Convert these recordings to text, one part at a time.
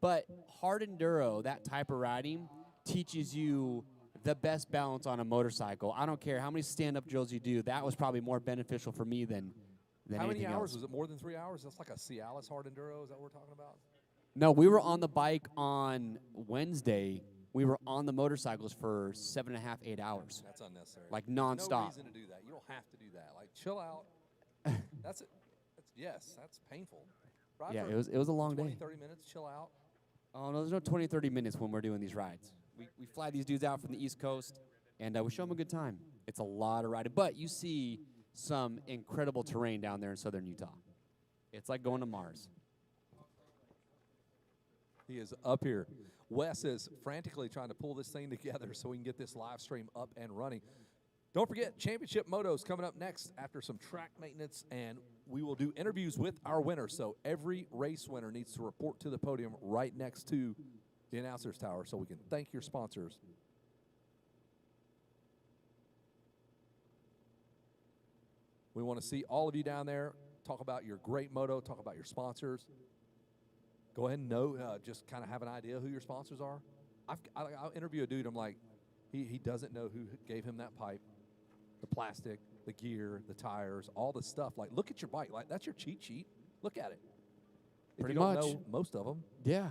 But hard enduro, that type of riding, teaches you the best balance on a motorcycle. I don't care how many stand-up drills you do. That was probably more beneficial for me than How anything many hours? else. Was it more than 3 hours? That's like a Cialis hard enduro. Is that what we're talking about? No, we were on the bike on Wednesday. We were on the motorcycles for 7.5, 8 hours. That's unnecessary. Like No nonstop. reason to do that. You don't have to do that. Like, chill out. That's it. That's painful. Ride Yeah, for it was a long 20, day. 30 minutes, chill out. Oh, no, there's no 20, 30 minutes when we're doing these rides. We fly these dudes out from the East Coast, and we show them a good time. It's a lot of riding. But you see some incredible terrain down there in southern Utah. It's like going to Mars. He is up here. Wes is frantically trying to pull this thing together so we can get this live stream up and running. Don't forget, Championship Moto is coming up next after some track maintenance, and we will do interviews with our winners. So every race winner needs to report to the podium right next to the announcer's tower so we can thank your sponsors. We want to see all of you down there. Talk about your great moto. Talk about your sponsors. Go ahead and just kind of have an idea who your sponsors are. I'll interview a dude. I'm like, he doesn't know who gave him that pipe, the plastic, the gear, the tires, all the stuff. Like, look at your bike. Like, that's your cheat sheet. Look at it. Pretty if you don't much. know most of them. Yeah.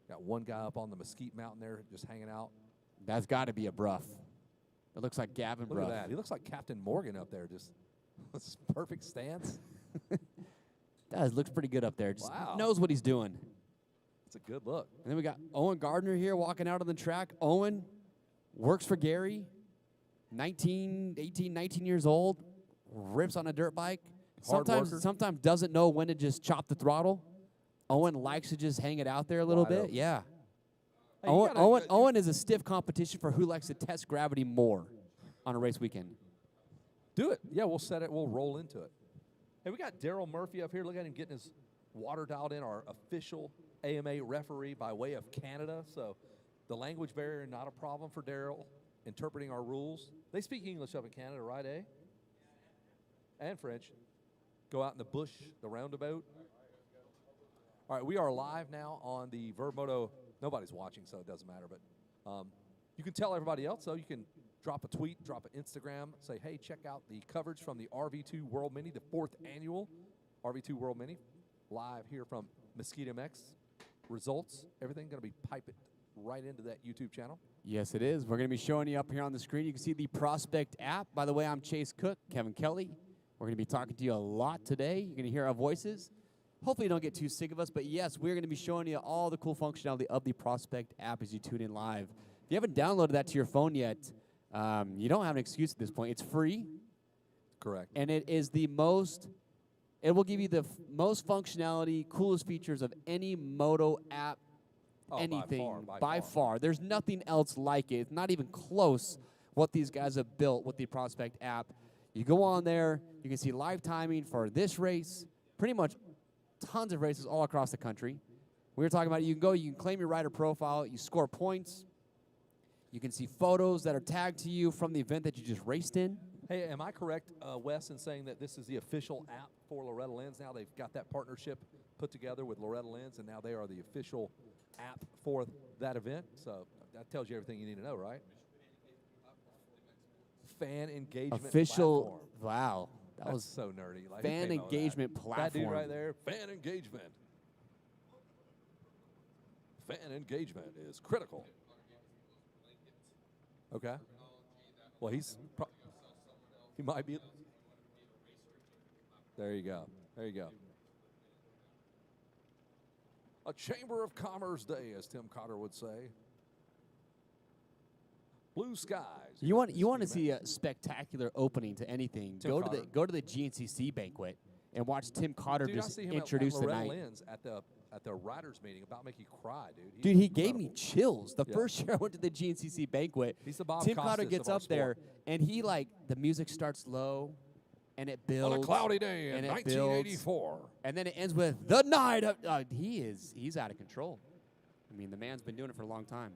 Got one guy up on the Mesquite Mountain there just hanging out. That's got to be a Bruff. It looks like Gavin Look Bruff. at that. He looks like Captain Morgan up there. Just this perfect stance. Looks pretty good up there. Just Wow. knows what he's doing. It's a good look. And then we got Owen Gardner here walking out on the track. Owen works for Gary, 18, 19 years old, rips on a dirt bike. Hard worker. Sometimes doesn't know when to just chop the throttle. Owen likes to just hang it out there a little Wide bit. open. Yeah. Hey, you gotta- Owen is a stiff competition for who likes to test gravity more on a race weekend. Do it. Yeah, we'll set it. We'll roll into it. Hey, we got Daryl Murphy up here. Look at him getting his water dialed in, our official AMA referee by way of Canada. So the language barrier, not a problem for Daryl, interpreting our rules. They speak English up in Canada, right, eh? And French. Go out in the bush, the roundabout. All right, we are live now on the Verb Moto. Nobody's watching, so it doesn't matter. But you can tell everybody else, though. You can drop a tweet, drop an Instagram, say, hey, check out the coverage from the RV2 World Mini, the 4th annual RV2 World Mini, live here from Mesquite MX. Results, everything going to be piped right into that YouTube channel. Yes, it is. We're going to be showing you up here on the screen. You can see the Prospect app. By the way, I'm Chase Cook, Kevin Kelly. We're going to be talking to you a lot today. You're going to hear our voices. Hopefully you don't get too sick of us, but yes, we're going to be showing you all the cool functionality of the Prospect app as you tune in live. If you haven't downloaded that to your phone yet, you don't have an excuse at this point. It's free. Correct. And it is the most, it will give you the most functionality, coolest features of any Moto app, anything. By far. There's nothing else like it. It's not even close what these guys have built with the Prospect app. You go on there, you can see live timing for this race, pretty much tons of races all across the country. We were talking about you can claim your rider profile, you score points, you can see photos that are tagged to you from the event that you just raced in. Hey, am I correct, Wes, in saying that this is the official app for Loretta Lynn's now? They've got that partnership put together with Loretta Lynn's, and now they are the official app for that event. So that tells you everything you need to know, right? Fan engagement Official, platform. wow. That That's was so nerdy. Like, fan who came up with engagement that? platform. That dude right there, fan engagement. Fan engagement is critical. Okay. Well, he might be. There you go. There you go. A Chamber of Commerce day, as Tim Cotter would say. Blue skies. You want to see a spectacular opening to anything? Tim Cotter. Go to the GNCC banquet and watch Tim Cotter Dude, I just see him introduce at the Loretta night. Lynn's at the writers meeting about making you cry, dude. Dude, he gave me chills. The Yeah. first year I went to the GNCC banquet, He's the Bob Tim Costas Cotter of gets our up there, sport. and he the music starts low, and it builds. On a cloudy day in and it 1984. builds, and then it ends with the night of. He's out of control. I mean, the man's been doing it for a long time.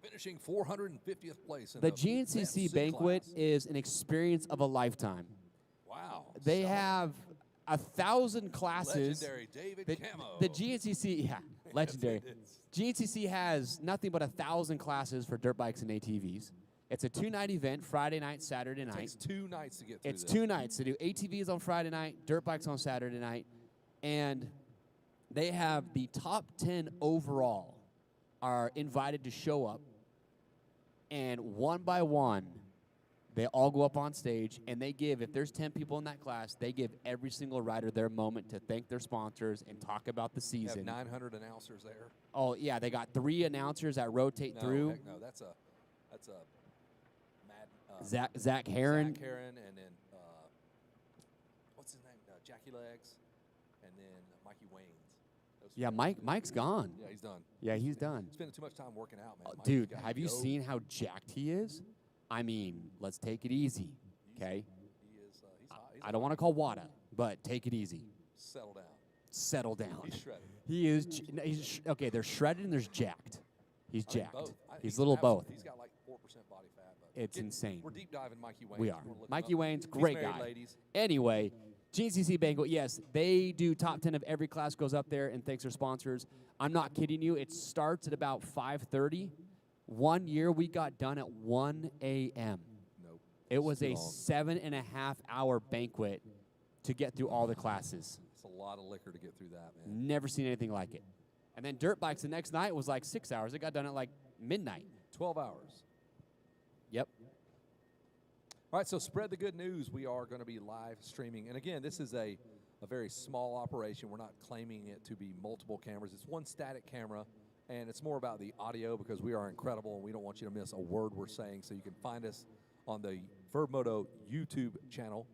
Finishing 450th place in The the GNCC men's banquet class. is an experience of a lifetime. They have 1,000 classes. Legendary David The, Camo. the GNCC, yeah, legendary. GNCC has nothing but 1,000 classes for dirt bikes and ATVs. It's a 2-night event, Friday night, Saturday night. It takes 2 nights to get through It's this. 2 nights. They do ATVs on Friday night, dirt bikes on Saturday night, and they have the top 10 overall are invited to show up, and one by one, they all go up on stage, and they give, if there's 10 people in that class, they give every single rider their moment to thank their sponsors and talk about the You have season. 900 announcers there. Oh, yeah, they got 3 announcers that rotate No, through. heck no, that's a mad. Zach Heron. Zach Heron, and then what's his name? Jackie Legs, and then Mikey Waynes. Those Yeah, three. Mike's gone. Yeah, he's done. Yeah, he's done. Spending too much time working out, man. Mike's Dude, gotta have you go. seen how jacked he is? I mean, let's take it easy, okay? He is. He's hot. He's I don't want to call Wada, but take it easy. settle down. Settle down. He's shredded. He is. Okay, there's shredded and there's jacked. He's I mean, jacked. both. He's a little both. He's got like 4% body fat. But It's insane. We're deep diving Mikey Wayne. We If are. you wanna look him Mikey up. Wayne's He's great married, guy. Ladies. Anyway, GNCC Banquet, yes, they do top 10 of every class goes up there and thanks their sponsors. I'm not kidding you. It starts at about 5:30. One year we got done at 1 a.m. Nope. It was too a long. 7.5-hour banquet to get through all the classes. It's a lot of liquor to get through that, man. Never seen anything like it. And then dirt bikes the next night was like 6 hours. It got done at like midnight. 12 hours. Yep. All right, so spread the good news. We are going to be live streaming. And again, this is a very small operation. We're not claiming it to be multiple cameras. It's one static camera, and it's more about the audio because we are incredible, and we don't want you to miss a word we're saying. So you can find us on the Verb Moto YouTube channel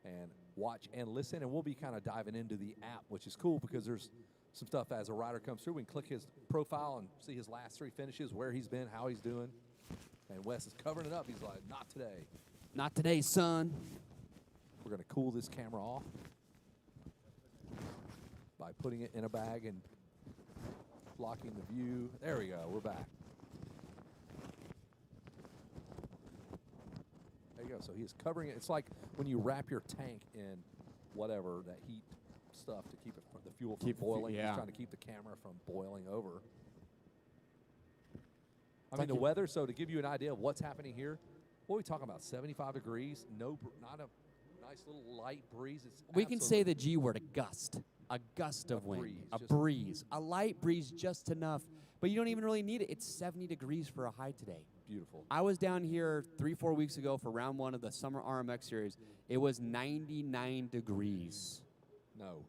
and watch and listen. And we'll be kind of diving into the app, which is cool because there's some stuff as a rider comes through. We can click his profile and see his last 3 finishes, where he's been, how he's doing. And Wes is covering it up. He's like, not today. Not today, son. We're going to cool this camera off by putting it in a bag and blocking the view. There we go. We're back. There you go. So he's covering it. It's like when you wrap your tank in whatever, that heat stuff to keep it from the fuel from Keep the fu- boiling. yeah. He's trying to keep the camera from boiling over. I like mean, the it- weather, so to give you an idea of what's happening here, what are we talking about? 75 degrees? Not a nice little light breeze. It's We can say absolutely- the G word, a gust. A gust of wind. breeze, A just- breeze. A light breeze just enough. But you don't even really need it. It's 70 degrees for a high today. beautiful. I was down here 3-4 weeks ago for round 1 of the Summer RMX Series. It was 99 degrees. No.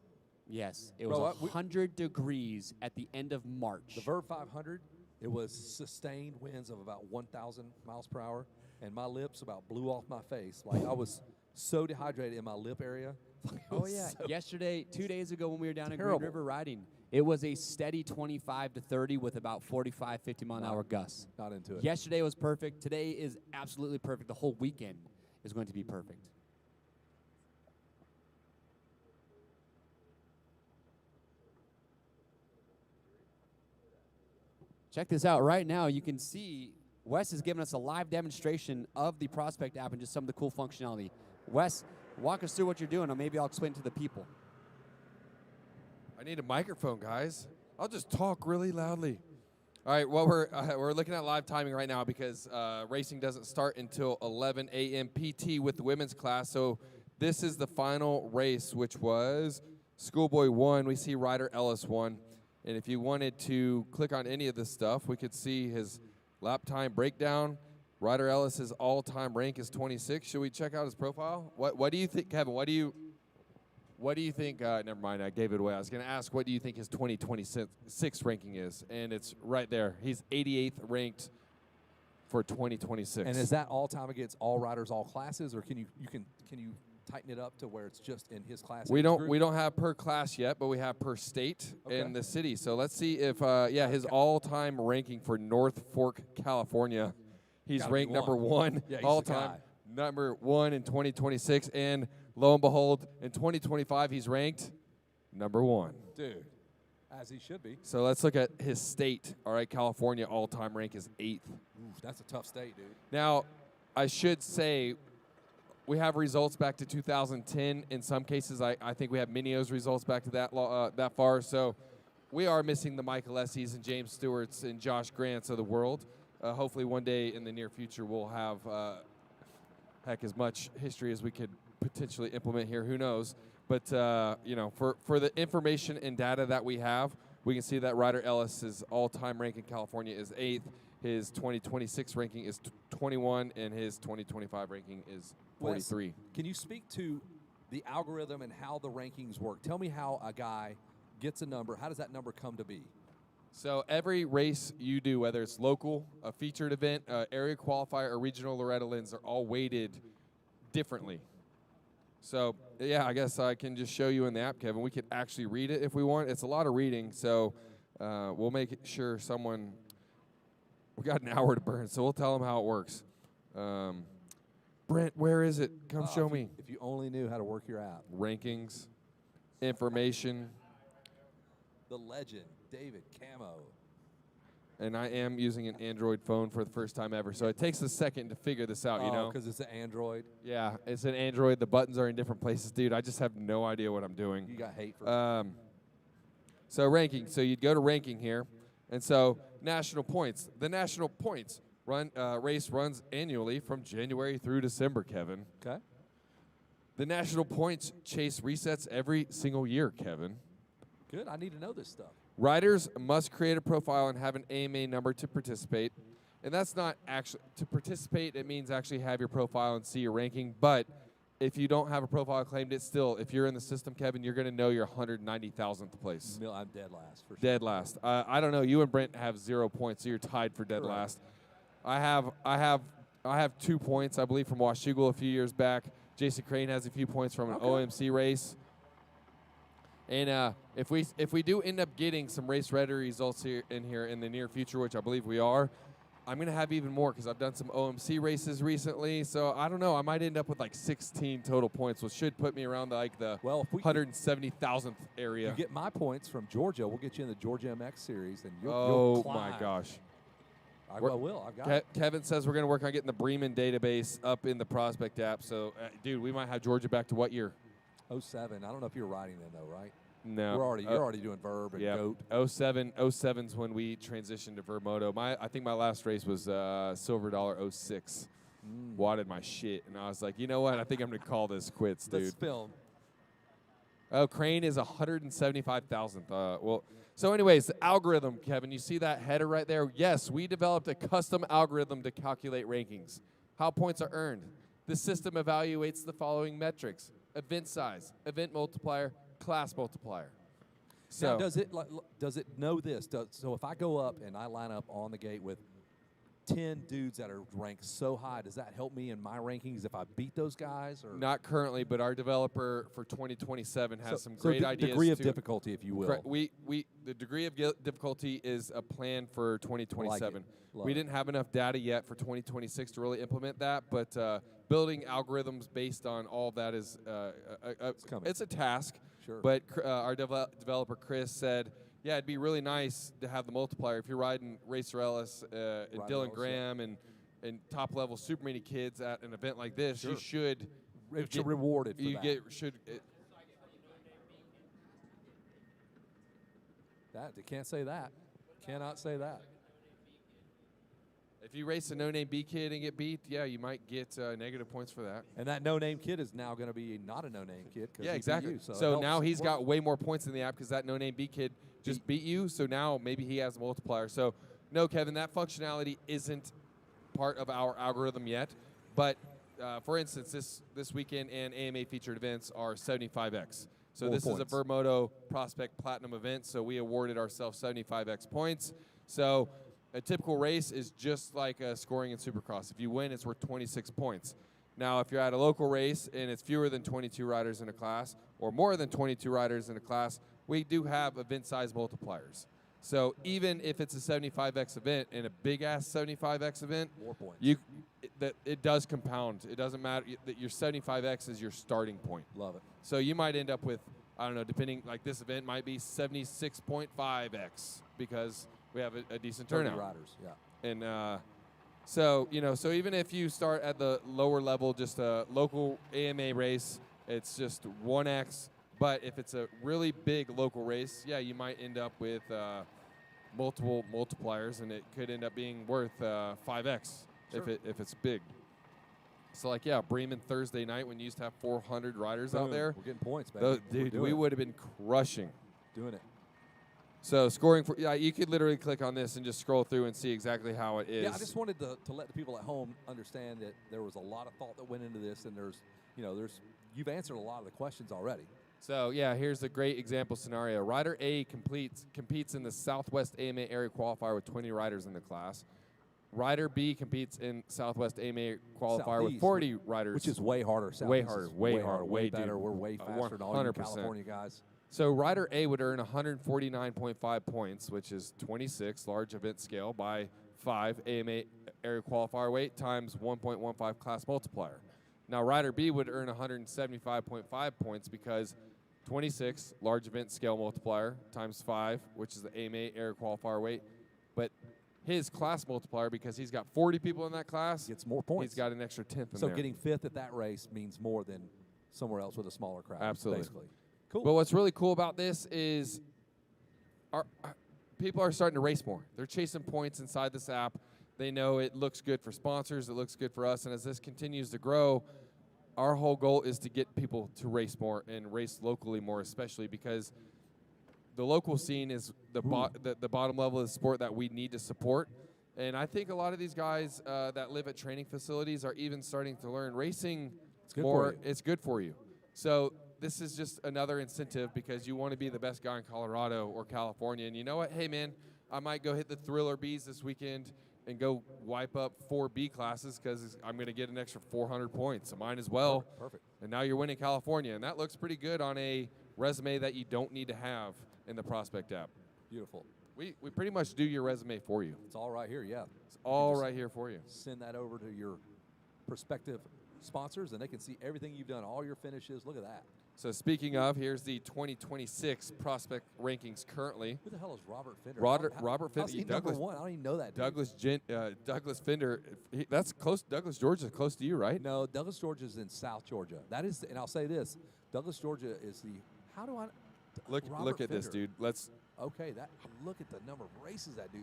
Yes, it Bro, was we- 100 degrees at the end of March. The Verb 500, it was sustained winds of about 1,000 miles per hour, and my lips about blew off my face. Like, I was so dehydrated in my lip area. It Oh, was yeah. so- Yesterday, 2 days ago when we were down in Terrible. Green River riding, it was a steady 25 to 30 with about 45, 50-mile-an-hour gusts. Not into it. Yesterday was perfect. Today is absolutely perfect. The whole weekend is going to be perfect. Check this out. Right now, you can see Wes is giving us a live demonstration of the Prospect app and just some of the cool functionality. Wes, walk us through what you're doing, and maybe I'll explain to the people. I need a microphone, guys. I'll just talk really loudly. All right, well, we're looking at live timing right now because racing doesn't start until 11 a.m. PT with the women's class. So this is the final race, which was Schoolboy 1. We see Ryder Ellis 1. And if you wanted to click on any of this stuff, we could see his lap time breakdown. Ryder Ellis's all-time rank is 26. Should we check out his profile? What do you think, Kevin? What do you think? Never mind, I gave it away. I was going to ask, what do you think his 2026 ranking is? And it's right there. He's 88th ranked for 2026. And is that all time against all riders, all classes, or can you tighten it up to where it's just in his class? We age don't group? have per class yet, but we have per state Okay. in the city. So let's see if his all-time ranking for North Fork, California. He's Gotta be ranked number one. 1 Yeah, he's the all-time, guy. number 1 in 2026, and lo and behold, in 2025 he's ranked number 1. Dude, as he should be. So let's look at his state. All right, California all-time rank is 8th. Ooh, that's a tough state, dude. Now, I should say, we have results back to 2010. In some cases, I think we have Minio's results back to that far. So we are missing the Michael Essies and James Stewarts and Josh Grants of the world. Hopefully one day in the near future we'll have as much history as we could potentially implement here. Who knows? But for the information and data that we have, we can see that Ryder Ellis's all-time rank in California is 8th. His 2026 ranking is 21, and his 2025 ranking is 43. Wes, can you speak to the algorithm and how the rankings work? Tell me how a guy gets a number. How does that number come to be? So every race you do, whether it's local, a featured event, area qualifier, or regional Loretta Lynn's, are all weighted differently. So, yeah, I guess I can just show you in the app, Kevin. We could actually read it if we want. It's a lot of reading, so we'll make sure someone – we got an hour to burn, so we'll tell them how it works. Brent, where is it? Come show me. If you only knew how to work your app. Rankings, information. The legend, David Camo. And I am using an Android phone for the first time ever, so it takes a second to figure this out, you know? Because it's an Android. Yeah, it's an Android. The buttons are in different places. Dude, I just have no idea what I'm doing. You got hate for So ranking. So you'd go to ranking here. And so national points. The national points race runs annually from January through December, Kevin. Okay. The national points chase resets every single year, Kevin. Good. I need to know this stuff. Riders must create a profile and have an AMA number to participate. And that's not actually – to participate, it means actually have your profile and see your ranking. But if you don't have a profile claimed, it's still – if you're in the system, Kevin, you're going to know you're 190,000th place. I'm dead last, for sure. Dead last. I don't know. You and Brent have 0 points, so you're tied for dead last. I have 2 points, I believe, from Washougal a few years back. Jason Crane has a few points from an OMC race. And if we do end up getting some race ready results here in the near future, which I believe we are, I'm going to have even more because I've done some OMC races recently. So I don't know. I might end up with like 16 total points, which should put me around like the 170,000th area. You get my points from Georgia. We'll get you in the Georgia MX series, and you'll climb. My gosh. I will. I've got it. Kevin says we're going to work on getting the Bremen database up in the Prospect app. So, dude, we might have Georgia back to what year? 07. I don't know if you're riding then, though, right? No. You're already doing Verb and Goat. 07's when we transitioned to Verb Moto. I think my last race was Silver Dollar 06. Wadded my shit. And I was like, you know what? I think I'm going to call this quits, dude. Let's film. Oh, Crane is 175,000th. So anyways, the algorithm, Kevin, you see that header right there? Yes, we developed a custom algorithm to calculate rankings. How points are earned. The system evaluates the following metrics: event size, event multiplier, class multiplier. So now, does it know this? So if I go up and I line up on the gate with 10 dudes that are ranked so high, does that help me in my rankings if I beat those guys? Or? Not currently, but our developer for 2027 has some great ideas. Degree of difficulty, if you will. The degree of difficulty is a plan for 2027. We didn't have enough data yet for 2026 to really implement that, but building algorithms based on all of that is it's a task. Sure. But our developer, Chris, said, yeah, it'd be really nice to have the multiplier. If you're riding Racer Ellis and Dylan Graham and top-level super mini kids at an event like this, you should get rewarded for that. They can't say that. Cannot say that. If you race a no-name B kid and get beat, yeah, you might get negative points for that. And that no-name kid is now going to be not a no-name kid. Yeah, exactly. So now he's got way more points in the app because that no-name B kid just beat you. So now maybe he has a multiplier. So no, Kevin, that functionality isn't part of our algorithm yet. But for instance, this weekend and AMA featured events are 75x. So this is a Verb Moto Prospect Platinum event. So we awarded ourselves 75x points. So a typical race is just like scoring in Supercross. If you win, it's worth 26 points. Now, if you're at a local race and it's fewer than 22 riders in a class or more than 22 riders in a class, we do have event size multipliers. So even if it's a 75x event and a big-ass 75x event, more points. It does compound. It doesn't matter. That your 75x is your starting point. Love it. So you might end up with, I don't know, depending, like this event might be 76.5x because we have a decent turnout. 30 riders, yeah. And So, so even if you start at the lower level, just a local AMA race, it's just 1x. But if it's a really big local race, yeah, you might end up with multiple multipliers, and it could end up being worth 5x if it's big. So, like, yeah, Bremen Thursday night when you used to have 400 riders out there. We're getting points, baby. Dude, we would have been crushing. Doing it. So scoring for you could literally click on this and just scroll through and see exactly how it is. Yeah, I just wanted to let the people at home understand that there was a lot of thought that went into this, and you've answered a lot of the questions already. So yeah, here's a great example scenario. Rider A competes in the Southwest AMA area qualifier with 20 riders in the class. Rider B competes in Southwest AMA qualifier Southeast, with 40 riders, which is way harder. Way harder, way harder, way better. dude. We're way faster than all you California guys. So Rider A would earn 149.5 points, which is 26 large event scale by 5 AMA area qualifier weight times 1.15 class multiplier. Now Rider B would earn 175.5 points because 26 large event scale multiplier times 5, which is the AMA area qualifier weight, but his class multiplier, because he's got 40 people in that class, gets more points. He's got an extra 10th in there. So getting 5th at that race means more than somewhere else with a smaller crowd. Absolutely. Basically. Cool. But what's really cool about this is people are starting to race more. They're chasing points inside this app. They know it looks good for sponsors. It looks good for us. And as this continues to grow, our whole goal is to get people to race more and race locally more, especially because the local scene is the bottom level of the sport that we need to support. And I think a lot of these guys that live at training facilities are even starting to learn racing more. It's good for you. So this is just another incentive because you want to be the best guy in Colorado or California. And you know what? Hey, man, I might go hit the Thriller Bs this weekend and go wipe up 4 B classes because I'm going to get an extra 400 points. So mine as well. Perfect. And now you're winning California. And that looks pretty good on a resume that you don't need to have in the Prospect app. Beautiful. We pretty much do your resume for you. It's all right here, yeah. It's all right here for you. Send that over to your prospective sponsors, and they can see everything you've done, all your finishes. Look at that. So speaking of, here's the 2026 prospect rankings currently. Who the hell is Robert Fender? Robert Fender. How's he number one? I don't even know that dude. Douglas Fender. That's close. Douglas, Georgia is close to you, right? No, Douglas, Georgia is in South Georgia. That is, and I'll say this: Douglas, Georgia is the. How do I? Look at this, dude. Let's. Okay, look at the number of races that dude.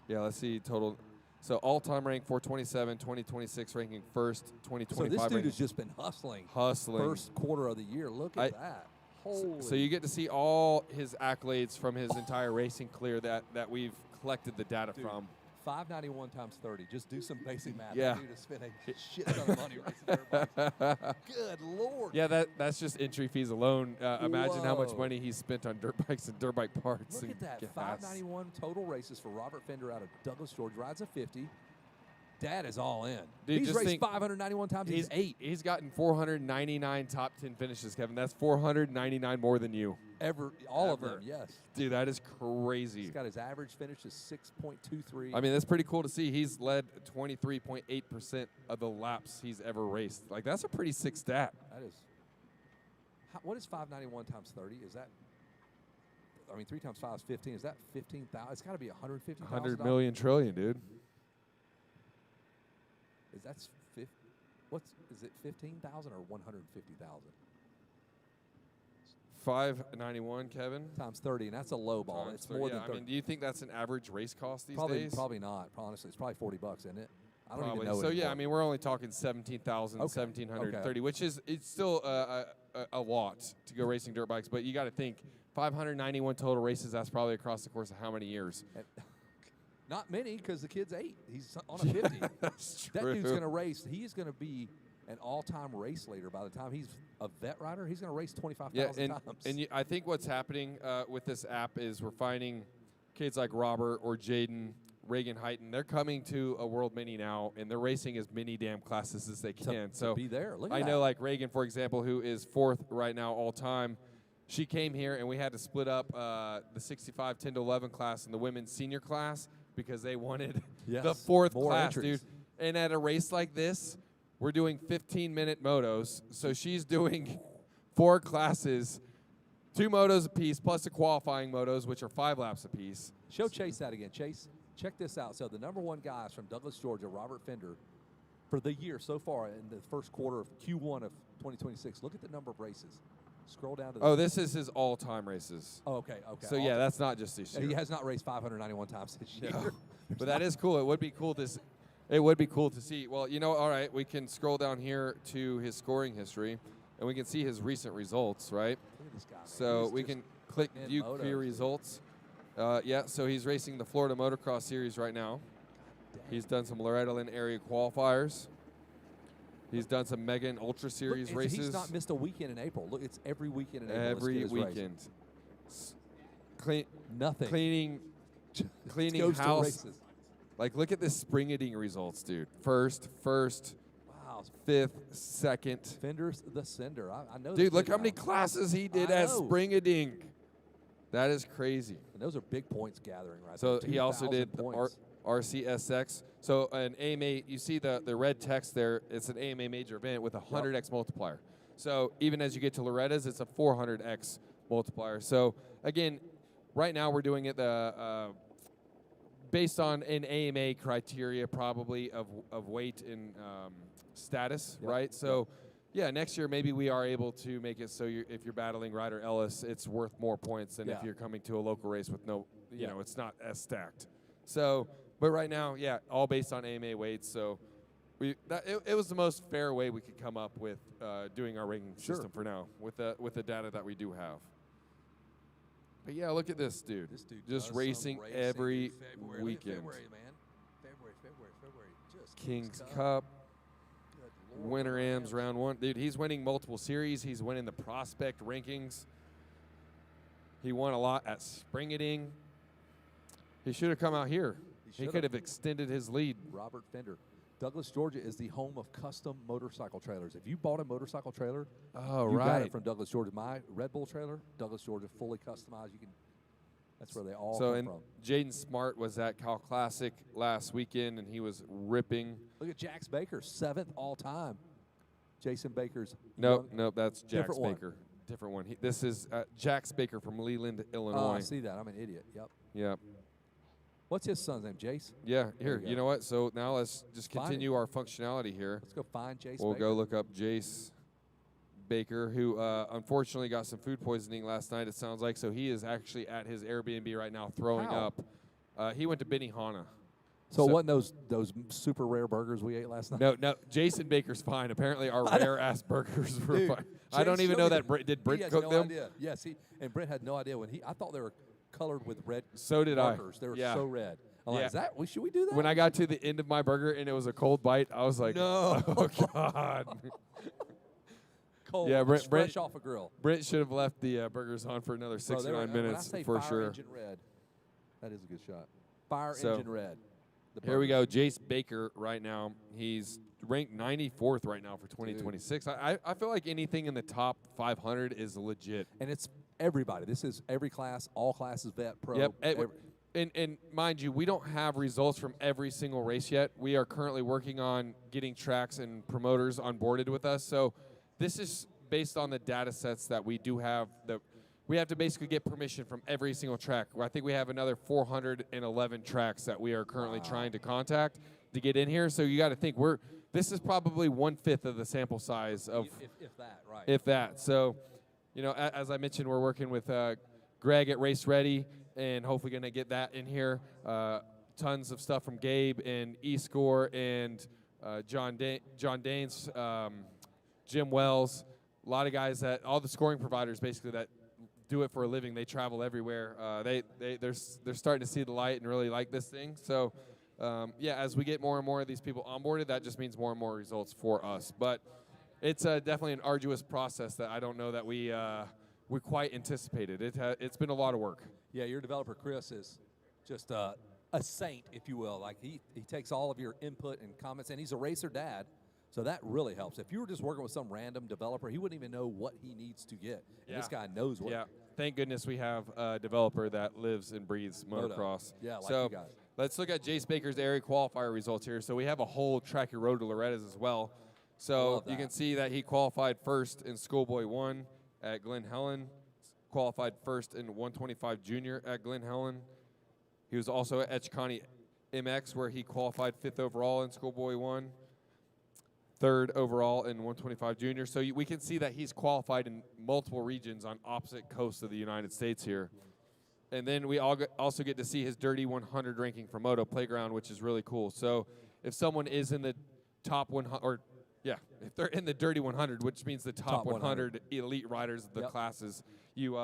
Yeah, let's see total. So all-time rank 427, 2026 ranking first, 2025 So this dude ranking. has just been hustling. Hustling. First quarter of the year. Look at that. Holy. So you get to see all his accolades from his entire racing career that we've collected the data from. 591 times 30. Just do some basic math. Yeah. That dude has spent a shit ton of money racing dirt bikes. Good Lord. Yeah, that's just entry fees alone. Imagine how much Whoa. money he's spent on dirt bikes and dirt bike parts. Look and at that. gas. 591 total races for Robert Fender out of Douglas, Georgia. Rides a 50. Dad is all in. Dude, He's just raced think 591 times. He's 8. He's gotten 499 top 10 finishes, Kevin. That's 499 more than you. All of them, yes. Dude, that is crazy. He's got his average finish is 6.23. I mean, that's pretty cool to see. He's led 23.8% of the laps he's ever raced. Like, that's a pretty sick stat. That is. What is 591 times 30? Is that? I mean, 3 times 5 is 15. Is that 15,000? It's got to be 150,000. 100 million trillion, dude. Is it 15,000 or 150,000? 591, Kevin. Times 30, and that's a low ball. Times It's 30. more than Yeah, 30. I mean, do you think that's an average race cost these Probably, days? Probably not. Honestly, it's probably $40, isn't it? I don't Probably. even know. So, yeah, anymore. I mean, we're only talking 17,000, 1,730, which is it's still a lot to go racing dirt bikes. But you got to think, 591 total races, that's probably across the course of how many years? Not many, because the kid's 8. He's on a 50. That's That true. dude's going to race. He is going to be an all-time race leader by the time he's a vet rider. He's going to race 25,000 times. And I think what's happening with this app is we're finding kids like Robert or Jaden, Reagan Heighton. They're coming to a World Mini now, and they're racing as many damn classes as they can. To be there. Look at I that. know, like Reagan, for example, who is 4th right now all time. She came here, and we had to split up the 65 10 to 11 class and the women's senior class because they wanted the 4th more class, entries. dude. And at a race like this, we're doing 15-minute motos. So she's doing 4 classes, 2 motos apiece, plus the qualifying motos, which are 5 laps apiece. Show Chase that again. Chase. Check this out. So the number one guys from Douglas, Georgia, Robert Fender, for the year so far in the first quarter of Q1 of 2026, look at the number of races. Scroll down to the this is his all-time races. Oh, okay. So, yeah, that's not just this year. He has not raced 591 times this year. No. But that is cool. It would be cool to see. Well, all right, we can scroll down here to his scoring history, and we can see his recent results, right? Look at this guy. So we can click View Career Results. So he's racing the Florida Motocross Series right now. He's done some Loretta Lynn area qualifiers. He's done some Mega and Ultra Series races. He's not missed a weekend in April. Look, it's every weekend in April. Every weekend. Nothing. Cleaning house. Like, look at the springeting results, dude. First, wow. fifth, second. Fender's the sender. I know. Dude, look how many classes he did at springeting. That is crazy. And those are big points gathering right there. So he also did RCSX. So an AMA, you see the red text there, it's an AMA major event with a 100x multiplier. So even as you get to Loretta's, it's a 400x multiplier. So again, right now we're doing it based on an AMA criteria probably of weight and status, right? So yeah, next year maybe we are able to make it so if you're battling Ryder Ellis, it's worth more points than if you're coming to a local race with no, you know, it's not as stacked. So, but right now, yeah, all based on AMA weights. So it was the most fair way we could come up with doing our ranking system for now with the data that we do have. But yeah, look at this dude. This dude just racing every weekend. February, man. February. Just King's Cup. Winter Ams round one. Dude, he's winning multiple series. He's winning the prospect rankings. He won a lot at Springeting. He should have come out here. He could have extended his lead. Robert Fender. Douglas, Georgia is the home of custom motorcycle trailers. If you bought a motorcycle trailer, you got it from Douglas, Georgia. My Red Bull trailer, Douglas, Georgia, fully customized. That's where they all come from. Jaden Smart was at Cal Classic last weekend, and he was ripping. Look at Jax Baker, 7th all time. Jason Baker's. Nope, that's Jax Baker. Different one. This is Jax Baker from Leland, Illinois. Oh, I see that. I'm an idiot. Yep. What's his son's name, Jace? Yeah, here. You know what? So now let's just continue our functionality here. Let's go find Jace We'll go look up Jace Baker, who unfortunately got some food poisoning last night, it sounds like. So he is actually at his Airbnb right now throwing up. He went to Benihana. So what those super rare burgers we ate last night? No, Jason Baker's fine. Apparently our rare-ass burgers were fine. I don't even know that. Did Brent cook them? Idea. Yes, and Brent had no idea. I thought they were colored with red. So did markers. I. They were so red. I'm like, should we do that? When I got to the end of my burger and it was a cold bite, I was like, no. Oh, God. Cold. Yeah, fresh off a grill. Brent should have left the burgers on for another 6 to 9 minutes for sure. Engine red, that is a good shot. Engine red. Here we go. Jace Baker right now. He's ranked 94th right now for 2026. I feel like anything in the top 500 is legit. And it's everybody. This is every class, all classes, vet, pro. Yep. And mind you, we don't have results from every single race yet. We are currently working on getting tracks and promoters onboarded with us. So this is based on the data sets that we do have. We have to basically get permission from every single track. I think we have another 411 tracks that we are currently trying to contact to get in here. So you got to think this is probably 1/5 of the sample size of if that, right? If that. So, as I mentioned, we're working with Greg at Race Ready, and hopefully going to get that in here. Tons of stuff from Gabe and eScore and John Danes, Jim Wells. A lot of guys all the scoring providers basically that do it for a living. They travel everywhere. They're starting to see the light and really like this thing. So, as we get more and more of these people onboarded, that just means more and more results for us. But it's definitely an arduous process that I don't know that we quite anticipated. It's been a lot of work. Yeah, your developer Chris is just a saint, if you will. Like he takes all of your input and comments, and he's a racer dad. So that really helps. If you were just working with some random developer, he wouldn't even know what he needs to get. And this guy knows what. Yeah, thank goodness we have a developer that lives and breathes motocross. Yeah, like so you guys. Let's look at Jace Baker's area qualifier results here. So we have a whole track your road to Loretta's as well. So you can see that he qualified first in Schoolboy 1 at Glen Helen, qualified first in 125 Junior at Glen Helen. He was also at MX, where he qualified 5th overall in Schoolboy 1, 3rd overall in 125 junior. So we can see that he's qualified in multiple regions on opposite coasts of the United States here. And then we also get to see his Dirty 100 ranking for Moto Playground, which is really cool. So if someone is in the top 100, or yeah, if they're in the Dirty 100, which means the top 100 elite riders of the classes, you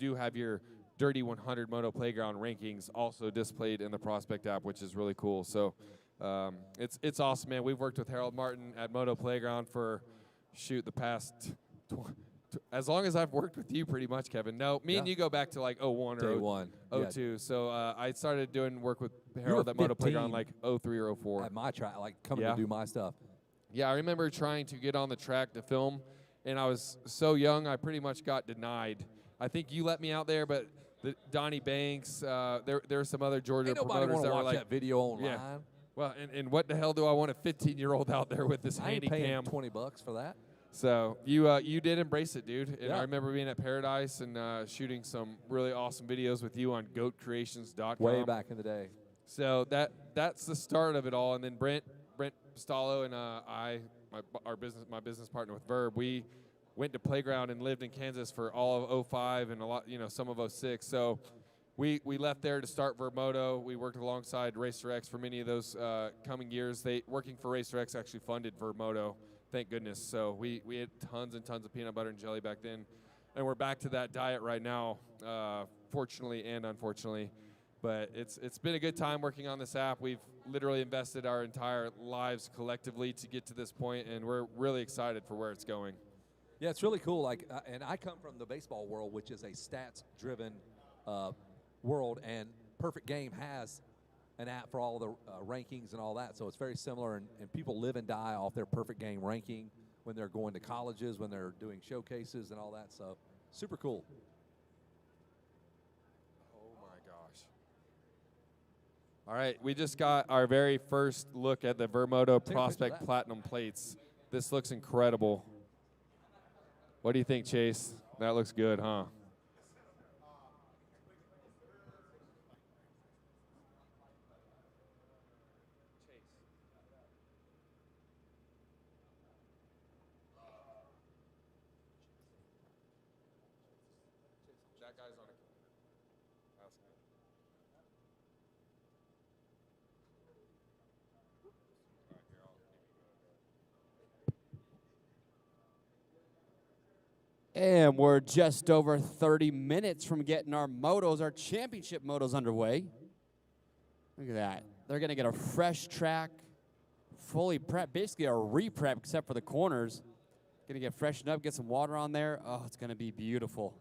do have your Dirty 100 Moto Playground rankings also displayed in the Prospect app, which is really cool. So it's awesome, man. We've worked with Harold Martin at Moto Playground for, the past as long as I've worked with you, pretty much, Kevin. No, me and you go back to like 01 or 02. Yeah. So I started doing work with Harold at Moto Playground like 03 or 04. At my track, like coming to do my stuff. Yeah, I remember trying to get on the track to film, and I was so young, I pretty much got denied. I think you let me out there, but Donnie Banks, there were some other Georgia promoters that were like that video online. Yeah. Well, and what the hell do I want a 15-year-old out there with this handy cam? I ain't paying $20 for that. So you did embrace it, dude. And I remember being at Paradise and shooting some really awesome videos with you on goatcreations.com. Way back in the day. So that's the start of it all. And then Brent Pistallo and my business partner with Verb, we went to Playground and lived in Kansas for all of 05 and a lot, some of 06. So we left there to start Verb Moto. We worked alongside Racer X for many of those coming years. Working for Racer X actually funded Verb Moto. Thank goodness. So we had tons and tons of peanut butter and jelly back then. And we're back to that diet right now, fortunately and unfortunately. But it's been a good time working on this app. We've literally invested our entire lives collectively to get to this point, and we're really excited for where it's going. Yeah, it's really cool. And I come from the baseball world, which is a stats-driven world, and Perfect Game has an app for all the rankings and all that. So it's very similar, and people live and die off their Perfect Game ranking when they're going to colleges, when they're doing showcases and all that. So super cool. Oh, my gosh. All right, we just got our very first look at the Vermoto Prospect Platinum plates. This looks incredible. What do you think, Chase? That looks good, huh? That guy's on a... And we're just over 30 minutes from getting our championship motos underway. Look at that. They're going to get a fresh track, fully prepped, basically a re-prep except for the corners. Going to get freshened up, get some water on there. Oh, it's going to be beautiful.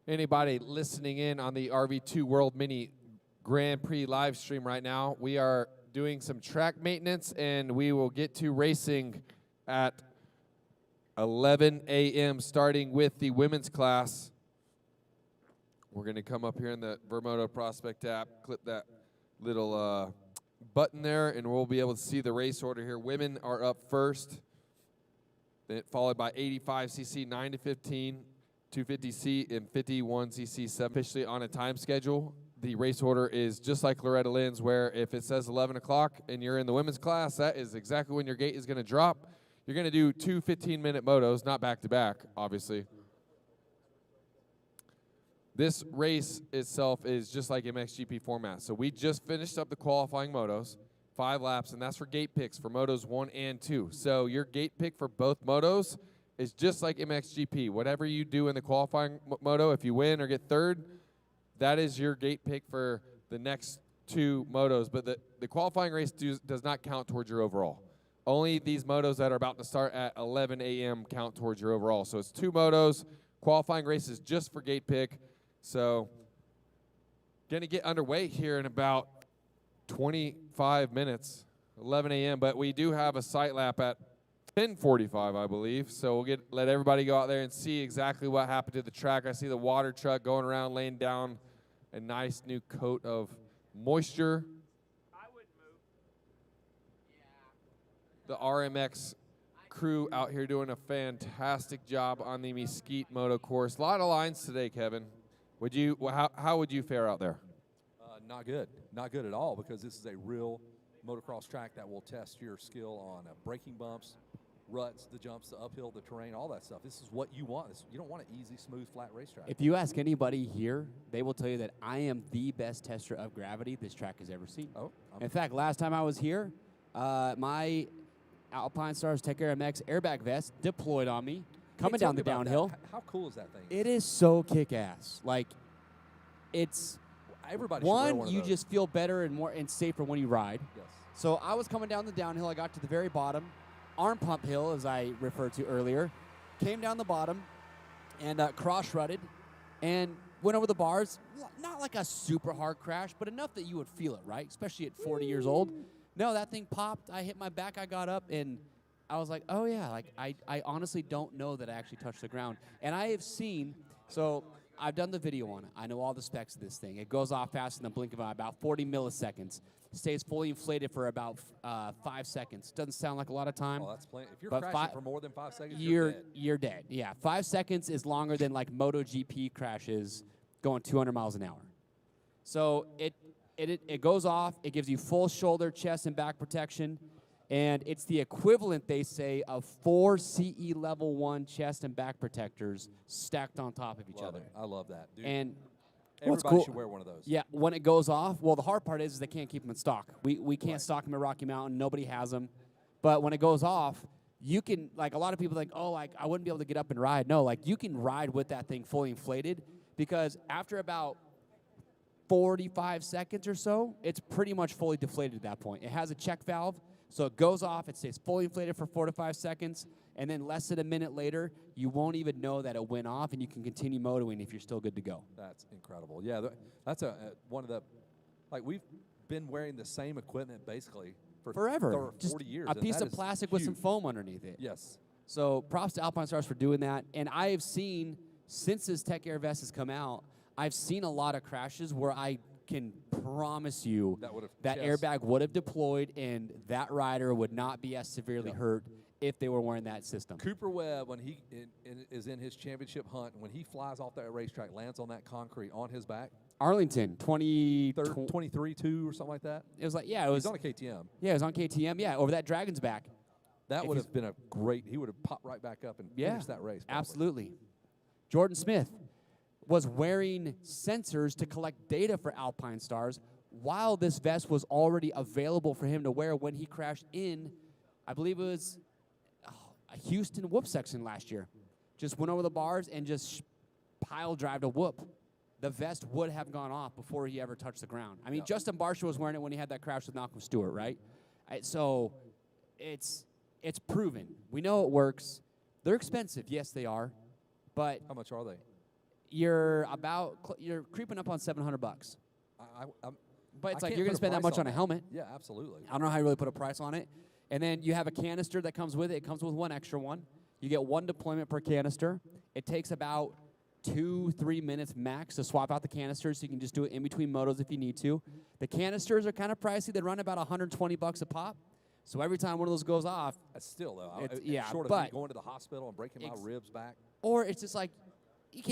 anybody listening in on the RV2 World Mini Grand Prix live stream right now, we are doing some track maintenance, and we will get to racing at 11 a.m. starting with the women's class. We're going to come up here in the Moto Prospect app, clip that little button there, and we'll be able to see the race order here. Women are up first, then followed by 85cc 9 to 15, 250C, and 51cc 7. Officially on a time schedule. The race order is just like Loretta Lynn's, where if it says 11 o'clock and you're in the women's class, that is exactly when your gate is going to drop. You're going to do 2 15-minute motos, not back-to-back, obviously. This race itself is just like MXGP format. So we just finished up the qualifying motos, 5 laps, and that's for gate picks for motos 1 and 2. So your gate pick for both motos is just like MXGP. Whatever you do in the qualifying moto, if you win or get third, that is your gate pick for the next 2 motos. But the qualifying race does not count towards your overall. Only these motos that are about to start at 11 a.m. count towards your overall. So it's 2 motos. Qualifying race is just for gate pick. So going to get underway here in about 25 minutes, 11 a.m. But we do have a sight lap at 10:45, I believe. So we'll let everybody go out there and see exactly what happened to the track. I see the water truck going around, laying down a nice new coat of moisture. I wouldn't move. The RMX crew out here doing a fantastic job on the Mesquite Moto course. A lot of lines today, Kevin. How would you fare out there? Not good. Not good at all, because this is a real motocross track that will test your skill on braking bumps, ruts, the jumps, the uphill, the terrain, all that stuff. This is what you want. You don't want an easy, smooth, flat racetrack. If you ask anybody here, they will tell you that I am the best tester of gravity this track has ever seen. Oh, in fact, last time I was here, my Alpine Stars Tech Air MX airbag vest deployed on me, coming down the downhill. How cool is that thing? It is so kick-ass. Like, it's everybody should wear one of you those. just feel better and safer when you ride. Yes. So I was coming down the downhill. I got to the very bottom, arm pump hill, as I referred to earlier. Came down the bottom and cross-rutted and went over the bars. Not like a super hard crash, but enough that you would feel it, right? Especially at 40 years old. No, that thing popped. I hit my back. I got up, and I was like, oh, yeah. Like, I honestly don't know that I actually touched the ground. And I have seen, so I've done the video on it. I know all the specs of this thing. It goes off fast in the blink of an eye, about 40 milliseconds. Stays fully inflated for about 5 seconds. Doesn't sound like a lot of time. Oh, that's plenty. If you're but crashing for more than 5 seconds, you're dead. Yeah, 5 seconds is longer than like MotoGP crashes going 200 miles an hour. So it goes off. It gives you full shoulder, chest, and back protection. And it's the equivalent, they say, of 4 CE level 1 chest and back protectors stacked on top of each other. I love that, dude. And everybody should wear one of those. Yeah, when it goes off, well, the hard part is they can't keep them in stock. We can't stock them at Rocky Mountain. Nobody has them. But when it goes off, you can, like, a lot of people think, oh, like, I wouldn't be able to get up and ride. No, like, you can ride with that thing fully inflated, because after about 45 seconds or so, it's pretty much fully deflated at that point. It has a check valve. So it goes off, it stays fully inflated for 4 to 5 seconds, and then less than a minute later, you won't even know that it went off, and you can continue motoing if you're still good to go. That's incredible. Yeah, that's one of the, like, we've been wearing the same equipment basically for forever. 40 years. A piece of plastic with some foam underneath it. Yes. So props to Alpine Stars for doing that. And I have seen, since this Tech Air vest has come out, I've seen a lot of crashes where I can promise you that airbag would have deployed and that rider would not be as severely hurt if they were wearing that system. Cooper Webb, when he is in his championship hunt, and when he flies off that racetrack, lands on that concrete on his back. Arlington, 23-2 or something like that. It was like, yeah, it was on a KTM. Yeah, it was on KTM. Yeah, over that Dragon's back. That would have been a great. He would have popped right back up and finished that race. Probably. Absolutely. Jordan Smith was wearing sensors to collect data for Alpine Stars while this vest was already available for him to wear when he crashed in, I believe it was a Houston whoop section last year. Just went over the bars and just pile drived a whoop. The vest would have gone off before he ever touched the ground. I mean, Justin Barcia was wearing it when he had that crash with Malcolm Stewart, right? So it's proven. We know it works. They're expensive. Yes, they are. But how much are they? you're creeping up on $700. But it's I like can't you're going to put a spend that price much on on a that. helmet. Yeah, absolutely. I don't know how you really put a price on it. And then you have a canister that comes with it. It comes with one extra one. You get one deployment per canister. It takes about 2-3 minutes max to swap out the canisters, so you can just do it in between motos if you need to. The canisters are kind of pricey. They run about $120 a pop. So every time one of those goes off, That's still, though, yeah, short of but me going to the hospital and breaking my ribs back. or it's just like you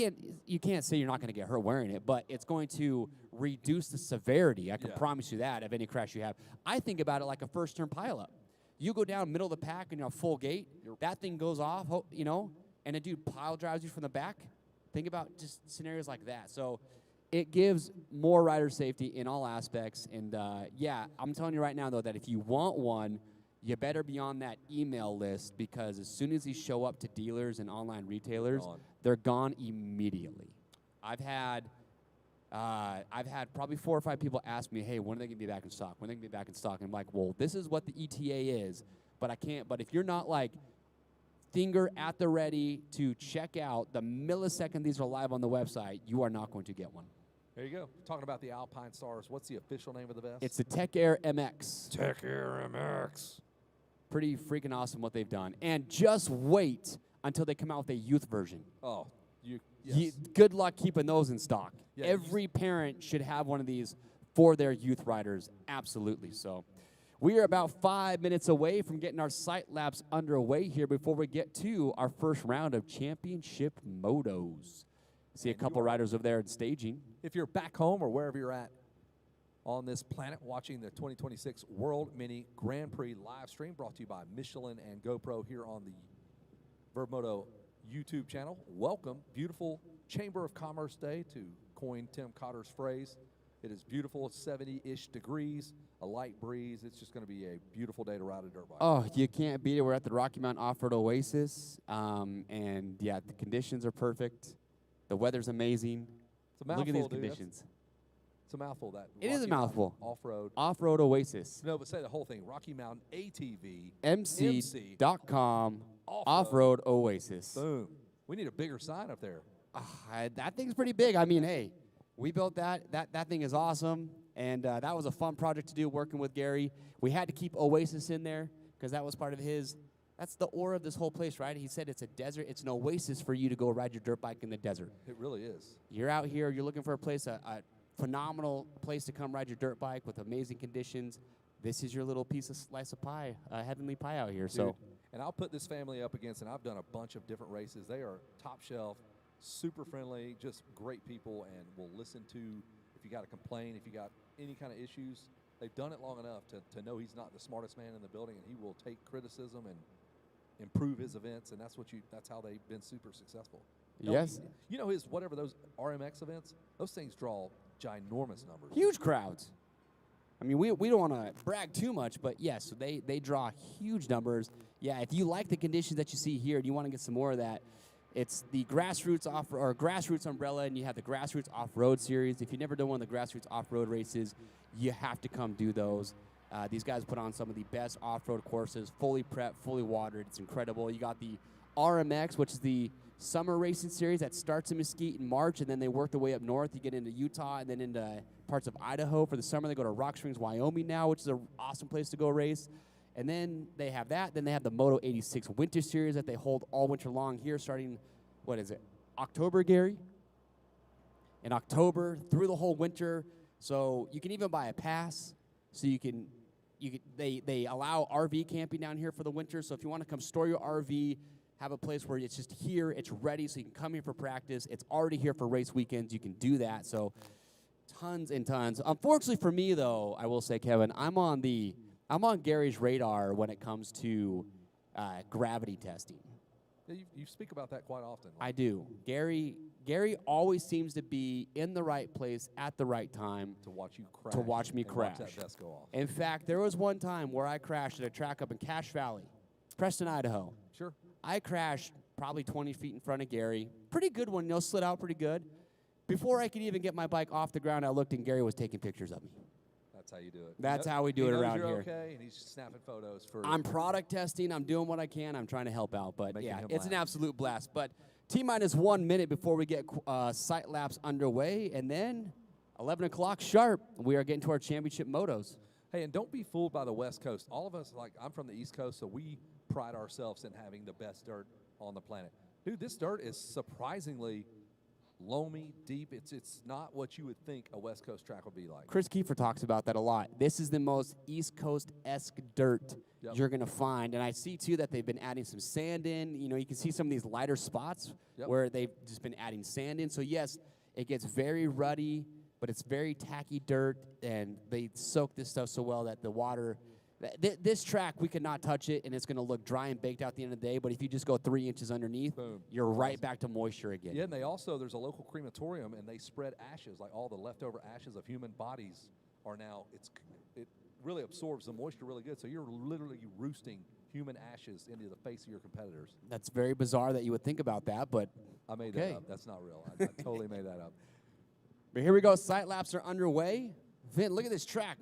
can't say you're not going to get hurt wearing it, but it's going to reduce the severity. I can promise you that of any crash you have. I think about it like a first-turn pileup. You go down middle of the pack and you're on full gate, that thing goes off, and a dude pile drives you from the back. Think about just scenarios like that. So it gives more rider safety in all aspects. And, I'm telling you right now, though, that if you want one, you better be on that email list, because as soon as these show up to dealers and online retailers, they're gone immediately. I've had probably 4 or 5 people ask me, hey, when are they going to be back in stock? When are they going to be back in stock? And I'm like, well, this is what the ETA is, but I can't. But if you're not like finger at the ready to check out the millisecond these are live on the website, you are not going to get one. There you go. Talking about the Alpine Stars, what's the official name of the vest? It's the Tech Air MX. Tech Air MX. Pretty freaking awesome what they've done. And just wait until they come out with a youth version. Oh, yes. Good luck keeping those in stock. Yeah, Every parent should have one of these for their youth riders. Absolutely. So we are about 5 minutes away from getting our sight laps underway here before we get to our first round of championship motos. See a couple riders over there in staging. If you're back home or wherever you're at on this planet watching the 2026 World Mini Grand Prix live stream brought to you by Michelin and GoPro here on the Verb Moto YouTube channel. Welcome. Beautiful Chamber of Commerce Day, to coin Tim Cotter's phrase. It is beautiful. It's 70-ish degrees, a light breeze. It's just going to be a beautiful day to ride a dirt bike. Oh, you can't beat it. We're at the Rocky Mountain Off-Road Oasis. And, yeah, the conditions are perfect. The weather's amazing. It's a mouthful, Look at these dude. conditions. It's a mouthful. That It is a Rocky mouthful. Mountain Off-road. Off-Road Oasis. No, but say the whole thing. Rocky Mountain ATV. MC.com Off-Road Oasis. Boom. We need a bigger sign up there. That thing's pretty big. I mean, hey, we built that. That thing is awesome. And that was a fun project to do, working with Gary. We had to keep Oasis in there because that was part of his. That's the aura of this whole place, right? He said it's a desert. It's an oasis for you to go ride your dirt bike in the desert. It really is. You're out here. You're looking for a place, a phenomenal place to come ride your dirt bike with amazing conditions. This is your little piece of slice of pie, heavenly pie out here. Dude, so, and I'll put this family up against, and I've done a bunch of different races. They are top shelf, super friendly, just great people, and will listen to if you got to complain, if you got any kind of issues. They've done it long enough to know he's not the smartest man in the building, and he will take criticism and improve his events, and that's how they've been super successful. yes. You know his whatever those RMX events, those things draw ginormous numbers. Huge crowds. I mean, we don't want to brag too much, but yes, they draw huge numbers. Yeah, if you like the conditions that you see here and you want to get some more of that, it's the Grassroots Grassroots umbrella, and you have the Grassroots Off-Road series. If you've never done one of the Grassroots Off-Road races, you have to come do those. These guys put on some of the best off-road courses, fully prepped, fully watered. It's incredible. You got the RMX, which is the summer racing series that starts in Mesquite in March, and then they work their way up north. You get into Utah and then into parts of Idaho for the summer. They go to Rock Springs, Wyoming now, which is an awesome place to go race. And then they have that. Then they have the Moto 86 Winter Series that they hold all winter long here, starting, October, Gary? In October, through the whole winter. So you can even buy a pass. So they allow RV camping down here for the winter. So if you want to come store your RV, have a place where it's just here, it's ready, so you can come here for practice. It's already here for race weekends. You can do that. So tons and tons. Unfortunately for me, though, I will say, Kevin, I'm on Gary's radar when it comes to gravity testing. Yeah, you speak about that quite often. I do. Gary always seems to be in the right place at the right time to watch you crash. To watch me crash. Watch that vest go off. In fact, there was one time where I crashed at a track up in Cache Valley, Preston, Idaho. Sure. I crashed probably 20 feet in front of Gary. Pretty good one, slid out pretty good. Before I could even get my bike off the ground, I looked and Gary was taking pictures of me. That's how you do it. That's how we do it around you're here. Okay, and he's snapping photos for. I'm product testing. I'm doing what I can. I'm trying to help out. But yeah, it's an absolute blast. But T-minus 1 minute before we get sight laps underway, and then 11 o'clock sharp, we are getting to our championship motos. Hey, and don't be fooled by the West Coast. All of us, like, I'm from the East Coast, so we pride ourselves in having the best dirt on the planet. Dude, this dirt is surprisingly loamy, deep. It's not what you would think a West Coast track would be like. Chris Kiefer talks about that a lot. This is the most East Coast-esque dirt you're going to find. And I see, too, that they've been adding some sand in. You know, you can see some of these lighter spots where they've just been adding sand in. So, yes, it gets very ruddy, but it's very tacky dirt, and they soak this stuff so well that the water this track, we could not touch it, and it's going to look dry and baked out at the end of the day. But if you just go 3 inches underneath, boom, you're right back to moisture again. Yeah, and they also, there's a local crematorium, and they spread ashes, like all the leftover ashes of human bodies are now, it really absorbs the moisture really good. So you're literally roosting human ashes into the face of your competitors. That's very bizarre that you would think about that, but I made that up. That's not real. I totally made that up. But here we go. Sight laps are underway. Vin, look at this track.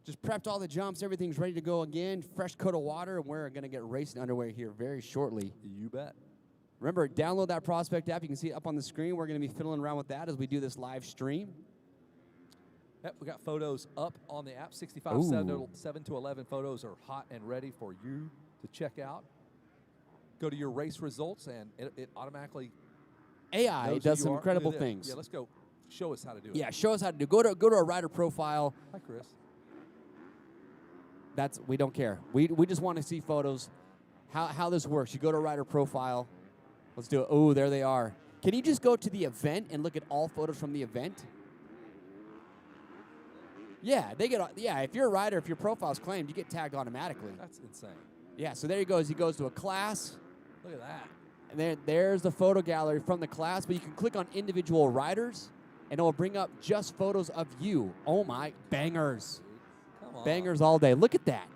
Just prepped all the jumps. Everything's ready to go again. Fresh coat of water, and we're going to get racing underway here very shortly. You bet. Remember, download that Prospect app. You can see it up on the screen. We're going to be fiddling around with that as we do this live stream. Yep, we got photos up on the app. 65, 7 to 11 photos are hot and ready for you to check out. Go to your race results, and it automatically AI does some incredible things. Yeah, let's go. Show us how to do it. Yeah, show us how to do it. Go to our rider profile. Hi, Chris. We don't care. We just want to see photos, how this works. You go to rider profile. Let's do it. Oh, there they are. Can you just go to the event and look at all photos from the event? Yeah, if you're a rider, if your profile's claimed, you get tagged automatically. That's insane. Yeah, so there he goes. He goes to a class. Look at that. And there's the photo gallery from the class, but you can click on individual riders, and it will bring up just photos of you. Oh, my, bangers. Come on. Bangers all day. Look at that.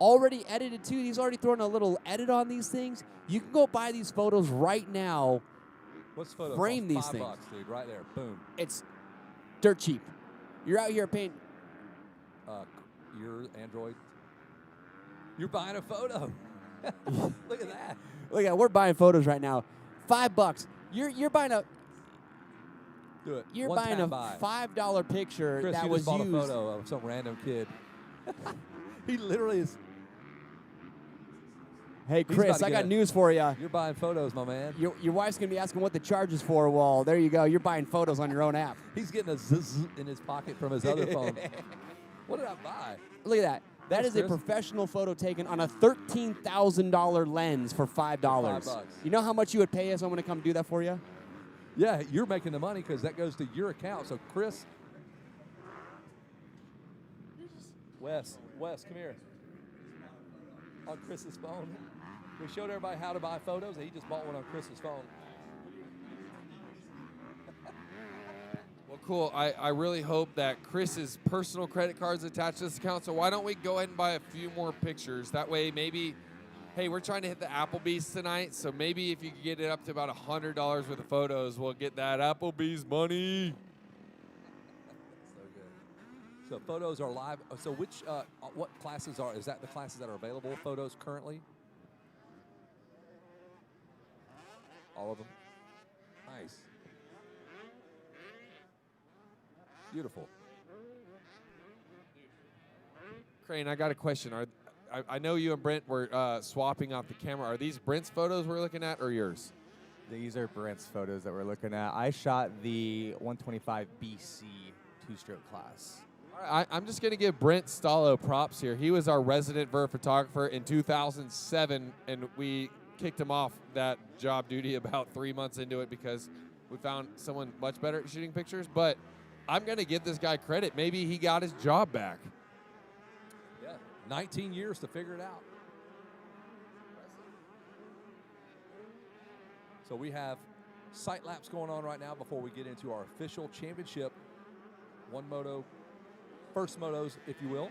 Already edited, too. He's already thrown a little edit on these things. You can go buy these photos right now. What's photo frame cost? these $5, things. dude, right there. Boom. It's dirt cheap. You're out here paying. Your Android. You're buying a photo. Look at that. Look at, we're buying photos right now. $5. You're buying a. Do it. You're One buying a buy. $5 picture Chris, that you was just bought used. a photo of some random kid. He literally is. Hey, Chris, I got news for you. You're buying photos, my man. Your wife's going to be asking what the charge is for. Well, there you go. You're buying photos on your own app. He's getting a zzz in his pocket from his other phone. What did I buy? Look at that. That is Chris. a professional photo taken on a $13,000 lens for $5. $5. You know how much you would pay us? I'm going to come do that for you? Yeah, you're making the money because that goes to your account. So, Chris. Wes, come here. On Chris's phone. We showed everybody how to buy photos, and he just bought one on Chris's phone. Well, cool. I really hope that Chris's personal credit card's attached to this account, so why don't we go ahead and buy a few more pictures? That way, maybe, hey, we're trying to hit the Applebee's tonight, so maybe if you could get it up to about $100 worth of photos, we'll get that Applebee's money. So good. So photos are live. So which, what classes is that the classes that are available, photos currently? All of them? Nice. Beautiful. Crane, I got a question. I know you and Brent were swapping off the camera. Are these Brent's photos we're looking at or yours? These are Brent's photos that we're looking at. I shot the 125 BC two-stroke class. All right, I'm just going to give Brent Stallo props here. He was our resident Vert photographer in 2007, and we kicked him off that job duty about 3 months into it because we found someone much better at shooting pictures. But I'm going to give this guy credit. Maybe he got his job back. Yeah, 19 years to figure it out. So we have sight laps going on right now before we get into our official championship. One moto, first motos, if you will.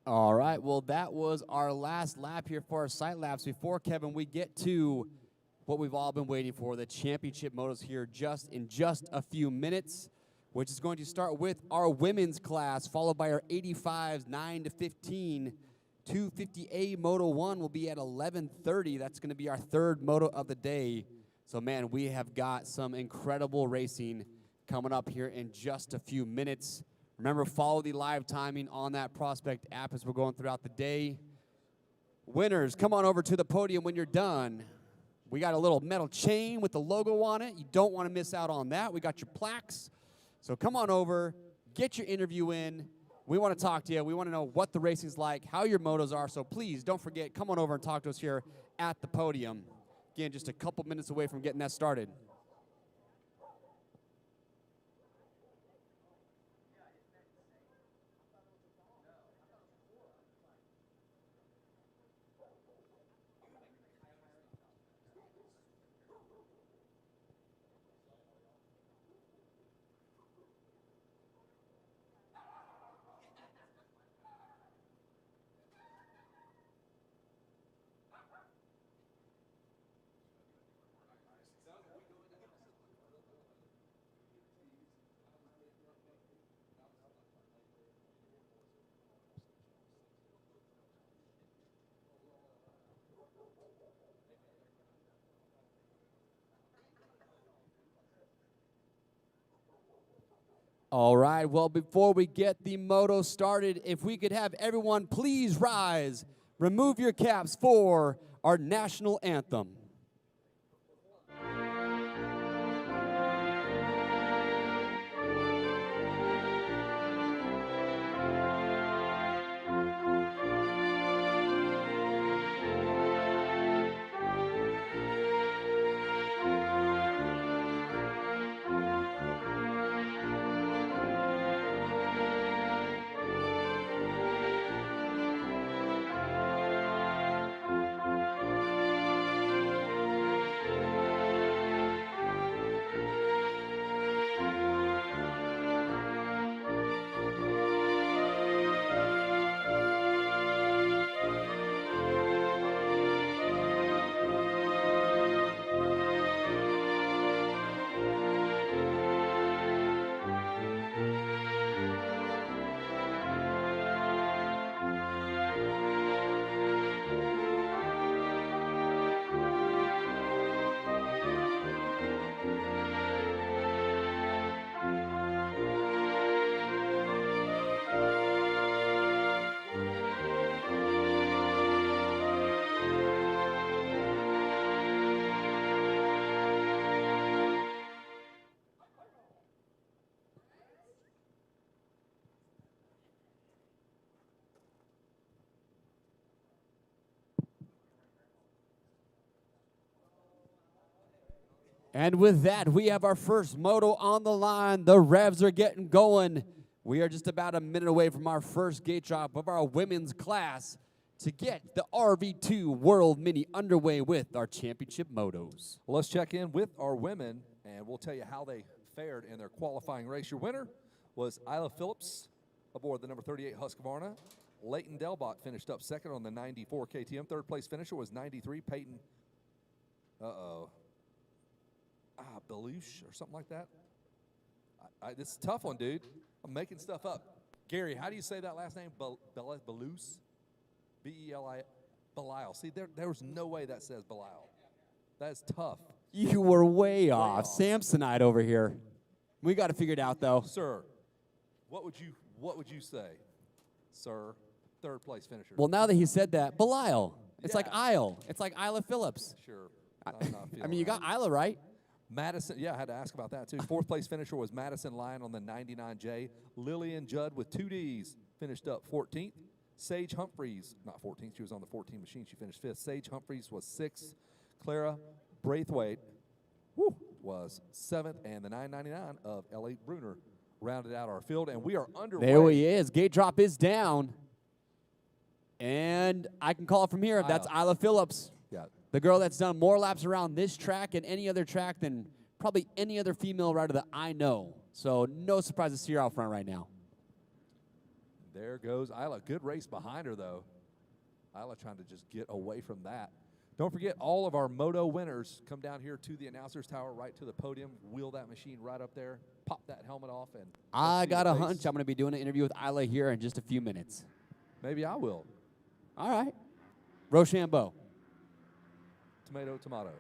All right, well, that was our last lap here for our sight laps. Before, Kevin, we get to what we've all been waiting for, the championship motos here in just a few minutes, which is going to start with our women's class, followed by our 85s, 9 to 15. 250A Moto 1 will be at 11:30. That's going to be our third moto of the day. So, man, we have got some incredible racing coming up here in just a few minutes. Remember, follow the live timing on that Prospect app as we're going throughout the day. Winners, come on over to the podium when you're done. We got a little metal chain with the logo on it. You don't want to miss out on that. We got your plaques. So come on over, get your interview in. We want to talk to you. We want to know what the racing's like, how your motos are. So please don't forget, come on over and talk to us here at the podium. Again, just a couple minutes away from getting that started. All right, well, before we get the moto started, if we could have everyone please rise, remove your caps for our national anthem. And with that, we have our first moto on the line. The revs are getting going. We are just about a minute away from our first gate drop of our women's class to get the RV2 World Mini underway with our championship motos. Well, let's check in with our women, and we'll tell you how they fared in their qualifying race. Your winner was Isla Phillips aboard the number 38 Husqvarna. Leighton Delbot finished up second on the 94 KTM. Third place finisher was 93 Peyton. Belush or something like that. This is a tough one, dude. I'm making stuff up. Gary, how do you say that last name? Belush? B-E-L-I, Belial. See, there was no way that says Belial. That is tough. You were way off. Samsonite over here. We got to figure it out, though. Sir, what would you say, sir? Third place finisher. Well, now that he said that, Belial. It's Yeah. like Isle. It's like Isla Phillips. Sure. I mean, you got Isla right. Madison, yeah, I had to ask about that, too. Fourth place finisher was Madison Lyon on the 99J. Lillian Judd with 2 Ds finished up 14th. Sage Humphreys, not 14th, she was on the 14 machine. She finished 5th. Sage Humphreys was 6th. Clara Braithwaite was 7th. And the 999 of L.A. Bruner rounded out our field. And we are underway. There he is. Gate drop is down. And I can call it from here. That's Isla Phillips. Yeah. The girl that's done more laps around this track and any other track than probably any other female rider that I know. So no surprise to see her out front right now. there goes Isla. Good race behind her, though. Isla trying to just get away from that. Don't forget, all of our Moto winners come down here to the announcer's tower, right to the podium, wheel that machine right up there, pop that helmet off, and I got a hunch I'm going to be doing an interview with Isla here in just a few minutes. Maybe I will. All right. Rochambeau. Tomato, tomato.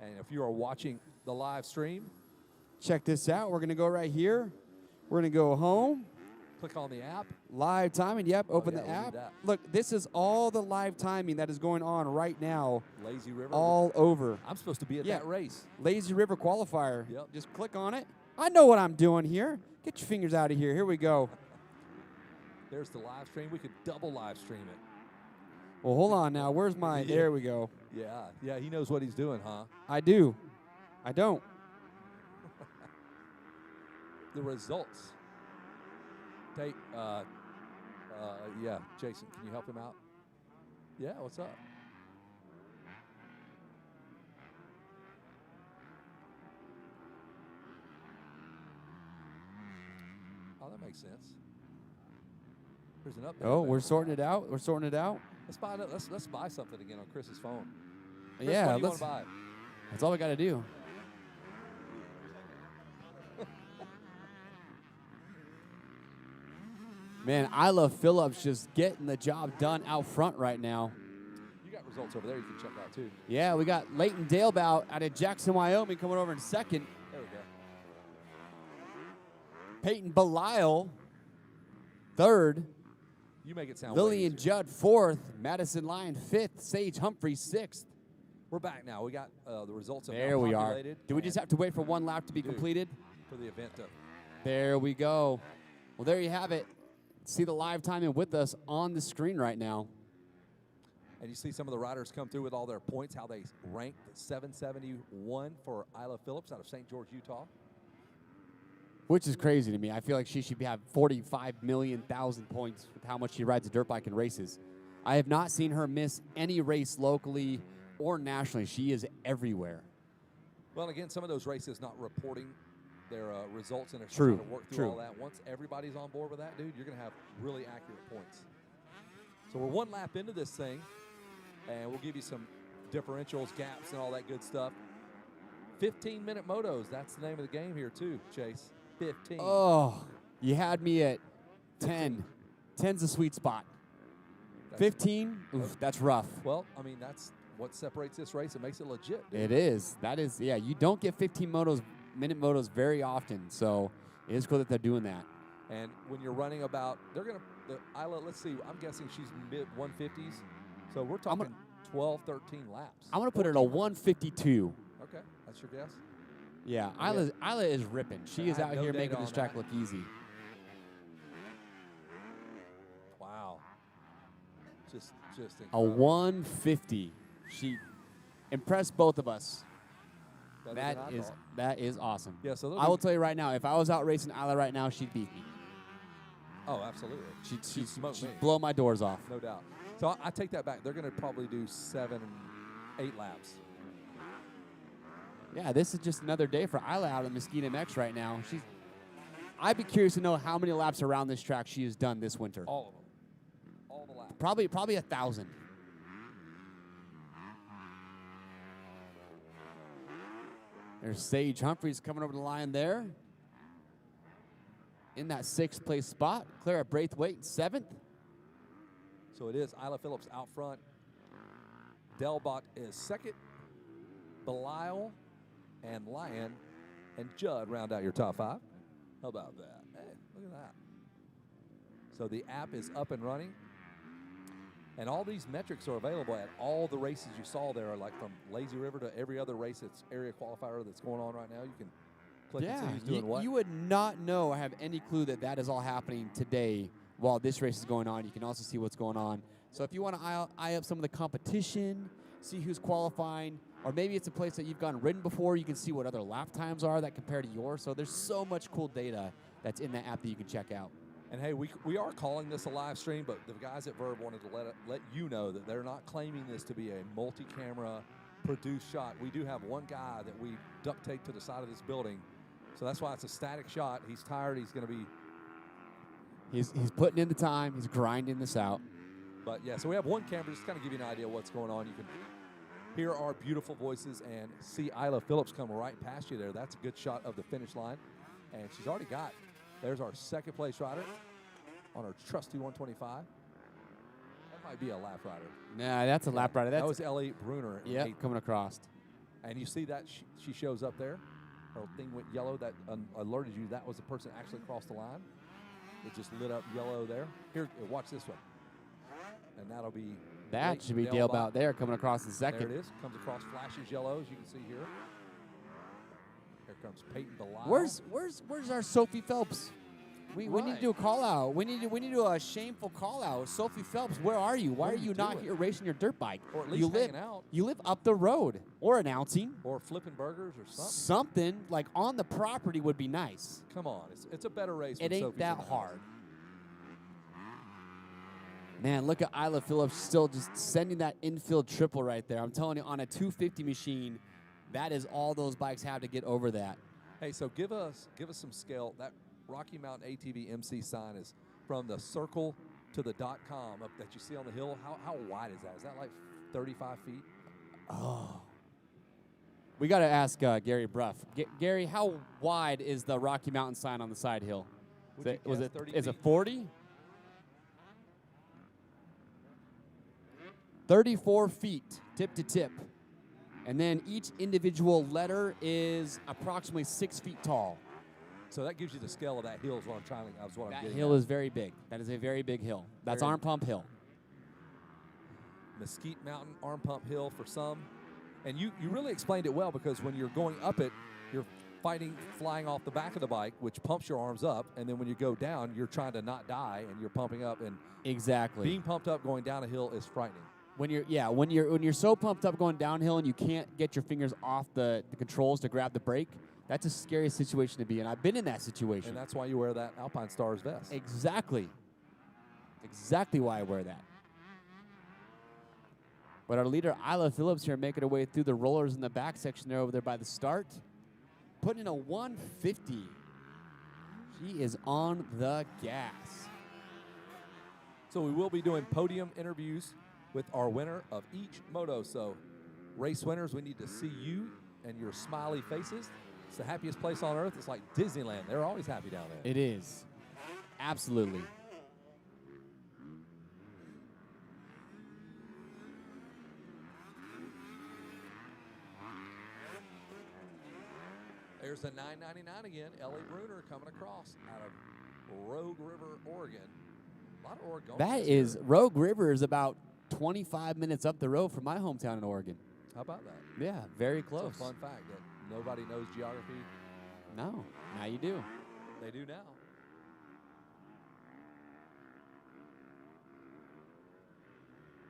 And if you are watching the live stream, check this out. We're going to go right here. We're going to go home. click on the app. Live timing, yep, open yeah, the we'll do app. that. Look, this is all the live timing that is going on right now Lazy River. all over. I'm supposed to be at Yeah. that race. Lazy River qualifier. Yep. Just click on it. I know what I'm doing here. Get your fingers out of here. Here we go. There's the live stream. We could double live stream it. Well, hold on now. Where's my, Yeah. there we go. Yeah, he knows what he's doing, huh? I do. I don't. The results. Take, yeah, Jason, can you help him out? Yeah, what's up? Oh, that makes sense. There's an update. Oh, we're sorting it out. We're sorting it out. Let's buy something again on Chris's phone. Chris, Yeah, what do you let's. want to buy? That's all we got to do. Man, Isla Phillips just getting the job done out front right now. You got results over there you can check out too. Yeah, we got Leighton Dalebout out of Jackson, Wyoming coming over in second. There we go. Peyton Belisle, third. You make it sound way Lillian easier. Judd, fourth. Madison Lyon, fifth. Sage Humphrey, sixth. We're back now. We got the results of There we are. populated Do we just have to wait for one lap to be do. completed? for the event to There we go. Well, there you have it. See the live timing with us on the screen right now. and you see some of the riders come through with all their points, how they ranked 771 for Isla Phillips out of St. George, Utah. Which is crazy to me. I feel like she should have 45 million thousand points with how much she rides a dirt bike and races. I have not seen her miss any race locally or nationally. She is everywhere. Well, again, some of those races not reporting their results, and they're True, trying to work through true. all that. Once everybody's on board with that, dude, you're going to have really accurate points. So we're one lap into this thing, and we'll give you some differentials, gaps, and all that good stuff. 15-minute motos. That's the name of the game here, too, Chase. 15. Oh, you had me at 10. 10's a sweet spot. That's- 15, oof, that's rough. Well, I mean, that's what separates this race and makes it legit, dude. It is. That is, yeah, you don't get 15-minute motos very often, so it is cool that they're doing that. And when you're running about, they're going to, Isla, let's see, I'm guessing she's mid-150s. So we're talking 12, 13 laps. I'm going to put her at a 152. Okay, that's your guess? Yeah, Yeah. Isla is ripping. She I is have out no here data making this on track that. look easy. Wow. Just A incredible. 150. She impressed both of us. Better That than I is thought. that is awesome. Yeah, so I will tell you right now, if I was out racing Isla right now, she'd beat me. Oh, absolutely. She'd smoke me. blow my doors off. No doubt. So I take that back. They're going to probably do 7, 8 laps. Yeah, this is just another day for Isla out at Mesquite MX right now. I'd be curious to know how many laps around this track she has done this winter. All of them. All the laps. Probably 1,000. There's Sage Humphreys coming over the line there. In that 6th place spot. Clara Braithwaite, 7th. So it is Isla Phillips out front. Delbot is second. Belisle and Lyon and Judd round out your top 5. How about that? Hey, look at that. So the app is up and running. And all these metrics are available at all the races you saw there, like from Lazy River to every other race that's area qualifier that's going on right now. You can click and see who's doing what. You would not know or have any clue that that is all happening today while this race is going on. You can also see what's going on. So if you want to eye up some of the competition, see who's qualifying, or maybe it's a place that you've gone and ridden before, you can see what other lap times are that compare to yours. So there's so much cool data that's in that app that you can check out. And hey, we are calling this a live stream, but the guys at Verb wanted to let you know that they're not claiming this to be a multi-camera produced shot. We do have one guy that we duct taped to the side of this building, so that's why it's a static shot. He's tired. He's going to be He's putting in the time. He's grinding this out. But yeah, so we have one camera just to kind of give you an idea of what's going on. You can hear our beautiful voices and see Isla Phillips come right past you there. That's a good shot of the finish line. And she's already got, there's our second place rider on her trusty 125. That might be a lap rider. Nah, that's a lap rider. That was Ellie Bruner. Yeah, coming across. And you see that she shows up there. Her thing went yellow. That alerted you that was the person actually crossed the line. It just lit up yellow there. Here, watch this one. And that'll be that should be Dale Bout there coming across the second. There it is. Comes across, flashes yellow, as you can see here. Here comes Peyton Delisle. Where's our Sophie Phelps? We need to do a call out. We need to do a shameful call out. Sophie Phelps, where are you? Why are you not here racing your dirt bike? Or at least hanging out. You live up the road, or announcing, or flipping burgers or something. Something like on the property would be nice. Come on, it's a better race. It ain't Sophie's that hard. Man, look at Isla Phillips still just sending that infield triple right there. I'm telling you, on a 250 machine, that is all those bikes have to get over that. Hey, so give us some scale. That Rocky Mountain ATV MC sign is from the circle to the .com up that you see on the hill. How wide is that? Is that like 35 feet? Oh. We got to ask Gary Bruff. Gary, how wide is the Rocky Mountain sign on the side hill? Is it 40? 34 feet, tip to tip. And then each individual letter is approximately 6 feet tall. So that gives you the scale of that hill is what I'm trying to, that's what I'm getting That hill at. is very big. That is a very big hill. That's Arm Pump Hill. Mesquite Mountain, Arm Pump Hill for some. And you really explained it well, because when you're going up it, you're flying off the back of the bike, which pumps your arms up. And then when you go down, you're trying to not die, and you're pumping up. And exactly, being pumped up going down a hill is frightening. When you're so pumped up going downhill and you can't get your fingers off the controls to grab the brake, that's a scary situation to be in. I've been in that situation. And that's why you wear that Alpine Stars vest. Exactly. Exactly why I wear that. But our leader, Isla Phillips, here making her way through the rollers in the back section there over there by the start. Putting in a 150. She is on the gas. So we will be doing podium interviews with our winner of each moto. So race winners, we need to see you and your smiley faces. It's the happiest place on earth. It's like Disneyland. They're always happy down there. It is. Absolutely. There's the 999 again. Ellie Bruner coming across out of Rogue River, Oregon. A lot of Oregonians. That is, Rogue River is about 25 minutes up the road from my hometown in Oregon. How about that? Yeah, very close. It's a fun fact that nobody knows geography. No, now you do. They do now.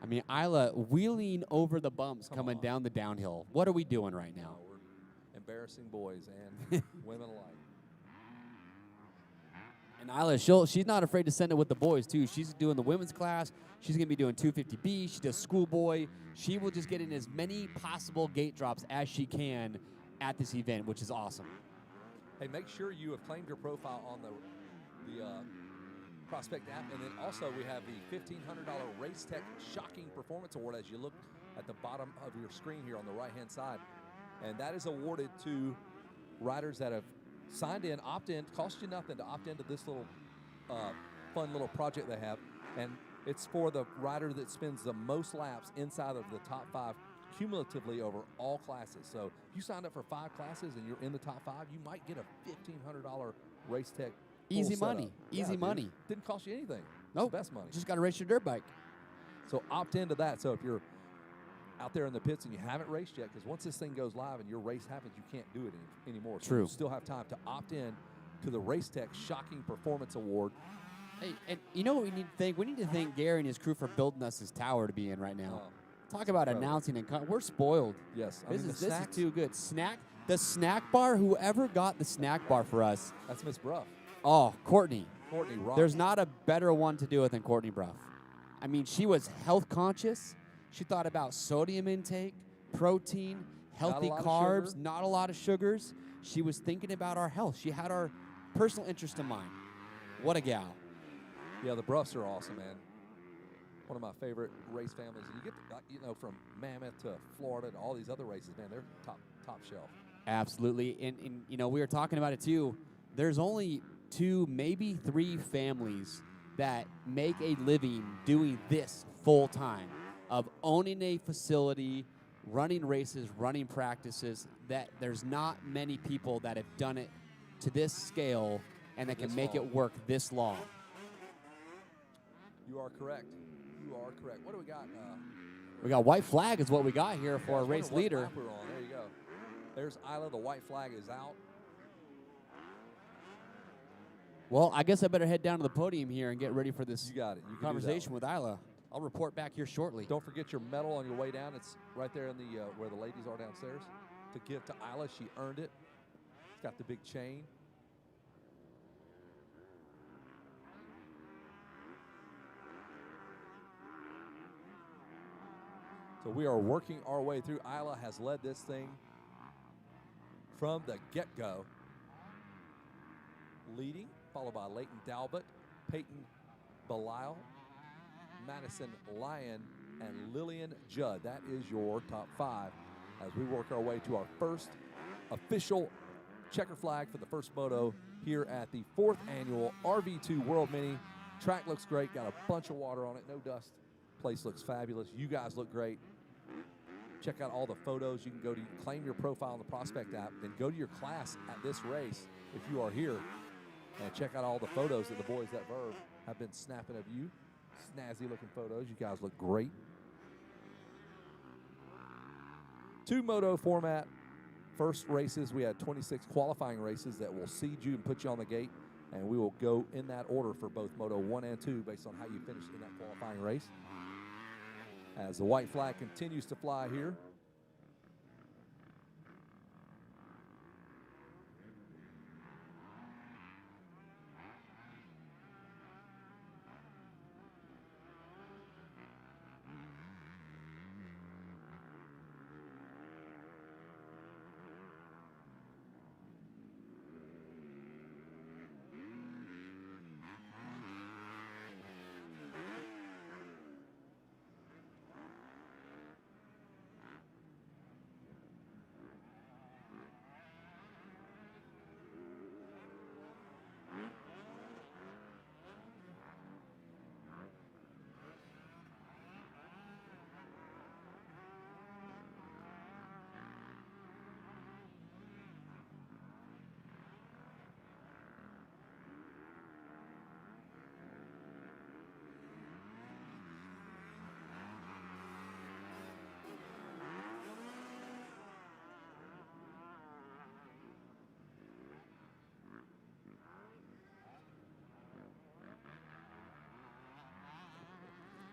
I mean, Isla wheeling over the bumps coming down the downhill. What are we doing right now? We're embarrassing boys and women alike. And Isla, she's not afraid to send it with the boys, too. She's doing the women's class. She's going to be doing 250B. She does schoolboy. She will just get in as many possible gate drops as she can at this event, which is awesome. Hey, make sure you have claimed your profile on the Prospect app. And then also we have the $1,500 Race Tech Shocking Performance Award as you look at the bottom of your screen here on the right-hand side. And that is awarded to riders that have signed in, opt in, cost you nothing to opt into this little fun little project they have. And it's for the rider that spends the most laps inside of the top 5 cumulatively over all classes. So if you signed up for 5 classes and you're in the top 5, you might get a $1,500 Race Tech. Easy money. Easy money. Didn't cost you anything. Nope. It's the best money. Just got to race your dirt bike. So opt into that. So if you're out there in the pits and you haven't raced yet, because once this thing goes live and your race happens, you can't do it anymore. So True. you still have time to opt in to the Race Tech Shocking Performance Award. Hey, and you know what we need to thank? We need to thank Gary and his crew for building us this tower to be in right now. Talk about announcing and we're spoiled. Yes. This is too good. The snack bar, whoever got the snack bar for us. That's Miss Bruff. Oh, Courtney. Courtney Rock. There's not a better one to do it than Courtney Bruff. I mean, she was health conscious. She thought about sodium intake, protein, healthy carbs, not a lot of sugars. She was thinking about our health. She had our personal interest in mind. What a gal. Yeah, the Bruffs are awesome, man. One of my favorite race families. And you get, from Mammoth to Florida to all these other races, man, they're top shelf. Absolutely. And we were talking about it too. There's only 2, maybe 3 families that make a living doing this full time, of owning a facility, running races, running practices. That there's not many people that have done it to this scale and that can make it work this long. You are correct. What do we got? We got white flag is what we got here for a race leader. Lap we're on. There you go. There's Isla. The white flag is out. Well, I guess I better head down to the podium here and get ready for this You got it. You can conversation with Isla. I'll report back here shortly. Don't forget your medal on your way down. It's right there in the where the ladies are downstairs. To give to Isla, she earned it. It's got the big chain. So we are working our way through. Isla has led this thing from the get-go. Leading, followed by Leighton Dalbott, Peyton Belisle, Madison Lyon, and Lillian Judd. That is your top 5 as we work our way to our first official checker flag for the first moto here at the 4th annual RV2 World Mini. Track looks great, got a bunch of water on it, no dust. Place looks fabulous. You guys look great. Check out all the photos. You can go to claim your profile in the Prospect app, then go to your class at this race if you are here, and check out all the photos that the boys at Verve have been snapping of you. Snazzy looking photos. You guys look great. 2 moto format. First races, we had 26 qualifying races that will seed you and put you on the gate, and we will go in that order for both Moto 1 and 2 based on how you finish in that qualifying race. As the white flag continues to fly here.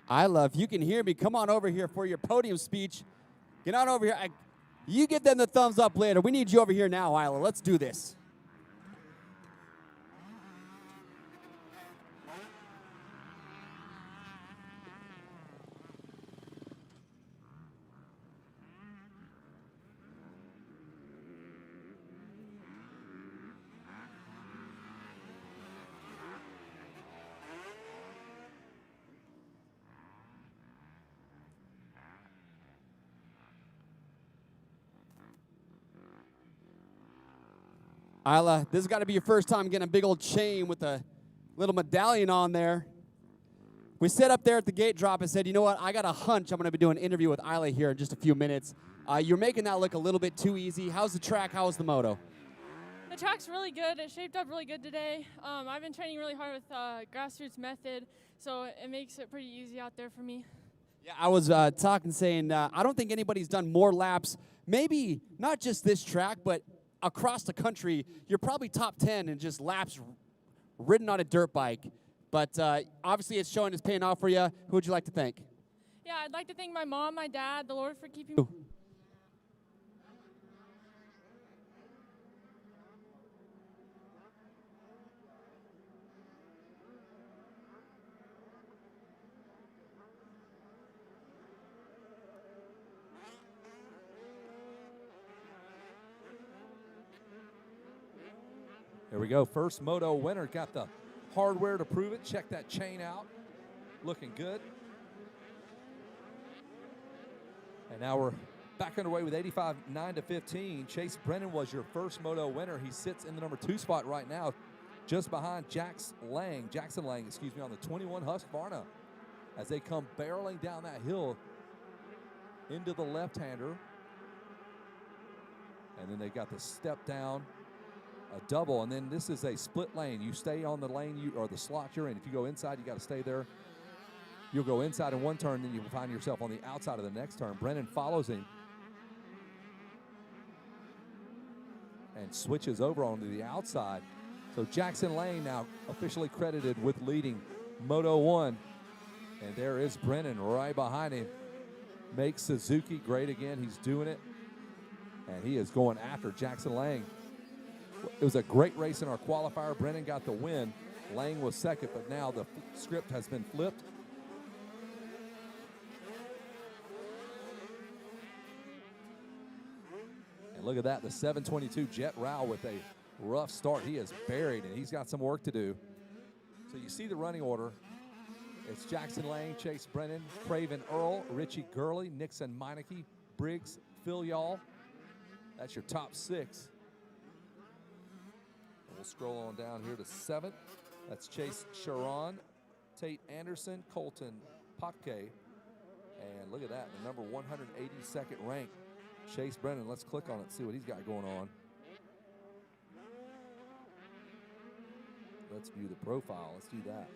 Isla, if you can hear me, come on over here for your podium speech. Get on over here. You give them the thumbs up later. We need you over here now, Isla. Let's do this. Isla, this has got to be your first time getting a big old chain with a little medallion on there. We sat up there at the gate drop and said, you know what, I got a hunch I'm going to be doing an interview with Isla here in just a few minutes. You're making that look a little bit too easy. How's the track? How's the moto? The track's really good. It shaped up really good today. I've been training really hard with grassroots method, so it makes it pretty easy out there for me. Yeah, I was talking, saying I don't think anybody's done more laps, maybe not just this track, but across the country. You're probably top 10 in just laps ridden on a dirt bike. But obviously it's showing it's paying off for you. Who would you like to thank? Yeah, I'd like to thank my mom, my dad, the Lord for keeping me. There we go. First moto winner. Got the hardware to prove it. Check that chain out. Looking good. And now we're back underway with 85, 9-15. Chase Brennan was your first Moto winner. He sits in the number 2 spot right now, just behind Jackson Lang, on the 21 Husqvarna, as they come barreling down that hill into the left-hander. And then they got the step down, a double, and then this is a split lane. You stay on the lane or the slot you're in. If you go inside, you got to stay there. You'll go inside in one turn, then you will find yourself on the outside of the next turn. Brennan follows him and switches over onto the outside. So Jackson Lane now officially credited with leading Moto 1. And there is Brennan right behind him. Makes Suzuki great again. He's doing it. And he is going after Jackson Lang. It was a great race in our qualifier. Brennan got the win. Lang was second, but now the script has been flipped. And look at that, the 722 Jet Rao with a rough start. He is buried, and he's got some work to do. So you see the running order. It's Jackson Lang, Chase Brennan, Craven Earl, Richie Gurley, Nixon Meineke, Briggs, Phil Y'all. That's your top 6. We'll scroll on down here to 7th. That's Chase Sharon, Tate Anderson, Colton Popke. And look at that, the number 182nd ranked Chase Brennan. Let's click on it and see what he's got going on. Let's view the profile. Let's do that.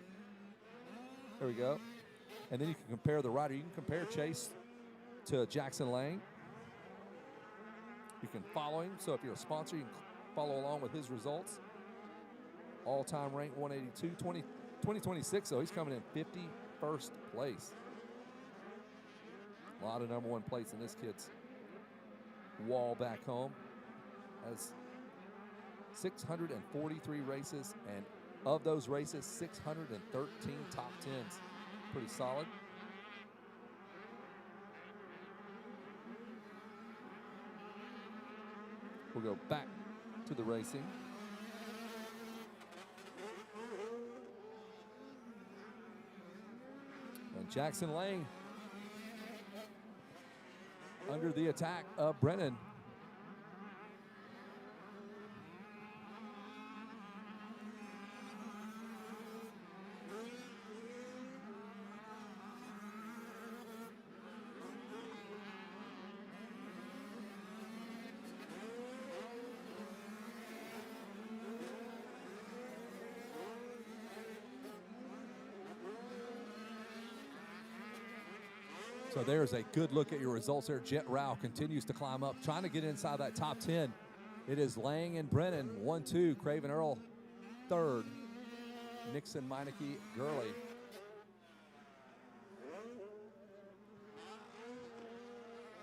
There we go. And then you can compare the rider. You can compare Chase to Jackson Lang. You can follow him. So if you're a sponsor, you can follow along with his results. All-time rank 182, 2026, so he's coming in 51st place. A lot of number 1 plates in this kid's wall back home. Has 643 races, and of those races, 613 top 10s. Pretty solid. We'll go back to the racing. And Jackson Lang under the attack of Brennan. So there's a good look at your results there. Jet Rao continues to climb up, trying to get inside that top 10. It is Lang and Brennan, 1-2. Craven Earl, 3rd. Nixon, Meineke, Gurley.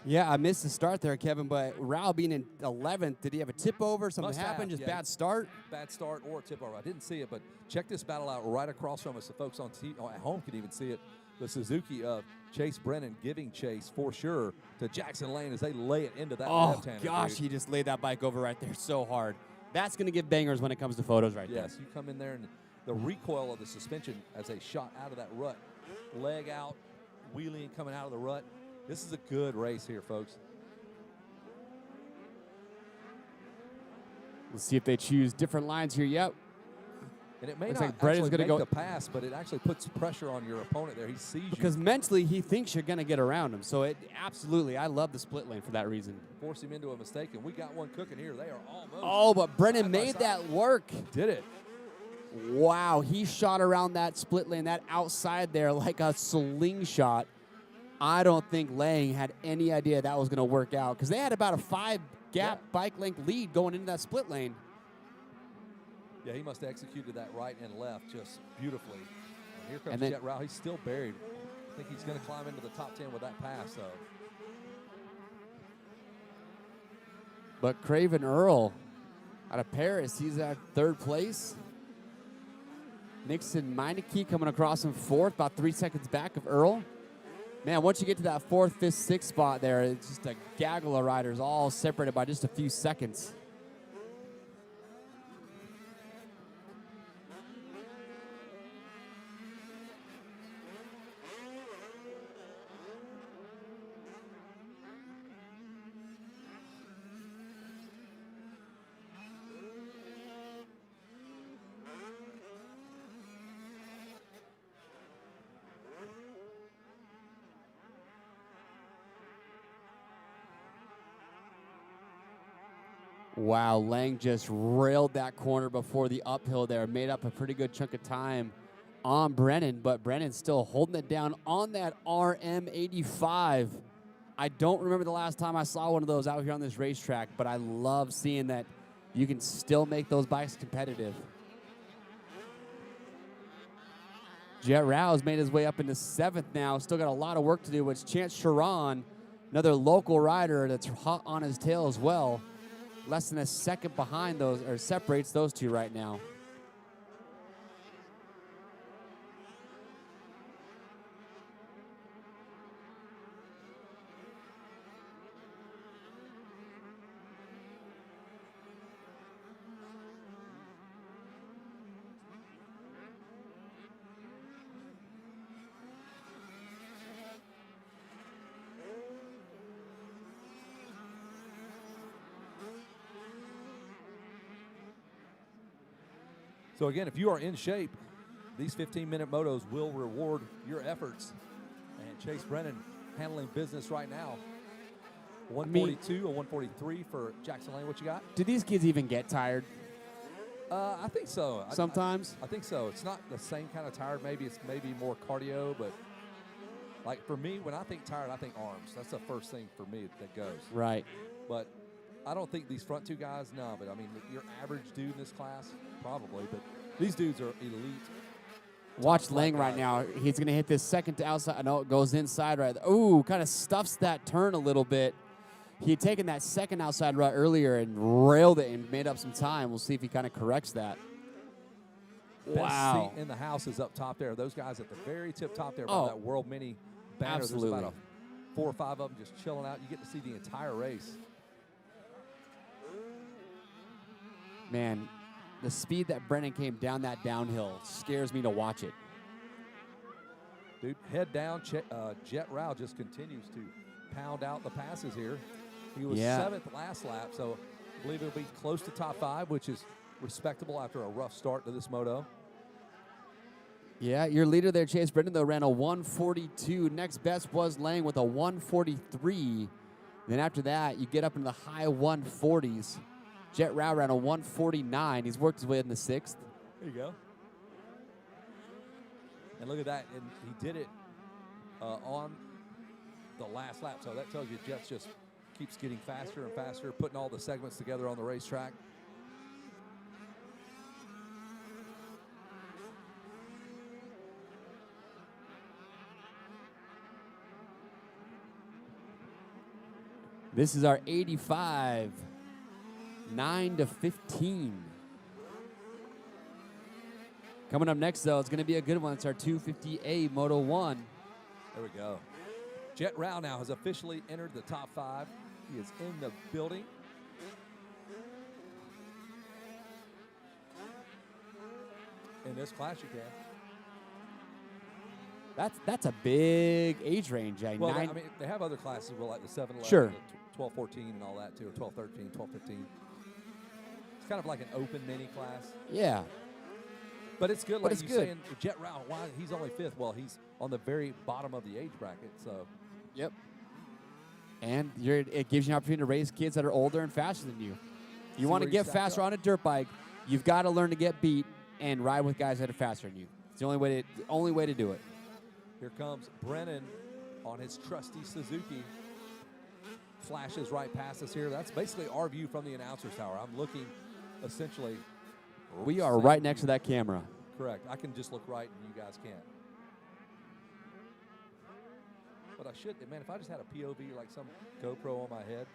Yeah, I missed the start there, Kevin, but Rao being in 11th, did he have a tip over? Something happened? Just bad start? Bad start or tip over. I didn't see it, but check this battle out right across from us. The folks on at home can even see it. The Suzuki of Chase Brennan giving chase for sure to Jackson Lane as they lay it into that left-hander. Oh, gosh, dude. he just laid that bike over right there so hard. That's going to give bangers when it comes to photos right there. Yes, you come in there and the recoil of the suspension as they shot out of that rut. Leg out, wheeling coming out of the rut. This is a good race here, folks. Let's see if they choose different lines here. Yep. And it may Looks not like Brennan's actually gonna make the pass, but it actually puts pressure on your opponent there. He sees Because you. mentally, he thinks you're going to get around him. So, absolutely, I love the split lane for that reason. Force him into a mistake, and we got one cooking here. They are almost. Oh, but Brennan side by made side. that work. Did it. Wow, he shot around that split lane, that outside there like a slingshot. I don't think Lang had any idea that was going to work out because they had about a 5-gap bike length lead going into that split lane. Yeah, he must have executed that right and left just beautifully. And here comes And then- Jet Rao. He's still buried. I think he's going to climb into the top 10 with that pass, though. But Craven Earl out of Paris, he's at 3rd place. Nixon Meineke coming across in 4th, about 3 seconds back of Earl. Man, once you get to that 4th, 5th, 6th spot there, it's just a gaggle of riders all separated by just a few seconds. Wow, Lang just railed that corner before the uphill there. Made up a pretty good chunk of time on Brennan, but Brennan's still holding it down on that RM85. I don't remember the last time I saw one of those out here on this racetrack, but I love seeing that you can still make those bikes competitive. Jet Rouse made his way up into 7th now. Still got a lot of work to do, but Chance Sharon, another local rider that's hot on his tail as well. Less than a second behind those, or separates those two right now. So again, if you are in shape, these 15-minute motos will reward your efforts. And Chase Brennan handling business right now. 142 or 143 for Jackson Lane. What you got? Do these kids even get tired? I think so. Sometimes? I think so. It's not the same kind of tired. Maybe it's more cardio, but like for me, when I think tired, I think arms. That's the first thing for me that goes. Right. But I don't think these front two guys, no. But I mean, your average dude in this class, probably. But these dudes are elite. Watch Lang right now. He's going to hit this second to outside. I know it goes inside right. Ooh, kind of stuffs that turn a little bit. He had taken that second outside rut earlier and railed it and made up some time. We'll see if he kind of corrects that. Wow. Best seat in the house is up top there. Those guys at the very tip top there by that World Mini banner. Absolutely. There's about 4 or 5 of them just chilling out. You get to see the entire race. Man, the speed that Brennan came down that downhill scares me to watch it. Dude, head down. Jet Rao just continues to pound out the passes here. He was 7th last lap, so I believe he'll be close to top 5, which is respectable after a rough start to this moto. Yeah, your leader there, Chase Brennan, though, ran a 142. Next best was Lang with a 143. Then after that, you get up into the high 140s. Jet Rao ran a 149. He's worked his way in the 6th. There you go. And look at that. And he did it on the last lap. So that tells you Jets just keeps getting faster and faster, putting all the segments together on the racetrack. This is our 85. 9 to 15. Coming up next, though, it's going to be a good one. It's our 250A Moto 1. There we go. Jet Rao now has officially entered the top 5. He is in the building. In this class, you can. That's a big age range. Well, I mean, they have other classes where like the 7-11, sure. the 12-14 and all that, too, or 12-13, 12-15. Kind of like an open mini class. Yeah. But it's good. But like it's you good. saying, Jet Rao, why he's only 5th? Well, he's on the very bottom of the age bracket. So. Yep. And it gives you an opportunity to race kids that are older and faster than you. You want to get faster on a dirt bike, you've got to learn to get beat and ride with guys that are faster than you. It's the only way to do it. Here comes Brennan on his trusty Suzuki. Flashes right past us here. That's basically our view from the announcer's tower. I'm looking essentially. We are right next to that camera. Correct. I can just look right and you guys can't. But I should, man, if I just had a POV like some GoPro on my head,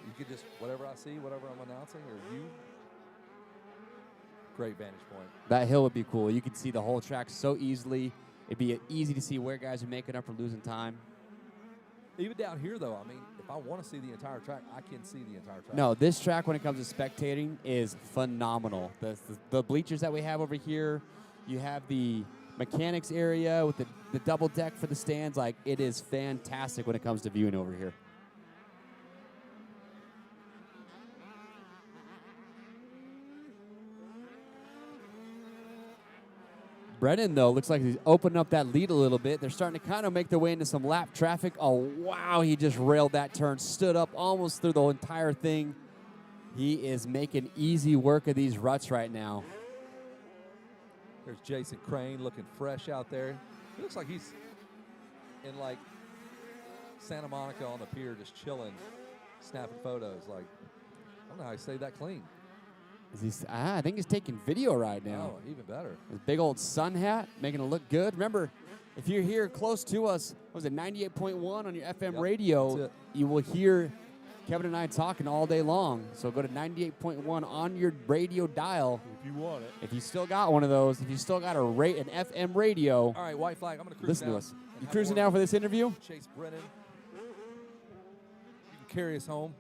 you could just, whatever I see, whatever I'm announcing, or you, great vantage point. That hill would be cool. You could see the whole track so easily. It'd be easy to see where guys are making up or losing time. Even down here, though, I mean, if I want to see the entire track, I can see the entire track. No, this track, when it comes to spectating, is phenomenal. The bleachers that we have over here, you have the mechanics area with the double deck for the stands. Like, it is fantastic when it comes to viewing over here. Brennan, though, looks like he's opening up that lead a little bit. They're starting to kind of make their way into some lap traffic. Oh, wow, he just railed that turn, stood up almost through the entire thing. He is making easy work of these ruts right now. There's Jason Crane looking fresh out there. He looks like he's in like Santa Monica on the pier just chilling, snapping photos. Like, I don't know how he stayed that clean. I think he's taking video right now. Oh, even better. His big old sun hat, making it look good. Remember, if you're here close to us, what was it, 98.1 on your FM radio, you will hear Kevin and I talking all day long. So go to 98.1 on your radio dial. If you want it. If you still got one of those, if you still got an FM radio. All right, white flag. I'm going to cruise listen down. to us. You cruising down for this interview? Chase Brennan. You can carry us home.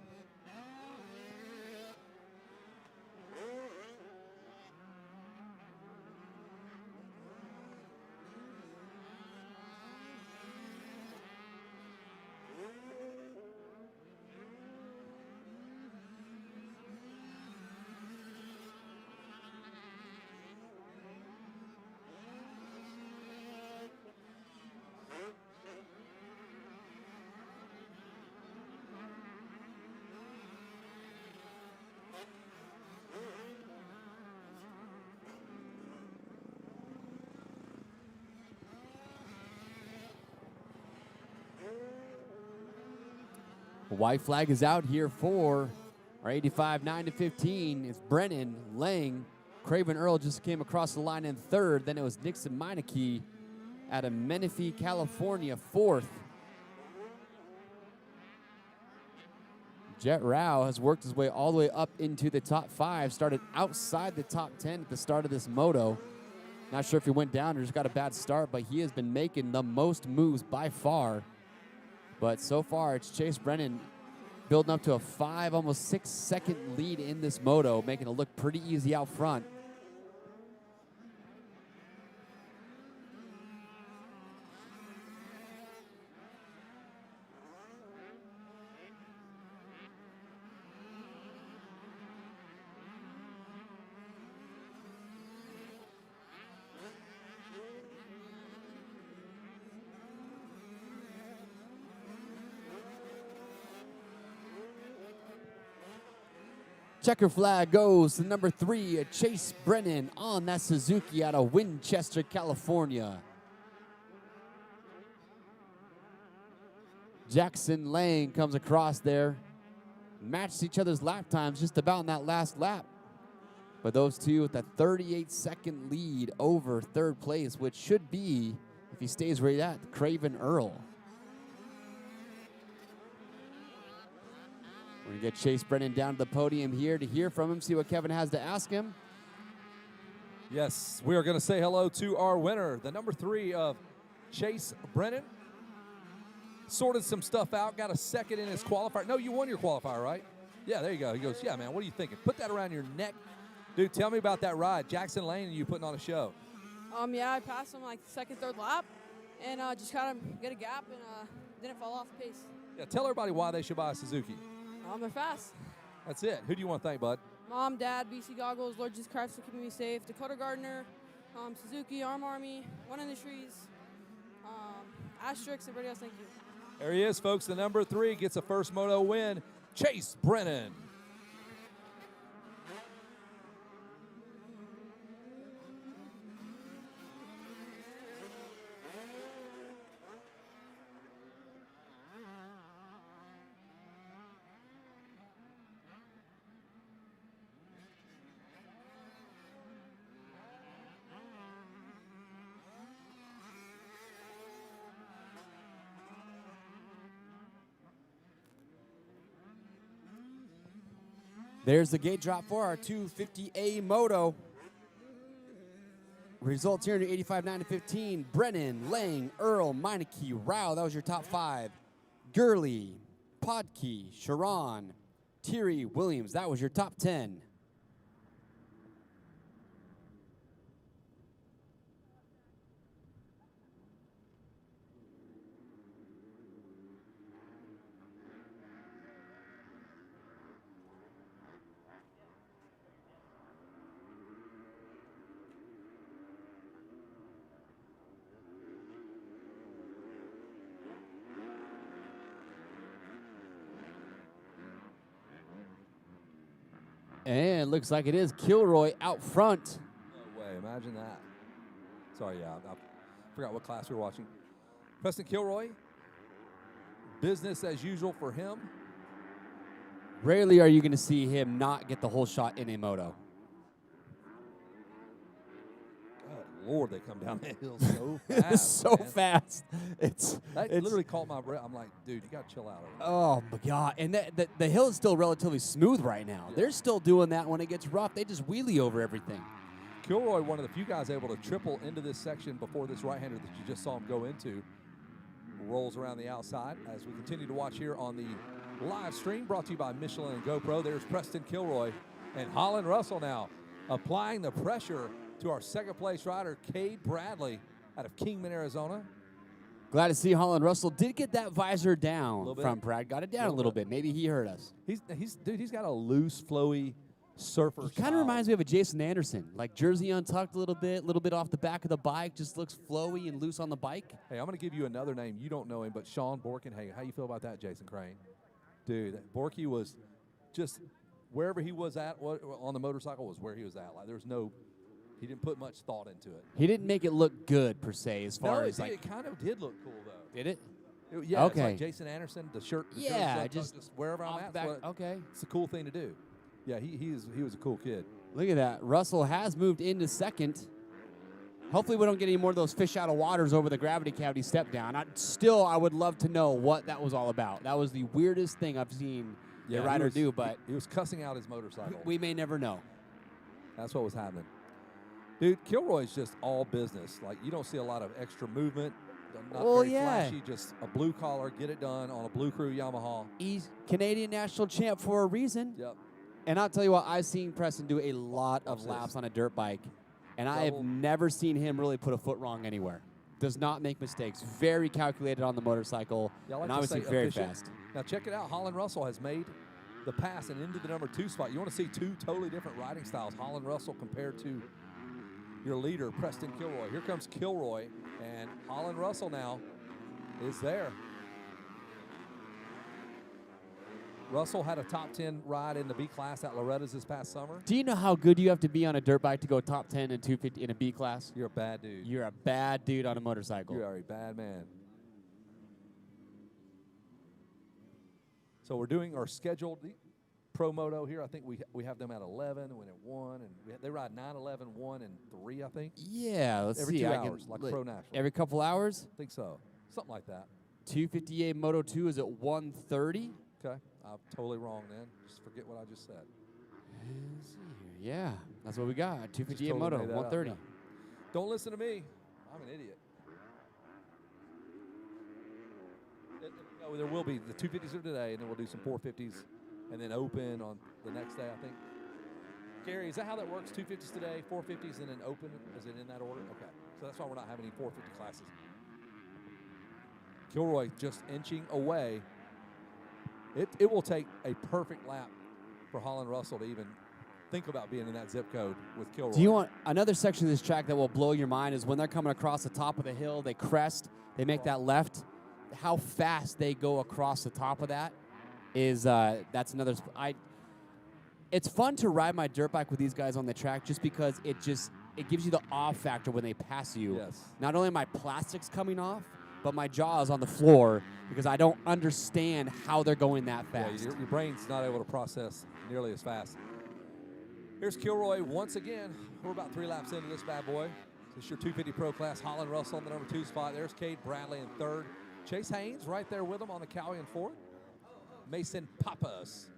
White flag is out here for our 85 9-15. It's Brennan, Lang, Craven Earl just came across the line in third. Then it was Nixon Meineke out of Menifee, California, fourth. Jet Rao has worked his way all the way up into the top 5. Started outside the top 10 at the start of this moto. Not sure if he went down or just got a bad start, but he has been making the most moves by far. But so far, it's Chase Brennan building up to a 5, almost 6-second lead in this moto, making it look pretty easy out front. Checker flag goes to number 3, Chase Brennan on that Suzuki out of Winchester, California. Jackson Lang comes across there. Matched each other's lap times just about in that last lap. But those two with a 38-second lead over third place, which should be, if he stays where he's at, Craven Earl. We're going to get Chase Brennan down to the podium here to hear from him, see what Kevin has to ask him. Yes, we are going to say hello to our winner, the number 3 of Chase Brennan. Sorted some stuff out, got a second in his qualifier. No, you won your qualifier, right? Yeah, there you go. He goes, yeah, man, what are you thinking? Put that around your neck. Dude, tell me about that ride. Jackson Lane and you putting on a show. Yeah, I passed him like second, third lap, and just kind of get a gap and didn't fall off the pace. Yeah, tell everybody why they should buy a Suzuki. They're fast. That's it. Who do you want to thank, bud? Mom, Dad, BC Goggles, Lord Jesus Christ for keeping me safe, Dakota Gardner, Suzuki, Arm Army, One Industries, Asterix, everybody else, thank you. There he is, folks. The number 3 gets a first moto win, Chase Brennan. There's the gate drop for our 250A Moto. Results here in 85 9-15. Brennan, Lang, Earl, Meineke, Rao. That was your top 5. Gurley, Podkey, Sharon, Thierry, Williams. That was your top 10. And looks like it is Kilroy out front. No way, imagine that. Sorry, yeah, I forgot what class we were watching. Preston Kilroy, business as usual for him. Rarely are you going to see him not get the whole shot in a moto. God, Lord, they come down that hill so fast. So man. fast. That literally caught my breath. I'm like, dude, you got to chill out. Oh, my God. And the hill is still relatively smooth right now. Yeah. They're still doing that when it gets rough. They just wheelie over everything. Kilroy, one of the few guys able to triple into this section before this right-hander that you just saw him go into, rolls around the outside as we continue to watch here on the live stream brought to you by Michelin and GoPro. There's Preston Kilroy and Holland Russell now applying the pressure to our second-place rider, Cade Bradley, out of Kingman, Arizona. Glad to see Holland Russell did get that visor down Little bit. from Brad. Got it down a little bit. Maybe he heard us. He's got a loose, flowy surfer. He kind of reminds me of a Jason Anderson, like jersey untucked a little bit off the back of the bike, just looks flowy and loose on the bike. Hey, I'm going to give you another name. You don't know him, but Sean Borkenhagen. How you feel about that, Jason Crane? Dude, Borky was just wherever he was at on the motorcycle was where he was at. Like he didn't put much thought into it. He didn't make it look good per se, as far as it kind of did look cool though. Did it? Yeah, Okay. it's like Jason Anderson, the shirt. Yeah, just wherever I'm off at. the back. It's Okay. It's a cool thing to do. Yeah, he was a cool kid. Look at that. Russell has moved into second. Hopefully we don't get any more of those fish out of waters over the gravity cavity step down. I would love to know what that was all about. That was the weirdest thing I've seen a rider do, but he was cussing out his motorcycle. we may never know. That's what was happening. Dude, Kilroy's just all business. Like, you don't see a lot of extra movement. Not very flashy, just a blue collar, get it done on a Blue Crew Yamaha. He's Canadian national champ for a reason. Yep. And I'll tell you what, I've seen Preston do a lot of laps on a dirt bike, and I have never seen him really put a foot wrong anywhere. Does not make mistakes. Very calculated on the motorcycle, Yeah, I like and to obviously say very efficient. fast. Now check it out. Holland Russell has made the pass and into the number 2 spot. You want to see two totally different riding styles. Holland Russell compared to your leader, Preston Kilroy. Here comes Kilroy, and Holland Russell now is there. Russell had a top 10 ride in the B class at Loretta's this past summer. Do you know how good you have to be on a dirt bike to go top 10 and 250 in a B class? You're a bad dude. You're a bad dude on a motorcycle. You are a bad man. So we're doing our scheduled Pro Moto here. I think we have them at 11 and at 1, and they ride 9, 11, 1, and 3, I think. Yeah, let's Every see. 2 hours, like Pro National. Every couple hours? I think so. Something like that. 258 Moto 2 is at 130. Okay. I'm totally wrong then. Just forget what I just said. Let's see here. Yeah, that's what we got. 258 totally Moto, made that up, 130. yeah. Don't listen to me. I'm an idiot. There will be the 250s are today, and then we'll do some 450s, and then open on the next day, I think. Gary, is that how that works? 250s today, 450s, and then open? Is it in that order? Okay. So that's why we're not having any 450 classes. Kilroy just inching away. It will take a perfect lap for Holland Russell to even think about being in that zip code with Kilroy. Do you want another section of this track that will blow your mind is when they're coming across the top of the hill, they crest, they make that left. How fast they go across the top of that is that's another. It's fun to ride my dirt bike with these guys on the track just because it gives you the awe factor when they pass you. Yes. Not only my plastics coming off, but my jaw is on the floor because I don't understand how they're going that fast. Yeah, your brain's not able to process nearly as fast. Here's Kilroy once again. We're about 3 laps into this bad boy. This is your 250 Pro class. Holland Russell in the number 2 spot. There's Cade Bradley in 3rd. Chase Haynes right there with him on the Cowie in 4th. Mason Pappas,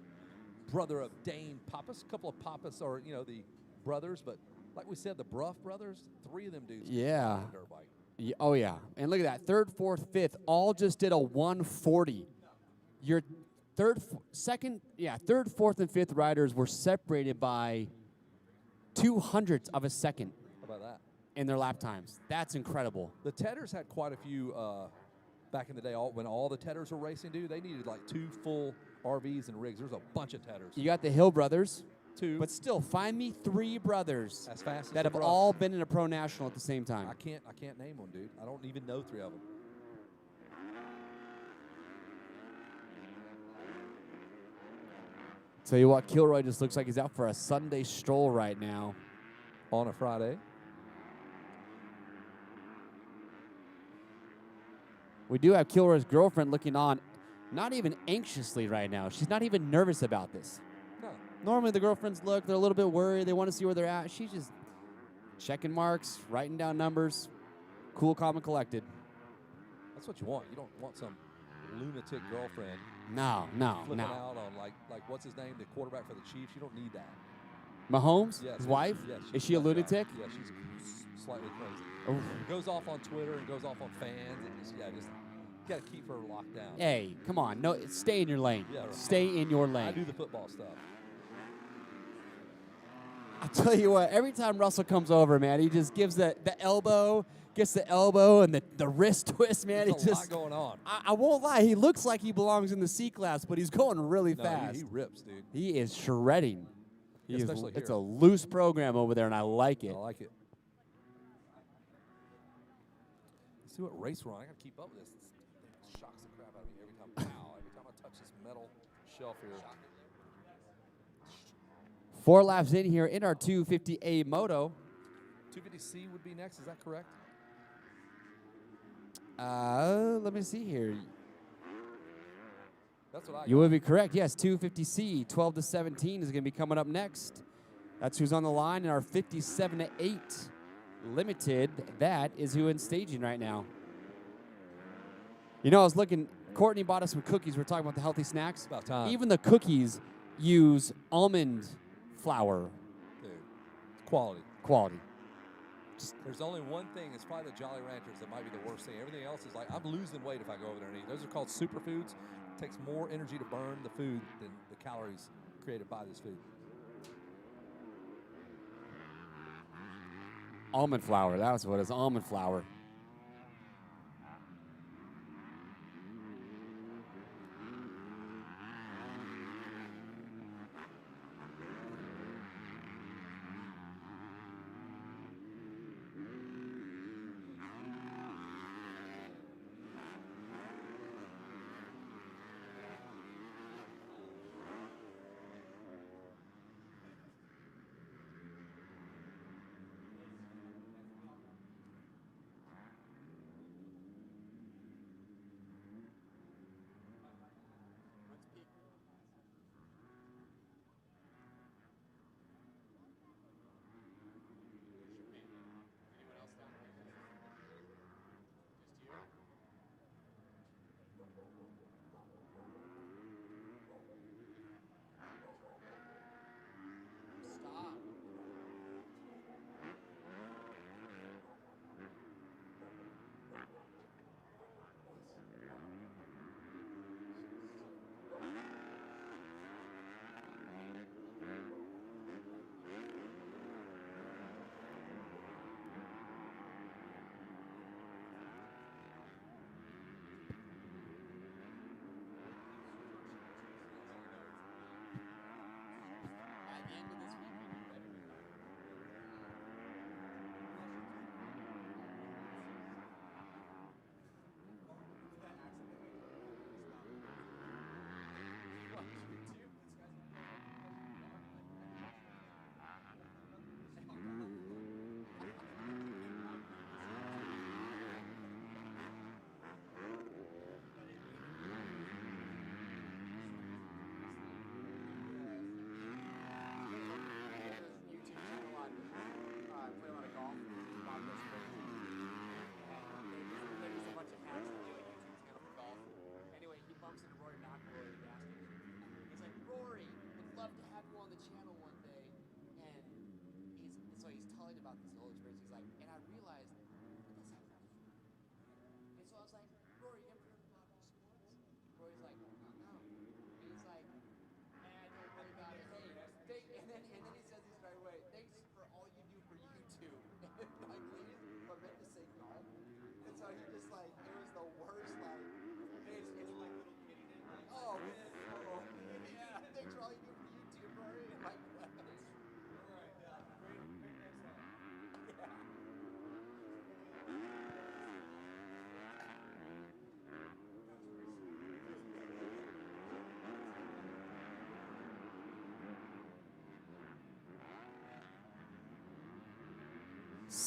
brother of Dane Pappas. A couple of Pappas are, the brothers, but like we said, the Bruff brothers, 3 of them dudes. Yeah. On a dirt bike. Yeah, oh, yeah. And look at that. 3rd, 4th, 5th, all just did a 140. Your 3rd, 4th, and 5th riders were separated by 200ths of a second. How about that? In their lap times. That's incredible. The Tedders had quite a few back in the day when all the Tedders were racing, dude. They needed like 2 full RVs and rigs. There's a bunch of Tedders. You got the Hill brothers. 2. But still, find me 3 brothers as fast as that have Bruff. all been in a pro national at the same time. I can't name one, dude. I don't even know 3 of them. Tell you what, Kilroy just looks like he's out for a Sunday stroll right now. On a Friday. We do have Kilroy's girlfriend looking on, not even anxiously right now. She's not even nervous about this. No. Normally the girlfriends look, they're a little bit worried. They want to see where they're at. She's just checking marks, writing down numbers, cool, calm, and collected. That's what you want. You don't want some lunatic girlfriend No. flipping out on like what's his name, the quarterback for the Chiefs. You don't need that. Mahomes, Yes, his wife, yes, is she a that's right. lunatic? Yeah, she's slightly crazy. Oh. Goes off on Twitter and goes off on fans and just you got to keep her locked down. Hey, come on. No, stay in your lane. Yeah, right. Stay in your lane. I do the football stuff. I'll tell you what, every time Russell comes over, man, he just gives the elbow, gets the elbow and the wrist twist, man. There's He a just, lot going on. I won't lie, he looks like he belongs in the C class, but he's going really No, fast. he rips, dude. He is shredding. Especially It's here. a loose program over there, and I like it. I like it. Let's see what race we're on. I got to keep up with this. It shocks the crap out of me every time. Wow, every time I touch this metal shelf here. 4 laps in here in our 250A Moto. 250C would be next. Is that correct? Let me see here. That's what I You got. would be correct. Yes, 250C, 12 to 17 is going to be coming up next. That's who's on the line in our 57 to 8 limited. That is who in staging right now. You know, I was looking. Courtney bought us some cookies. We're talking about the healthy snacks. About time. Even the cookies use almond flour Dude, quality. quality. There's only one thing. It's probably the Jolly Ranchers that might be the worst thing. Everything else is like, I'm losing weight if I go over there and eat. Those are called superfoods. It takes more energy to burn the food than the calories created by this food. Almond flour. That was what it is. Almond flour.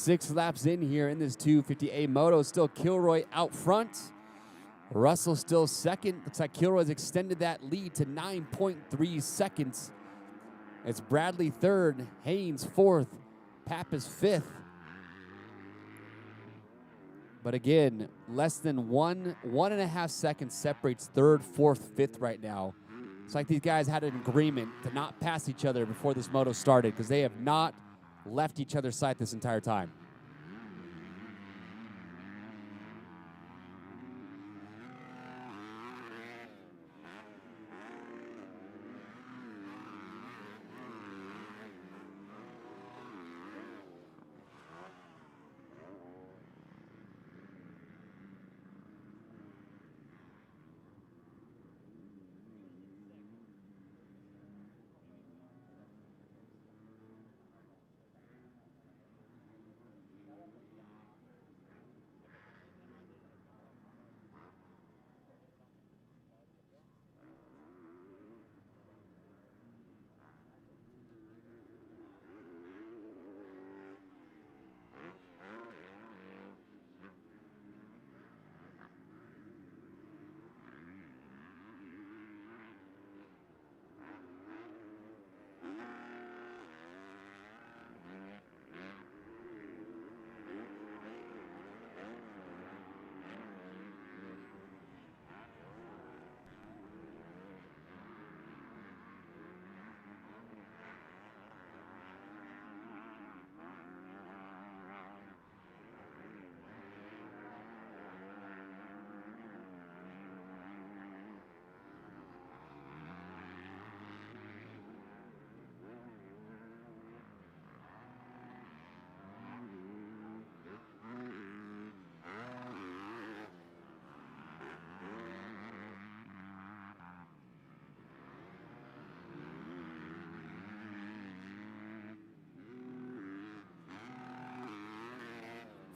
6 laps in here in this 250A Moto. Still Kilroy out front. Russell still second. Looks like Kilroy's extended that lead to 9.3 seconds. It's Bradley third, Haynes fourth, Pappas fifth. But again, less than 1.5 seconds separates third, fourth, fifth right now. It's like these guys had an agreement to not pass each other before this moto started, because they have not left each other's sight this entire time.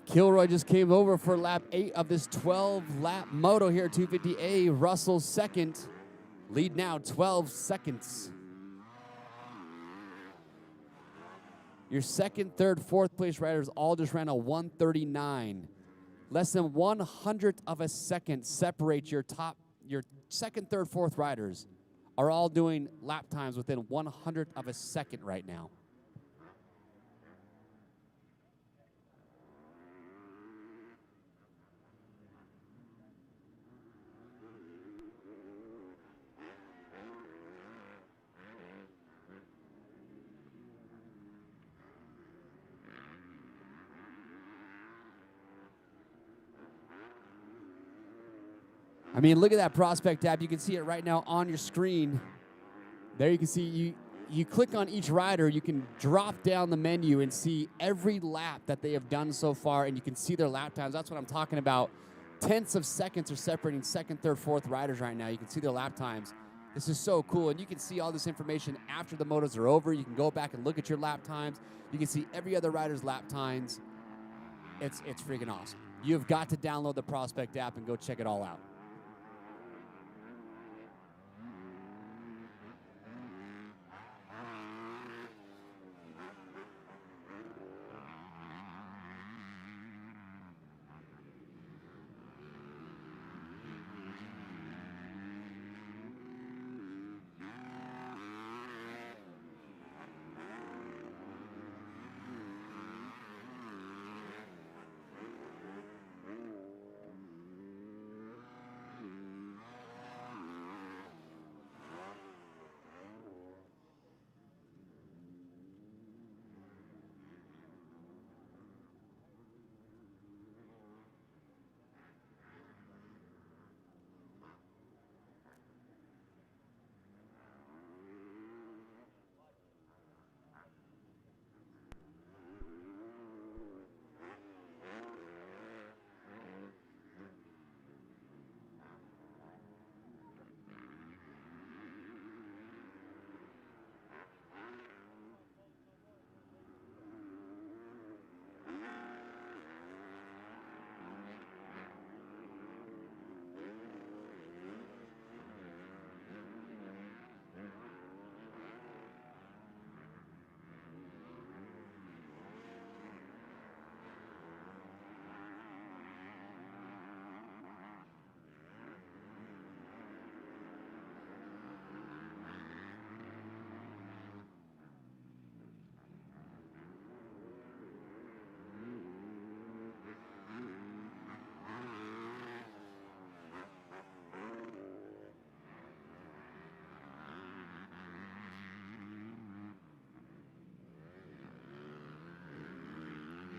Kilroy just came over for lap 8 of this 12-lap moto here at 250A. Russell second. Lead now 12 seconds. Your second, third, fourth place riders all just ran a 1:39. Less than 1/100th of a second separates your second, third, fourth riders are all doing lap times within 1/100th of a second right now. I mean, look at that prospect tab. You can see it right now on your screen. There you can see, you click on each rider, you can drop down the menu and see every lap that they have done so far, and you can see their lap times. That's what I'm talking about. Tenths of seconds are separating second, third, fourth riders right now. You can see their lap times. This is so cool, and you can see all this information after the motos are over. You can go back and look at your lap times. You can see every other rider's lap times. It's freaking awesome. You've got to download the Prospect app and go check it all out.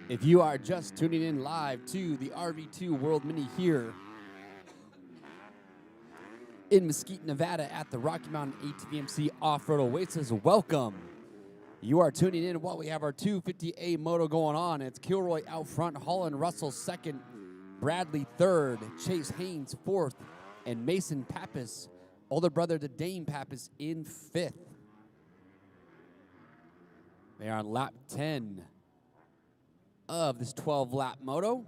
If you are just tuning in live to the RV2 World Mini here in Mesquite, Nevada at the Rocky Mountain ATVMC Off-Road Oasis, welcome. You are tuning in while we have our 250A Moto going on. It's Kilroy out front, Holland Russell second, Bradley third, Chase Haynes fourth, and Mason Pappas, older brother to Dane Pappas, in fifth. They are on lap 10 of this 12-lap moto.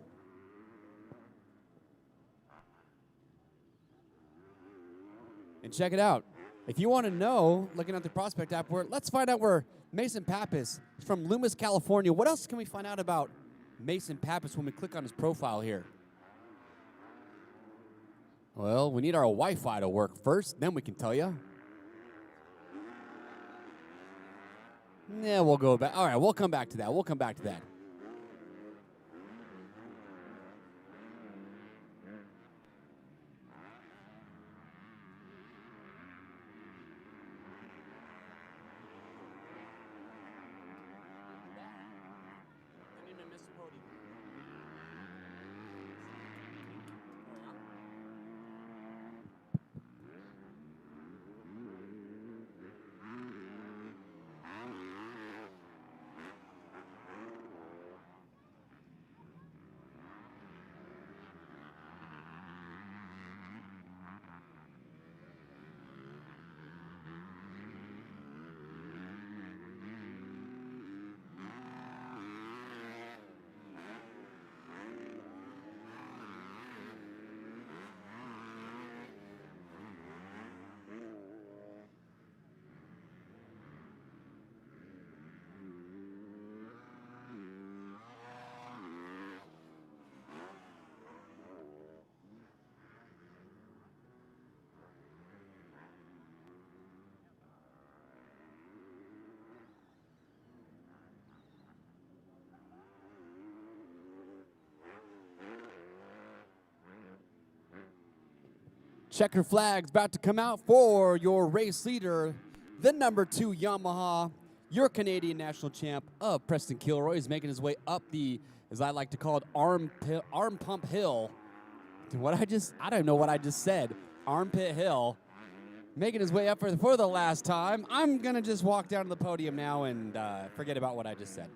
And check it out. If you want to know, looking at the Prospect app, let's find out where Mason Pappas is from Loomis, California. What else can we find out about Mason Pappas when we click on his profile here? Well, we need our Wi-Fi to work first, then we can tell you. Yeah, we'll go back. All right, we'll come back to that. We'll come back to that. Checker flag's about to come out for your race leader, the number 2 Yamaha, your Canadian national champ of Preston Kilroy, is making his way up the, as I like to call it, arm pump hill. I don't know what I just said. Armpit hill. Making his way up for the last time. I'm going to just walk down to the podium now and forget about what I just said.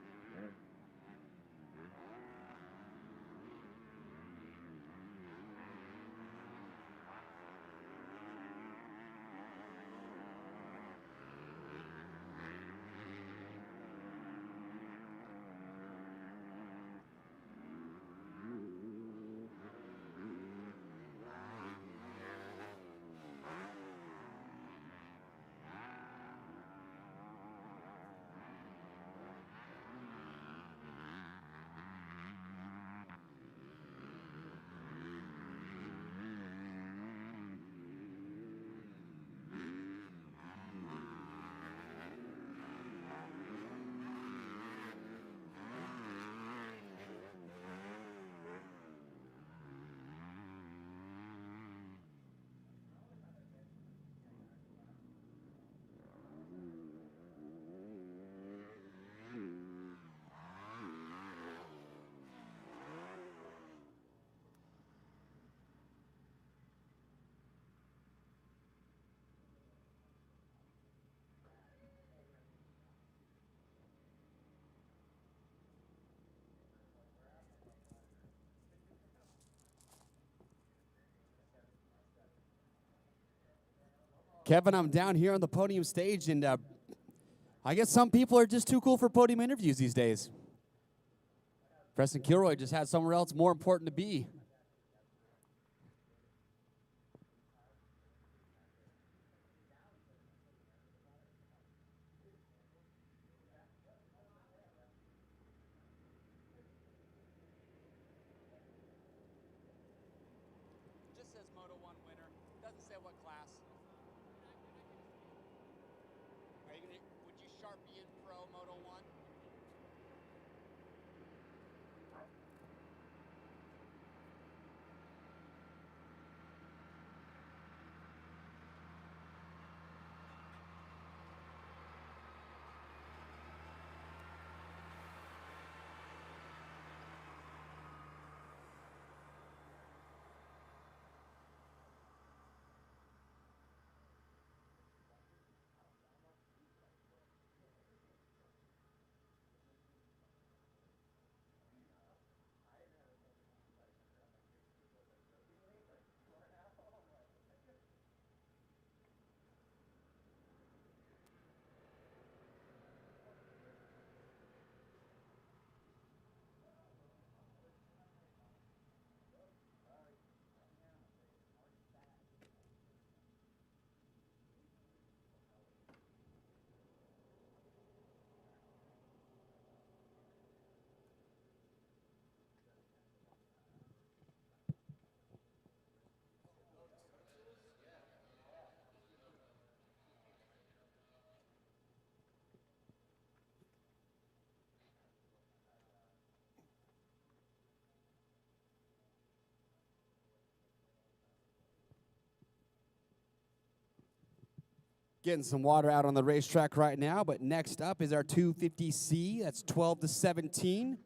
Kevin, I'm down here on the podium stage, and I guess some people are just too cool for podium interviews these days. Preston Kilroy just had somewhere else more important to be. Just says Moto 1 winner. Doesn't say what class. Would you Sharpie in Pro Moto 1? Getting some water out on the racetrack right now, but next up is our 250C. That's 12 to 17.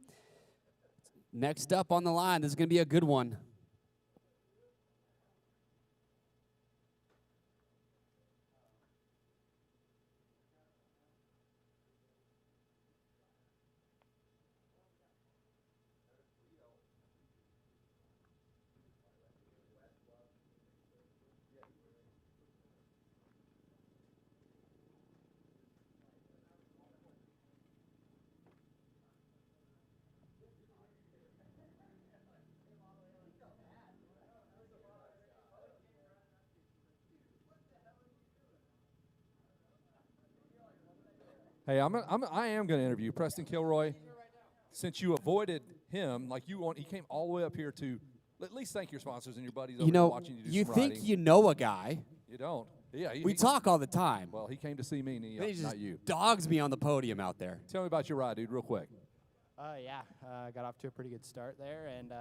Next up on the line, this is going to be a good one. Hey, I am going to interview Preston Kilroy. Since you avoided him, like he came all the way up here to at least thank your sponsors and your buddies over You there know, watching you do you some think riding. you know a guy. You don't. Yeah, We he- talk all the time. Well, he came to see me, and Then he not just you. dogs me on the podium out there. Tell me about your ride, dude, real quick. Got off to a pretty good start there, and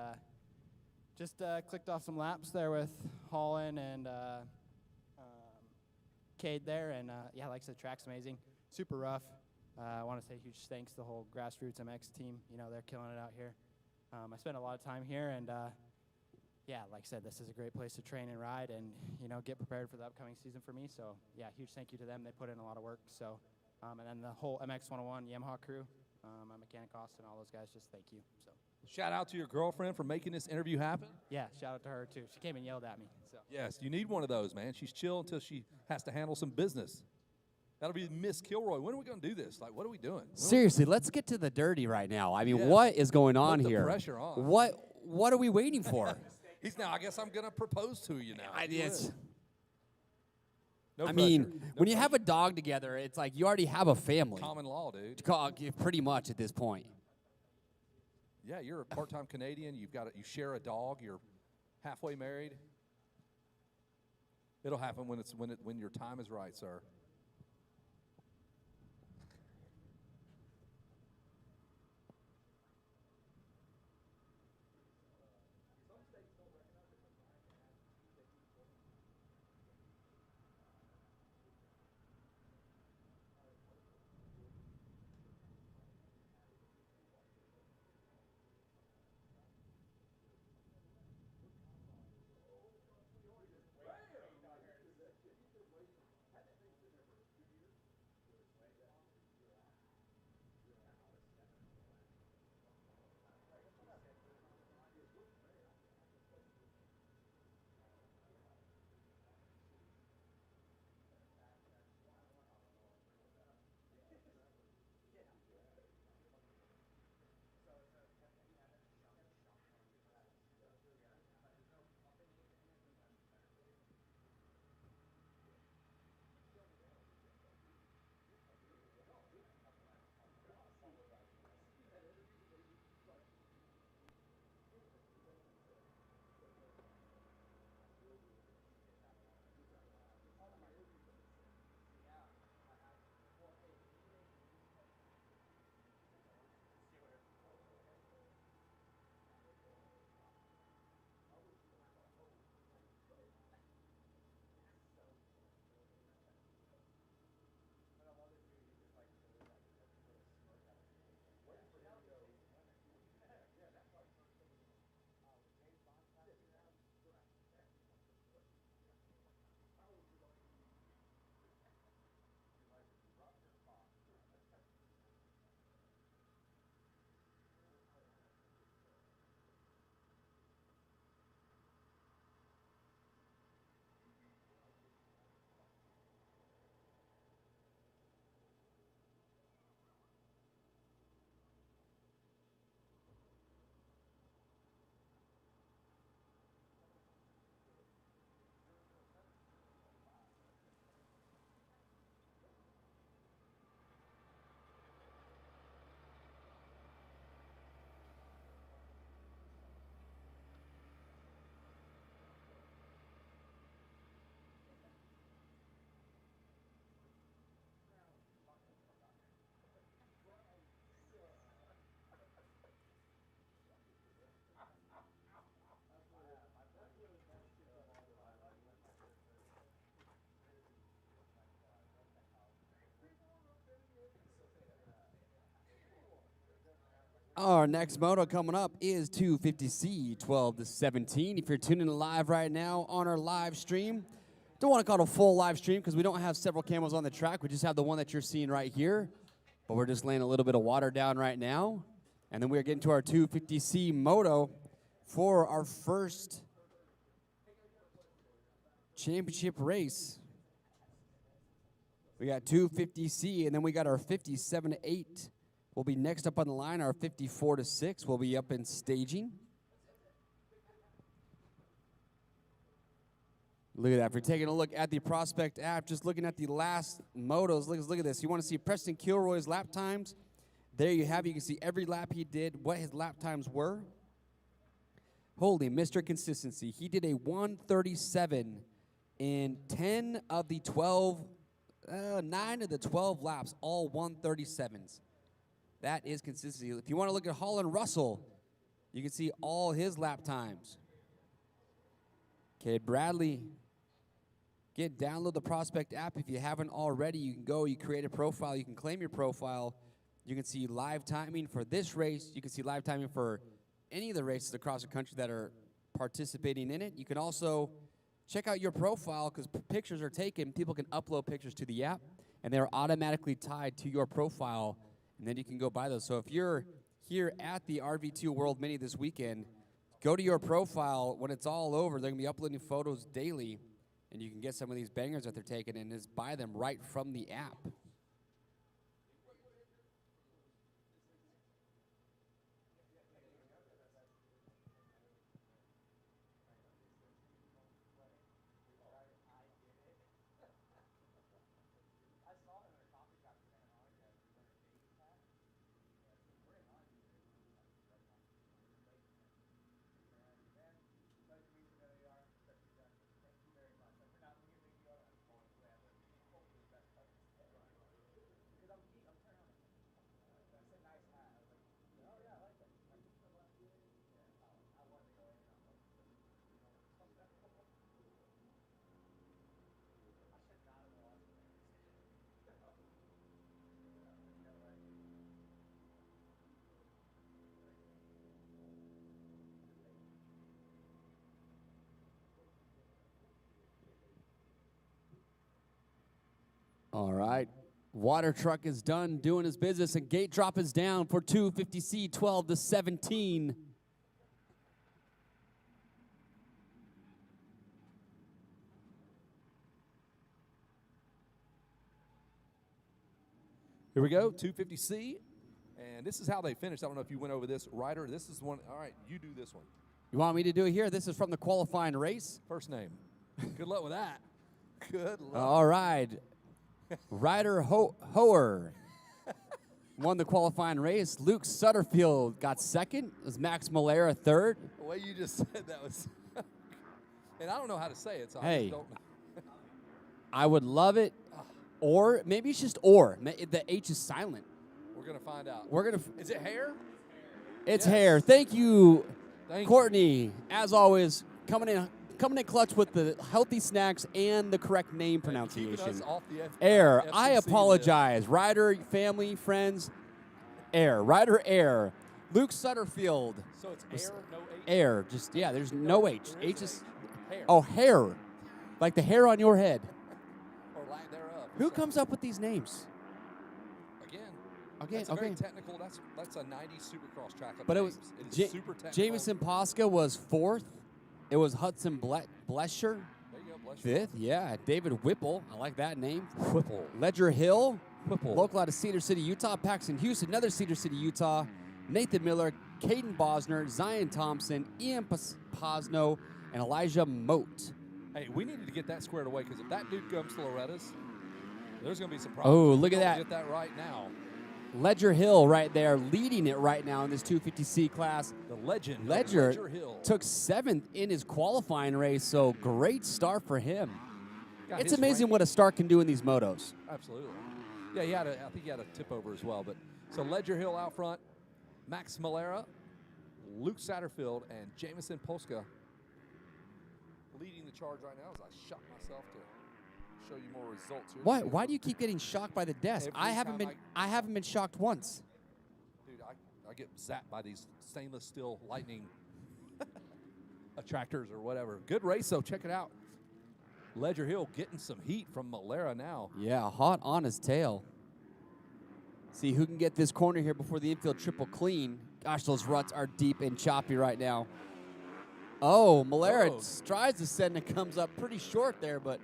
just clicked off some laps there with Holland and Cade there, and yeah, like I said, the track's amazing, super rough. I want to say huge thanks to the whole Grassroots MX team. You know, they're killing it out here. I spent a lot of time here, and yeah, like I said, this is a great place to train and ride, and you know, get prepared for the upcoming season for me. So yeah, huge thank you to them. They put in a lot of work. So, and then the whole MX 101 Yamaha crew. My mechanic Austin, all those guys, just thank you. So Shout out to your girlfriend for making this interview happen. yeah, shout out to her too. She came and yelled at me. So Yes, you need one of those, man. She's chill until she has to handle some business. That'll be Miss Kilroy. When are we going to do this? Like, what are we doing? Seriously, let's get to the dirty right now. I mean, Yeah. what is going on Put the here? pressure on. What are we waiting for? He's now. I guess I'm going to propose to you now. It's- No I pressure. mean, No when you pressure. have a dog together, it's like you already have a family. Common law, dude. Pretty much at this point. Yeah, you're a part-time Canadian. You share a dog. You're halfway married. It'll happen when your time is right, sir. Our next moto coming up is 250C 12 to 17. If you're tuning in live right now on our live stream, don't want to call it a full live stream because we don't have several camos on the track. We just have the one that you're seeing right here. But we're just laying a little bit of water down right now. And then we're getting to our 250C moto for our first championship race. We got 250C, and then we got our 57 to 8. We'll be next up on the line. Our 54 to 6 will be up in staging. Look at that. If you're taking a look at the Prospect app, just looking at the last motos, look at this. You want to see Preston Kilroy's lap times? There you have it. You can see every lap he did, what his lap times were. Holy Mr. Consistency. He did a 137 in 9 of the 12 laps, all 137s. That is consistency. If you want to look at Holland Russell, you can see all his lap times. Cade Bradley, again, download the Prospect app if you haven't already. You can go, you create a profile, you can claim your profile. You can see live timing for this race. You can see live timing for any of the races across the country that are participating in it. You can also check out your profile because pictures are taken. People can upload pictures to the app, and they're automatically tied to your profile, and then you can go buy those. So if you're here at the RV2 World Mini this weekend, go to your profile. When it's all over, they're going to be uploading photos daily, and you can get some of these bangers that they're taking and just buy them right from the app. All right. Water truck is done doing his business, and gate drop is down for 250C 12 to 17. Here we go, 250C. And this is how they finished. I don't know if you went over this. Ryder, this is one. All right, you do this one. You want me to do it here? This is from the qualifying race. First name. Good luck with that. Good luck. All right. Ryder Hoer won the qualifying race. Luke Sutterfield got second. It was Max Malera third. The way you just said that was, and I don't know how to say it, so I Hey, just don't know. I would love it. Or maybe it's just or. The H is silent. We're going to find out. We're gonna. Is it hair? It's Yes. hair. Thank you, Thank Courtney. As always, coming in clutch with the healthy snacks and the correct name Keeping pronunciation. us off the Air. FCC I list. apologize. Ryder, family, friends. Air. Ryder Air. Luke Sutterfield. So it's air, no H? Air. Just, yeah, there's no H. There H is, hair. oh, hair. Like the hair on your head. Or lack thereof. Who So, comes up with these names? Again, Okay, that's very okay. technical. That's a 90s Supercross track of But it names. was It is super technical. Jamison Posca was fourth. It was Hudson Blesher. There you go, bless you. Fifth, yeah. David Whipple. I like that name. Whipple. Ledger Hill. Whipple. Local out of Cedar City, Utah. Paxton Houston, another Cedar City, Utah. Nathan Miller, Caden Bosner, Zion Thompson, Ian Posno, and Elijah Moat. Hey, we needed to get that squared away because if that dude comes to Loretta's, there's going to be some problems. Oh, If we look at don't that. Get that right now. Ledger Hill right there, leading it right now in this 250C class. The legend of Ledger Hill. took seventh in his qualifying race, so great start for him. Got It's his amazing rank. what a start can do in these motos. Absolutely. Yeah, I think he had a tip over as well. But so Ledger Hill out front, Max Malera, Luke Satterfield, and Jamison Polska leading the charge right now as I shot myself to show you more results here. Why do you keep getting shocked by the desk? Every I haven't time been shocked once. Dude, I get zapped by these stainless steel lightning attractors or whatever. Good race, though. Check it out. Ledger Hill getting some heat from Malera now. Yeah, hot on his tail. See who can get this corner here before the infield triple clean. Gosh, those ruts are deep and choppy right now. Oh, Malera tries to send and comes up pretty short there, but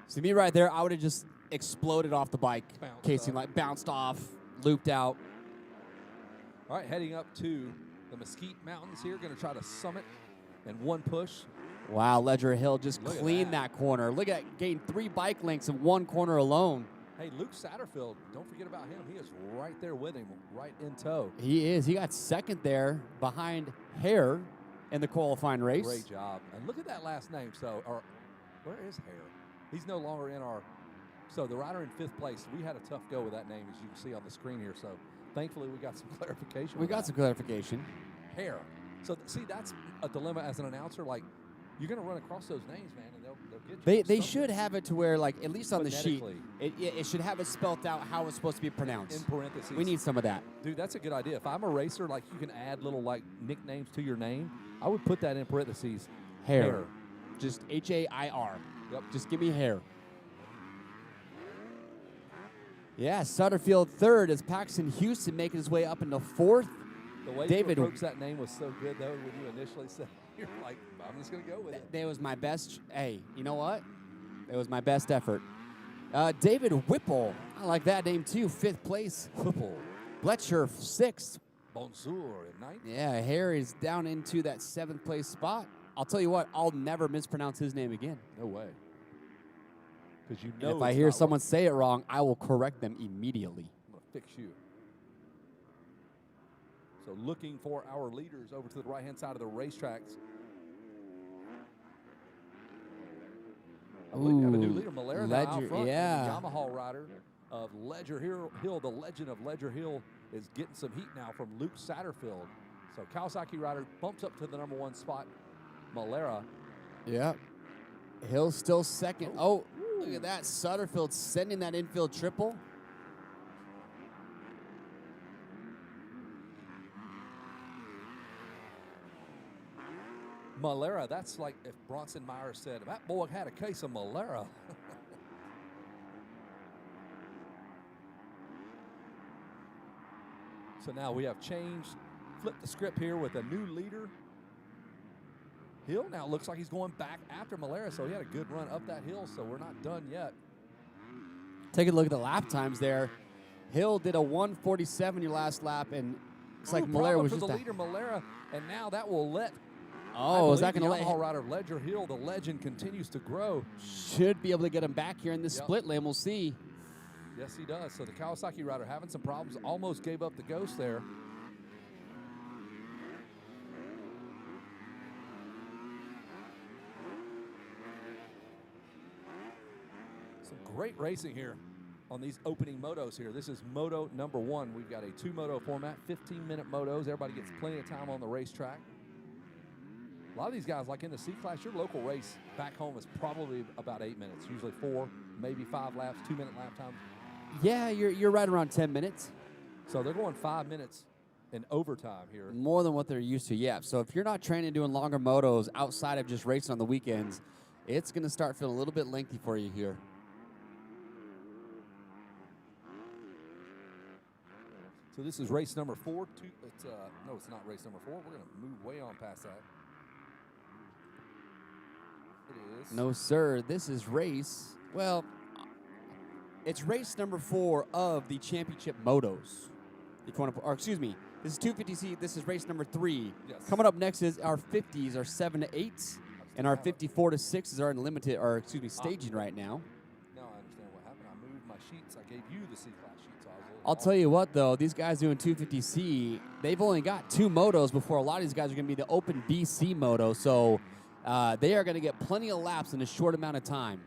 see me right there, I would have just exploded off the bike. Casing like bounced off, looped out. All right, heading up to the Mesquite Mountains here. Going to try to summit in one push. Wow, Ledger Hill just Look at cleaned that corner. Look at getting 3 bike lengths in one corner alone. Hey, Luke Satterfield, don't forget about him. He is right there with him, right in tow. He is. He got second there behind Hare in the qualifying race. Great job. And look at that last name. So, where is Hare? He's no longer in our. So the rider in 5th place, we had a tough go with that name, as you can see on the screen here. So thankfully we got some clarification. We got some clarification. Hare. So see, that's a dilemma as an announcer. Like, you're going to run across those names, man, and they'll get you. They should have it to where, like, at least on the sheet, Phonetically. it should have it spelt out how it's supposed to be pronounced. In parentheses. We need some of that. Dude, that's a good idea. If I'm a racer, like, you can add little, like, nicknames to your name, I would put that in parentheses. Hare. Just Hair. Yep. Just give me Hare. Yeah, Sutterfield 3rd as Paxton Houston making his way up into 4th. The way David, you approached that name was so good, though, when you initially said, you're like, I'm just going to go with it. That was my best. Hey, you know what? It was my best effort. David Whipple. I like that name, too. 5th place. Whipple. Fletcher, 6th. Bonjour at 9th. Yeah, Harry's down into that 7th place spot. I'll tell you what, I'll never mispronounce his name again. No way. Because you And know if I hear someone say it wrong, I will correct them immediately. I'm going to fix you. So looking for our leaders over to the right-hand side of the racetracks. We have a new leader, Malera, now out front. Yeah. The Yamaha rider of Ledger Hill, the legend of Ledger Hill, is getting some heat now from Luke Satterfield. So Kawasaki rider bumps up to the number 1 spot. Malera. Yep. Hill's still second. Oh, look at that. Sutterfield sending that infield triple. Malera, that's like if Bronson Myers said, that boy had a case of Malera. So now we have changed, flipped the script here with a new leader. Hill now looks like he's going back after Malera, so he had a good run up that hill, so we're not done yet. Take a look at the lap times there. Hill did a 1:47 your last lap, and it's like Malera was for just the leader, Malera, and now that will let. Oh, is that going to let Yamaha rider of Ledger Hill, the legend, continues to grow. Should be able to get him back here in this split lane. We'll see. Yes, he does. So the Kawasaki rider having some problems, almost gave up the ghost there. Some great racing here on these opening motos here. This is moto number 1. We've got a 2-moto format, 15-minute motos. Everybody gets plenty of time on the racetrack. A lot of these guys, like in the C-Class, your local race back home is probably about 8 minutes, usually 4, maybe 5 laps, 2-minute lap time. Yeah, you're right around 10 minutes. So they're going 5 minutes in overtime here. More than what they're used to, yeah. So if you're not training doing longer motos outside of just racing on the weekends, it's going to start feeling a little bit lengthy for you here. So this is race number 4. No, it's not race number 4. We're going to move way on past that. It is. No, sir. This is race. Well, it's race number 4 of the championship motos. Or excuse me, this is 250C. This is race number 3. Yes. Coming up next is our 50s, our 7 to 8s, and our 54 to 6s are in limited, or excuse me, staging right now. Now I understand what happened. I moved my sheets. I gave you the C-Class sheets. So I was a little I'll tell you what, though, these guys doing 250C, they've only got 2 motos before a lot of these guys are going to be the Open BC moto, so they are going to get plenty of laps in a short amount of time.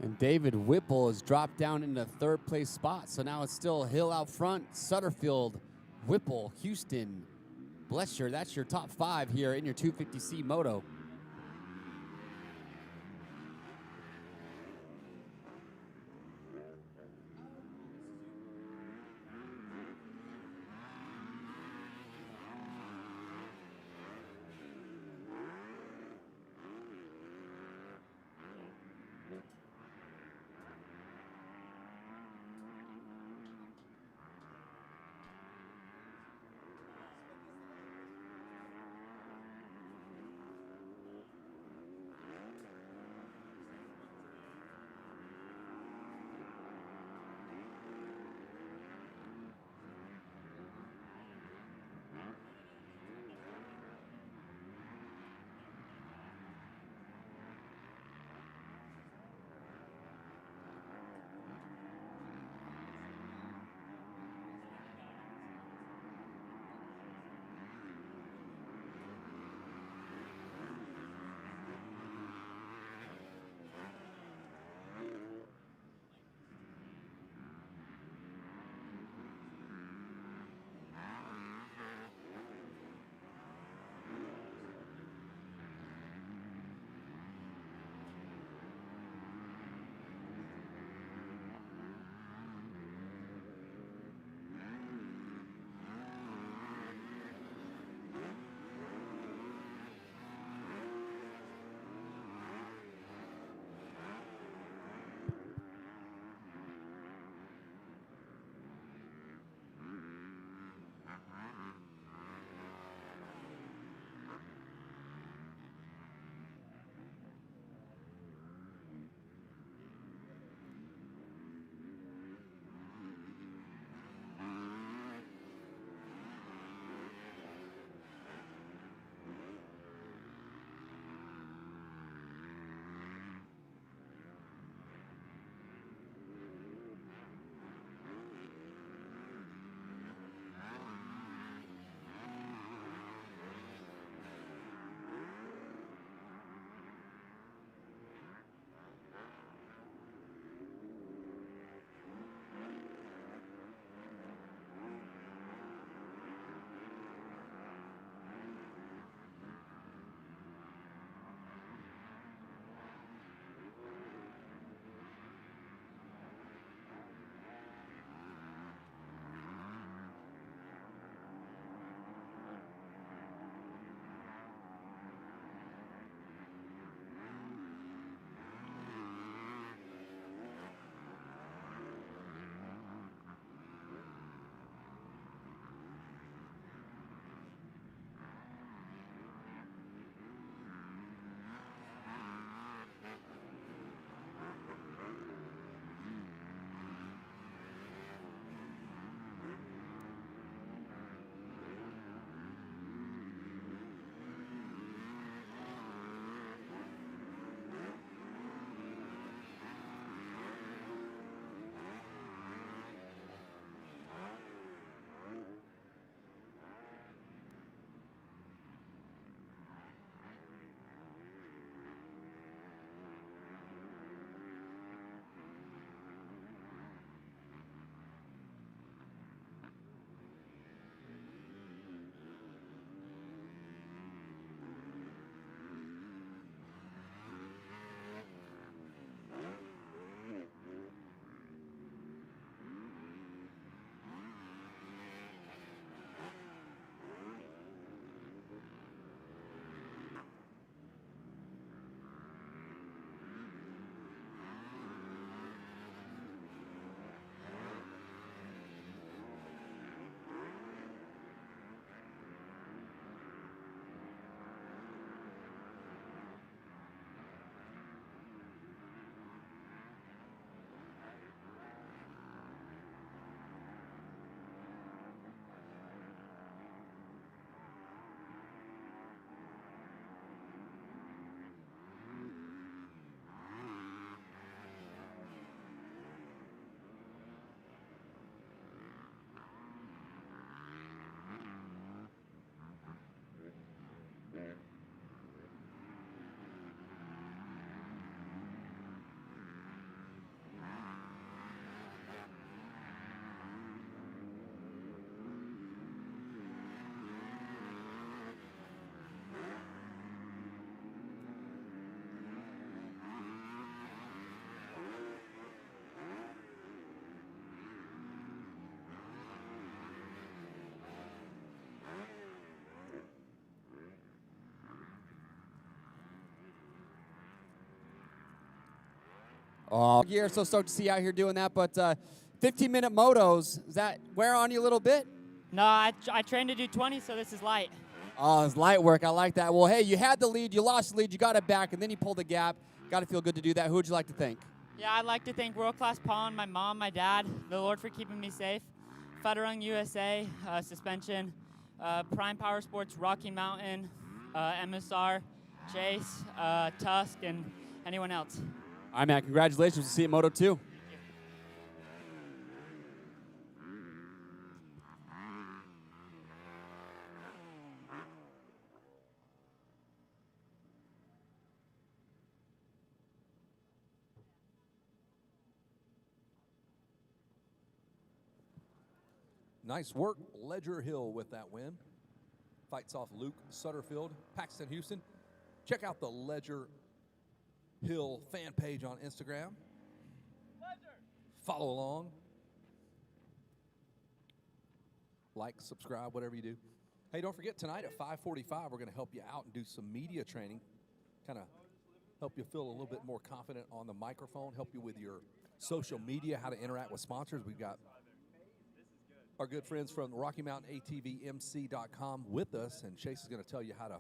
And David Whipple has dropped down into third place spot. So now it's still Hill out front, Sutterfield, Whipple, Houston, Blesher. That's your top 5 here in your 250C Moto. Oh, you're so stoked to see you out here doing that. But 15-minute motos, is that wear on you a little bit? No, I trained to do 20, so this is light. Oh, it's light work. I like that. Well, hey, you had the lead. You lost the lead. You got it back, and then you pulled the gap. Got to feel good to do that. Who would you like to thank? Yeah, I'd like to thank World Class Pond, my mom, my dad, the Lord for keeping me safe, Federung USA, Suspension, Prime Power Sports, Rocky Mountain, MSR, Chase, Tusk, and anyone else. All right, man. Congratulations. We'll see you at Moto 2. Nice work, Ledger Hill with that win. Fights off Luke Sutterfield, Paxton Houston. Check out the Ledger Hill fan page on Instagram. Follow along. Like, subscribe, whatever you do. Hey, don't forget, tonight at 5:45, we're going to help you out and do some media training. Kind of help you feel a little bit more confident on the microphone, help you with your social media, how to interact with sponsors. We've got our good friends from Rocky Mountain ATVMC.com with us, and Chase is going to tell you how to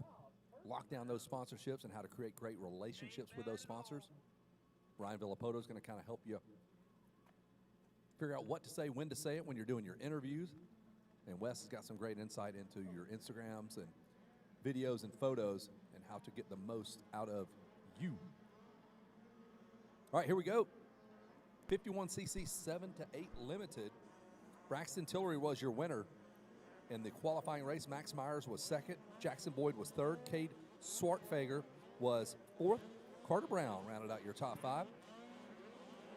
lock down those sponsorships and how to create great relationships with those sponsors. Ryan Villapoto is going to kind of help you figure out what to say, when to say it when you're doing your interviews. And Wes has got some great insight into your Instagrams and videos and photos and how to get the most out of you. All right, here we go. 51cc 7 to 8 limited. Braxton Tillery was your winner in the qualifying race. Max Myers was second. Jackson Boyd was third. Cade Swartfager was fourth. Carter Brown rounded out your top five.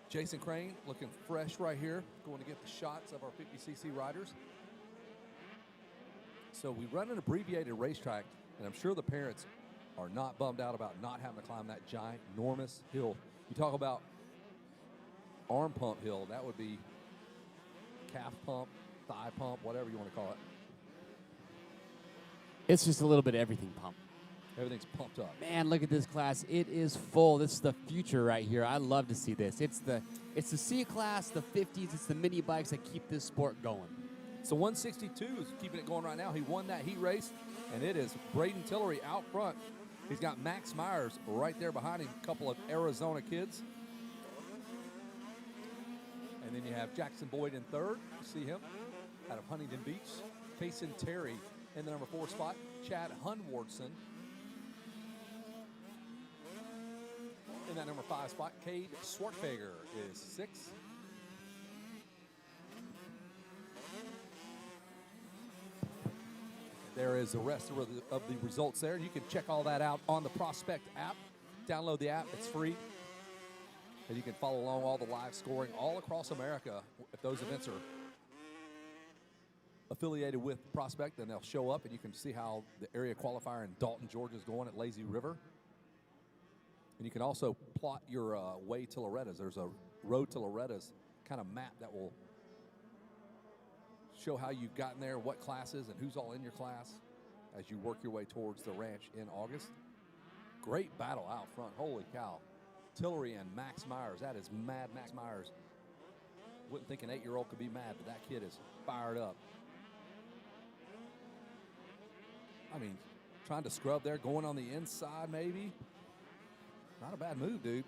Jason Crane looking fresh right here, going to get the shots of our 50cc riders. So we run an abbreviated racetrack, and I'm sure the parents are not bummed out about not having to climb that giant, enormous hill. You talk about arm pump hill, that would be calf pump, thigh pump, whatever you want to call it. It's just a little bit of everything pump. Everything's pumped up. Man, look at this class. It is full. This is the future right here. I love to see this. It's the C class, the 50s. It's the mini bikes that keep this sport going. So 162 is keeping it going right now. He won that heat race, and it is Braden Tillery out front. He's got Max Myers right there behind him, a couple of Arizona kids. And then you have Jackson Boyd in third. You see him out of Huntington Beach. Kason Terry in the number 4 spot. Chad Hunwardson in that number 5 spot. Cade Swartfager is 6. There is the rest of the results there. You can check all that out on the Prospect app. Download the app. It's free. And you can follow along all the live scoring all across America. If those events are affiliated with Prospect, then they'll show up, and you can see how the area qualifier in Dalton, Georgia is going at Lazy River. And you can also plot your way to Loretta's. There's a road to Loretta's kind of map that will show how you've gotten there, what classes, and who's all in your class as you work your way towards the ranch in August. Great battle out front. Holy cow. Tillery and Max Myers. That is mad Max Myers. Wouldn't think an 8-year-old could be mad, but that kid is fired up. I mean, trying to scrub there, going on the inside maybe. Not a bad move, dude.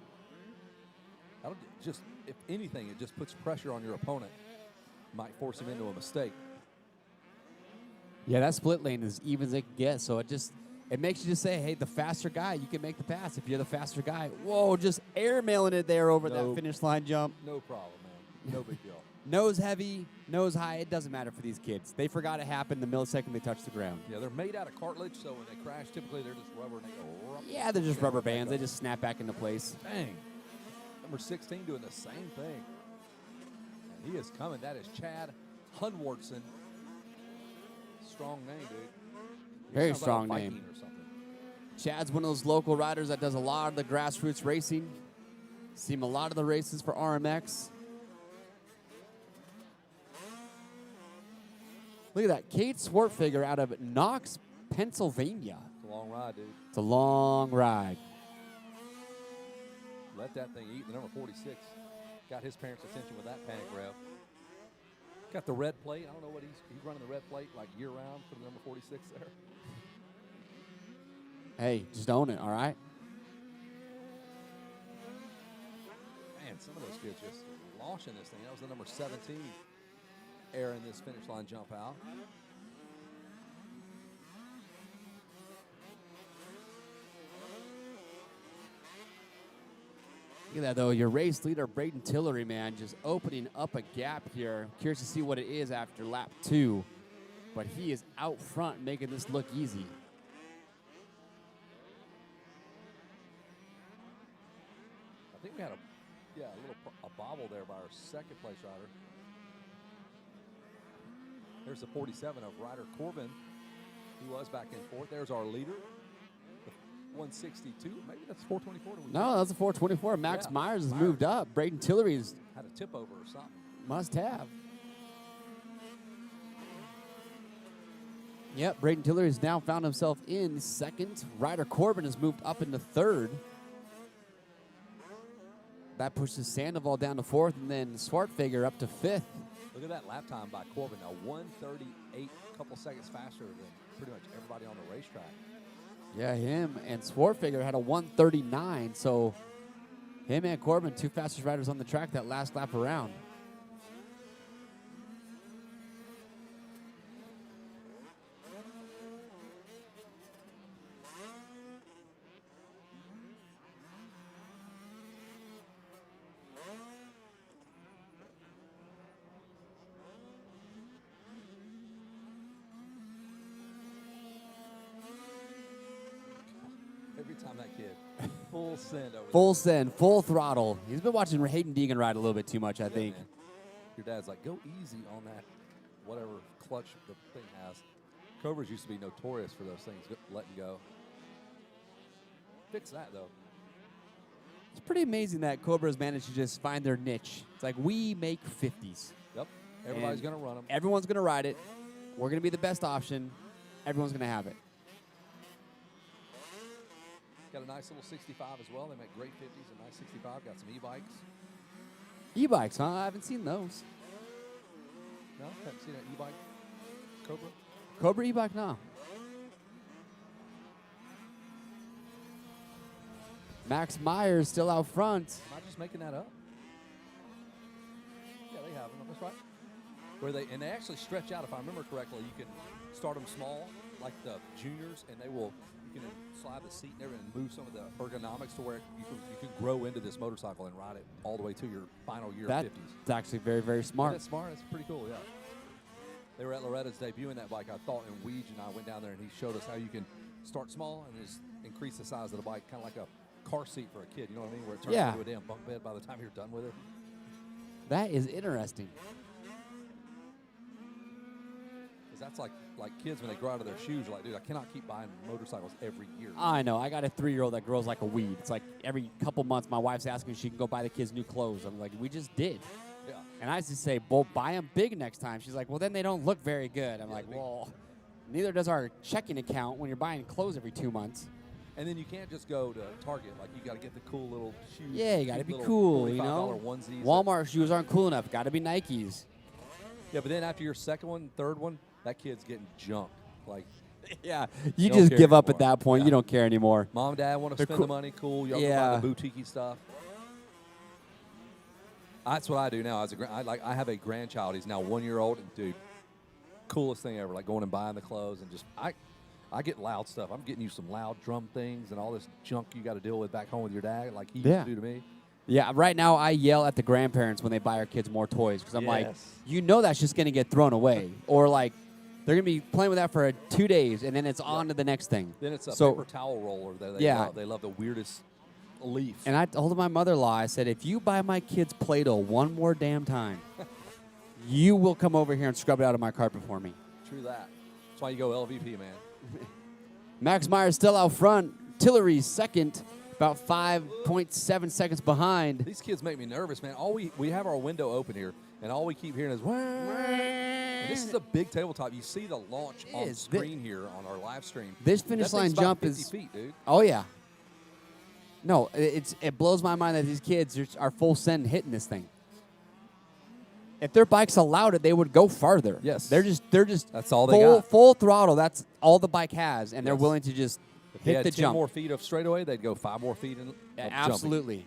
That'll just, if anything, it just puts pressure on your opponent. Might force him into a mistake. Yeah, that split lane is even as it can get, so it makes you just say, hey, the faster guy, you can make the pass. If you're the faster guy, whoa, just airmailing it there over that finish line jump. No problem, man. No big deal. Nose heavy, nose high, it doesn't matter for these kids. They forgot it happened the millisecond they touched the ground. Yeah, they're made out of cartilage, so when they crash, typically they're just rubber. And they go yeah, they're just rubber bands. They just snap back into place. Dang. Number 16 doing the same thing. And he is coming. That is Chad Hunwardson. Strong name, dude. Very strong name. Chad's one of those local riders that does a lot of the grassroots racing. See him a lot of the races for RMX. Look at that. Cade Swartfager out of Knox, Pennsylvania. It's a long ride, dude. It's a long ride. Let that thing eat. The number 46 got his parents' attention with that panic rev. Got the red plate. I don't know what he's running the red plate like year round for the number 46 there. Hey, just own it, all right? Man, some of those kids just launching this thing. That was the number 17 airing this finish line jump out. Look at that, though. Your race leader, Braden Tillery, man, just opening up a gap here. Curious to see what it is after lap 2. But he is out front, making this look easy. I think we had a bobble there by our second place rider. There's the 47 of Ryder Corbin. He was back in fourth. There's our leader. 162. Maybe that's 424. No, that's a 424. Max Myers has moved up. Braden Tillery's had a tip over or something. Must have. Yep, Braden Tillery has now found himself in second. Ryder Corbin has moved up into third. That pushes Sandoval down to fourth, and then Swartfigger up to fifth. Look at that lap time by Corbin. Now 1:38, a couple seconds faster than pretty much everybody on the racetrack. Yeah, him and Swartfigger had a 1:39, so him and Corbin, two fastest riders on the track that last lap around. Every time that kid, full send over Full send, full throttle. He's been watching Hayden Deegan ride a little bit too much, I think. Man. Your dad's like, go easy on that, whatever clutch the thing has. Cobras used to be notorious for those things, letting go. Fix that, though. It's pretty amazing that Cobra's managed to just find their niche. It's like, we make 50s. Yep. Everybody's going to run them. Everyone's going to ride it. We're going to be the best option. Everyone's going to have it. Got a nice little 65 as well. They make great 50s, a nice 65. Got some e-bikes. E-bikes, huh? I haven't seen those. No? Haven't seen an e-bike Cobra? Cobra e-bike, no. Max Myers still out front. Am I just making that up? Yeah, they have them. That's right. Where they actually stretch out. If I remember correctly, you can start them small, like the juniors, and you can slide the seat and everything and move some of the ergonomics to where you can grow into this motorcycle and ride it all the way to your final year of 50s. That's actually very, very smart. That's smart. It's pretty cool, yeah. They were at Loretta's debuting that bike, I thought, and Weege and I went down there and he showed us how you can start small and just increase the size of the bike, kind of like a car seat for a kid, you know what I mean, where it turns into a damn bunk bed by the time you're done with it. That is interesting. Because that's like kids when they grow out of their shoes, you're like, dude, I cannot keep buying motorcycles every year. I know. I got a 3-year-old that grows like a weed. It's like every couple months my wife's asking if she can go buy the kids new clothes. I'm like, we just did. Yeah. And I used to say, well, buy them big next time. She's like, well, then they don't look very good. I'm like, well, neither does our checking account when you're buying clothes every 2 months. And then you can't just go to Target. Like, you got to get the cool little shoes. Yeah, you got to be cool, you know. $onesies. Walmart shoes aren't cool enough. Got to be Nikes. Yeah, but then after your second one, third one, that kid's getting junked. Like, yeah, you don't just care give up anymore. at that point. Yeah. You don't care anymore. Mom and Dad want to spend the money. Cool. Y'all go buy the boutique stuff. That's what I do now. I have a grandchild. He's now 1 year old, and dude, coolest thing ever. Like going and buying the clothes and just I get loud stuff. I'm getting you some loud drum things and all this junk you got to deal with back home with your dad, like he used to do to me. Yeah, right now I yell at the grandparents when they buy our kids more toys because I'm like, you know that's just going to get thrown away. Or like they're going to be playing with that for 2 days and then it's on to the next thing. Then it's a paper towel roller that they love. They love the weirdest leaf. And I told my mother-in-law, I said, if you buy my kids Play-Doh one more damn time, you will come over here and scrub it out of my carpet for me. True that. That's why you go LVP, man. Max Myers still out front. Tillery's second, about 5.7 seconds behind. These kids make me nervous, man. We have our window open here, and all we keep hearing is wah. And this is a big tabletop. You see the launch on screen here on our live stream. This finish line jump 50 is feet, dude. Oh yeah. No, it blows my mind that these kids are full send hitting this thing. If their bikes allowed it, they would go farther. Yes. They're just That's all they got. Full throttle. That's all the bike has, and they're Yes. willing to just If they hit had the 10 jump. more feet of straightaway, they'd go 5 more feet of jumping. Absolutely.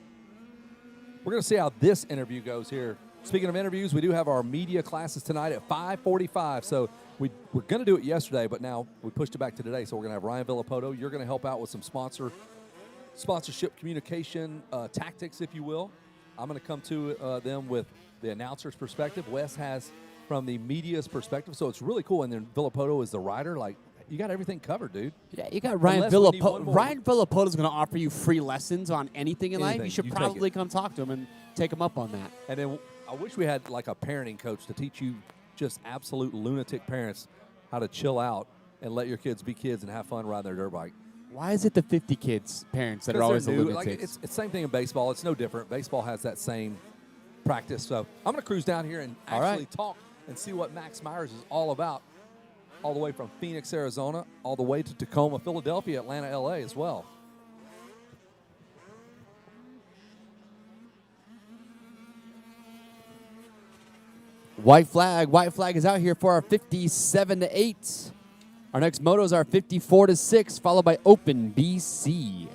We're going to see how this interview goes here. Speaking of interviews, we do have our media classes tonight at 5:45. So we're going to do it yesterday, but now we pushed it back to today. So we're going to have Ryan Villapoto. You're going to help out with some sponsorship communication tactics, if you will. I'm going to come to them with the announcer's perspective. Wes has from the media's perspective. So it's really cool. And then Villapoto is the rider. Like, you got everything covered, dude. Yeah, you got Ryan Unless we need one Villapoto. more. Ryan Villapoto is going to offer you free lessons on anything in life. Anything. You should You take probably it. come talk to him and take him up on that. And then I wish we had like a parenting coach to teach you just absolute lunatic parents how to chill out and let your kids be kids and have fun riding their dirt bike. Why is it the 50 kids parents that are 'Cause always the they're new. lunatics? Like, it's the same thing in baseball. It's no different. Baseball has that same practice. So I'm going to cruise down here and All actually right. talk and see what Max Myers is all about, all the way from Phoenix, Arizona, all the way to Tacoma, Philadelphia, Atlanta, LA as well. White flag is out here for our 57-8. Our next motos are 54-6, followed by Open BC.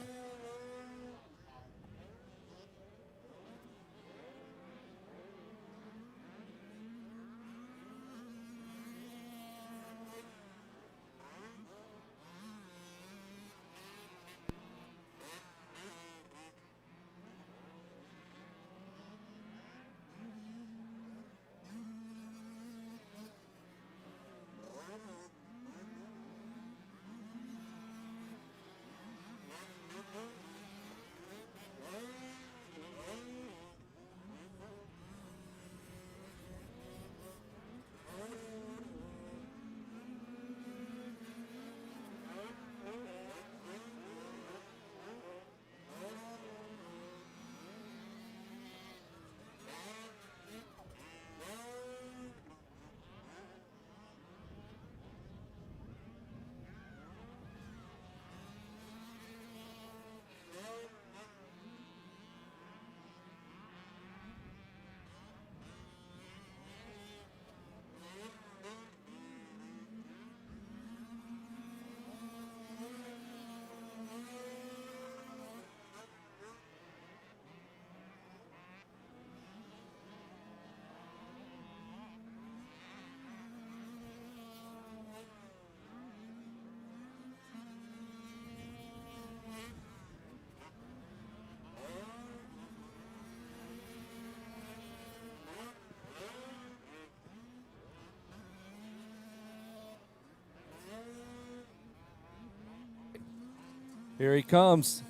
Here he comes.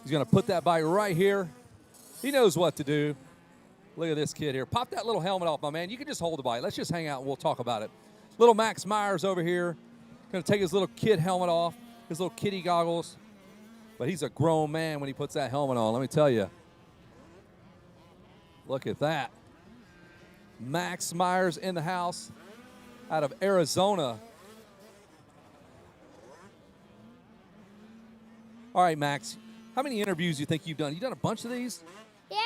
He's going to put that bike right here. He knows what to do. Look at this kid here. Pop that little helmet off, my man. You can just hold the bike. Let's just hang out and we'll talk about it. Little Max Myers over here. Going to take his little kid helmet off, his little kiddie goggles. But he's a grown man when he puts that helmet on, let me tell you. Look at that. Max Myers in the house out of Arizona. All right, Max, how many interviews do you think you've done? You done a bunch of these? Yeah,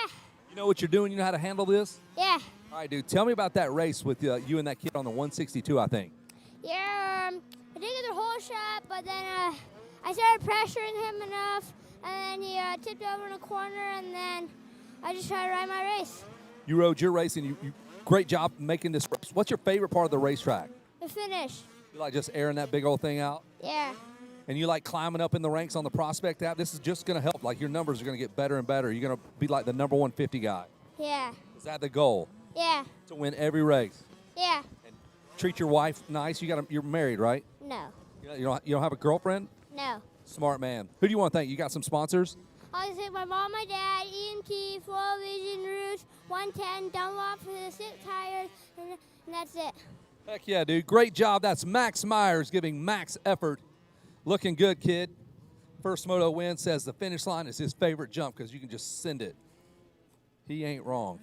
You know what you're doing? You know how to handle this? yeah. All right, dude, tell me about that race with you and that kid on the 162, I think. Yeah, I did get the whole shot, but then I started pressuring him enough, and then he tipped over in a corner, and then I just tried to ride my race. You rode your race, and you great job making this race. What's your favorite part of the racetrack? The finish. You like just airing that big old thing out? Yeah, And you like climbing up in the ranks on the Prospect app? This is just going to help. Like, your numbers are going to get better and better. You're going to be like the number 150 guy. yeah, Is that the goal? yeah, To win every race? yeah. Treat your wife nice. You're married, right? No, You don't have a girlfriend? no. Smart man. Who do you want to thank? You got some sponsors? I want to thank my mom, my dad, EMT, Flow Vision, Rouge, 110, Dunlop for the sit tires, and that's it. Heck yeah, dude. Great job. That's Max Myers giving max effort. Looking good, kid. First Moto win, says the finish line is his favorite jump because you can just send it. He ain't wrong.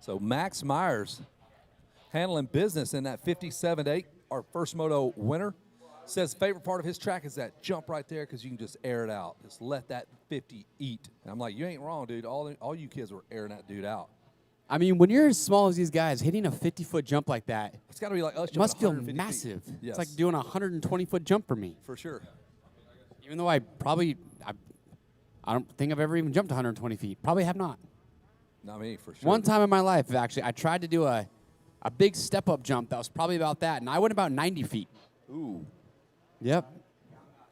So Max Myers handling business in that 57-8, our first moto winner. Says favorite part of his track is that jump right there because you can just air it out. Just let that 50 eat. And I'm like, you ain't wrong, dude. All you kids were airing that dude out. I mean, when you're as small as these guys, hitting a 50-foot jump like that, It's got to be like us. it must feel 150 feet. massive. Yes. It's like doing a 120-foot jump for me. For sure. Even though I don't think I've ever even jumped 120 feet. Probably have not. Not me, for sure. One time in my life, actually, I tried to do a big step-up jump that was probably about that, and I went about 90 feet. Ooh. Yep.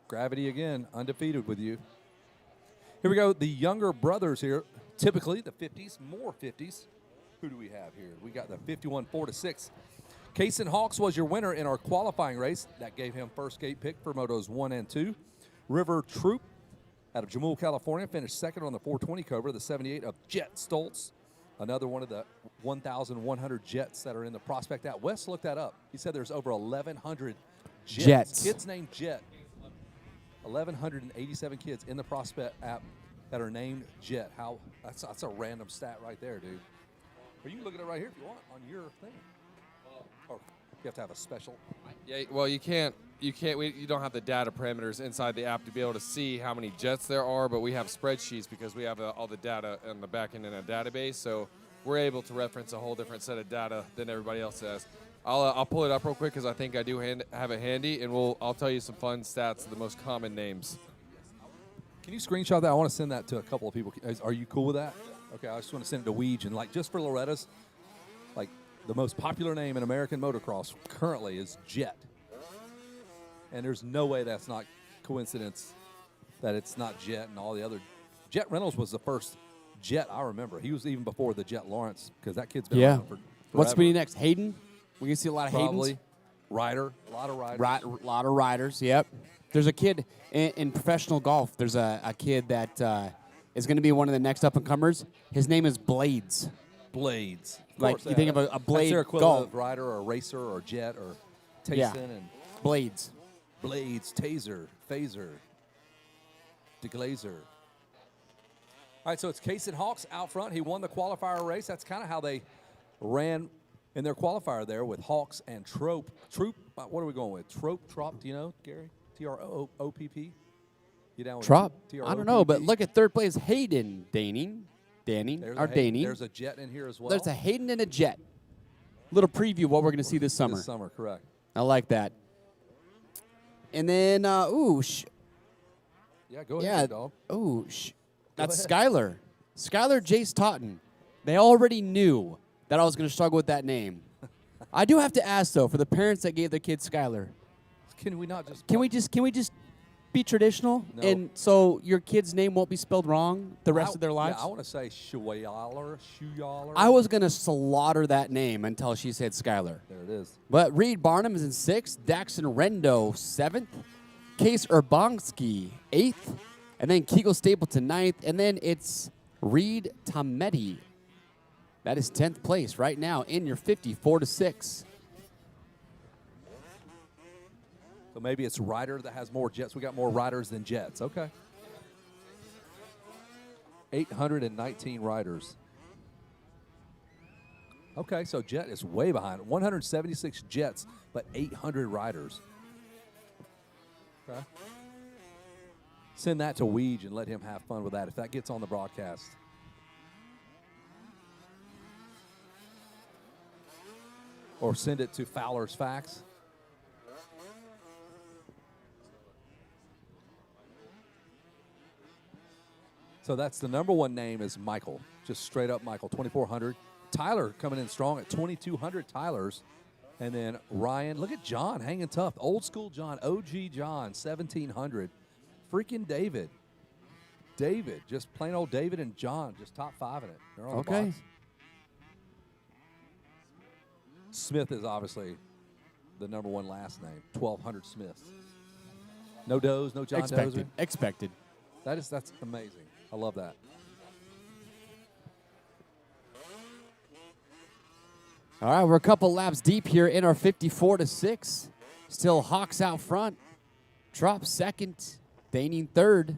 Gravity again, undefeated with you. Here we go. The younger brothers here, typically the 50s, more 50s. Who do we have here? We got the 51 4-6. Kaysen Hawks was your winner in our qualifying race. That gave him first gate pick for Motos 1 and 2. River Troop out of Jamul, California, finished second on the 420 Cobra, the 78 of Jet Stoltz, another one of the 1,100 jets that are in the Prospect app. Wes looked that up. He said there's over 1,100 jets. Kids named Jet. 1,187 kids in the Prospect app that are named Jet. That's a random stat right there, dude. Or you can look at it right here if you want on your thing. Or you have to have a special. Yeah, well, you can't. You don't have the data parameters inside the app to be able to see how many jets there are, but we have spreadsheets because we have all the data in the back end in a database, so we're able to reference a whole different set of data than everybody else has. I'll pull it up real quick because I think I do have it handy, and I'll tell you some fun stats of the most common names. Can you screenshot that? I want to send that to a couple of people. Are you cool with that? Okay, I just want to send it to Weege, and like just for Loretta's, like the most popular name in American motocross currently is Jet. And there's no way that's not coincidence that it's not Jet and all the other. Jet Reynolds was the first Jet I remember. He was even before the Jet Lawrence because that kid's been around for forever. What's going to be next? Hayden? We can see a lot of Probably. Haydens. Ryder. A lot of riders. A lot of riders, yep. There's a kid in professional golf. There's a kid that is going to be one of the next up-and-comers. His name is Blades. Blades. Like, you think of a Blade That's their equivalent golf. of Ryder or Racer or Jet or Tayson Yeah. and Blades. Blades, Taser, Phaser, DeGlazer. All right, so it's Kaysen Hawks out front. He won the qualifier race. That's kind of how they ran in their qualifier there with Hawks and Troop. What are we going with? Trop, do you know, Gary? T-R-O-O-P-P? You down with Trop? T-R-O-P-P? I don't know, but look at third place, Hayden Danning. There's a Jet in here as well. There's a Hayden and a Jet. Little preview of what we're going to see this summer. This summer, correct. I like that. And then, Yeah, go ahead, dog. That's ahead. Skylar. Skylar Jace Totten. They already knew that I was going to struggle with that name. I do have to ask, though, for the parents that gave their kid Skylar, Can we not just... can we just be traditional? No. And so your kid's name won't be spelled wrong the rest of their lives? Yeah, I want to say Shuyaler. I was going to slaughter that name until she said Skylar. There it is. But Reed Barnum is in 6th, Daxon Rendo 7th, Case Urbanski 8th, and then Kegel Stapleton 9th, and then it's Reed Tometi. That is 10th place right now in your 54-6. So maybe it's Ryder that has more jets. We got more riders than jets. Okay. 819 riders. Okay, so Jet is way behind. 176 jets, but 800 riders. Okay. Send that to Weege and let him have fun with that if that gets on the broadcast. Or send it to Fowler's Facts. So that's the number one name is Michael. Just straight up Michael, 2,400. Tyler coming in strong at 2,200 Tylers. And then Ryan, look at John hanging tough. Old school John, OG John, 1,700. Freaking David. Just plain old David and John, just top 5 in it. They're on the box. Smith is obviously the number one last name, 1,200 Smiths. No Does, no John Dozer. Expected. That's amazing. I love that. All right, we're a couple laps deep here in our 54-6. Still Hawks out front. Trop 2nd, Daning 3rd.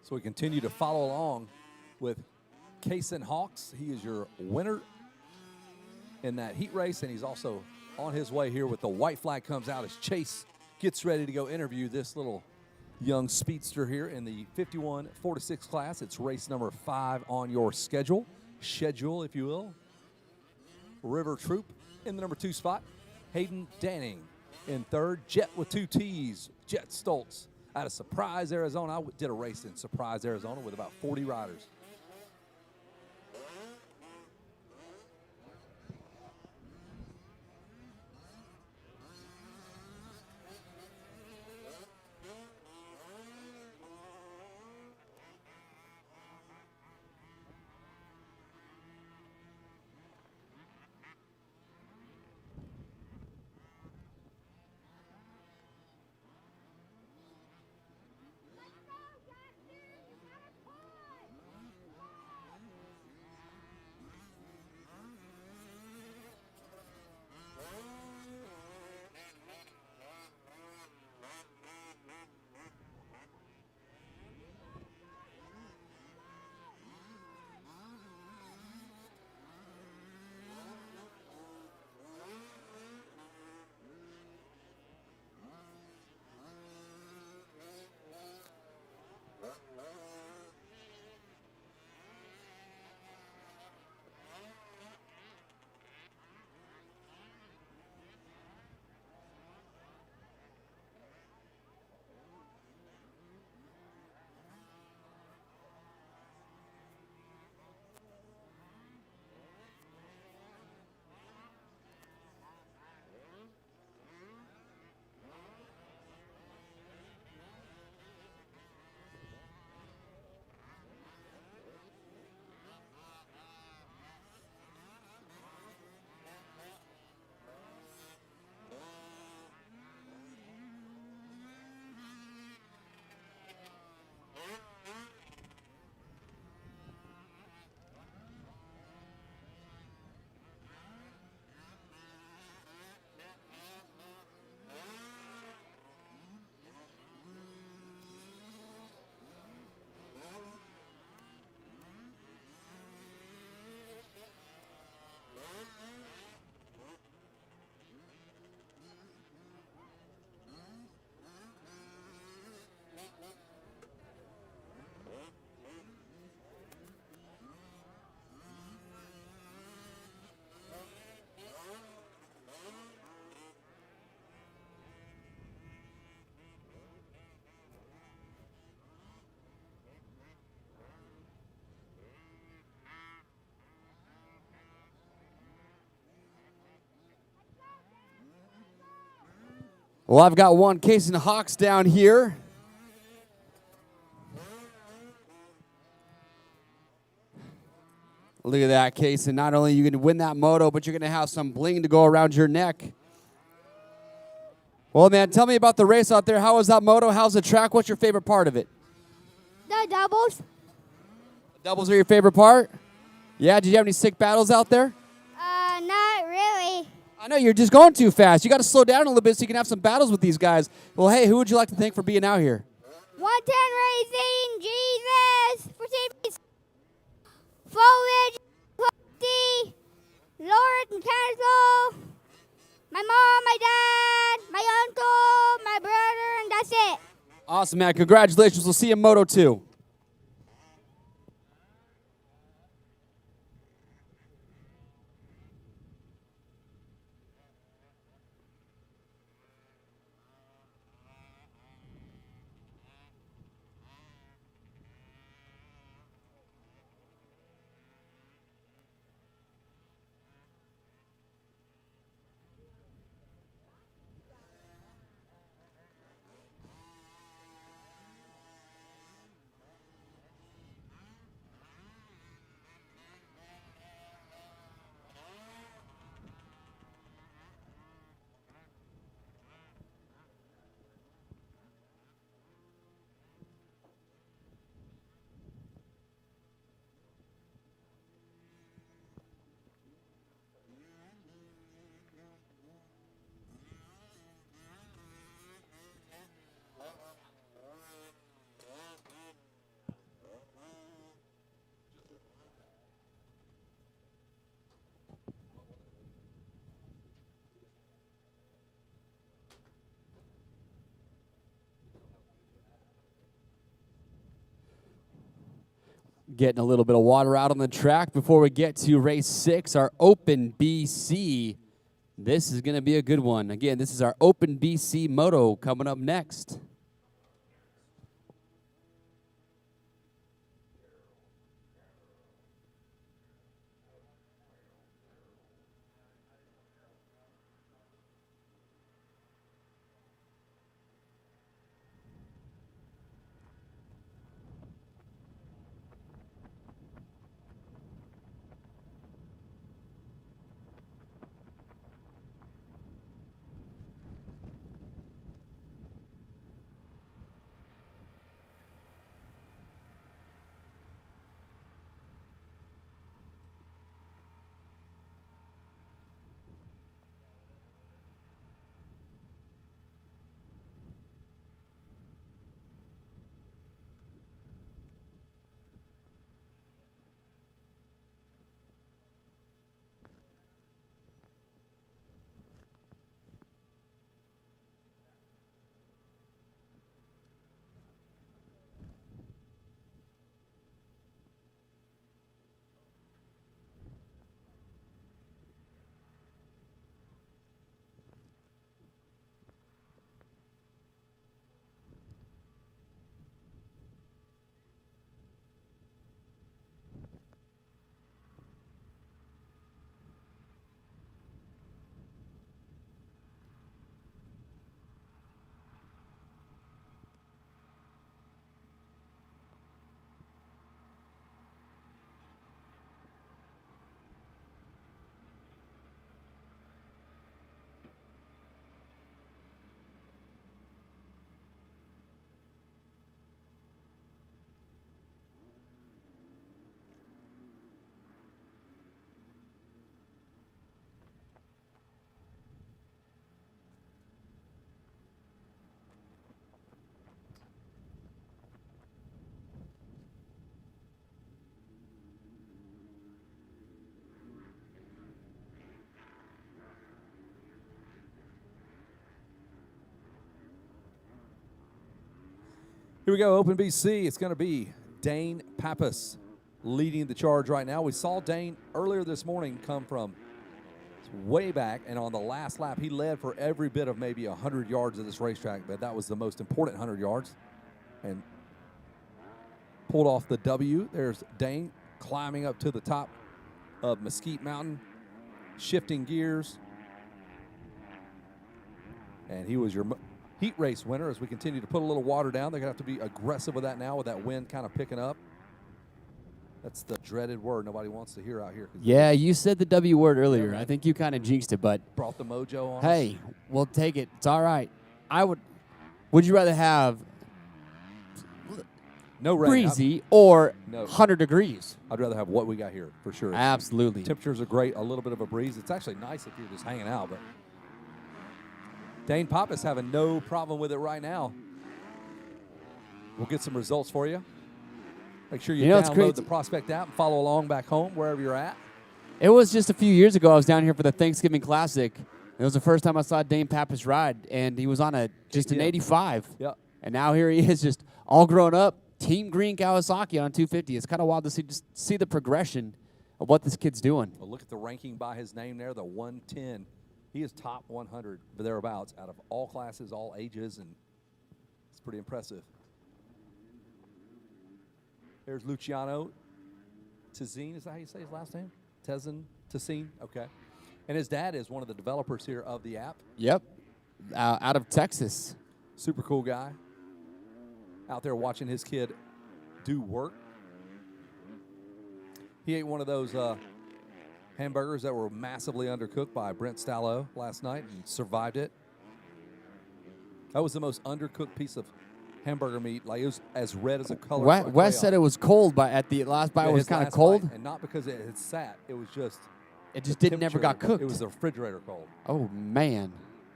So we continue to follow along with Kaysen Hawks. He is your winner in that heat race, and he's also on his way here with the white flag comes out as Chase gets ready to go interview this little young speedster here in the 51 4-6 class. It's race number 5 on your schedule, if you will. River Troop in the number 2 spot. Hayden Danning in 3rd. Jet with 2 T's. Jet Stoltz out of Surprise, Arizona. I did a race in Surprise, Arizona with about 40 riders. Well, I've got one Kaysen Hawks down here. Look at that, Kaysen. Not only are you going to win that moto, but you're going to have some bling to go around your neck. Well, man, tell me about the race out there. How was that moto? How's the track? What's your favorite part of it? The doubles. The doubles are your favorite part? Yeah, did you have any sick battles out there? Not really. I know, you're just going too fast. You got to slow down a little bit so you can have some battles with these guys. Well, hey, who would you like to thank for being out here? 110 Racing, Jesus, for saving Foliage, Lord and Castle, my mom, my dad, my uncle, my brother, and that's it. Awesome, man. Congratulations. We'll see you in Moto 2. Getting a little bit of water out on the track before we get to race 6, our Open BC. This is going to be a good one. Again, this is our Open BC Moto coming up next. Here we go, Open BC. It's going to be Dane Pappas leading the charge right now. We saw Dane earlier this morning come from way back, and on the last lap, he led for every bit of maybe 100 yards of this racetrack, but that was the most important 100 yards, and pulled off the W. There's Dane climbing up to the top of Mesquite Mountain, shifting gears, and he was your heat race winner. As we continue to put a little water down, they're going to have to be aggressive with that now with that wind kind of picking up. That's the dreaded word nobody wants to hear out here. Yeah, you said the W word earlier. I think you kind of jinxed it, but brought the mojo on. Hey, we'll take it. It's all right. Would you rather have no rain, breezy or no. 100 degrees? I'd rather have what we got here for sure. Absolutely. Temperatures are great. A little bit of a breeze. It's actually nice if you're just hanging out, but Dane Pappas having no problem with it right now. We'll get some results for you. Make sure you download the Prospect app and follow along back home, wherever you're at. It was just a few years ago. I was down here for the Thanksgiving Classic. It was the first time I saw Dane Pappas ride, and he was on an 85. Yeah. And now here he is, just all grown up, Team Green Kawasaki on 250. It's kind of wild to see the progression of what this kid's doing. Well, look at the ranking by his name there, the 110. He is top 100 thereabouts out of all classes, all ages, and it's pretty impressive. There's Luciano Tizine. Is that how you say his last name? Tizine? Okay. And his dad is one of the developers here of the app. Yep. Out of Texas. Super cool guy. Out there watching his kid do work. He ate one of those hamburgers that were massively undercooked by Brent Stallo last night and survived it. That was the most undercooked piece of hamburger meat. Like, it was as red as a color. Wes said it was cold, at the last bite. It was kind of cold. Bite, and not because it had sat. It was just. It just never got cooked. It was the refrigerator cold. Oh, man.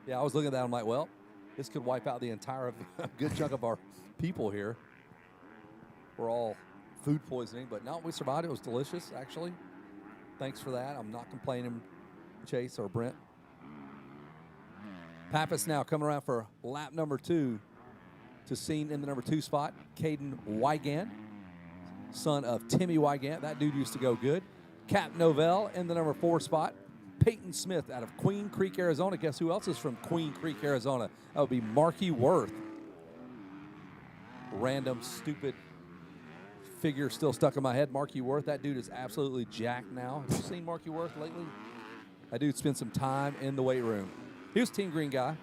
Yeah, I was looking at that. I'm like, well, this could wipe out the entire good chunk of our people here. We're all food poisoning, but no, we survived. It was delicious, actually. Thanks for that. I'm not complaining, Chase or Brent. Pappas now coming around for lap number 2 to Scene in the number 2 spot. Caden Wygant son of Timmy Wygant. That dude used to go good. Cap Novell in the number 4 spot. Peyton Smith out of Queen Creek, Arizona. Guess who else is from Queen Creek, Arizona? That would be Marky Worth. Random, stupid figure still stuck in my head. Marky Worth. That dude is absolutely jacked now. Have you seen Marky Worth lately? That dude spent some time in the weight room. He was a Team Green guy.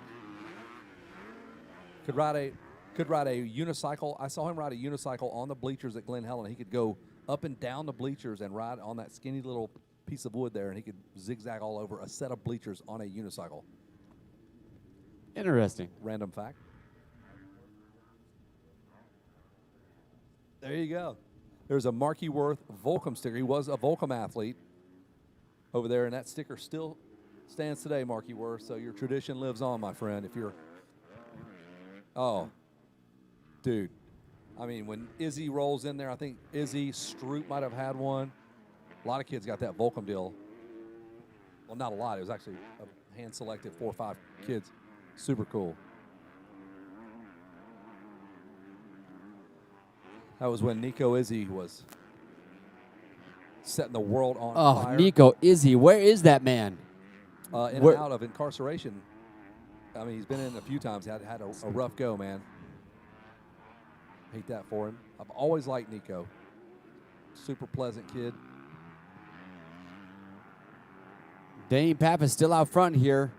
Could ride a unicycle. I saw him ride a unicycle on the bleachers at Glen Helen. He could go up and down the bleachers and ride on that skinny little piece of wood there, and he could zigzag all over a set of bleachers on a unicycle. Interesting. Random fact. There you go. There's a Marky Worth Volcom sticker. He was a Volcom athlete over there, and that sticker still stands today, Marky Worth. So your tradition lives on, my friend. If you're, oh, dude. I mean, when Izzy rolls in there, I think Izzy, Stroop might have had one. A lot of kids got that Volcom deal. Well, not a lot. It was actually a hand-selected 4 or 5 kids. Super cool. That was when Nico Izzy was setting the world on fire. Oh, Nico Izzy, where is that man? In and out of incarceration. I mean, he's been in a few times. Had a rough go, man. Hate that for him. I've always liked Nico. Super pleasant kid. Dane Pappas still out front here.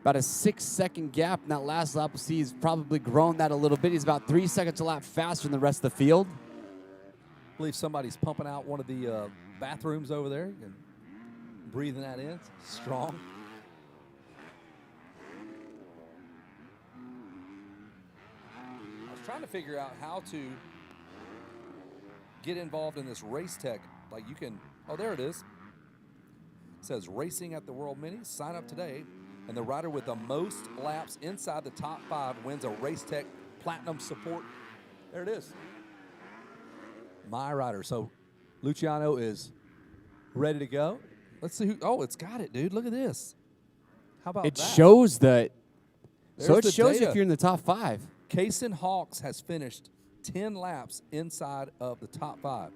About a 6-second gap in that last lap. We'll see he's probably grown that a little bit. He's about 3 seconds a lap faster than the rest of the field. I believe somebody's pumping out one of the bathrooms over there and breathing that in. Strong. I was trying to figure out how to get involved in this race tech. Like you can, oh, there it is. It says racing at the World Mini. Sign up today. And the rider with the most laps inside the top 5 wins a Race Tech Platinum Support. There it is. My rider. So Luciano is ready to go. Let's see who. Oh, it's got it, dude. Look at this. How about it that? Shows that. There's So it the shows data. if you're in the top 5. Kaysen Hawks has finished 10 laps inside of the top 5.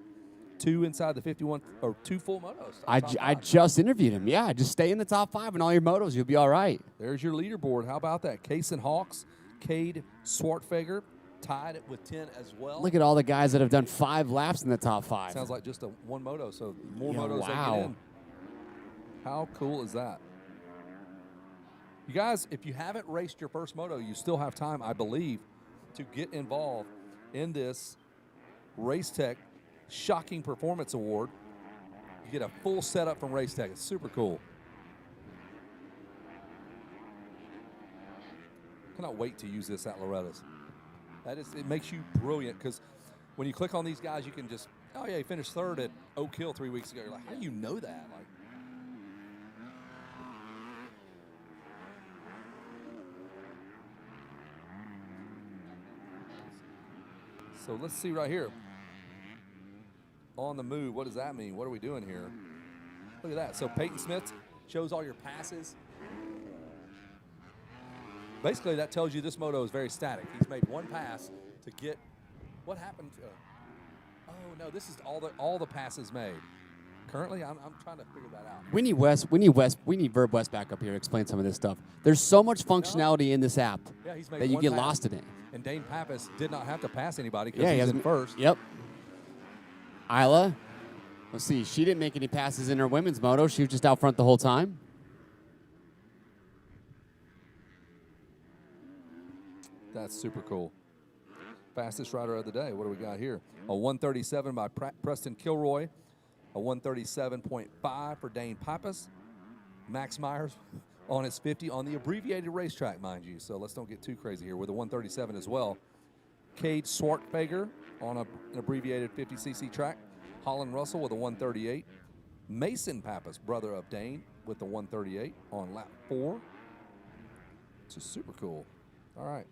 2 inside the 51, or 2 full motos. I just interviewed him. Yeah, just stay in the top 5 in all your motos. You'll be all right. There's your leaderboard. How about that? Kaysen Hawks, Cade Swartfeger, tied it with 10 as well. Look at all the guys that have done 5 laps in the top 5. Sounds like just a one moto, so more Yeah, motos wow. they get in. How cool is that? You guys, if you haven't raced your first moto, you still have time, I believe, to get involved in this Race Tech Shocking Performance Award. You get a full setup from Race Tech. It's super cool. Cannot wait to use this at Loretta's. It makes you brilliant because when you click on these guys, you can just, oh yeah, he finished 3rd at Oak Hill 3 weeks ago. You're like, how do you know that? Like, so let's see right here. On the move, what does that mean? What are we doing here? Look at that. So Peyton Smith shows all your passes. Basically, that tells you this moto is very static. He's made one pass to get. What happened? Oh no, this is all the passes made. Currently, I'm trying to figure that out. We need Verb West back up here to explain some of this stuff. There's so much functionality in this app Yeah, he's made that you one get pass. lost in it. And Dane Pappas did not have to pass anybody because Yeah, he he's in hasn't- first. Yep. Isla, let's see. She didn't make any passes in her women's moto. She was just out front the whole time. That's super cool. Fastest rider of the day. What do we got here? A 137 by Preston Kilroy. A 137.5 for Dane Pappas. Max Myers on his 50 on the abbreviated racetrack, mind you. So let's don't get too crazy here with a 137 as well. Cade Swartfeger on an abbreviated 50cc track. Holland Russell with a 138. Mason Pappas, brother of Dane, with the 138 on lap 4. This is super cool. All right.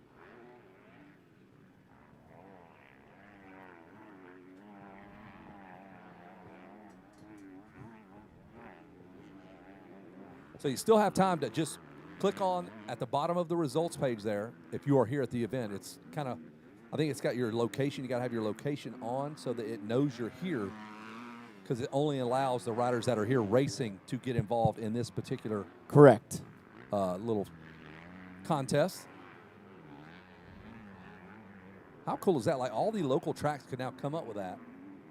So you still have time to just click on at the bottom of the results page there if you are here at the event. It's kind of I think it's got your location. You got to have your location on so that it knows you're here, because it only allows the riders that are here racing to get involved in this particular Correct. little contest. How cool is that? Like, all the local tracks can now come up with that,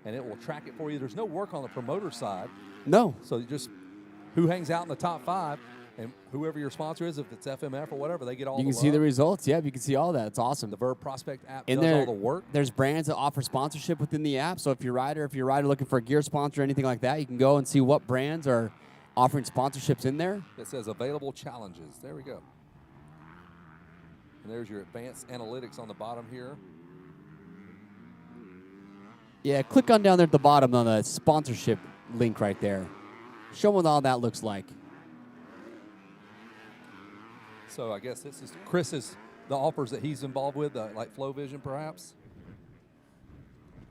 and it will track it for you. There's no work on the promoter side. No. So you just who hangs out in the top 5, and whoever your sponsor is, if it's FMF or whatever, they get all You the can see the love. results. Yeah, you can see all that. It's awesome. The Verb Prospect app In does there, all the work. There's brands that offer sponsorship within the app. So if you're a rider looking for a gear sponsor or anything like that, you can go and see what brands are offering sponsorships in there. It says available challenges. There we go. And there's your advanced analytics on the bottom here. Yeah, click on down there at the bottom on the sponsorship link right there. Show them what all that looks like. So I guess this is Chris's, the offers that he's involved with, like Flow Vision perhaps.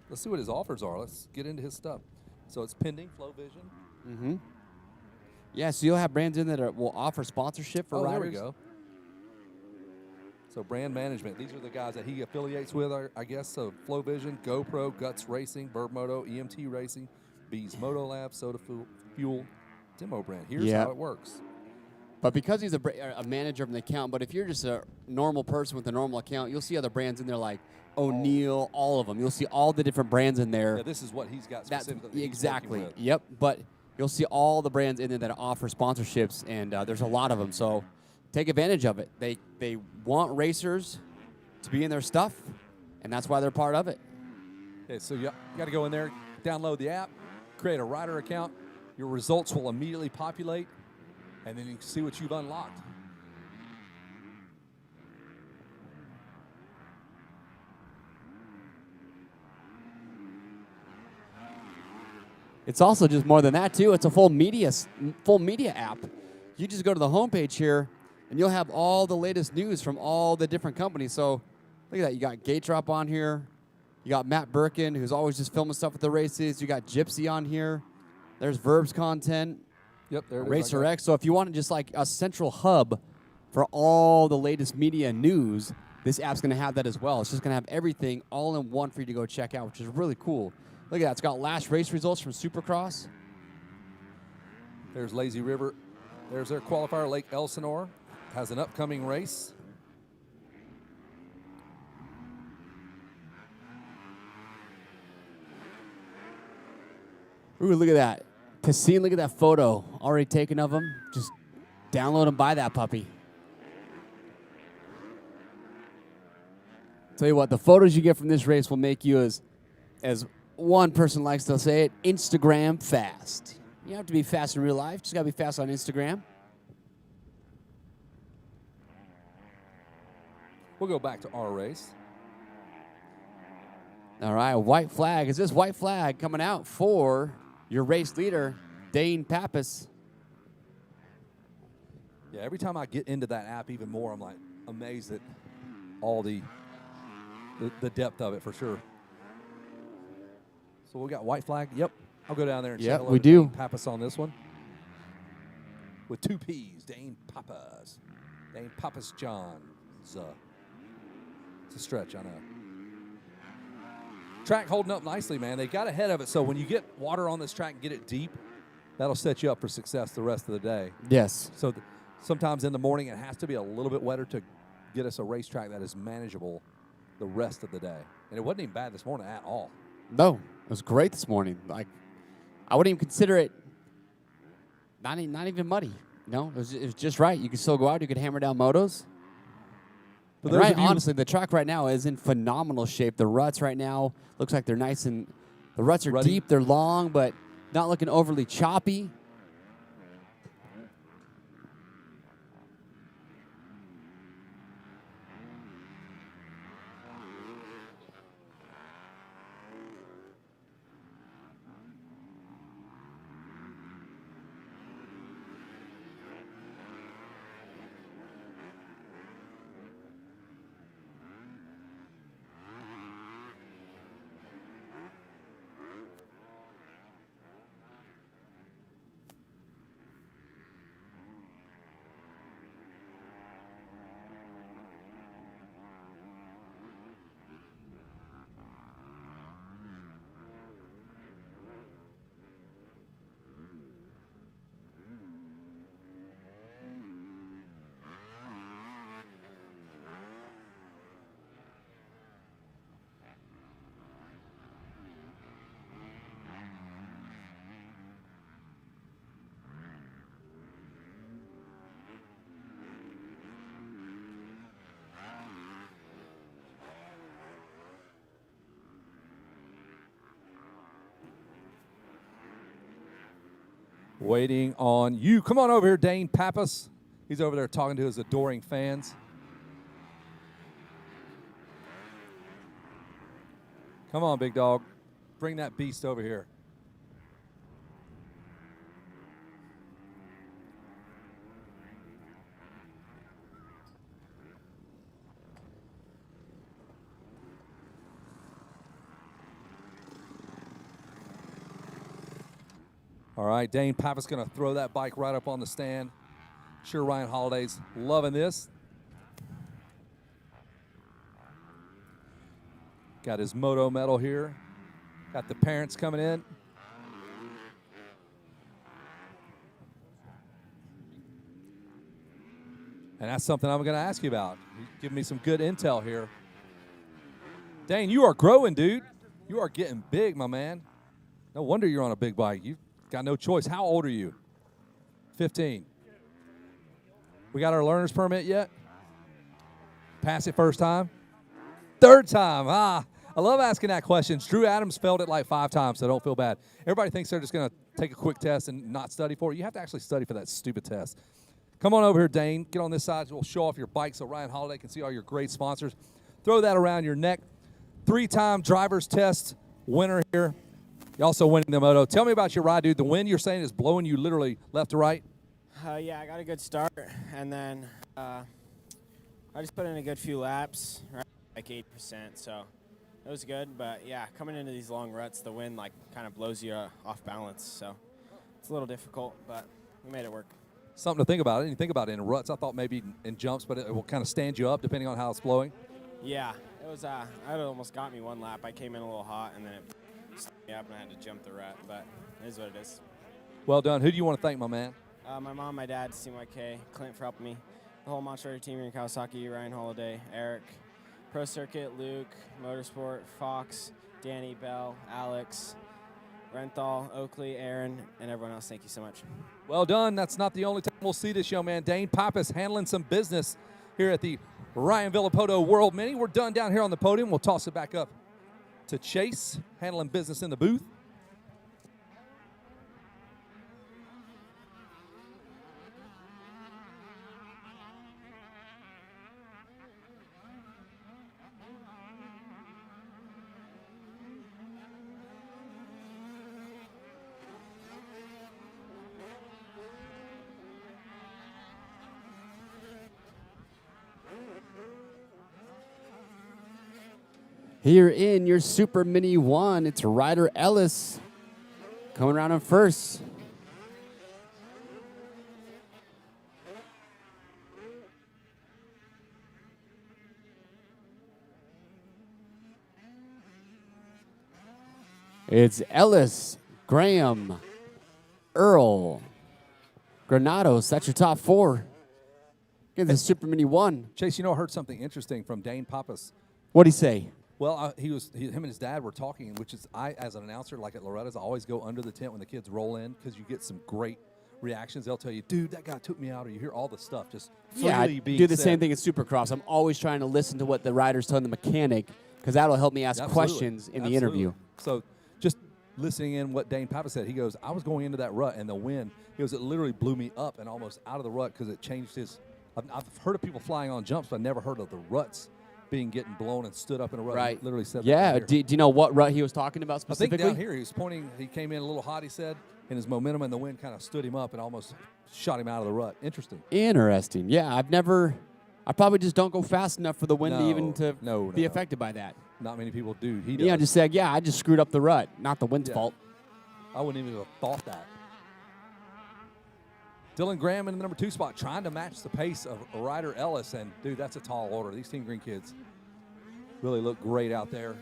Let's see what his offers are. Let's get into his stuff. So it's pending, Flow Vision. Mm-hmm. Yeah, so you'll have brands in that will offer sponsorship for riders. There we go. So brand management. These are the guys that he affiliates with, I guess. So Flow Vision, GoPro, Guts Racing, Verb Moto, EMT Racing, Bees Moto Lab, Soda Fuel, Demo Brand. Here's how it works. But because he's a manager of an account, but if you're just a normal person with a normal account, you'll see other brands in there like O'Neill, all of them. You'll see all the different brands in there. Yeah, this is what he's got specifically. Exactly. Yep. But you'll see all the brands in there that offer sponsorships, and there's a lot of them. So take advantage of it. They want racers to be in their stuff, and that's why they're part of it. Okay, so you got to go in there, download the app, create a rider account. Your results will immediately populate, and then you can see what you've unlocked. It's also just more than that, too. It's a full media app. You just go to the homepage here, and you'll have all the latest news from all the different companies. So look at that. You got Gate Drop on here. You got Matt Birkin, who's always just filming stuff at the races. You got Gypsy on here. There's Verb's content. Yep, there it is. Racer X. So if you want just like a central hub for all the latest media news, this app's going to have that as well. It's just going to have everything all in one for you to go check out, which is really cool. Look at that. It's got last race results from Supercross. There's Lazy River. There's their qualifier, Lake Elsinore. Has an upcoming race. Ooh, look at that. Cassine, look at that photo already taken of him. Just download and buy that puppy. Tell you what, the photos you get from this race will make you, as one person likes to say it, Instagram fast. You don't have to be fast in real life. Just got to be fast on Instagram. We'll go back to our race. All right, white flag. Is this white flag coming out for your race leader, Dane Pappas? Yeah, every time I get into that app even more, I'm like amazed at all the depth of it for sure. So we got white flag. Yep. I'll go down there and say hello we to do. Dane Pappas on this one. With 2 P's, Dane Pappas. Dane Pappas John. It's a stretch, I know. Track holding up nicely, man. They got ahead of it, so when you get water on this track and get it deep, that'll set you up for success the rest of the day. Yes. So sometimes in the morning it has to be a little bit wetter to get us a racetrack that is manageable the rest of the day. And it wasn't even bad this morning at all. No, it was great this morning. Like, I wouldn't even consider it not even muddy. No, it was just right. You could still go out. You could hammer down motos. For And those right, of you- honestly, the track right now is in phenomenal shape. The ruts right now looks like they're nice, and the ruts are Ruddy. deep. They're long, but not looking overly choppy. Waiting on you. Come on over here, Dane Pappas. He's over there talking to his adoring fans. Come on, big dog. Bring that beast over here. All right, Dane Pappas going to throw that bike right up on the stand. Sure, Ryan Holiday's loving this. Got his Moto medal here. Got the parents coming in. And that's something I'm going to ask you about. You give me some good intel here. Dane, you are growing, dude. You are getting big, my man. No wonder you're on a big bike. You've got no choice. How old are you? 15. We got our learner's permit yet? Pass it first time? Third time. I love asking that question. Drew Adams failed it like 5 times, so don't feel bad. Everybody thinks they're just going to take a quick test and not study for it. You have to actually study for that stupid test. Come on over here, Dane. Get on this side. We'll show off your bike so Ryan Holiday can see all your great sponsors. Throw that around your neck. 3-time driver's test winner here. You're also winning the Moto. Tell me about your ride, dude. The wind you're saying is blowing you literally left to right? Yeah, I got a good start, and then I just put in a good few laps, right, like 8%, so it was good. But, yeah, coming into these long ruts, the wind, like, kind of blows you off balance, so it's a little difficult, but we made it work. Something to think about. I didn't think about it in ruts. I thought maybe in jumps, but it will kind of stand you up depending on how it's blowing. Yeah, it was. It almost got me one lap. I came in a little hot, and then it stood me up, and I had to jump the rut. But it is what it is. Well done. Who do you want to thank, my man? My mom, my dad, CMYK, Clint for helping me, the whole Monster team here in Kawasaki, Ryan Holiday, Eric, Pro Circuit, Luke, Motorsport, Fox, Danny, Bell, Alex, Renthal, Oakley, Aaron, and everyone else. Thank you so much. Well done. That's not the only time we'll see this young man. Dane Pappas handling some business here at the Ryan Villapoto World Mini. We're done down here on the podium. We'll toss it back up to Chase, handling business in the booth. Here in your Super Mini 1, it's Ryder Ellis coming around in first. It's Ellis, Graham, Earl, Granados. That's your top 4. Get the Super Mini 1. Chase, you know, I heard something interesting from Dane Pappas. What'd he say? Well, him and his dad were talking, which is I, as an announcer, like at Loretta's, I always go under the tent when the kids roll in because you get some great reactions. They'll tell you, dude, that guy took me out, or you hear all the stuff just freely being do the said. same thing at Supercross. I'm always trying to listen to what the riders tell the mechanic because that'll help me ask questions in the interview. So just listening in what Dane Pappas said, he goes, I was going into that rut, and the wind, he goes, it literally blew me up and almost out of the rut because it changed his – I've heard of people flying on jumps, but I never heard of the ruts getting blown and stood up in a rut. Right. He literally said yeah. that. Do you know what rut he was talking about specifically? I think down here he was pointing. He came in a little hot, he said, and his momentum and the wind kind of stood him up and almost shot him out of the rut. Interesting. Interesting. Yeah, I probably just don't go fast enough for the wind to even be affected by that. Not many people do. He does. Yeah, just said, I just screwed up the rut, not the wind's fault. I wouldn't even have thought that. Dylan Graham in the number 2 spot, trying to match the pace of Ryder Ellis, and dude, that's a tall order. These Team Green kids really look great out there.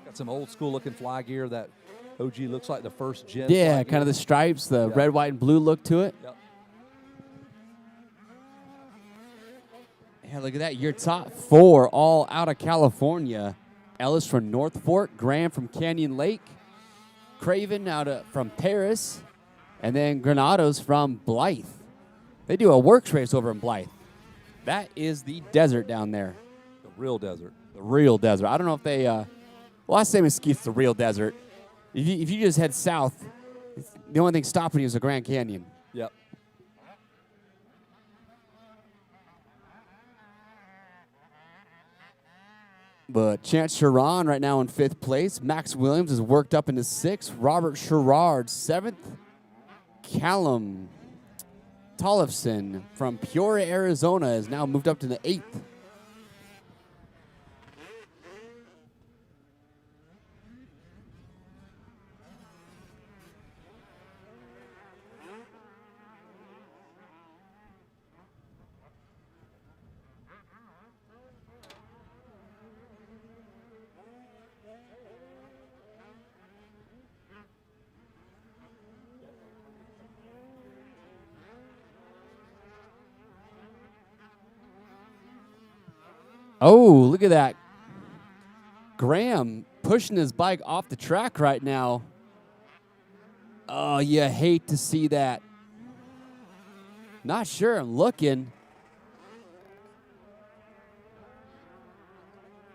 Got some old school looking fly gear that OG looks like the first gen. Yeah, kind of the stripes, the red, white, and blue look to it. Yep. Yeah, look at that. Your top 4 all out of California. Ellis from North Fork, Graham from Canyon Lake, Craven from Paris, and then Granados from Blythe. They do a works race over in Blythe. That is the desert down there. The real desert. The real desert. I don't know if they, I say Mesquite's the real desert. If you just head south, the only thing stopping you is the Grand Canyon. Yep. But Chance Sharon right now in 5th place. Max Williams is worked up into 6th. Robert Sherrard 7th. Callum Tollefson from Peoria, Arizona is now moved up to the 8th. Oh, look at that. Graham pushing his bike off the track right now. Oh, you hate to see that. Not sure. I'm looking.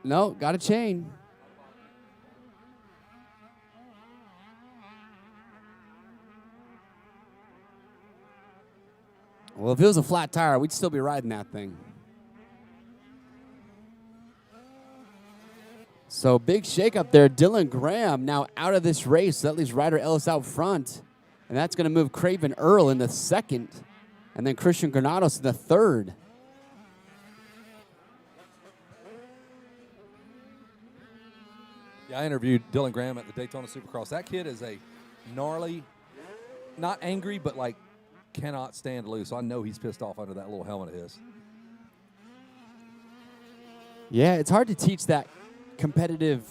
No, got a chain. Well, if it was a flat tire, we'd still be riding that thing. So big shake up there. Dylan Graham now out of this race. That leaves Ryder Ellis out front. And that's going to move Craven Earl in the 2nd. And then Christian Granados in the 3rd. Yeah, I interviewed Dylan Graham at the Daytona Supercross. That kid is a gnarly, not angry, but like cannot stand to lose. So I know he's pissed off under that little helmet of his. Yeah, it's hard to teach that competitive,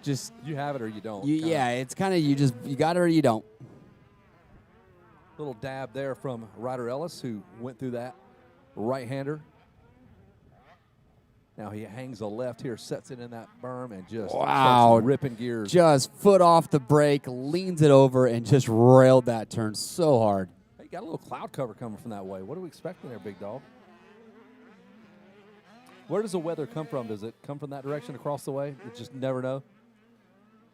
just you have it or you don't. Yeah, it's kind of you got it or you don't. Little dab there from Ryder Ellis, who went through that right-hander. Now he hangs a left here, sets it in that berm, and just starts ripping gears. Just foot off the brake, leans it over, and just railed that turn so hard. Hey, got a little cloud cover coming from that way. What are we expecting there, big dog? Where does the weather come from? Does it come from that direction across the way? You just never know.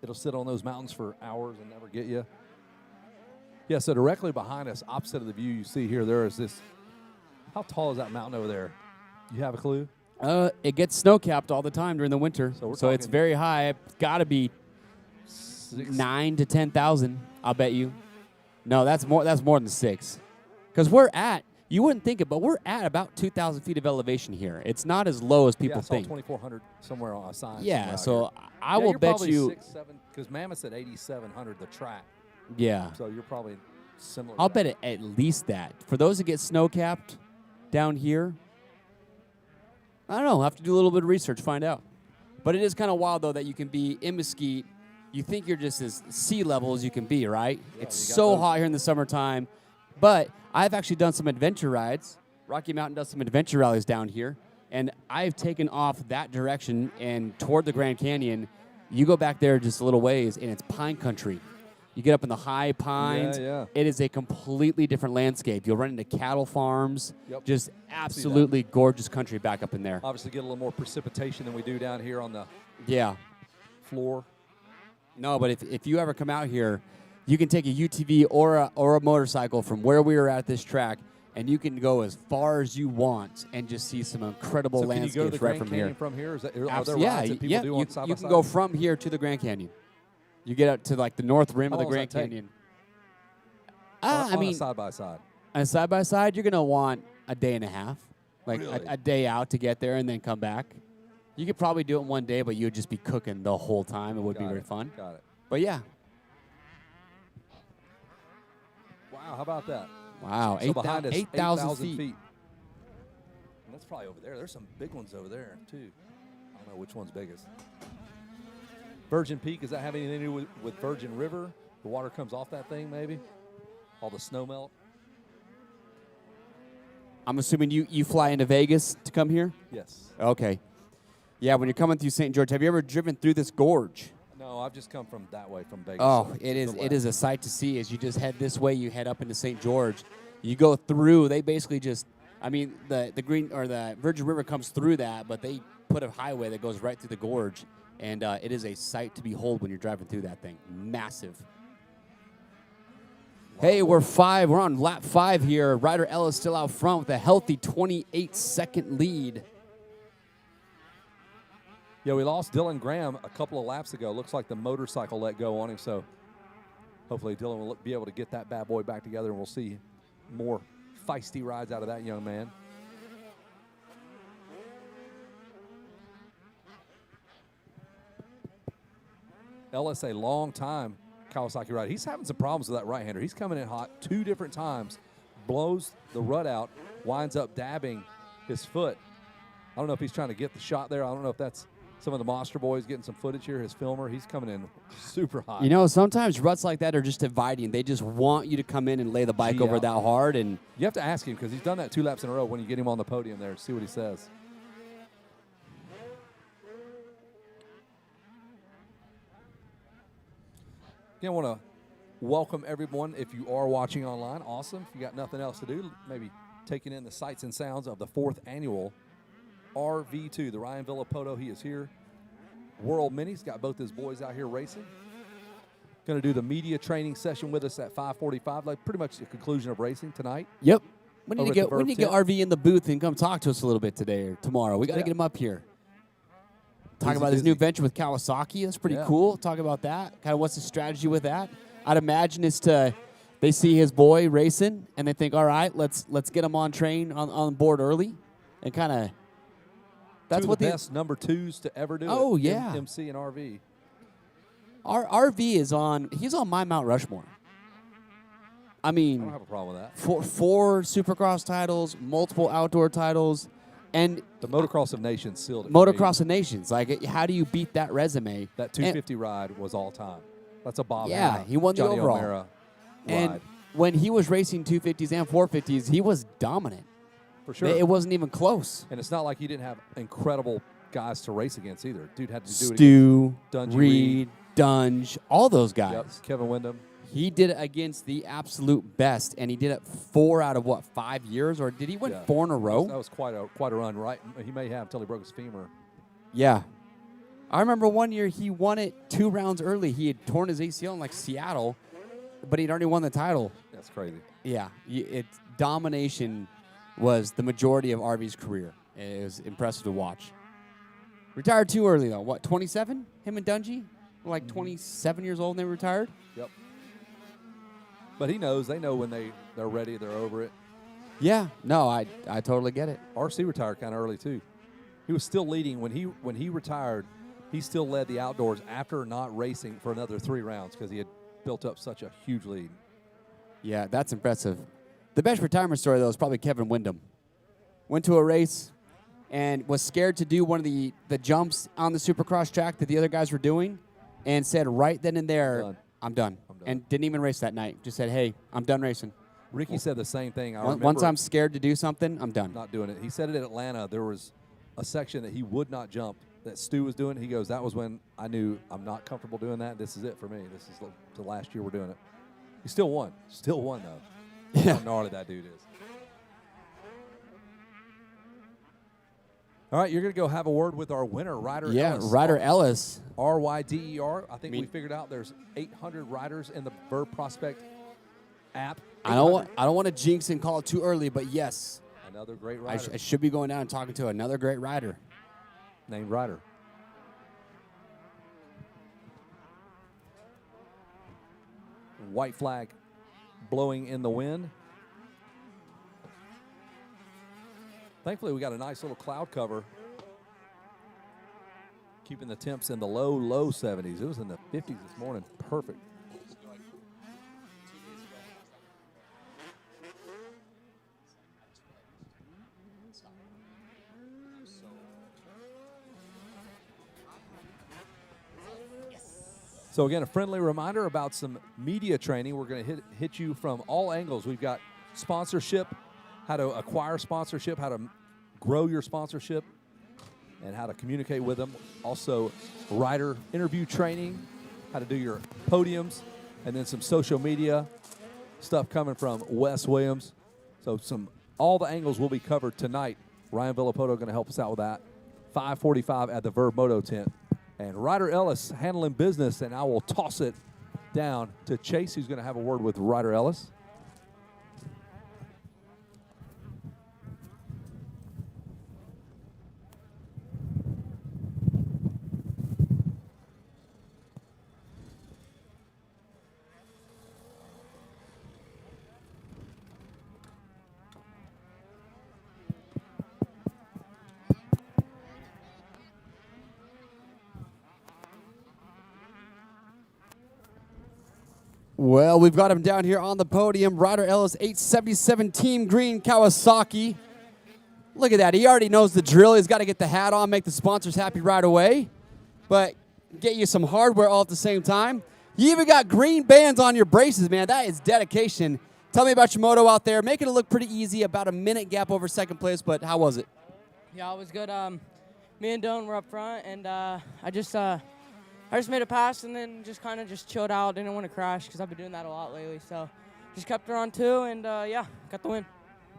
It'll sit on those mountains for hours and never get you. Yeah, so directly behind us, opposite of the view you see here, there is this. How tall is that mountain over there? You have a clue? It gets snow-capped all the time during the winter, so it's very high. It's got to be 9 to 10,000, I'll bet you. No, that's more than 6. Because we're at, you wouldn't think it, but we're at about 2,000 feet of elevation here. It's not as low as people think. 2,400 somewhere on a sign. Yeah, so I will bet you. 6, 7, because Mammoth's at 8,700 the track. Yeah. So you're probably similar. I'll bet it at least that. For those that get snow-capped down here, I don't know. I'll have to do a little bit of research, find out. But it is kind of wild, though, that you can be in Mesquite. You think you're just as sea level as you can be, right? Yeah, it's so hot here in the summertime. But I've actually done some adventure rides. Rocky Mountain does some adventure rallies down here. And I've taken off that direction and toward the Grand Canyon. You go back there just a little ways, and it's pine country. You get up in the high pines. Yeah. It is a completely different landscape. You'll run into cattle farms. Yep. Just absolutely gorgeous country back up in there. Obviously get a little more precipitation than we do down here on the floor. No, but if you ever come out here, you can take a UTV or a motorcycle from where we were at this track, and you can go as far as you want and just see some incredible landscapes can you go to the right Grand from Canyon here. From here? Is that, are there rides that people do on side by you can side? go from here to the Grand Canyon. You get up to like the north rim of the Grand Canyon. I mean, side by side. On a side by side, you're gonna want a day and a half, like Really? a day out to get there and then come back. You could probably do it in one day, but you would just be cooking the whole time. It would be very fun. Got it. But yeah. Wow, how about that? Wow, So behind us, 8,000 feet. feet. And that's probably over there. There's some big ones over there, too. I don't know which one's biggest. Virgin Peak, does that have anything to do with Virgin River? The water comes off that thing, maybe? All the snow melt? I'm assuming you fly into Vegas to come here? Yes. Okay. Yeah, when you're coming through St. George, have you ever driven through this gorge? No, I've just come from that way, from Vegas. Oh, so it is a sight to see. As you just head this way, you head up into St. George. You go through, they basically just, I mean, the green or the Virgin River comes through that, but they put a highway that goes right through the gorge. And it is a sight to behold when you're driving through that thing. Massive. Hey, we're on lap 5 here. Ryder Ellis still out front with a healthy 28-second lead. Yeah, we lost Dylan Graham a couple of laps ago. Looks like the motorcycle let go on him, so hopefully Dylan will be able to get that bad boy back together, and we'll see more feisty rides out of that young man. Ellis, a long time Kawasaki rider. He's having some problems with that right-hander. He's coming in hot 2 different times, blows the rut out, winds up dabbing his foot. I don't know if he's trying to get the shot there. I don't know if that's some of the Monster Boys getting some footage here. His filmer, he's coming in super hot. You know, sometimes ruts like that are just inviting. They just want you to come in and lay the bike over that hard. And you have to ask him because he's done that 2 laps in a row when you get him on the podium there. See what he says. Again, I want to welcome everyone. If you are watching online, awesome. If you got nothing else to do, maybe taking in the sights and sounds of the 4th annual RV2, the Ryan Villapoto. He is here. World Mini's got both his boys out here racing. Going to do the media training session with us at 5:45, like pretty much the conclusion of racing tonight. Yep. We need to get RV in the booth and come talk to us a little bit today or tomorrow. We got to get him up here. Talk about his new venture with Kawasaki. That's pretty cool. Talk about that. Kind of what's the strategy with that? I'd imagine it's they see his boy racing and they think, all right, let's get him on train on board early, and kind of. That's Two what of the best number 2s to ever do it. Oh yeah, MC and RV. Our RV is on. He's on my Mount Rushmore. I mean, I don't have a problem with that. Four Supercross titles, multiple outdoor titles. And the Motocross of Nations sealed it. Motocross of Nations. Like, how do you beat that resume? That 250 ride was all time. That's a Bob. Yeah, he won the Johnny overall. O'Mara and ride. When he was racing 250s and 450s, he was dominant. For sure. It wasn't even close. And it's not like he didn't have incredible guys to race against either. Dude had to do it Stu, against Reed, Dunge, all those guys. Yep, Kevin Windham. He did it against the absolute best, and he did it 4 out of, 5 years? Or did he win 4 in a row? That was quite a run, right? He may have until he broke his femur. Yeah. I remember one year he won it 2 rounds early. He had torn his ACL in, Seattle, but he'd already won the title. That's crazy. Yeah. Domination was the majority of RV's career. It was impressive to watch. Retired too early, though. What, 27? Him and Dungy? 27 years old and they retired? Yep. But he knows. They know when they're ready, they're over it. Yeah. No, I totally get it. RC retired kind of early, too. He was still leading. When he retired, he still led the outdoors after not racing for another 3 rounds because he had built up such a huge lead. Yeah, that's impressive. The best retirement story, though, is probably Kevin Windham. Went to a race and was scared to do one of the jumps on the Supercross track that the other guys were doing and said right then and there, I'm done. And didn't even race that night. Just said, hey, I'm done racing. Ricky said the same thing. Once I'm scared to do something, I'm done. Not doing it. He said it at Atlanta. There was a section that he would not jump that Stu was doing. He goes, that was when I knew I'm not comfortable doing that. This is it for me. This is the last year we're doing it. He still won. Still won, though. Yeah. How gnarly that dude is. All right, you're going to go have a word with our winner, Ryder Ellis. Yeah, Ryder Ellis. RYDER. I think we figured out there's 800 riders in the Verb Prospect app. I don't want to jinx and call it too early, but yes. Another great rider. I should be going down and talking to another great rider. Named Ryder. White flag blowing in the wind. Thankfully, we got a nice little cloud cover, keeping the temps in the low 70s. It was in the 50s this morning. Perfect. So again, a friendly reminder about some media training. We're going to hit you from all angles. We've got sponsorship, how to acquire sponsorship, how to grow your sponsorship, and how to communicate with them. Also, rider interview training, how to do your podiums, and then some social media stuff coming from Wes Williams. So all the angles will be covered tonight. Ryan Villapoto going to help us out with that. 5:45 at the Verb Moto tent. And Ryder Ellis handling business, and I will toss it down to Chase, who's going to have a word with Ryder Ellis. Well, we've got him down here on the podium. Ryder Ellis, 877 Team Green Kawasaki. Look at that. He already knows the drill. He's got to get the hat on, make the sponsors happy right away, but get you some hardware all at the same time. You even got green bands on your braces, man. That is dedication. Tell me about your moto out there. Making it look pretty easy, about a minute gap over second place, but how was it? Yeah, it was good. Me and Dylan were up front, and I just made a pass and then just kind of just chilled out. Didn't want to crash because I've been doing that a lot lately. So just kept her on two, and yeah, got the win.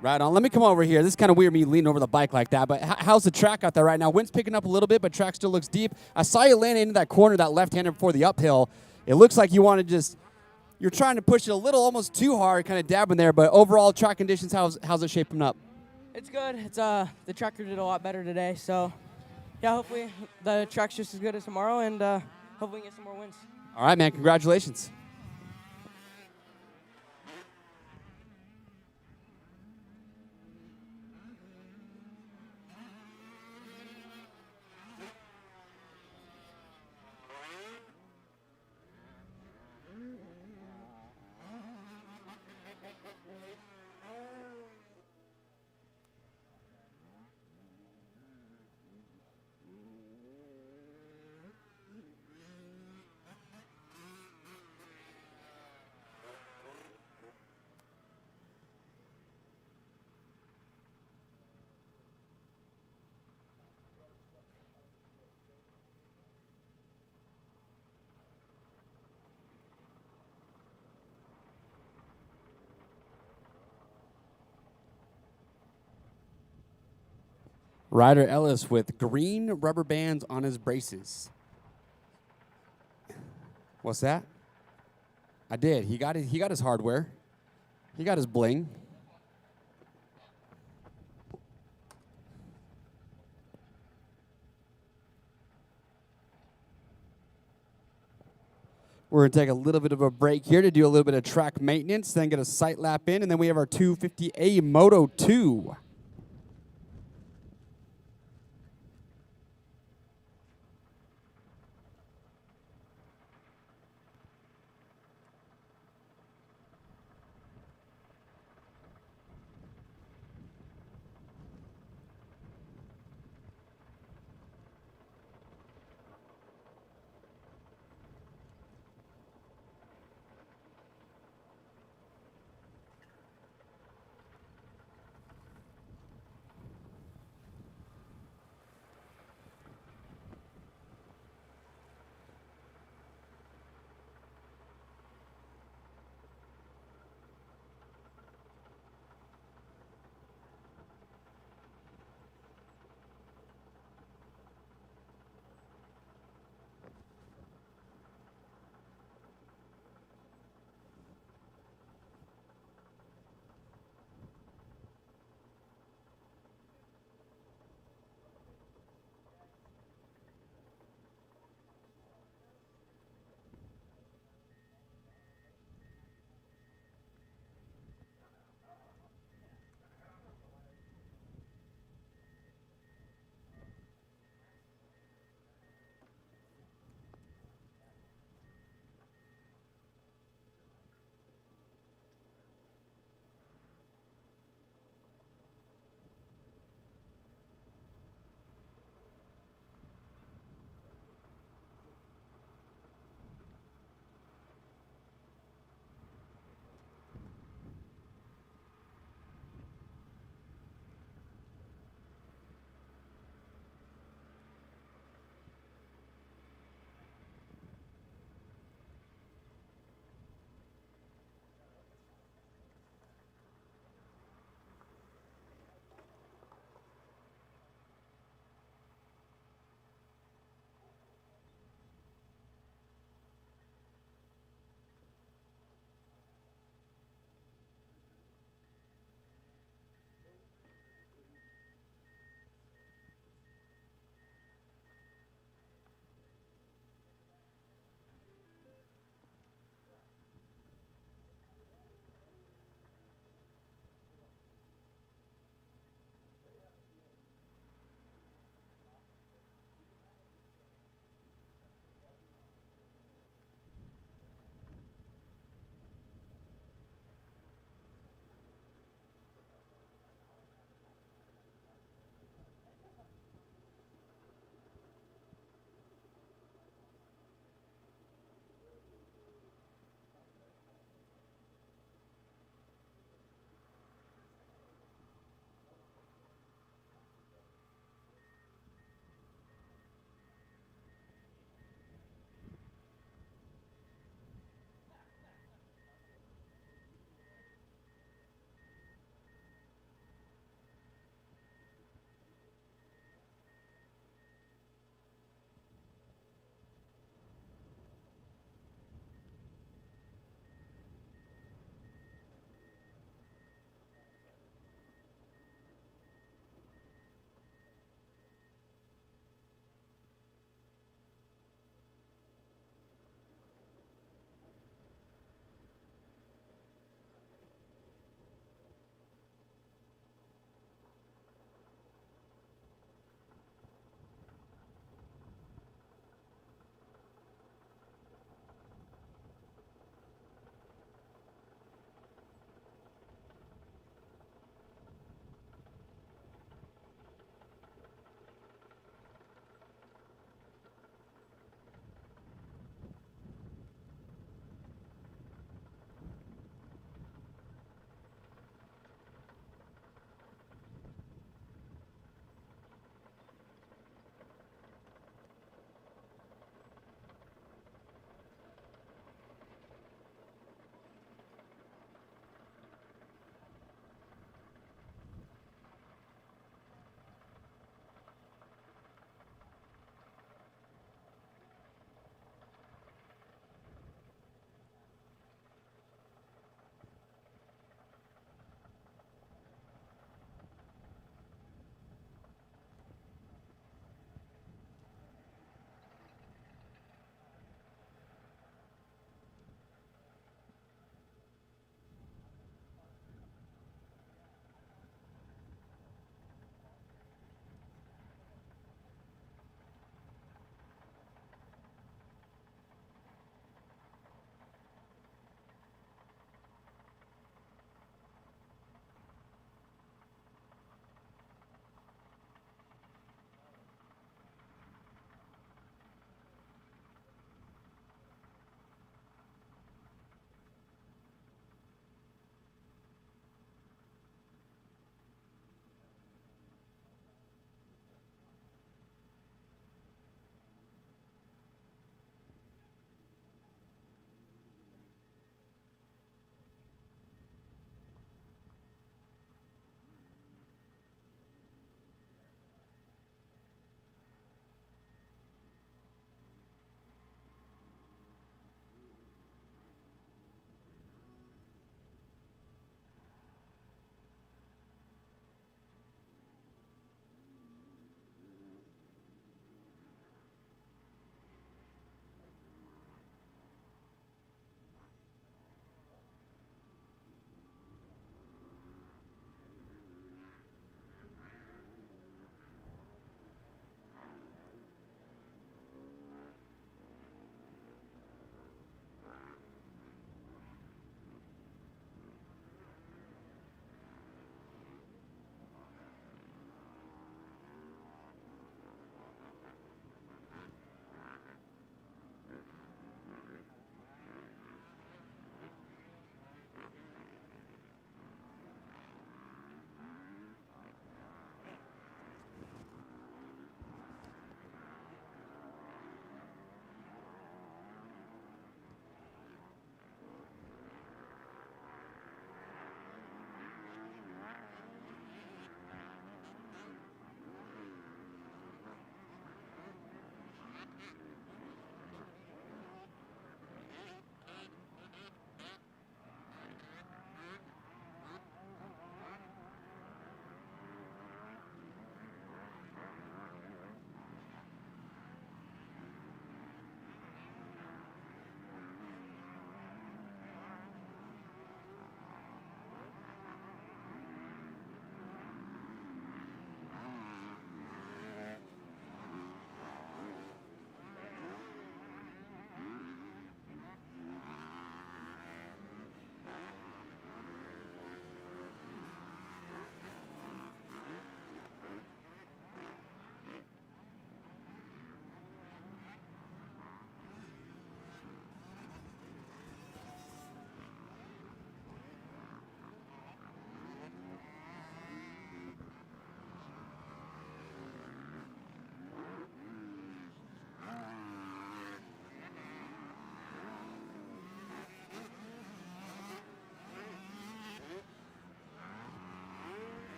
Right on. Let me come over here. This is kind of weird, me leaning over the bike like that, but how's the track out there right now? Wind's picking up a little bit, but track still looks deep. I saw you land into that corner, that left-hander before the uphill. It looks like you want to just, you're trying to push it a little, almost too hard, kind of dabbing there, but overall track conditions, how's it shaping up? It's good. It's the tractor did a lot better today, so yeah, hopefully the track's just as good as tomorrow, and hopefully we can get some more wins. All right, man. Congratulations. Ryder Ellis with green rubber bands on his braces. What's that? I did. He got his hardware. He got his bling. We're going to take a little bit of a break here to do a little bit of track maintenance, then get a sight lap in, and then we have our 250A Moto 2.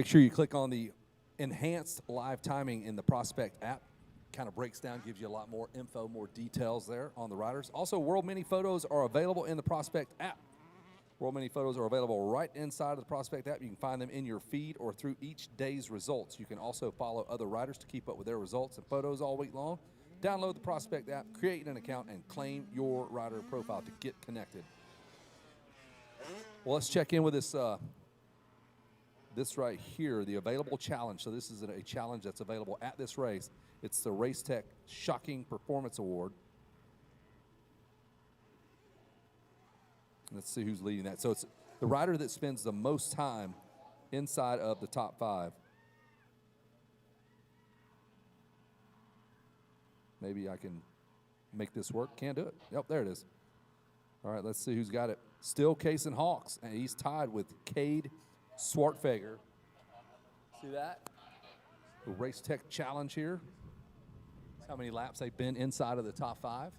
Make sure you click on the enhanced live timing in the Prospect app. Kind of breaks down, gives you a lot more info, more details there on the riders. Also, World Mini Photos are available in the Prospect app. World Mini Photos are available right inside of the Prospect app. You can find them in your feed or through each day's results. You can also follow other riders to keep up with their results and photos all week long. Download the Prospect app, create an account, and claim your rider profile to get connected. Well, let's check in with this right here, the available challenge. So this is a challenge that's available at this race. It's the Race Tech Shocking Performance Award. Let's see who's leading that. So it's the rider that spends the most time inside of the top 5. Maybe I can make this work. Can't do it. Yep, there it is. All right, let's see who's got it. Still Kaysen Hawks, and he's tied with Cade Swartfeger. See that? The Race Tech Challenge here. That's how many laps they've been inside of the top 5.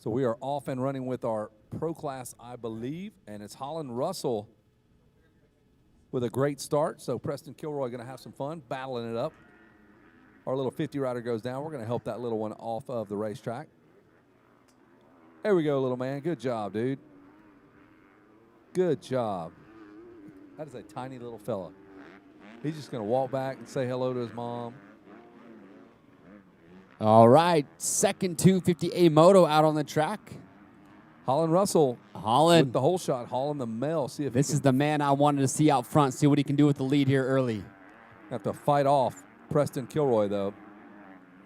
So we are off and running with our pro class, I believe, and it's Holland Russell with a great start. So Preston Kilroy going to have some fun battling it up. Our little 50 rider goes down. We're going to help that little one off of the racetrack. There we go, little man. Good job, dude. Good job. That is a tiny little fella. He's just going to walk back and say hello to his mom. All right, second 250A Moto out on the track. Holland Russell. Holland. With the whole shot. Holland the male. See if this is the man I wanted to see out front. See what he can do with the lead here early. Have to fight off Preston Kilroy, though.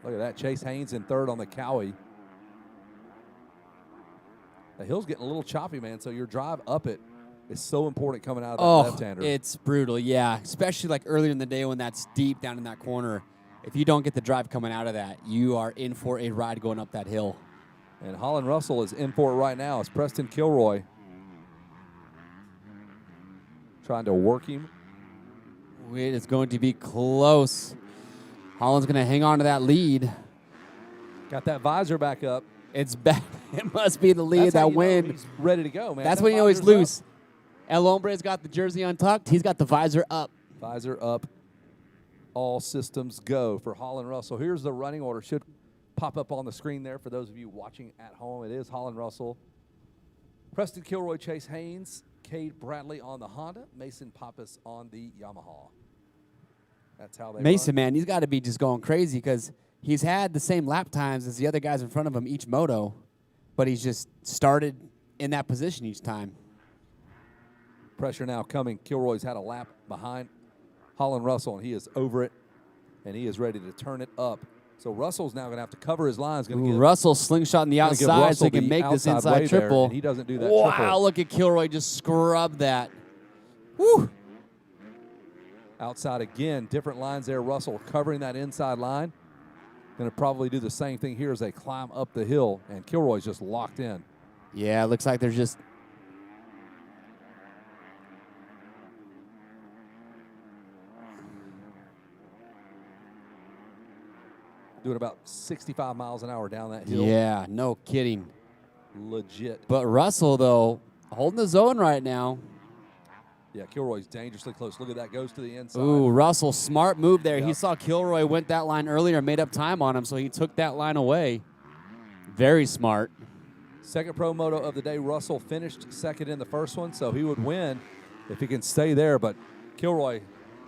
Look at that. Chase Haynes in third on the Cowie. The hill's getting a little choppy, man, so your drive up it is so important coming out of that left-hander. It's brutal, yeah. Especially like earlier in the day when that's deep down in that corner. If you don't get the drive coming out of that, you are in for a ride going up that hill. And Holland Russell is in for it right now. It's Preston Kilroy trying to work him. It is going to be close. Holland's going to hang on to that lead. Got that visor back up. It's back. It must be the lead, that wind. He's ready to go, man. That's when you know he's loose. El Hombre's got the jersey untucked. He's got the visor up. Visor up. All systems go for Holland Russell. Here's the running order. Should pop up on the screen there for those of you watching at home. It is Holland Russell, Preston Kilroy, Chase Haynes, Cade Bradley on the Honda, Mason Pappas on the Yamaha. That's how they Mason, run. man, he's got to be just going crazy because he's had the same lap times as the other guys in front of him each moto, but he's just started in that position each time. Pressure now coming. Kilroy's had a lap behind Holland Russell, and he is over it, and he is ready to turn it up. So Russell's now going to have to cover his lines. Russell slingshot on the outside so he can make this inside triple. And he doesn't do that wow, triple. Look at Kilroy just scrub that. Woo! Outside again, different lines there. Russell covering that inside line. Going to probably do the same thing here as they climb up the hill, and Kilroy's just locked in. Yeah, it looks like there's just doing about 65 miles an hour down that hill. Yeah, no kidding. Legit. But Russell, though, holding the zone right now. Yeah, Kilroy's dangerously close. Look at that. Goes to the inside. Ooh, Russell, smart move there. Yep. He saw Kilroy went that line earlier, made up time on him, so he took that line away. Very smart. Second pro moto of the day. Russell finished second in the first one, so he would win if he can stay there. But Kilroy,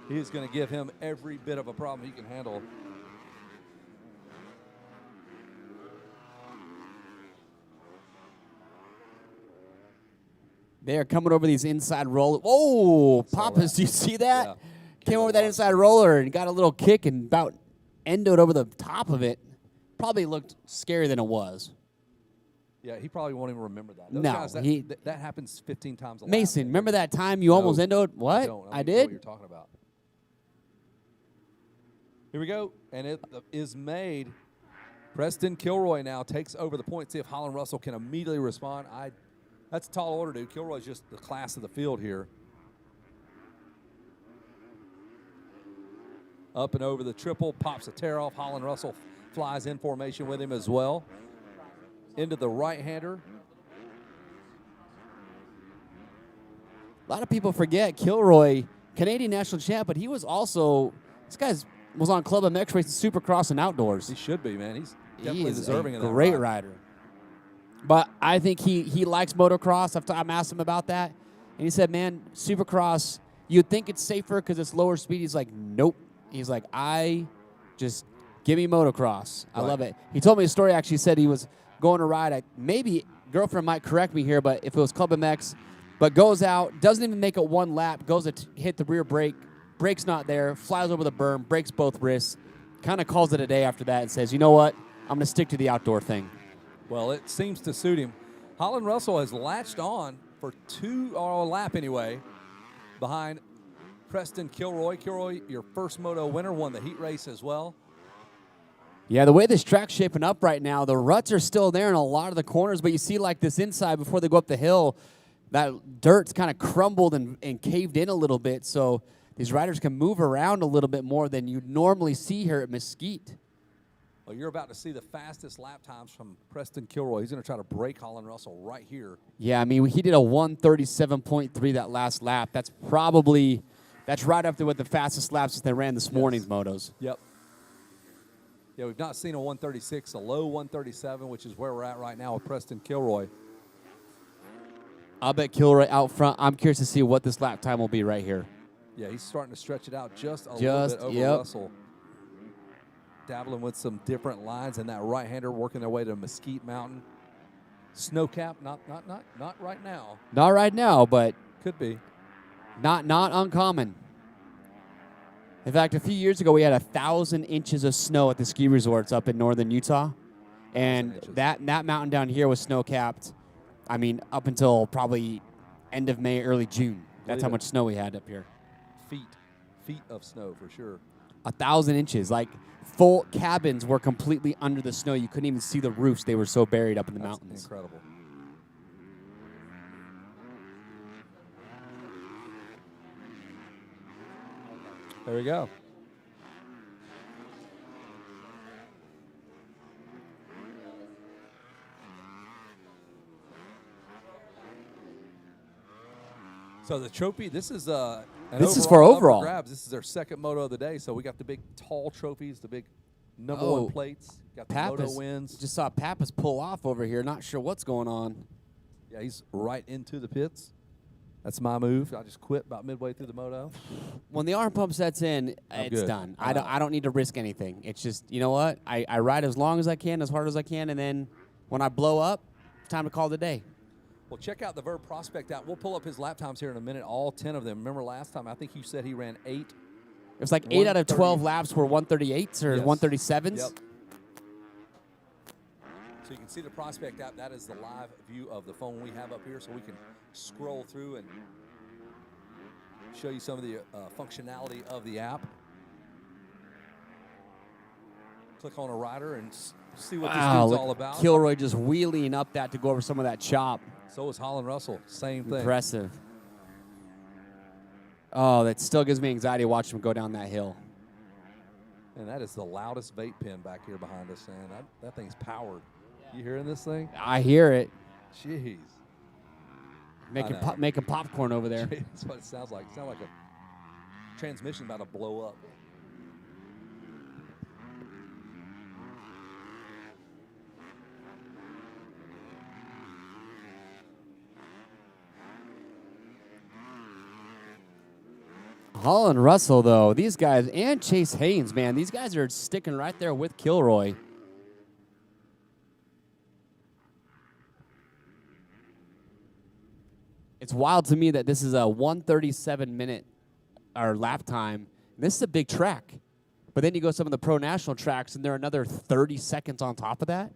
he is going to give him every bit of a problem he can handle. They are coming over these inside rollers. Oh, Pappas, do you see that? Yeah. Came over that inside roller and got a little kick and about endoed over the top of it. Probably looked scarier than it was. Yeah, he probably won't even remember that. Those No, guys, that happens 15 times a lap. Mason, remember that time you almost endoed? What? I don't I even know did? what you're talking about. Here we go, and it is made. Preston Kilroy now takes over the point. See if Holland Russell can immediately respond. That's a tall order, dude. Kilroy's just the class of the field here. Up and over the triple, pops a tear off. Holland Russell flies in formation with him as well. Into the right-hander. A lot of people forget Kilroy, Canadian national champ, but he was also, this guy was on Club MX racing Supercross and outdoors. He should be, man. He's He definitely is deserving a of that great ride. rider. But I think he likes motocross. I've asked him about that, and he said, man, Supercross, you'd think it's safer because it's lower speed. He's like, nope. He's like, just give me motocross. I love it. He told me a story, actually. He said he was going to ride. Maybe girlfriend might correct me here, but if it was Club MX, but goes out, doesn't even make it one lap, goes to hit the rear brake, brake's not there, flies over the berm, breaks both wrists, kind of calls it a day after that and says, you know what, I'm going to stick to the outdoor thing. Well, it seems to suit him. Holland Russell has latched on for a lap anyway, behind Preston Kilroy. Kilroy, your first moto winner, won the heat race as well. Yeah, the way this track's shaping up right now, the ruts are still there in a lot of the corners, but you see like this inside before they go up the hill, that dirt's kind of crumbled and caved in a little bit, so these riders can move around a little bit more than you'd normally see here at Mesquite. Well, you're about to see the fastest lap times from Preston Kilroy. He's going to try to break Holland Russell right here. Yeah, I mean, he did a 1:37.3 that last lap. That's right up there with the fastest laps that they ran this morning's motos. Yep. Yeah, we've not seen a 136, a low 137, which is where we're at right now with Preston Kilroy. I'll bet Kilroy out front. I'm curious to see what this lap time will be right here. Yeah, he's starting to stretch it out just a little bit over Russell. Dabbling with some different lines, and that right-hander working their way to Mesquite Mountain. Snow cap, not right now. Not right now, but could be. Not uncommon. In fact, a few years ago, we had 1,000 inches of snow at the ski resorts up in northern Utah, and that mountain down here was snow-capped. I mean, up until probably end of May, early June. That's how much snow we had up here. Feet of snow for sure. 1,000 inches, like full cabins were completely under the snow. You couldn't even see the roofs; they were so buried up in the mountains. Incredible. There we go. So the trophy, this is this is for overall grabs. This is their second moto of the day. So we got the big tall trophies, the big number one plates. Got the moto wins. Just saw Pappas pull off over here. Not sure what's going on. Yeah, he's right into the pits. That's my move. I just quit about midway through the moto. When the arm pump sets in, it's done. I don't need to risk anything. It's just, you know what? I ride as long as I can, as hard as I can, and then when I blow up, it's time to call it a day. Well, check out the Verb Prospect app. We'll pull up his lap times here in a minute, all 10 of them. Remember last time, I think you said he ran 8. It was like 8 out of 12 laps were 138s or 137s. Yep. So you can see the Prospect app. That is the live view of the phone we have up here, so we can scroll through and show you some of the functionality of the app. Click on a rider and see what this dude's all about. Kilroy just wheeling up that to go over some of that chop. So is Holland Russell. Same thing. Impressive. Oh, that still gives me anxiety watching him go down that hill. And that is the loudest vape pen back here behind us, man. That thing's powered. You hearing this thing? I hear it. Jeez. Making popcorn over there. That's what it sounds like. It sounds like a transmission about to blow up. Holland Russell, though, these guys, and Chase Haynes, man, these guys are sticking right there with Kilroy. It's wild to me that this is a 1:37-minute or lap time. This is a big track. But then you go to some of the pro national tracks, and they're another 30 seconds on top of that.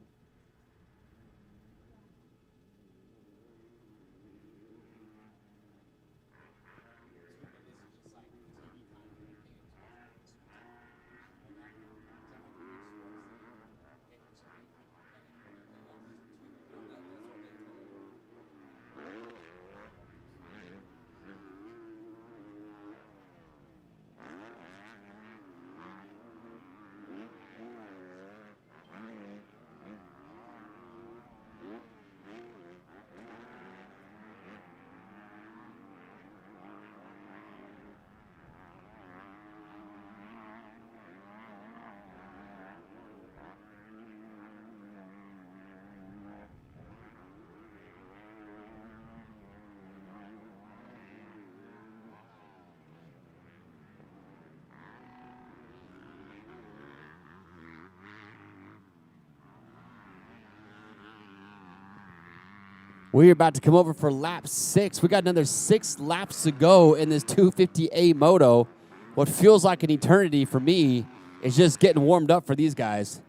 We're about to come over for lap 6. We got another 6 laps to go in this 250A Moto. What feels like an eternity for me is just getting warmed up for these guys.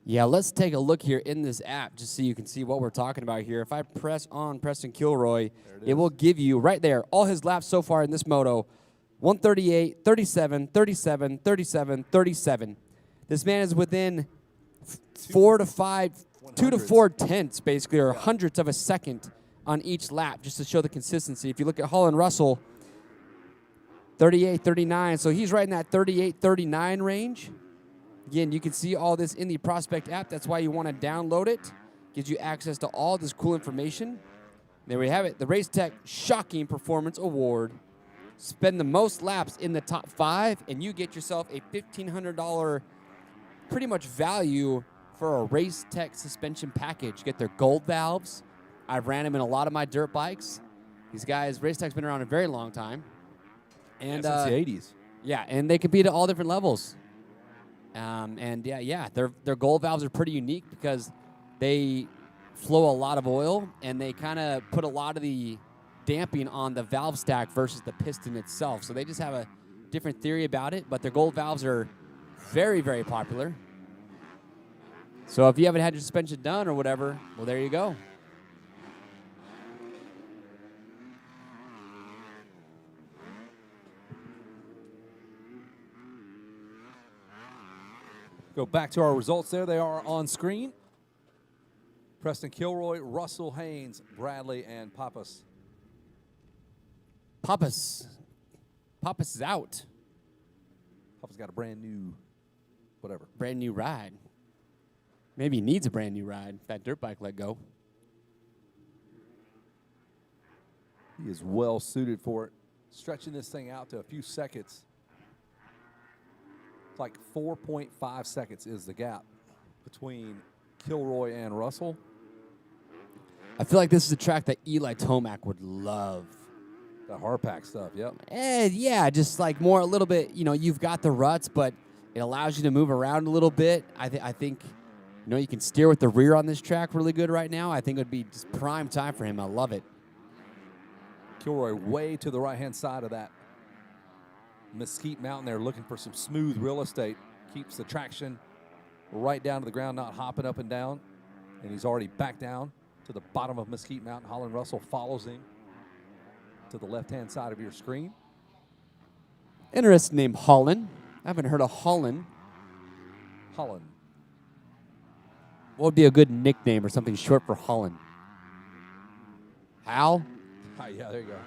Yeah, let's take a look here in this app just so you can see what we're talking about here. If I press on Preston Kilroy, it will give you right there all his laps so far in this moto, 138, 37, 37, 37, 37. This man is within 2 to 4 tenths, basically, or hundredths of a second on each lap, just to show the consistency. If you look at Holland Russell, 38, 39. So he's right in that 38, 39 range. Again, you can see all this in the Prospect app. That's why you want to download it. Gives you access to all this cool information. There we have it. The Race Tech Shocking Performance Award. Spend the most laps in the top 5, and you get yourself a $1,500 pretty much value for a Race Tech suspension package. You get their gold valves. I've ran them in a lot of my dirt bikes. These guys, Race Tech's been around a very long time. And since the 80s. Yeah, and they compete at all different levels. Their gold valves are pretty unique because they flow a lot of oil, and they kind of put a lot of the damping on the valve stack versus the piston itself. So they just have a different theory about it, but their gold valves are very, very popular. So if you haven't had your suspension done or whatever, well, there you go. Go back to our results there. They are on screen. Preston Kilroy, Russell Haynes, Bradley, and Pappas. Pappas is out. Pappas got a brand new whatever. Brand new ride. Maybe he needs a brand new ride. That dirt bike let go. He is well suited for it. Stretching this thing out to a few seconds. It's like 4.5 seconds is the gap between Kilroy and Russell. I feel like this is a track that Eli Tomac would love. The hardpack stuff, yep. Yeah, just like more a little bit, you've got the ruts, but it allows you to move around a little bit. I think, you can steer with the rear on this track really good right now. I think it would be just prime time for him. I love it. Kilroy way to the right-hand side of that Mesquite Mountain there, looking for some smooth real estate. Keeps the traction right down to the ground, not hopping up and down. And he's already back down to the bottom of Mesquite Mountain. Holland Russell follows him to the left-hand side of your screen. Interesting name, Holland. I haven't heard of Holland. Holland. What would be a good nickname or something short for Holland? Hal? Oh, yeah, there you go.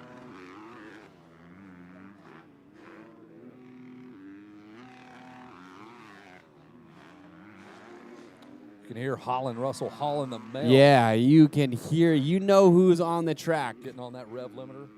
You can hear Holland Russell hauling the mail. Yeah, you can hear, who's on the track. Getting on that rev limiter.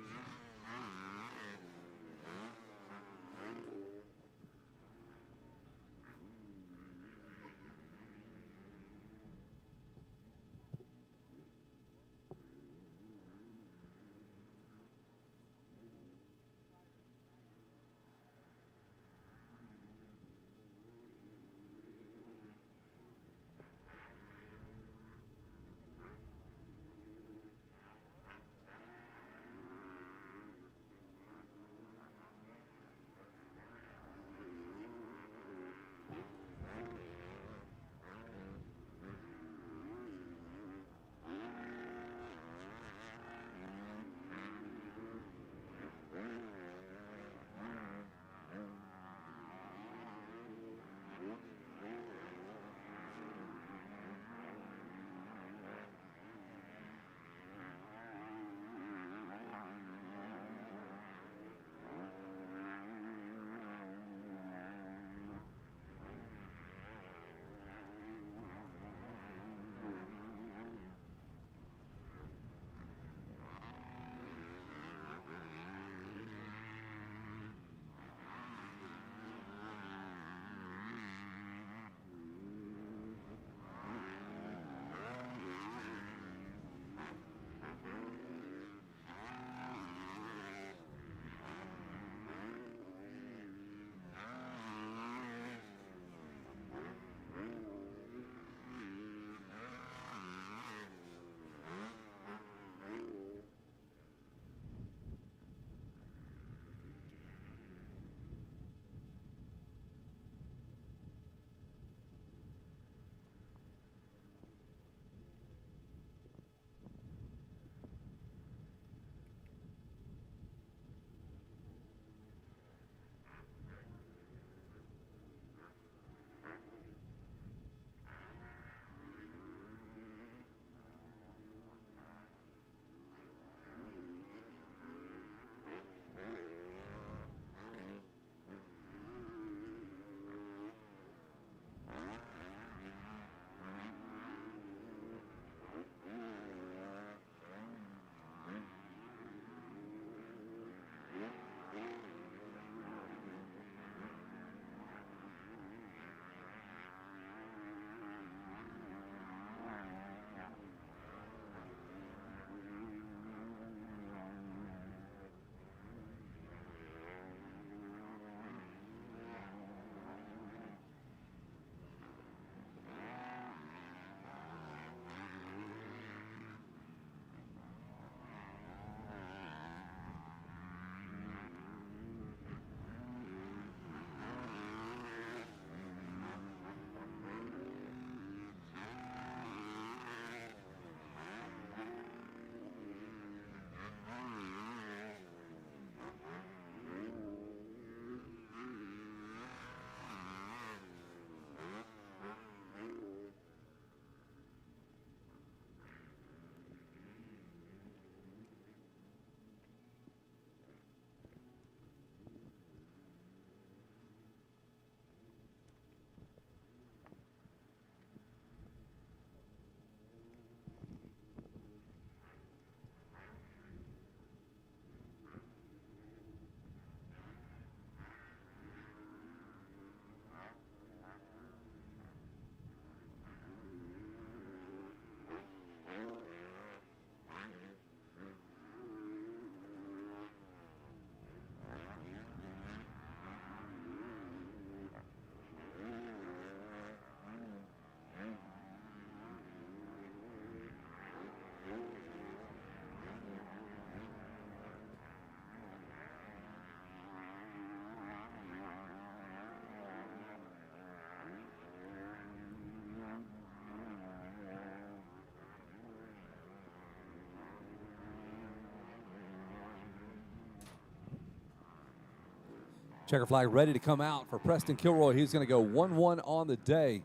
Checker flag ready to come out for Preston Kilroy. He's going to go 1-1 on the day.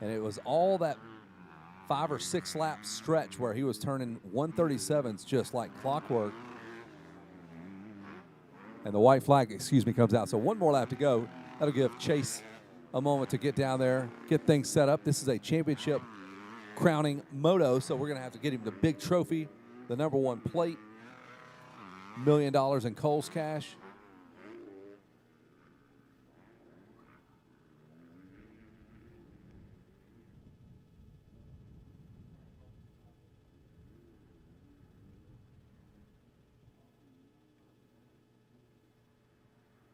And it was all that 5 or 6 lap stretch where he was turning 137s just like clockwork. And the white flag, comes out. So one more lap to go. That'll give Chase a moment to get down there, get things set up. This is a championship crowning moto, so we're going to have to get him the big trophy, the #1 plate, $1 million in Coles cash.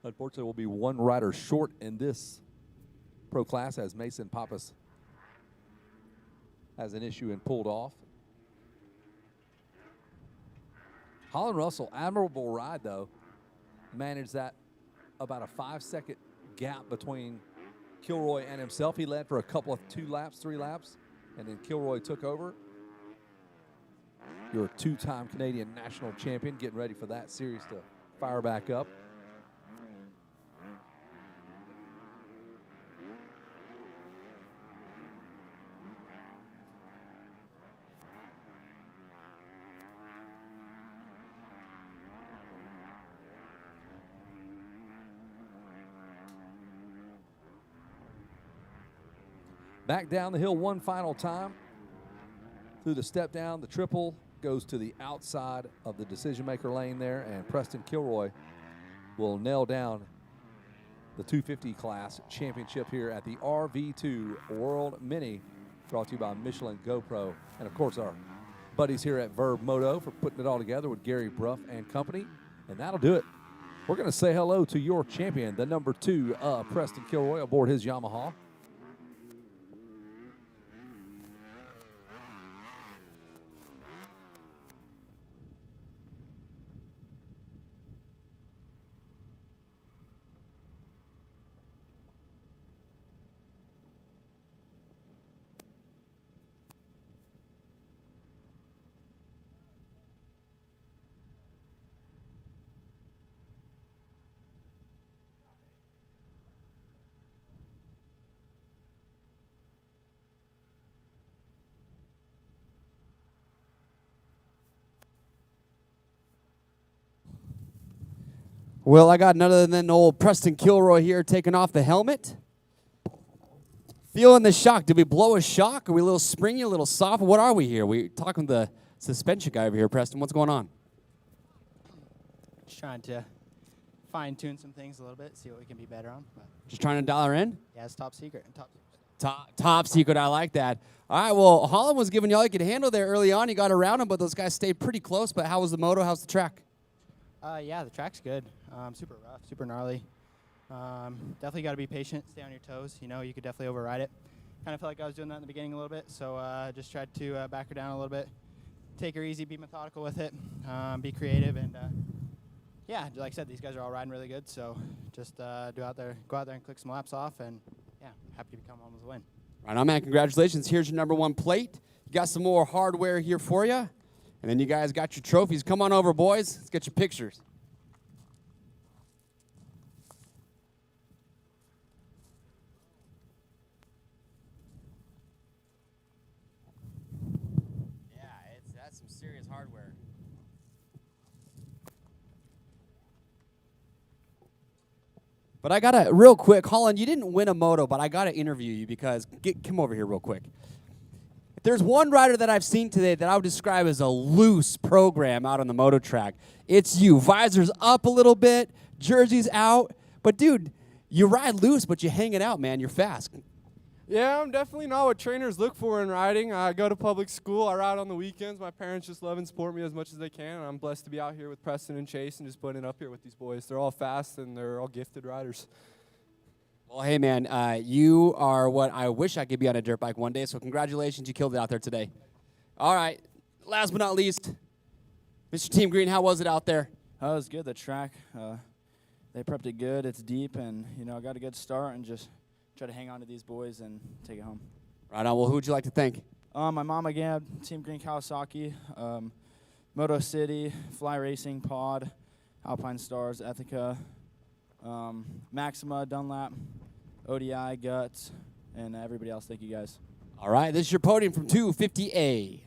Unfortunately, we'll be one rider short in this pro class as Mason Pappas has an issue and pulled off. Holland Russell, admirable ride though. Managed that about a 5-second gap between Kilroy and himself. He led for a couple of 2 laps, 3 laps, and then Kilroy took over. Your 2-time Canadian national champion, getting ready for that series to fire back up. Back down the hill one final time. Through the step down, the triple goes to the outside of the decision maker lane there, and Preston Kilroy will nail down the 250 class championship here at the RV2 World Mini, brought to you by Michelin GoPro, and of course our buddies here at Verb Moto for putting it all together with Gary Bruff and company. And that'll do it. We're going to say hello to your champion, the #2, Preston Kilroy, aboard his Yamaha. Well, I got none other than old Preston Kilroy here taking off the helmet. Feeling the shock. Did we blow a shock? Are we a little springy, a little soft? What are we here? We talking to the suspension guy over here, Preston. What's going on? Just trying to fine-tune some things a little bit, see what we can be better on. But Just trying to dial her in? yeah, it's top secret. Top secret. I like that. All right, well, Holland was giving you all you could handle there early on. You got around him, but those guys stayed pretty close. But how was the moto? How's the track? Yeah, the track's good. Super rough, super gnarly. Definitely got to be patient, stay on your toes. You know, you could definitely override it. Kind of felt like I was doing that in the beginning a little bit, so just tried to back her down a little bit, take her easy, be methodical with it, be creative, and yeah, like I said, these guys are all riding really good. So just go out there and click some laps off, and yeah, happy to come home with a win. Right on, man. Congratulations. Here's your #1 plate. You got some more hardware here for you. And then you guys got your trophies. Come on over, boys. Let's get your pictures. Yeah, that's some serious hardware. But I got to, real quick, Holland, you didn't win a moto, but I got to interview you because, come over here real quick. If there's one rider that I've seen today that I would describe as a loose program out on the moto track, it's you. Visors up a little bit, jerseys out. But, dude, you ride loose, but you hang it out, man. You're fast. Yeah, I'm definitely not what trainers look for in riding. I go to public school. I ride on the weekends. My parents just love and support me as much as they can, and I'm blessed to be out here with Preston and Chase and just putting it up here with these boys. They're all fast, and they're all gifted riders. Well, hey, man, you are what I wish I could be on a dirt bike one day, so congratulations. You killed it out there today. All right, last but not least, Mr. Team Green, how was it out there? Oh, it was good, the track. They prepped it good. It's deep, and, you know, I got a good start and just try to hang on to these boys and take it home. Right on. Well, who would you like to thank? My mom again, Team Green Kawasaki, Moto City, Fly Racing, Pod, Alpine Stars, Ethica, Maxima, Dunlap, ODI, Guts, and everybody else. Thank you guys. All right, this is your podium from 250A.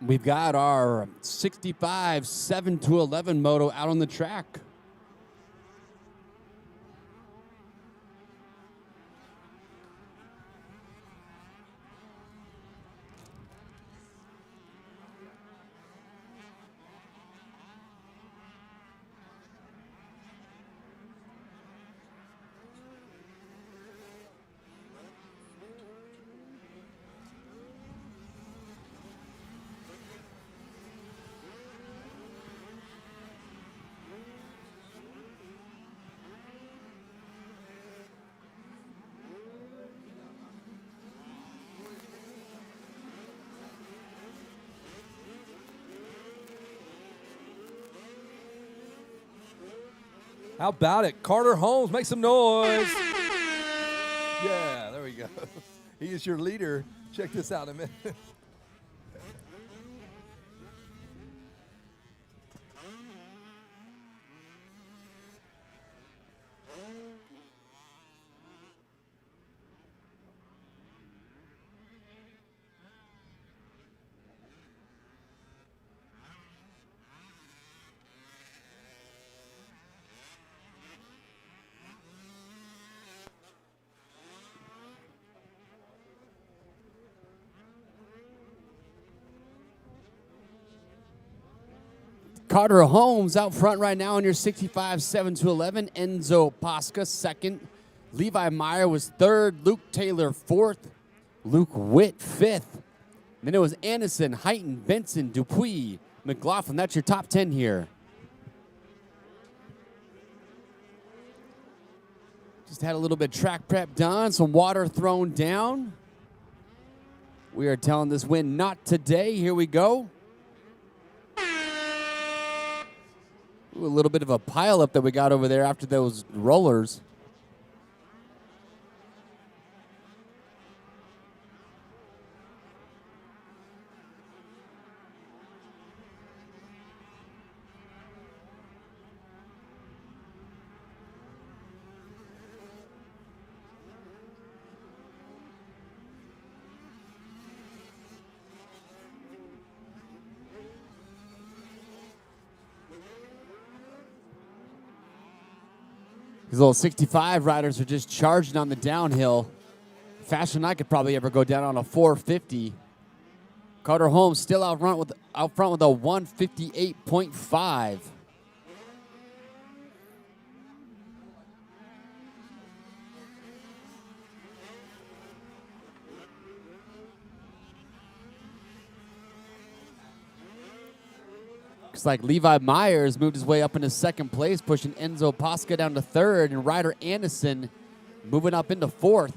We've got our 65 7-11 moto out on the track. How about it? Carter Holmes, make some noise. Yeah, there we go. He is your leader. Check this out in a minute. Carter Holmes out front right now in your 65 7-11. Enzo Posca second. Levi Meyer was third. Luke Taylor fourth. Luke Witt fifth. Then it was Anderson, Heighton, Benson, Dupuis, McLaughlin. That's your top 10 here. Just had a little bit of track prep done, some water thrown down. We are telling this wind not today. Here we go. Ooh, a little bit of a pileup that we got over there after those rollers. These little 65 riders are just charging on the downhill. Faster than I could probably ever go down on a 450. Carter Holmes still out front with a 158.5. Looks like Levi Myers moved his way up into second place, pushing Enzo Posca down to third, and Ryder Anderson moving up into fourth.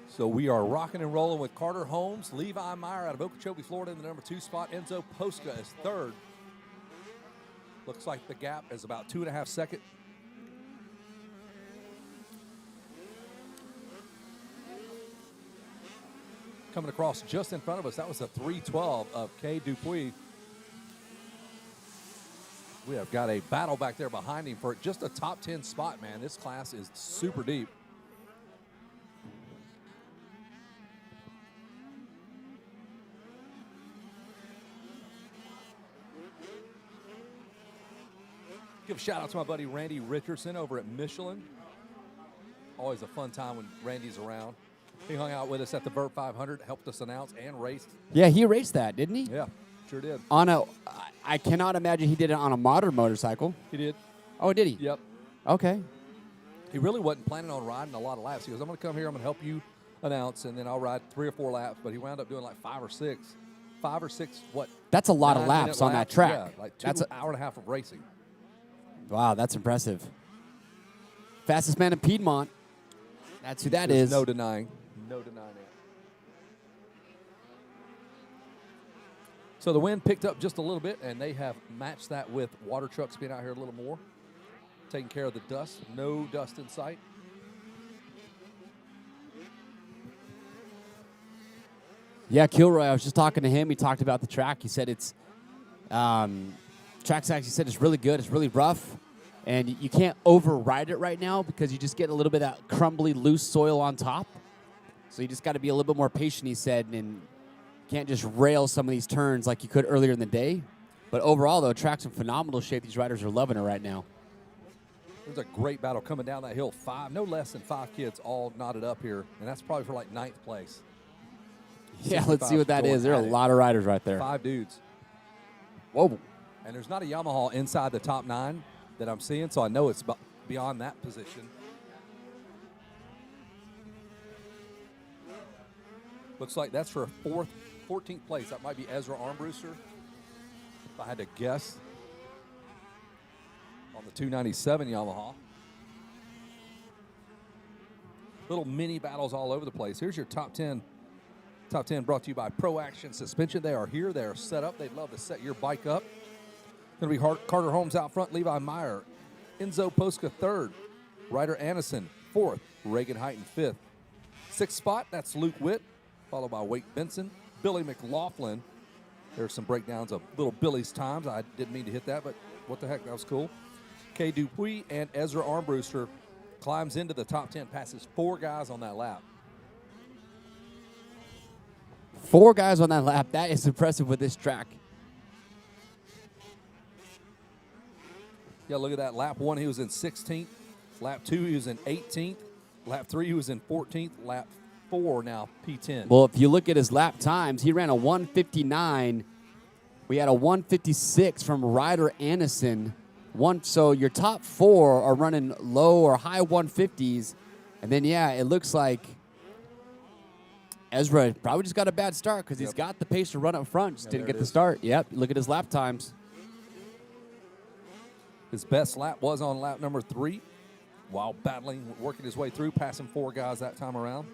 So we are rocking and rolling with Carter Holmes, Levi Meyer out of Okeechobee, Florida in the number 2 spot. Enzo Posca is third. Looks like the gap is about 2.5 seconds. coming across just in front of us. That was the 312 of K. Dupuis. We have got a battle back there behind him for just a top 10 spot, man. This class is super deep. Give a shout out to my buddy Randy Richardson over at Michelin. Always a fun time when Randy's around. He hung out with us at the Vert 500, helped us announce and raced. Yeah, he raced that, didn't he? Yeah, sure did. I cannot imagine he did it on a modern motorcycle. He did. Oh, did he? Yep. Okay. He really wasn't planning on riding a lot of laps. He goes, I'm going to come here, I'm going to help you announce, and then I'll ride 3 or 4 laps. But he wound up doing like 5 or 6. 5 or 6, what? That's a lot of 9-minute laps on that track. Yeah, like That's an hour and a half of racing. Wow, that's impressive. Fastest man in Piedmont. That's who that is. No denying. No denying it. So the wind picked up just a little bit, and they have matched that with water trucks being out here a little more, taking care of the dust. No dust in sight. Yeah, Kilroy, I was just talking to him. He talked about the track. He said it's track's actually said it's really good. It's really rough, and you can't override it right now because you just get a little bit of that crumbly, loose soil on top. So you just got to be a little bit more patient, he said, and can't just rail some of these turns like you could earlier in the day. But overall, though, track's in phenomenal shape. These riders are loving it right now. There's a great battle coming down that hill. No less than 5 kids all knotted up here, and that's probably for like 9th place. Yeah, let's see what that is. There are a lot of riders right there. 5 dudes. Whoa. And there's not a Yamaha inside the top 9 that I'm seeing, so I know it's beyond that position. Looks like that's for 14th place. That might be Ezra Armbruster, if I had to guess, on the 297 Yamaha. Little mini battles all over the place. Here's your top 10. Top 10 brought to you by Pro Action Suspension. They are here. They are set up. They'd love to set your bike up. Going to be Carter Holmes out front, Levi Meyer, Enzo Posca 3rd, Ryder Anderson 4th, Reagan Heighton 5th. 6th spot, that's Luke Witt, followed by Wake Benson, Billy McLaughlin. There's some breakdowns of little Billy's times. I didn't mean to hit that, but what the heck, that was cool. K. Dupuis and Ezra Armbruster climbs into the top 10, passes 4 guys on that lap. 4 guys on that lap. That is impressive with this track. Yeah, look at that. Lap 1, he was in 16th. Lap 2, he was in 18th. Lap 3, he was in 14th. Lap 4, now P10. Well, if you look at his lap times, he ran a 1:59. We had a 1:56 from Ryder Anderson. So your top 4 are running low or high 150s. And then, yeah, it looks like Ezra probably just got a bad start because he's got the pace to run up front. Just didn't get the start. Yep, look at his lap times. His best lap was on lap number 3 while battling, working his way through, passing 4 guys that time around.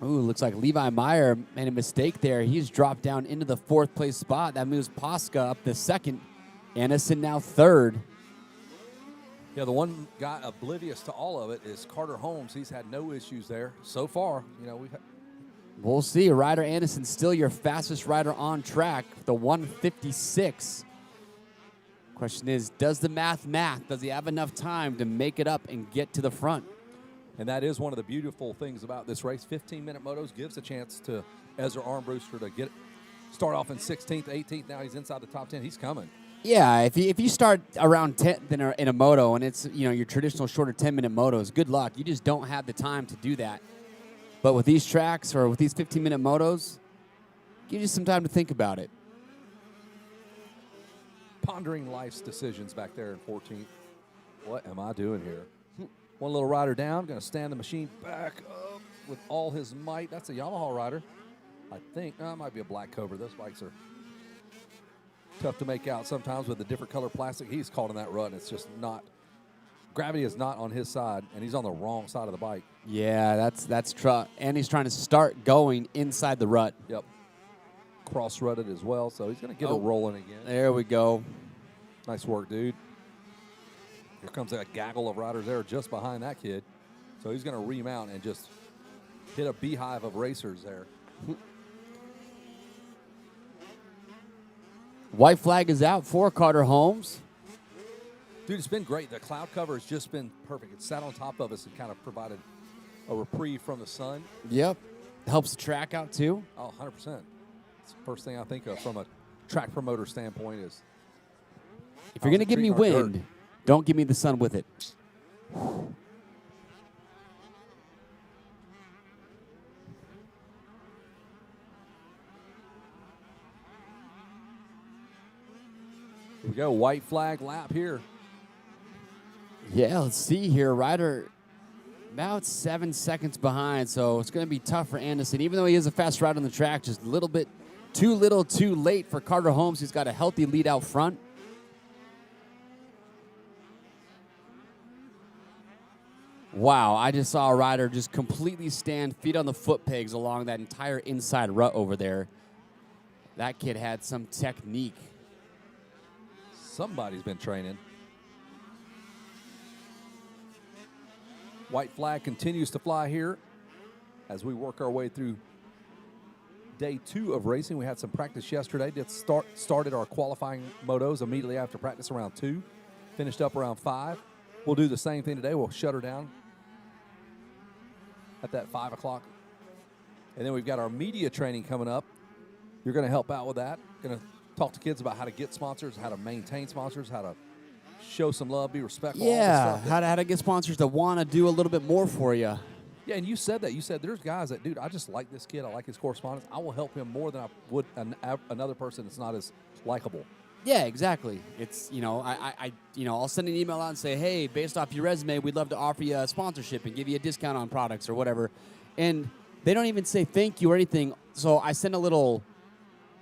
Ooh, looks like Levi Meyer made a mistake there. He's dropped down into the 4th place spot. That moves Posca up the 2nd. Anderson now 3rd. Yeah, the one guy oblivious to all of it is Carter Holmes. He's had no issues there so far. You know, We'll see. Ryder Anderson still your fastest rider on track, the 1:56. Question is, does the math? Does he have enough time to make it up and get to the front? And that is one of the beautiful things about this race. 15-minute motos gives a chance to Ezra Armbruster to start off in 16th, 18th. Now he's inside the top 10. He's coming. Yeah, if you start around 10th in a moto and it's your traditional shorter 10-minute motos, good luck. You just don't have the time to do that. But with these tracks or with these 15-minute motos, give you some time to think about it. Pondering life's decisions back there in 14th. What am I doing here? One little rider down, going to stand the machine back up with all his might. That's a Yamaha rider, I think. No, it might be a Black Cobra. Those bikes are tough to make out sometimes with the different color plastic. He's caught in that rut, and it's just not. Gravity is not on his side, and he's on the wrong side of the bike. Yeah, that's and he's trying to start going inside the rut. Yep. cross-rutted as well, so he's going to get her rolling again. There we go. Nice work, dude. Here comes a gaggle of riders there just behind that kid. So he's going to remount and just hit a beehive of racers there. White flag is out for Carter Holmes. Dude, it's been great. The cloud cover has just been perfect. It sat on top of us and kind of provided a reprieve from the sun. Yep. Helps the track out, too. Oh, 100%. It's the first thing I think of from a track promoter standpoint is if you're going to give me wind, don't give me the sun with it. Here we go, white flag lap here. Yeah, let's see here. Ryder about 7 seconds behind, so it's going to be tough for Anderson. Even though he is a fast rider on the track, just a little bit too little, too late for Carter Holmes, who's got a healthy lead out front. Wow, I just saw a rider just completely stand feet on the foot pegs along that entire inside rut over there. That kid had some technique. Somebody's been training. White flag continues to fly here as we work our way through day 2 of racing. We had some practice yesterday. Started our qualifying motos immediately after practice around 2. Finished up around 5. We'll do the same thing today. We'll shut her down at that 5 o'clock. And then we've got our media training coming up. You're going to help out with that. Going to talk to kids about how to get sponsors, how to maintain sponsors, how to show some love, be respectful. Yeah, how to get sponsors to want to do a little bit more for you. Yeah, and you said that. You said there's guys that, dude, I just like this kid. I like his correspondence. I will help him more than I would another person that's not as likable. Yeah, exactly. It's, I'll send an email out and say, hey, based off your resume, we'd love to offer you a sponsorship and give you a discount on products or whatever. And they don't even say thank you or anything. So I send a little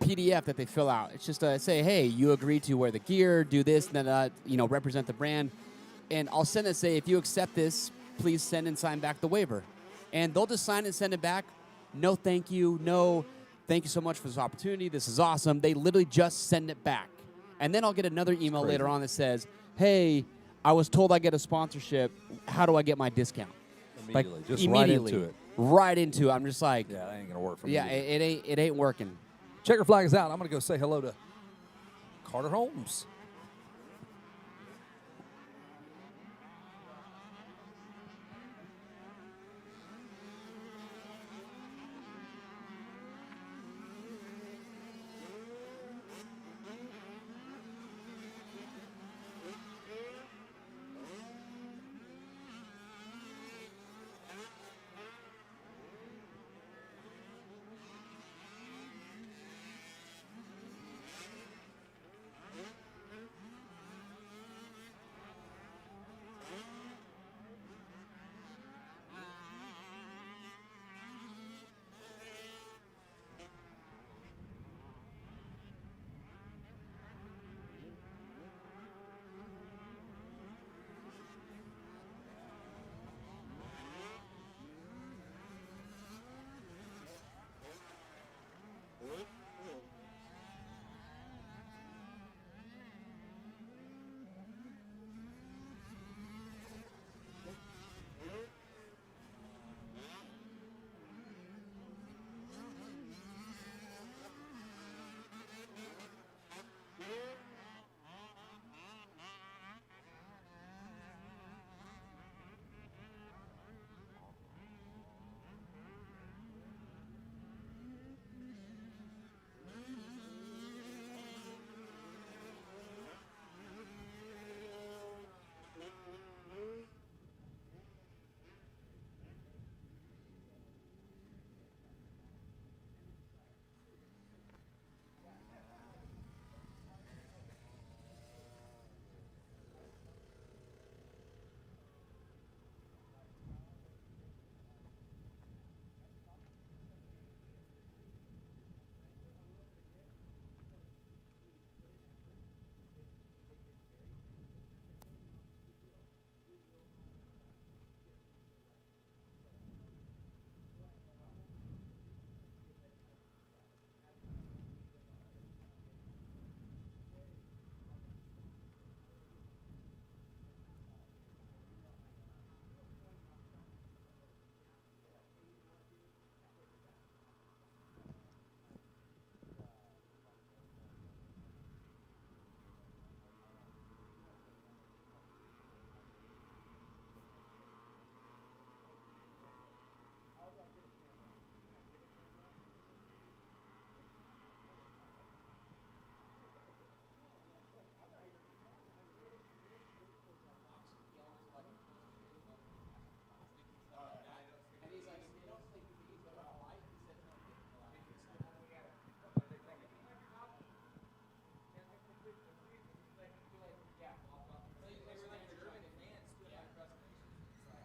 PDF that they fill out. It's just say, hey, you agree to wear the gear, do this, and then, represent the brand. And I'll send it, say, if you accept this, please send and sign back the waiver. And they'll just sign and send it back. No thank you. No, thank you so much for this opportunity. This is awesome. They literally just send it back. And then I'll get another email later on that says, hey, I was told I get a sponsorship. How do I get my discount? Immediately. Just right into it. Right into it. I'm just like, yeah, that ain't going to work for me. Yeah, it ain't working. Checker flag is out. I'm going to go say hello to Carter Holmes.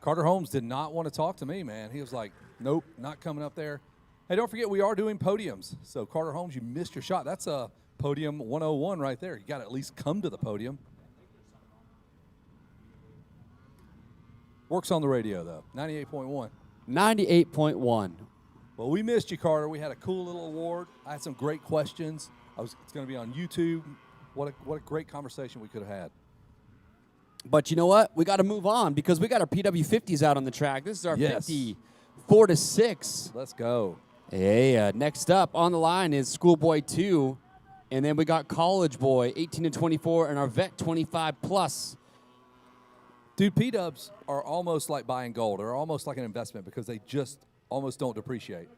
Carter Holmes did not want to talk to me, man. He was like, nope, not coming up there. Hey, don't forget, we are doing podiums. So, Carter Holmes, you missed your shot. That's a podium 101 right there. You got to at least come to the podium. Works on the radio, though. 98.1. 98.1. Well, we missed you, Carter. We had a cool little award. I had some great questions. It's going to be on YouTube. What a great conversation we could have had. But you know what? We got to move on because we got our PW50s out on the track. This is our Yes. 54 to 6. Let's go. Hey, next up on the line is Schoolboy 2, and then we got College Boy 18 to 24, and our Vet 25 plus. Dude, P-dubs are almost like buying gold. They're almost like an investment because they just almost don't depreciate.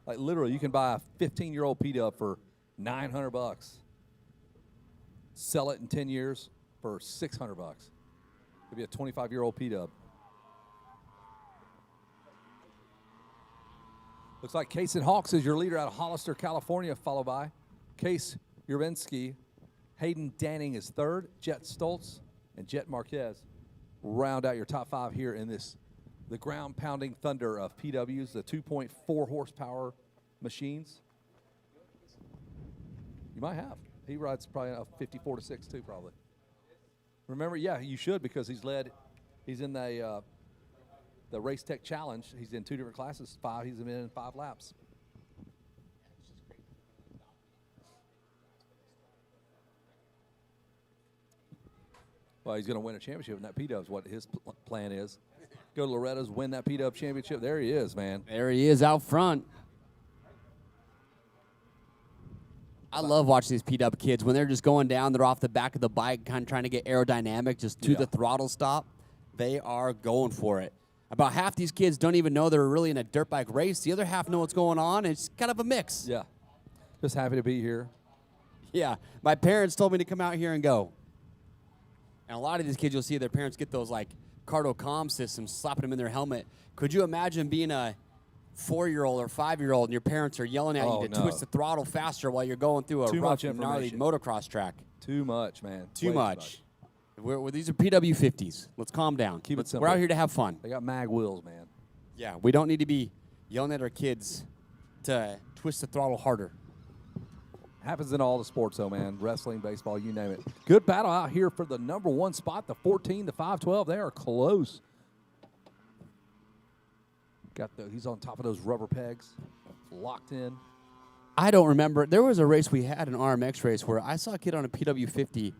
Like literally, you can buy a 15-year-old P-dub for $900. Sell it in 10 years for $600. It'd be a 25-year-old P-dub. Looks like Case and Hawks is your leader out of Hollister, California, followed by Case Urbanski. Hayden Danning is third. Jet Stoltz and Jet Marquez round out your top 5 here in the ground-pounding thunder of PWs, the 2.4 horsepower machines. You might have. He rides probably a 54 to 6 too, probably. Remember, yeah, you should because he's in the Race Tech Challenge. He's in 2 different classes. He's been in 5 laps. Well, he's going to win a championship in that P-Dub is what his plan is. Go to Loretta's, win that P-Dub championship. There he is, man. There he is out front. I love watching these P-Dub kids. When they're just going down, they're off the back of the bike, kind of trying to get aerodynamic, just to the throttle stop. They are going for it. About half these kids don't even know they're really in a dirt bike race. The other half know what's going on. It's kind of a mix. Yeah. Just happy to be here. Yeah. My parents told me to come out here and go. And a lot of these kids, you'll see their parents get those, like, Cardo-Com systems, slapping them in their helmet. Could you imagine being a 4-year-old or 5-year-old and your parents are yelling at you to twist the throttle faster while you're going through a rough, gnarly motocross track? Too much, man. Too much. These are PW50s. Let's calm down. Keep it simple. We're out here to have fun. They got mag wheels, man. Yeah, we don't need to be yelling at our kids to twist the throttle harder. Happens in all the sports, though, man. Wrestling, baseball, you name it. Good battle out here for the number 1 spot, the 14 to 512. They are close. He's on top of those rubber pegs, locked in. I don't remember. There was a race we had, an RMX race, where I saw a kid on a PW50,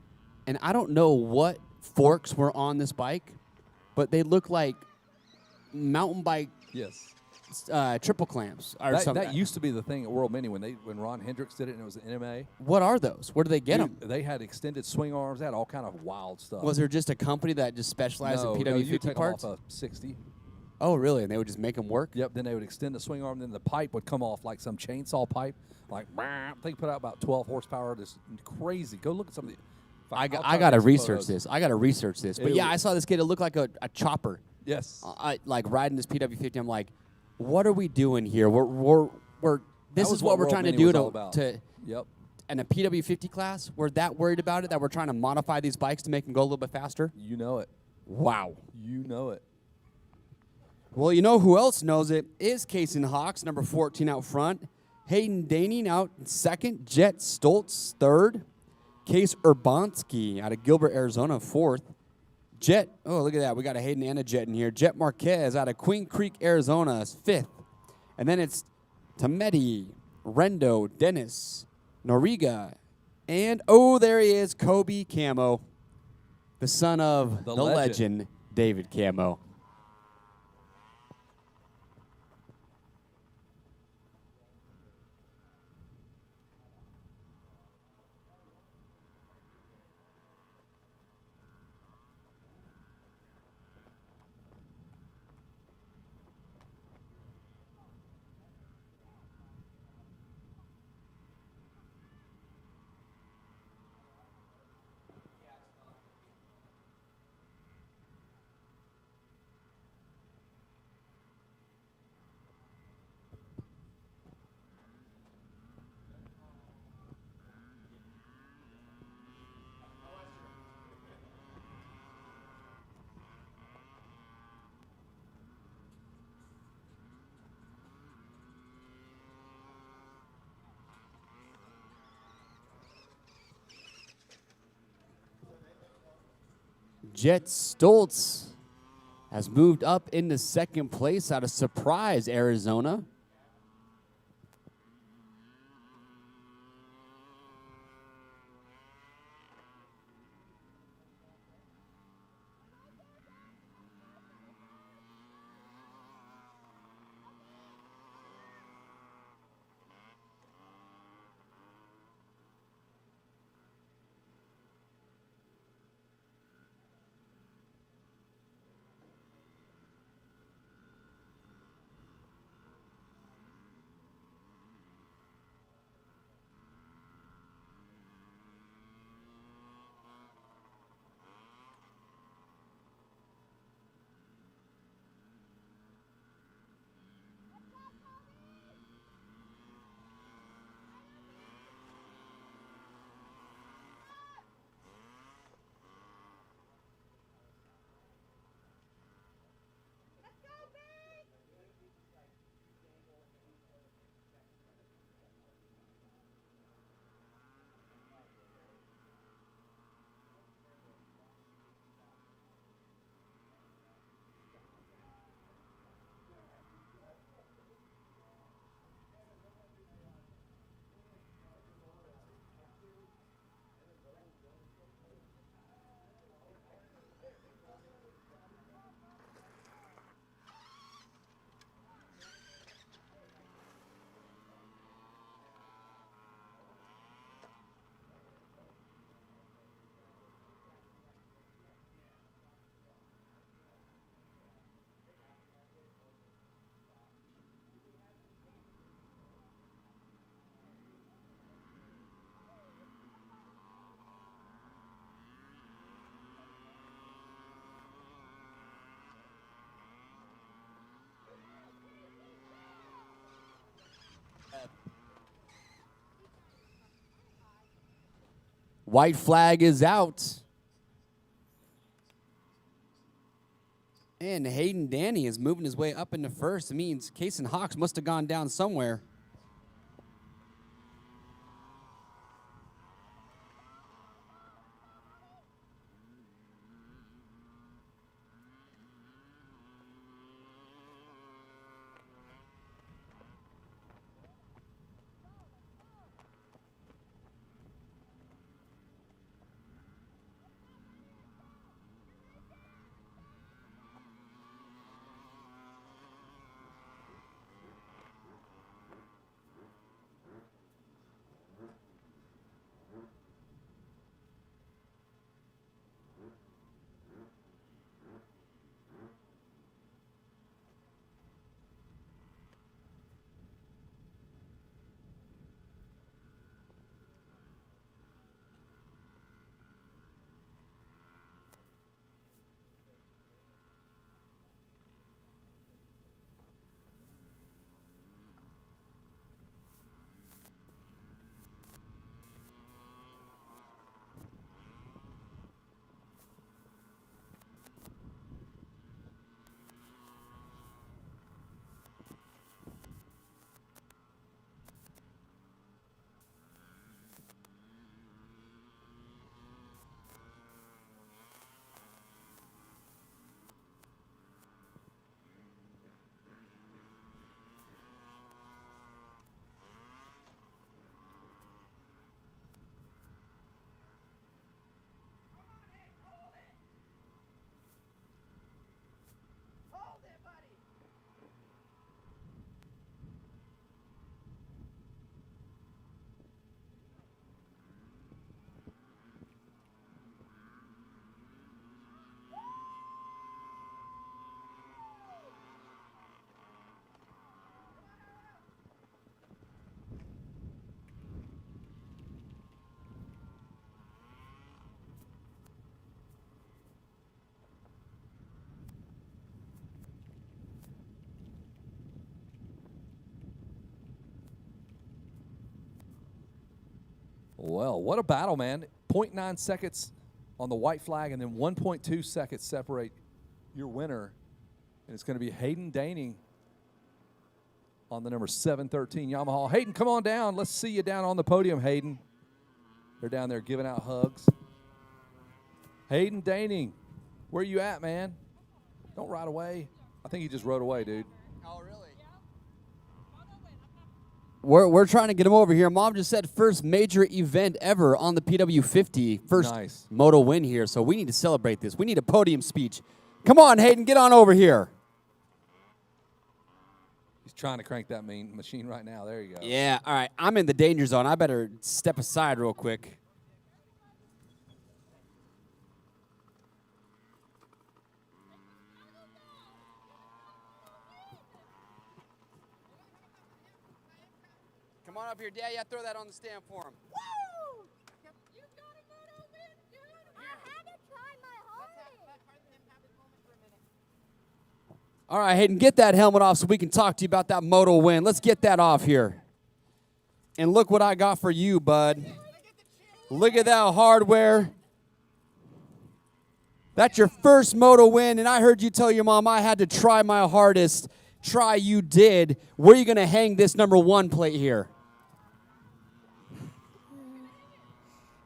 and I don't know what forks were on this bike, but they look like mountain bike triple clamps or something. That used to be the thing at World Mini when Ron Hendricks did it and it was an NMA. What are those? Where do they get them? They had extended swing arms. They had all kind of wild stuff. Was there just a company that just specialized in PW50 parts? Them off a 60. Oh, really? And they would just make them work? Yep. Then they would extend the swing arm. Then the pipe would come off like some chainsaw pipe. Like, I think put out about 12 horsepower. Just crazy. Go look at some of the. I got to research this. But yeah, I saw this kid. It looked like a chopper. Yes. Like riding this PW50. I'm like, what are we doing here? This is what we're trying to do to Yep. And a PW50 class, we're that worried about it that we're trying to modify these bikes to make them go a little bit faster? You know it. Wow. You know it. Well, you know who else knows it is Casey Hawks, number 14 out front. Hayden Daning out in second. Jet Stoltz third. Case Urbanski out of Gilbert, Arizona, fourth. Jet, oh, look at that. We got a Hayden and a Jet in here. Jet Marquez out of Queen Creek, Arizona is fifth. And then it's Tameti, Rendo, Dennis, Noriga, and, oh, there he is, Kobe Camo, the son of the legend, David Camo. Jet Stoltz has moved up into second place out of Surprise, Arizona. White flag is out. And Hayden Danny is moving his way up into first. It means Kason Hawks must have gone down somewhere. Well, what a battle, man. 0.9 seconds on the white flag, and then 1.2 seconds separate your winner. And it's going to be Hayden Daning on the number 713 Yamaha. Hayden, come on down. Let's see you down on the podium, Hayden. They're down there giving out hugs. Hayden Daning Where you at, man? Don't ride away. I think he just rode away, dude. Oh, really? We're trying to get him over here. Mom just said first major event ever on the PW50. First Nice. Moto win here, so we need to celebrate this. We need a podium speech. Come on, Hayden, get on over here. He's trying to crank that machine right now. There you go. Yeah, all right. I'm in the danger zone. I better step aside real quick. Come on up here, Dad. Yeah, throw that on the stand for him. Woo! You got a Moto win, dude! I had to try my hardest. All right, Hayden, get that helmet off so we can talk to you about that Moto win. Let's get that off here. And look what I got for you, bud. Look at that hardware. That's your first Moto win, and I heard you tell your mom I had to try my hardest. Try you did. Where are you going to hang this #1 plate here?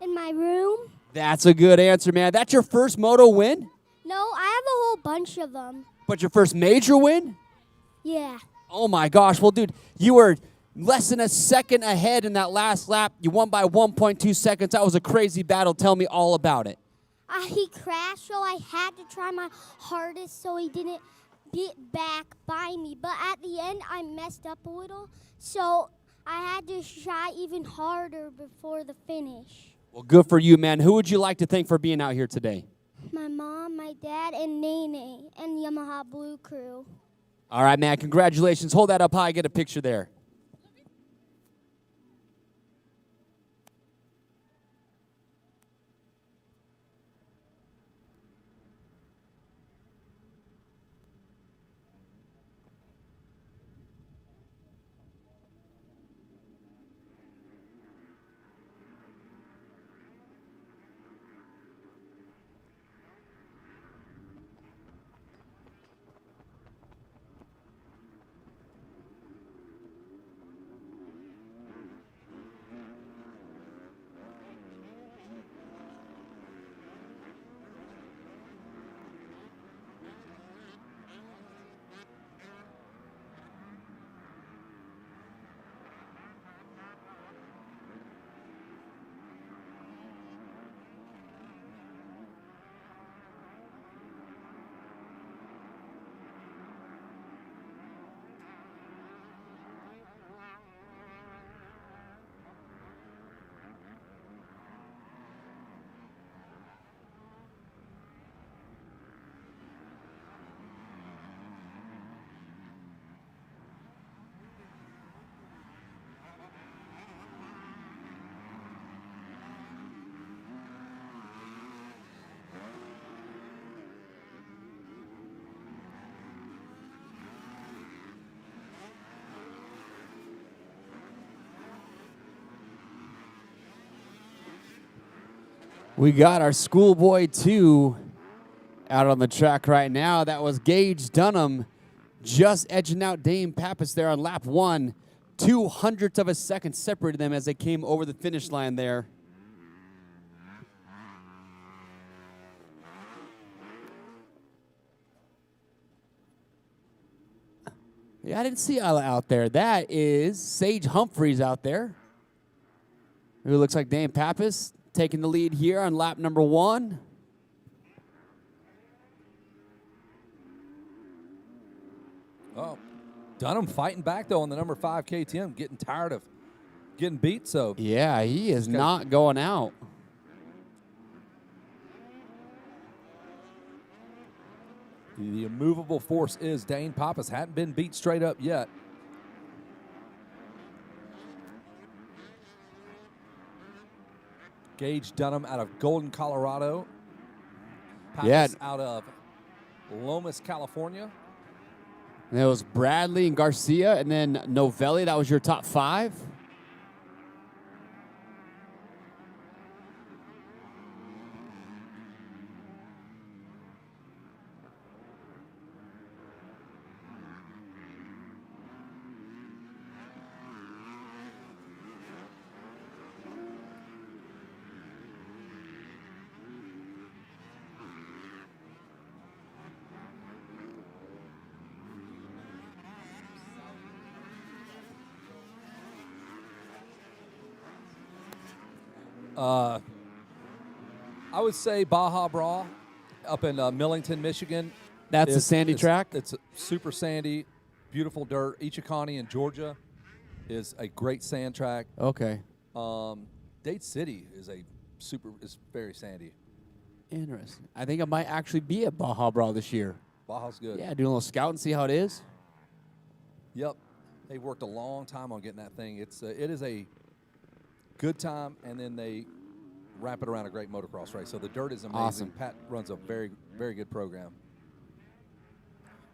In my room? That's a good answer, man. That's your first Moto win? No, I have a whole bunch of them. But your first major win? Yeah. Oh, my gosh. Well, dude, you were less than a second ahead in that last lap. You won by 1.2 seconds. That was a crazy battle. Tell me all about it. He crashed, so I had to try my hardest so he didn't get back by me. But at the end, I messed up a little, so I had to try even harder before the finish. Well, good for you, man. Who would you like to thank for being out here today? My mom, my dad, and Nene, and Yamaha Blue Crew. All right, man. Congratulations. Hold that up high. Get a picture there. We got our schoolboy 2 out on the track right now. That was Gage Dunham just edging out Dane Pappas there on lap 1. 0.02 of a second separated them as they came over the finish line there. Yeah, I didn't see Isla out there. That is Sage Humphreys out there. Who looks like Dane Pappas taking the lead here on lap #1. Oh, Dunham fighting back, though, on the #5 KTM, getting tired of getting beat. So yeah, he is not going out. The immovable force is Dane Pappas. Hadn't been beat straight up yet. Gage Dunham out of Golden, Colorado. Pappas out of Lomas, California. And it was Bradley and Garcia, and then Novelli. That was your top 5. I would say Baja Bra up in Millington, Michigan. That's a sandy track? It's super sandy, beautiful dirt. Ichikani in Georgia is a great sand track. Okay. Dade City is very sandy. Interesting. I think it might actually be at Baja Bra this year. Baja's good. Yeah, do a little scout and see how it is. Yep. They worked a long time on getting that thing. It is a good time, and then they wrap it around a great motocross race. So the dirt is amazing. Awesome. Pat runs a very, very good program.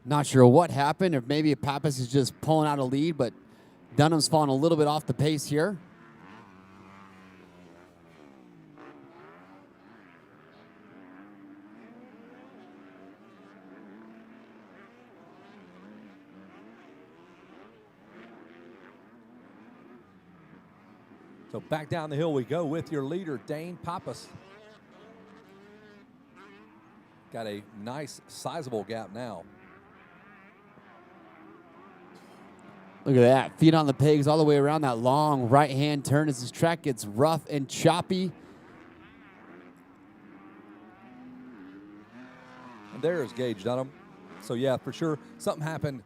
Not sure what happened, or maybe Pappas is just pulling out a lead, but Dunham's falling a little bit off the pace here. So back down the hill we go with your leader, Dane Pappas. Got a nice, sizable gap now. Look at that. Feet on the pegs all the way around that long right-hand turn as this track gets rough and choppy. And there's Gage Dunham. So, yeah, for sure, something happened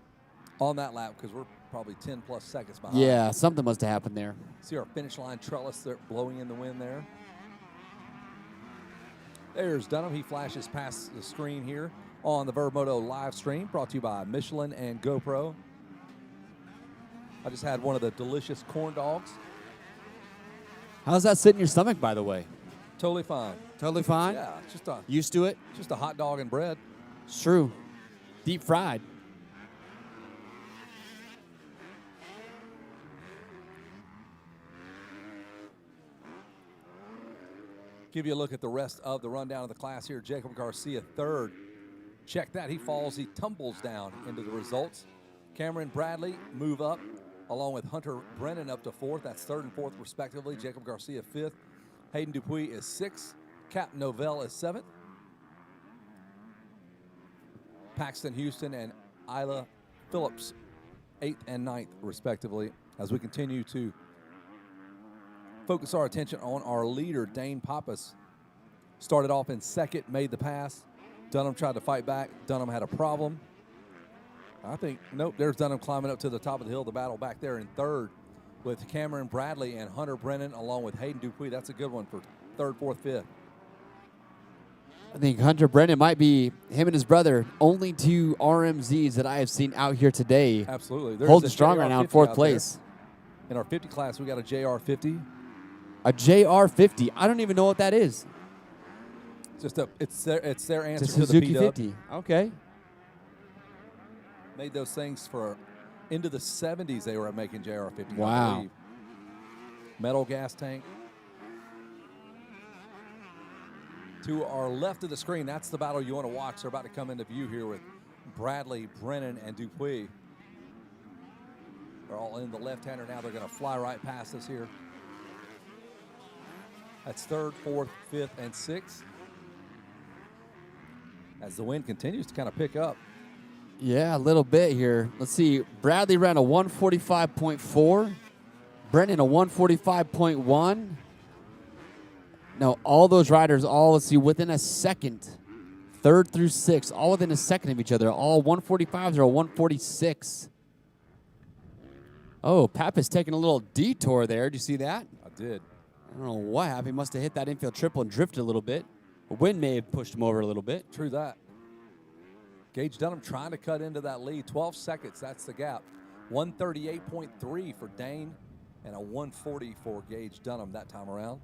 on that lap because we're probably 10-plus seconds behind. Yeah, something must have happened there. See our finish line trellis there blowing in the wind there. There's Dunham. He flashes past the screen here on the Verb Moto live stream, brought to you by Michelin and GoPro. I just had one of the delicious corn dogs. How's that sit in your stomach, by the way? Totally fine. Totally fine? Yeah, it's just used to it? Just a hot dog and bread. It's true. Deep fried. Give you a look at the rest of the rundown of the class here. Jacob Garcia, third. Check that. He falls. He tumbles down into the results. Cameron Bradley move up, along with Hunter Brennan up to fourth. That's third and fourth, respectively. Jacob Garcia, fifth. Hayden Dupuis is sixth. Cap Novell is seventh. Paxton Houston and Isla Phillips, eighth and ninth, respectively, as we continue to focus our attention on our leader, Dane Pappas. Started off in second, made the pass. Dunham tried to fight back. Dunham had a problem. I think, nope, there's Dunham climbing up to the top of the hill. The battle back there in third with Cameron Bradley and Hunter Brennan, along with Hayden Dupuis. That's a good one for third, fourth, fifth. I think Hunter Brennan might be, him and his brother, only two RMZs that I have seen out here today. Absolutely. Holding strong right now in fourth place. In our 50 class, we got a JR50. A JR50. I don't even know what that is. It's their answer it's to the Suzuki P-Dub. 50. Okay. Made those things for into the 70s. They were making JR50. Wow. I believe. Metal gas tank. To our left of the screen, that's the battle you want to watch. They're about to come into view here with Bradley, Brennan, and Dupuis. They're all in the left-hander now. They're going to fly right past us here. That's third, fourth, fifth, and sixth. As the wind continues to kind of pick up. Yeah, a little bit here. Let's see. Bradley ran a 145.4. Brennan a 145.1. No, all those riders, let's see, within a second. Third through sixth, all within a second of each other. All 145s or a 146. Oh, Pappas taking a little detour there. Did you see that? I did. I don't know what happened. He must have hit that infield triple and drifted a little bit. The wind may have pushed him over a little bit. True that. Gage Dunham trying to cut into that lead. 12 seconds, that's the gap. 138.3 for Dane and a 140 for Gage Dunham that time around.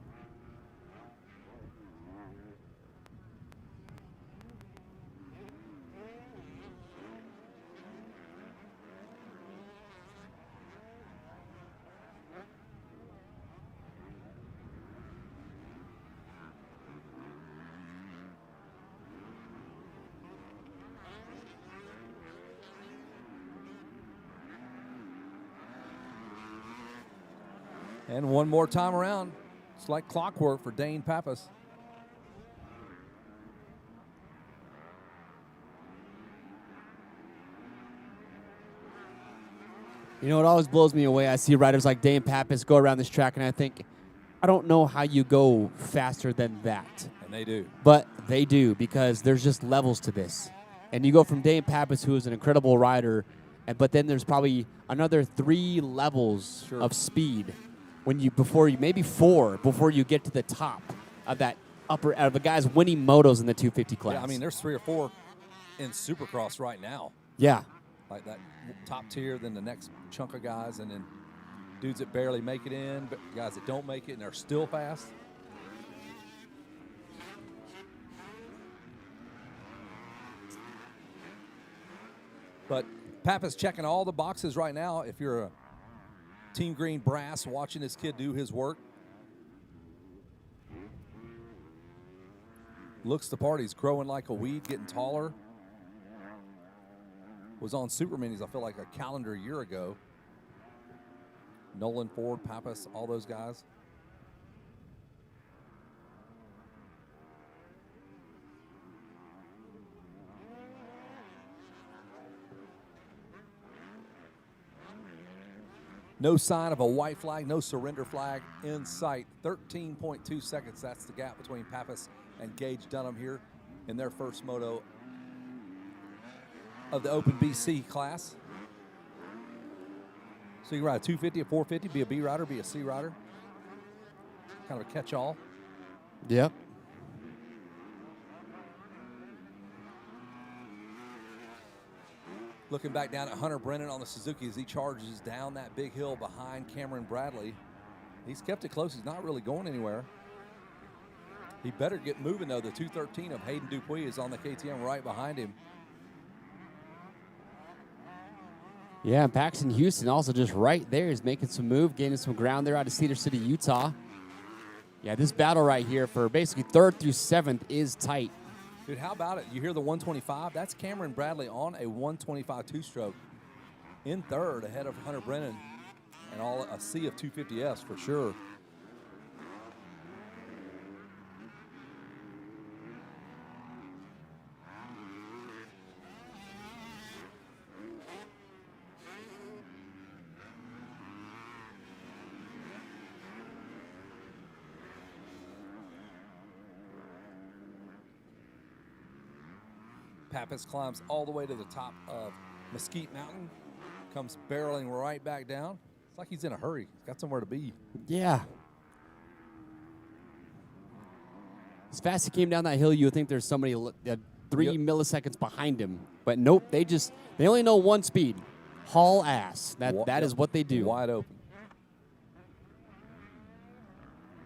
And one more time around. It's like clockwork for Dane Pappas. You know, it always blows me away. I see riders like Dane Pappas go around this track, and I think, I don't know how you go faster than that. And they do. But they do, because there's just levels to this. And you go from Dane Pappas, who is an incredible rider, but then there's probably another 3 levels of speed maybe 4 before you get to the top of that of the guys winning motos in the 250 class. Yeah, I mean, there's 3 or 4 in Supercross right now. Yeah. Like that top tier, then the next chunk of guys, and then dudes that barely make it in, but guys that don't make it and are still fast. But Pappas checking all the boxes right now. If you're a Team Green brass watching this kid do his work, looks the part. He's growing like a weed, getting taller. Was on Super Minis, I feel like, a calendar year ago. Nolan, Ford, Pappas, all those guys. No sign of a white flag, no surrender flag in sight. 13.2 seconds, that's the gap between Pappas and Gage Dunham here in their first moto of the Open BC class. So you can ride a 250, a 450, be a B rider, be a C rider. Kind of a catch-all. Yep. Looking back down at Hunter Brennan on the Suzuki as he charges down that big hill behind Cameron Bradley. He's kept it close. He's not really going anywhere. He better get moving, though. The 213 of Hayden Dupuis is on the KTM right behind him. Yeah, and Paxton Houston also just right there is making some move, gaining some ground there out of Cedar City, Utah. Yeah, this battle right here for basically 3rd through 7th is tight. Dude, how about it? You hear the 125? That's Cameron Bradley on a 125 two-stroke in 3rd ahead of Hunter Brennan and a sea of 250S for sure. Pappas climbs all the way to the top of Mesquite Mountain, comes barreling right back down. It's like he's in a hurry. He's got somewhere to be. Yeah. As fast as he came down that hill, you would think there's somebody 3 milliseconds behind him. But nope, they only know one speed. Haul ass. That is what they do. Wide open.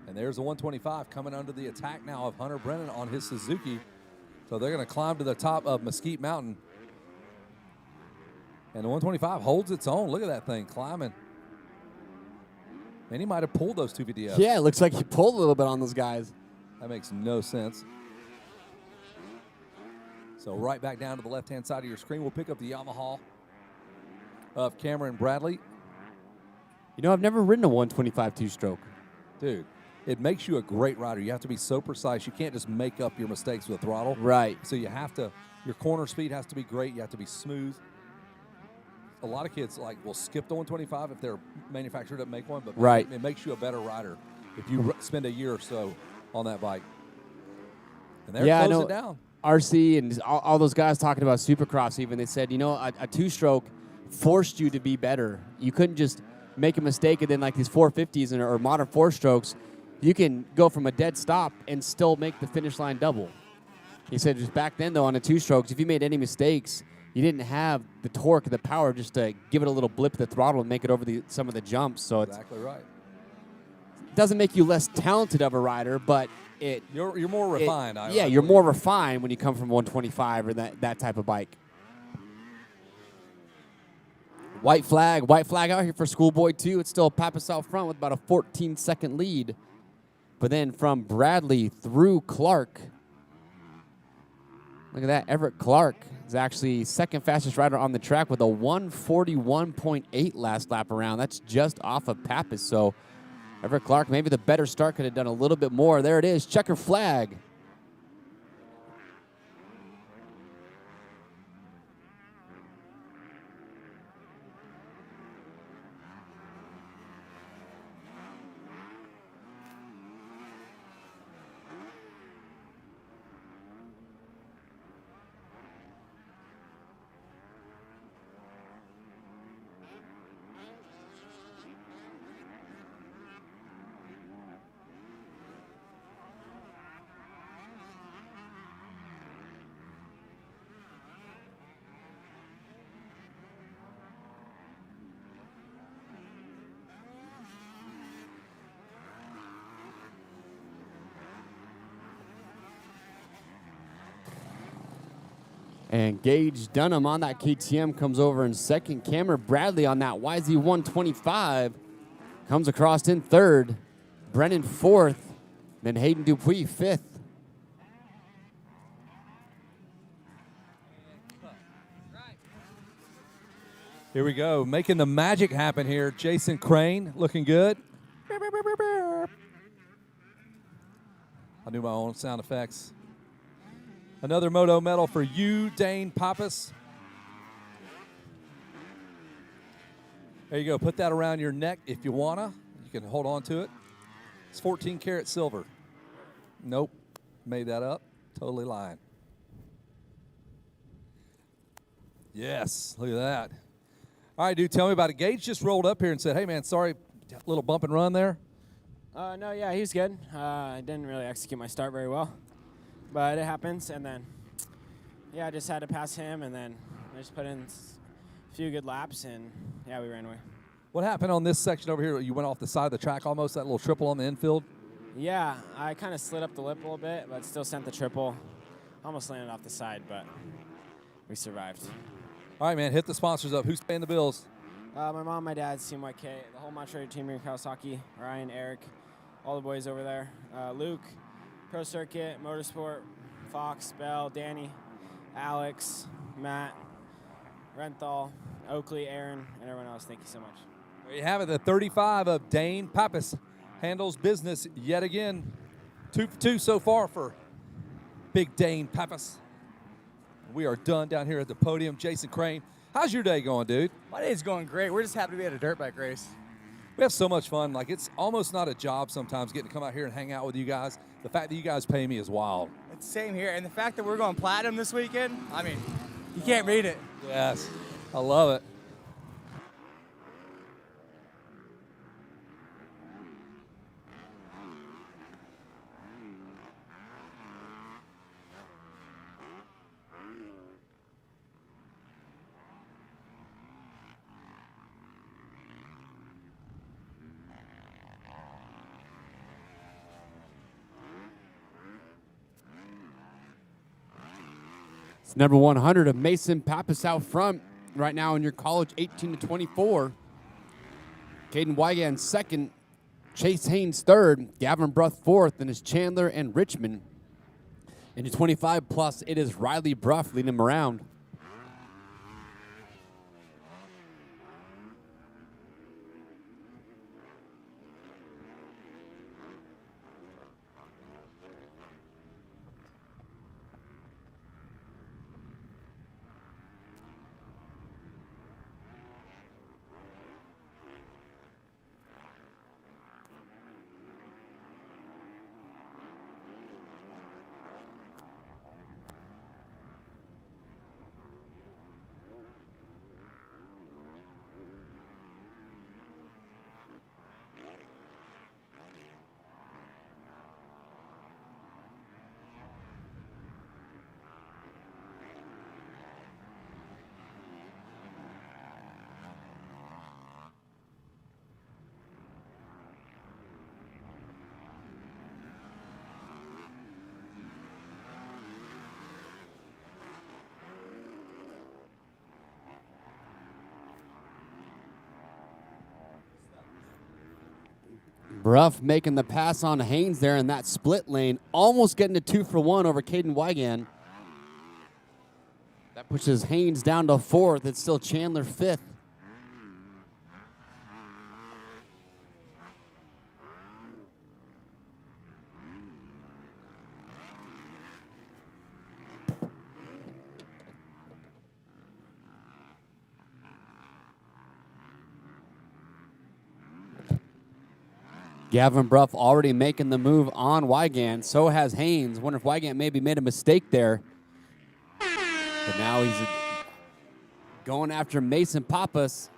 And there's the 125 coming under the attack now of Hunter Brennan on his Suzuki. So they're going to climb to the top of Mesquite Mountain. And the 125 holds its own. Look at that thing climbing. And he might have pulled those 250Fs. Yeah, it looks like he pulled a little bit on those guys. That makes no sense. So right back down to the left-hand side of your screen, we'll pick up the Yamaha of Cameron Bradley. You know, I've never ridden a 125 two-stroke. Dude, it makes you a great rider. You have to be so precise. You can't just make up your mistakes with a throttle. Right. So you have to, your corner speed has to be great. You have to be smooth. A lot of kids will skip the 125 if their manufacturer doesn't make one, but right. It makes you a better rider if you spend a year or so on that bike. And they're closing down. RC and all those guys talking about Supercross even, they said, you know, a two-stroke forced you to be better. You couldn't just make a mistake and then like these 450s or modern four-strokes, you can go from a dead stop and still make the finish line double. He said just back then, though, on the two-strokes, if you made any mistakes, you didn't have the torque, the power just to give it a little blip of the throttle and make it over some of the jumps. So exactly right. It doesn't make you less talented of a rider, but you're more refined. You're more refined when you come from 125 or that type of bike. White flag out here for Schoolboy 2. It's still Pappas out front with about a 14-second lead. But then from Bradley through Clark, look at that. Everett Clark is actually second fastest rider on the track with a 141.8 last lap around. That's just off of Pappas. So Everett Clark, maybe the better start, could have done a little bit more. There it is, checker flag. And Gage Dunham on that KTM comes over in second. Cameron Bradley on that YZ125 comes across in third. Brennan fourth. Then Hayden Dupuis fifth. Here we go, making the magic happen here. Jason Crane looking good. I do my own sound effects. Another Moto medal for you, Dane Pappas. There you go. Put that around your neck if you wanna. You can hold on to it. It's 14 karat silver. Nope, made that up. Totally lying. Yes, look at that. All right, dude, tell me about it. Gage just rolled up here and said, hey, man, sorry, little bump and run there. No, yeah, he was good. I didn't really execute my start very well, but it happens. And then, yeah, I just had to pass him, and then I just put in a few good laps, and, yeah, we ran away. What happened on this section over here? You went off the side of the track almost, that little triple on the infield? Yeah, I kind of slid up the lip a little bit, but still sent the triple. Almost landed off the side, but we survived. All right, man, hit the sponsors up. Who's paying the bills? My mom, my dad, Team YK, the whole Montreal team here in Kawasaki, Ryan, Eric, all the boys over there, Luke, Pro Circuit, Motorsport, Fox, Bell, Danny, Alex, Matt, Renthal, Oakley, Aaron, and everyone else. Thank you so much. There you have it, the 35 of Dane Pappas handles business yet again. 2 for 2 so far for Big Dane Pappas. We are done down here at the podium. Jason Crane, how's your day going, dude? My day's going great. We're just happy to be at a dirt bike race. We have so much fun. Like, it's almost not a job sometimes getting to come out here and hang out with you guys. The fact that you guys pay me is wild. It's same here. And the fact that we're going platinum this weekend, I mean, you can't beat it. Yes, I love it. It's number 100 of Mason Pappas out front right now in your college 18 to 24. Caden Weigan second. Chase Haynes third. Gavin Bruth fourth. And it's Chandler and Richmond. In the 25 plus, it is Riley Bruff leading him around. Bruff making the pass on Haynes there in that split lane, almost getting a 2 for 1 over Caden Weigan. That pushes Haynes down to fourth. It's still Chandler fifth. Gavin Bruff already making the move on Weigan. So has Haynes. Wonder if Weigan maybe made a mistake there. But now he's going after Mason Pappas.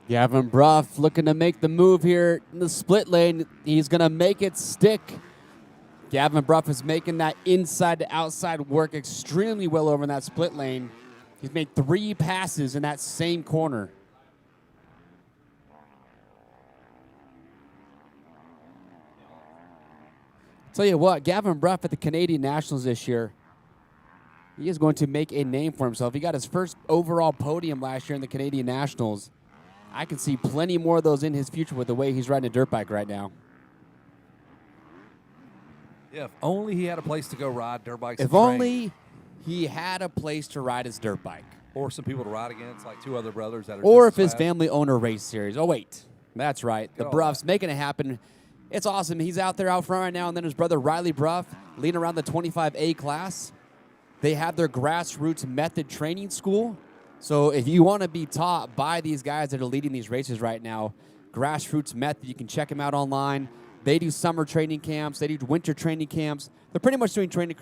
Gavin Bruff looking to make the move here in the split lane. He's going to make it stick. Gavin Bruff is making that inside to outside work extremely well over in that split lane. He's made 3 passes in that same corner. Tell you what, Gavin Bruff at the Canadian Nationals this year, he is going to make a name for himself. He got his first overall podium last year in the Canadian Nationals. I can see plenty more of those in his future with the way he's riding a dirt bike right now. Yeah, if only he had a place to go ride dirt bikes. If only he had a place to ride his dirt bike. Or some people to ride against, like 2 other brothers that are Or if just his fast. family owned a race series. Oh, wait. That's right. The all Bruffs making it happen. It's awesome. He's out there out front right now, and then his brother Riley Bruff leading around the 25A class. They have their grassroots method training school. So if you want to be taught by these guys that are leading these races right now, grassroots method, you can check them out online. They do summer training camps. They do winter training camps. They're pretty much doing training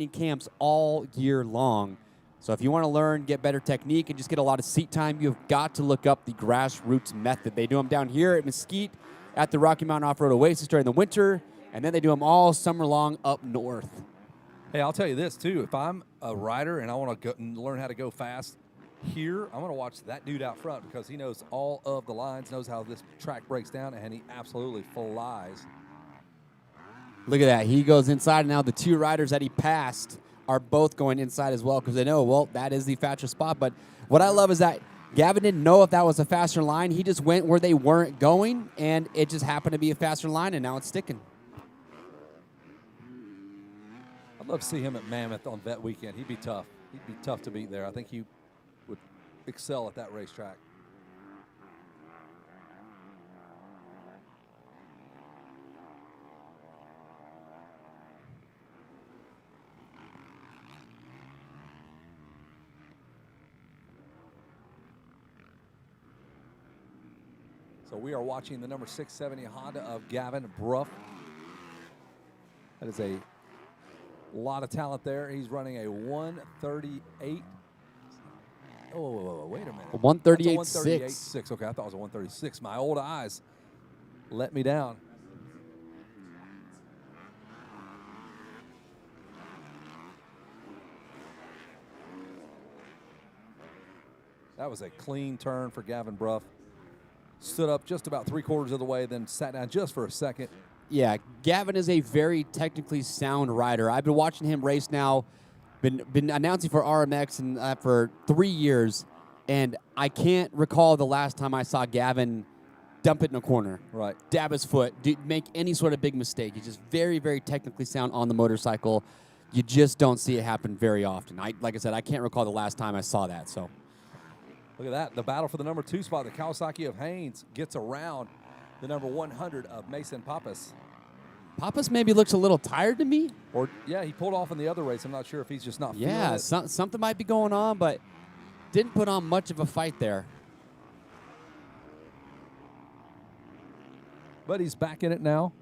camps all year long. So if you want to learn, get better technique, and just get a lot of seat time, you've got to look up the grassroots method. They do them down here at Mesquite at the Rocky Mountain Off-Road Oasis during the winter, and then they do them all summer long up north. Hey, I'll tell you this, too. If I'm a rider and I want to learn how to go fast here, I'm going to watch that dude out front because he knows all of the lines, knows how this track breaks down, and he absolutely flies. Look at that. He goes inside, and now the 2 riders that he passed are both going inside as well because they know, well, that is the faster spot. But what I love is that Gavin didn't know if that was a faster line. He just went where they weren't going, and it just happened to be a faster line, and now it's sticking. I'd love to see him at Mammoth on Vet Weekend. He'd be tough. He'd be tough to beat there. I think he would excel at that racetrack. So we are watching the number 670 Honda of Gavin Bruff. That is a lot of talent there. He's running a 138. Oh, wait a minute. 138.6. 138.6. Okay, I thought it was a 136. My old eyes let me down. That was a clean turn for Gavin Bruff. Stood up just about 3/4 of the way, then sat down just for a second. Yeah, Gavin is a very technically sound rider. I've been watching him race now, been announcing for RMX and for 3 years, and I can't recall the last time I saw Gavin dump it in a corner. Right. Dab his foot, make any sort of big mistake. He's just very, very technically sound on the motorcycle. You just don't see it happen very often. Like I said, I can't recall the last time I saw that. So. Look at that. The battle for the number 2 spot. The Kawasaki of Haynes gets around the number 100 of Mason Pappas. Pappas maybe looks a little tired to me. Or, yeah, he pulled off in the other race. I'm not sure if he's just not feeling it. Yeah, something might be going on, but didn't put on much of a fight there. But he's back in it now.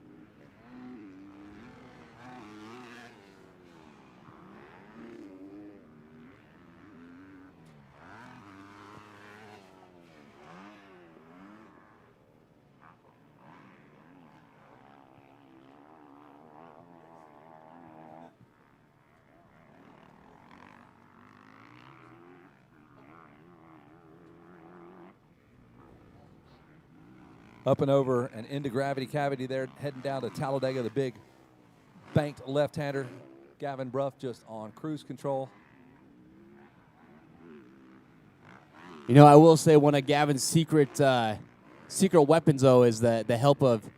Up and over and into Gravity Cavity there, heading down to Talladega, the big banked left-hander. Gavin Bruff just on cruise control. You know, I will say one of Gavin's secret weapons, though, is the help of,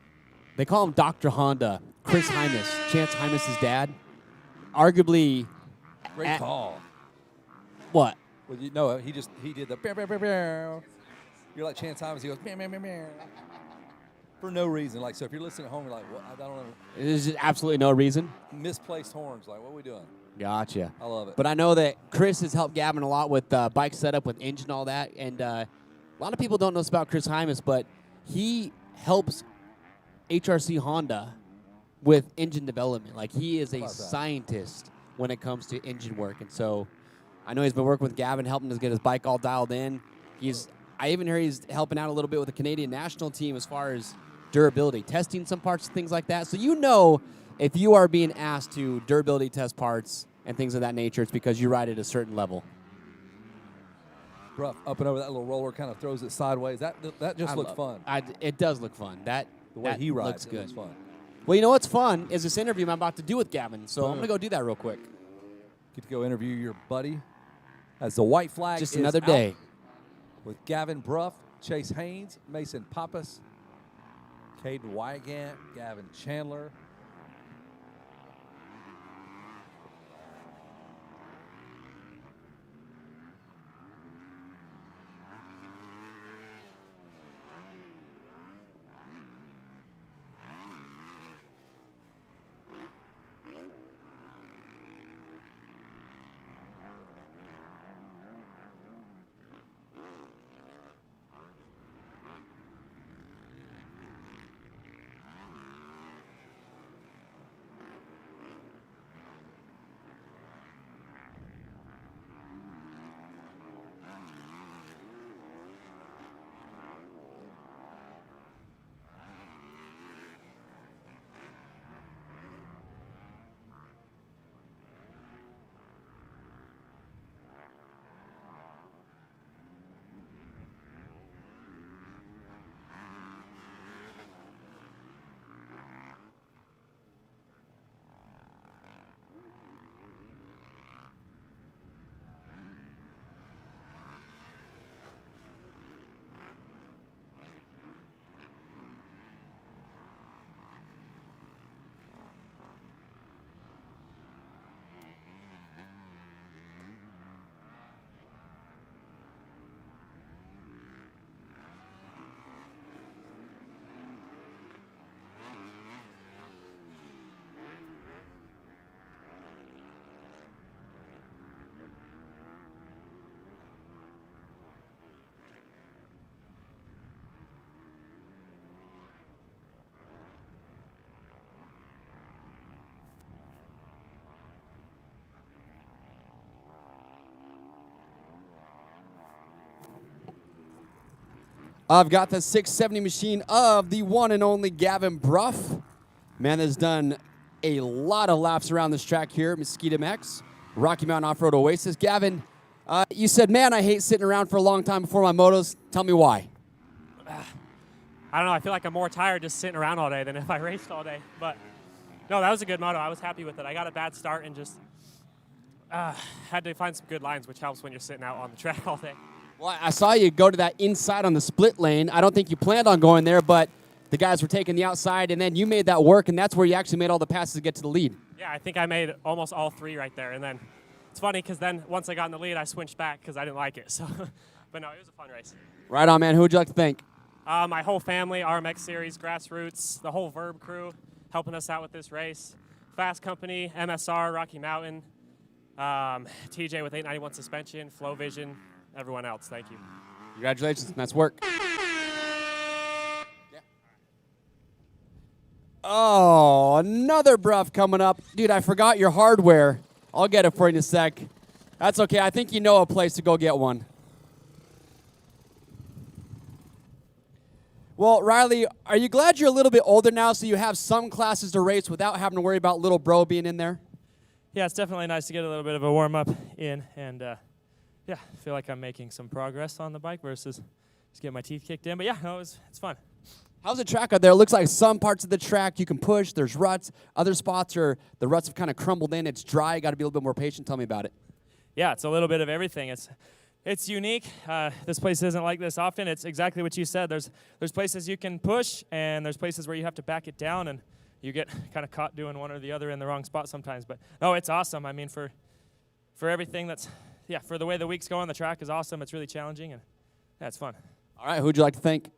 they call him Dr. Honda, Chris Hymas, Chance Hymas' dad. Arguably. Great call. What? Well, you know, he did the bear, bear, bear, bear. You're like Chance Hymas. He goes, bear, bear, bear, bear. For no reason. Like, so if you're listening at home, you're like, what? I don't know. There's just absolutely no reason. Misplaced horns. Like, what are we doing? Gotcha. I love it. But I know that Chris has helped Gavin a lot with bike setup, with engine, all that. And a lot of people don't know this about Chris Hymas, but he helps HRC Honda with engine development. Like, he is a scientist when it comes to engine work. And so I know he's been working with Gavin, helping us get his bike all dialed in. I even hear he's helping out a little bit with the Canadian national team as far as durability, testing some parts, things like that. So you know if you are being asked to durability test parts and things of that nature, it's because you ride at a certain level. Rough up and over that little roller, kind of throws it sideways. That just looks fun. It does look fun. The way he rides, looks it good. looks fun. Well, you know what's fun is this interview I'm about to do with Gavin. So I'm going to go do that real quick. Get to go interview your buddy as the white flag Just is another out day. with Gavin Bruff, Chase Haynes, Mason Pappas, Caden Wygant, Gavin Chandler. I've got the 670 machine of the one and only Gavin Bruff. Man has done a lot of laps around this track here at Mesquite MX, Rocky Mountain Off-Road Oasis. Gavin, you said, man, I hate sitting around for a long time before my motos. Tell me why. I don't know. I feel like I'm more tired just sitting around all day than if I raced all day. But, no, that was a good moto. I was happy with it. I got a bad start and just had to find some good lines, which helps when you're sitting out on the track all day. Well, I saw you go to that inside on the split lane. I don't think you planned on going there, but the guys were taking the outside, and then you made that work, and that's where you actually made all the passes to get to the lead. Yeah, I think I made almost all three right there. And then it's funny because then once I got in the lead, I switched back because I didn't like it. So, but no, it was a fun race. Right on, man. Who would you like to thank? My whole family, RMX Series, Grassroots, the whole Verb crew helping us out with this race. Fast Company, MSR, Rocky Mountain, TJ with 891 suspension, Flow Vision, everyone else. Thank you. Congratulations. Nice work. Oh, another Bruff coming up. Dude, I forgot your hardware. I'll get it for you in a sec. That's okay. I think you know a place to go get one. Well, Riley, are you glad you're a little bit older now so you have some classes to race without having to worry about little bro being in there? Yeah, it's definitely nice to get a little bit of a warm-up in, and yeah, I feel like I'm making some progress on the bike versus just getting my teeth kicked in. But yeah, no, it's fun. How's the track out there? It looks like some parts of the track you can push. There's ruts. Other spots are the ruts have kind of crumbled in. It's dry. You got to be a little bit more patient. Tell me about it. Yeah, it's a little bit of everything. It's unique. This place isn't like this often. It's exactly what you said. There's places you can push, and there's places where you have to back it down, and you get kind of caught doing one or the other in the wrong spot sometimes. But no, it's awesome. I mean, for everything for the way the week's going, the track is awesome. It's really challenging, and yeah, it's fun. All right, who'd you like to thank?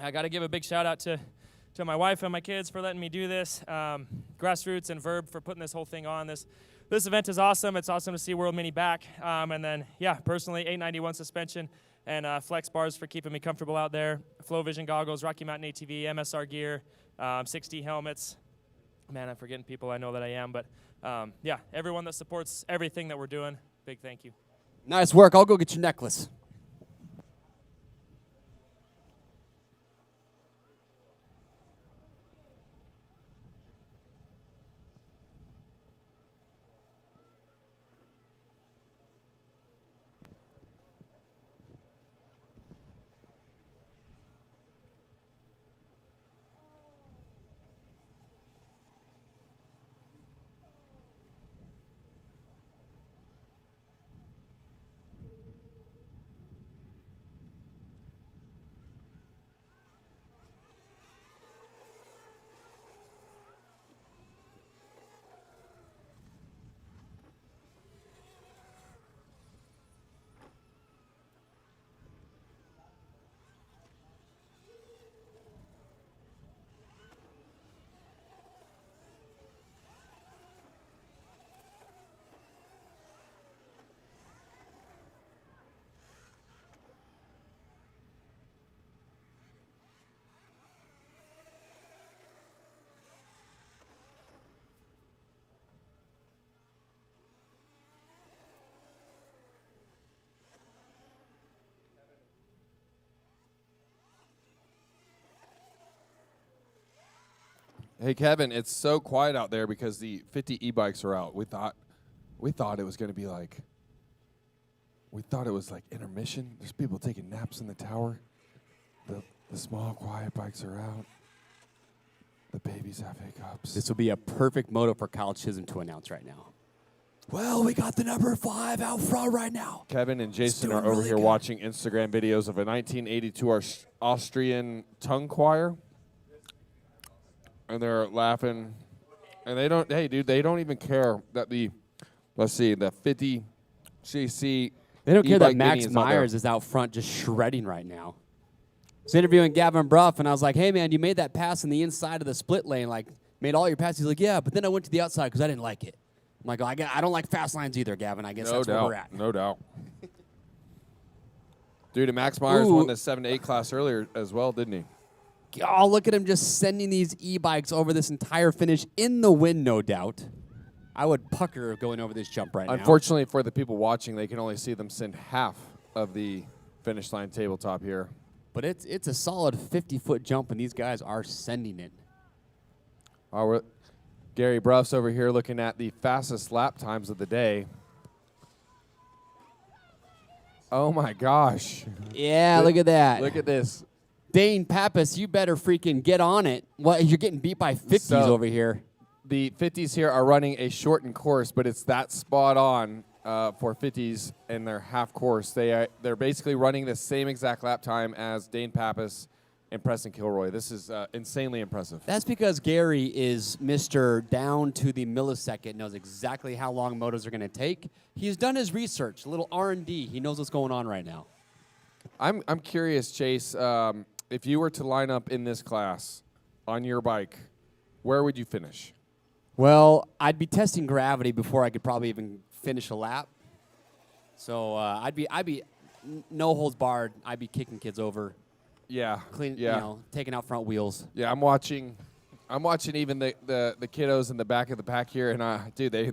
I got to give a big shout out to my wife and my kids for letting me do this. Grassroots and Verb for putting this whole thing on. This event is awesome. It's awesome to see World Mini back. And then, yeah, personally, 891 suspension and flex bars for keeping me comfortable out there. Flow Vision goggles, Rocky Mountain ATV, MSR gear, 6D helmets. Man, I'm forgetting people. I know that I am. But, yeah, everyone that supports everything that we're doing, big thank you. Nice work. I'll go get your necklace. Hey, Kevin, it's so quiet out there because the 50 e-bikes are out. We thought it was going to be like, we thought it was like intermission. There's people taking naps in the tower. The small, quiet bikes are out. The babies have hiccups. This will be a perfect moto for Kyle Chisholm to announce right now. Well, we got the number 5 out front right now. Kevin and Jason doing are over really here good. watching Instagram videos of a 1982 Austrian tongue choir. And they're laughing. And they don't, hey, dude, they don't even care that the 50cc. They don't care that e-bike Max mini is out there. Myers is out front just shredding right now. I was interviewing Gavin Bruff, and I was like, hey, man, you made that pass in the inside of the split lane, like, made all your passes. He's like, yeah, but then I went to the outside because I didn't like it. I'm like, I don't like fast lines either, Gavin. I guess No that's doubt. where we're at. No doubt. Dude, and Max Myers won Ooh. the 7-8 class earlier as well, didn't he? Oh, look at him just sending these e-bikes over this entire finish in the wind, no doubt. I would pucker going over this jump right now. Unfortunately for the people watching, they can only see them send half of the finish line tabletop here. But it's a solid 50-foot jump, and these guys are sending it. Gary Bruff's over here looking at the fastest lap times of the day. Oh, my gosh. Yeah, look at that. Look at this. Dane Pappas, you better freaking get on it. What, you're getting beat by 50s So, over here. The 50s here are running a shortened course, but it's that spot on for 50s in their half course. They're basically running the same exact lap time as Dane Pappas and Preston Kilroy. This is insanely impressive. That's because Gary is Mr. down to the millisecond, knows exactly how long motos are going to take. He's done his research, a little R&D. He knows what's going on right now. I'm curious, Chase, if you were to line up in this class on your bike, where would you finish? Well, I'd be testing gravity before I could probably even finish a lap. So I'd be no holds barred. I'd be kicking kids over. Yeah, Clean, yeah. you know, taking out front wheels. Yeah, I'm watching even the kiddos in the back of the pack here, and dude, they're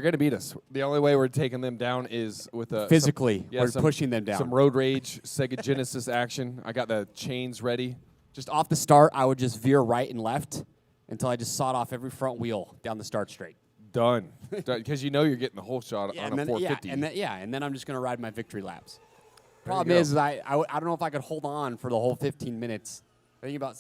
going to beat us. The only way we're taking them down is with a Physically, we're pushing them down. Some road rage, Sega Genesis action. I got the chains ready. Just off the start, I would just veer right and left until I just sawed off every front wheel down the start straight. Done. Because you know you're getting the whole shot on a 450. And then I'm just going to ride my victory laps. There you Problem go. is I don't know if I could hold on for the whole 15 minutes. I think about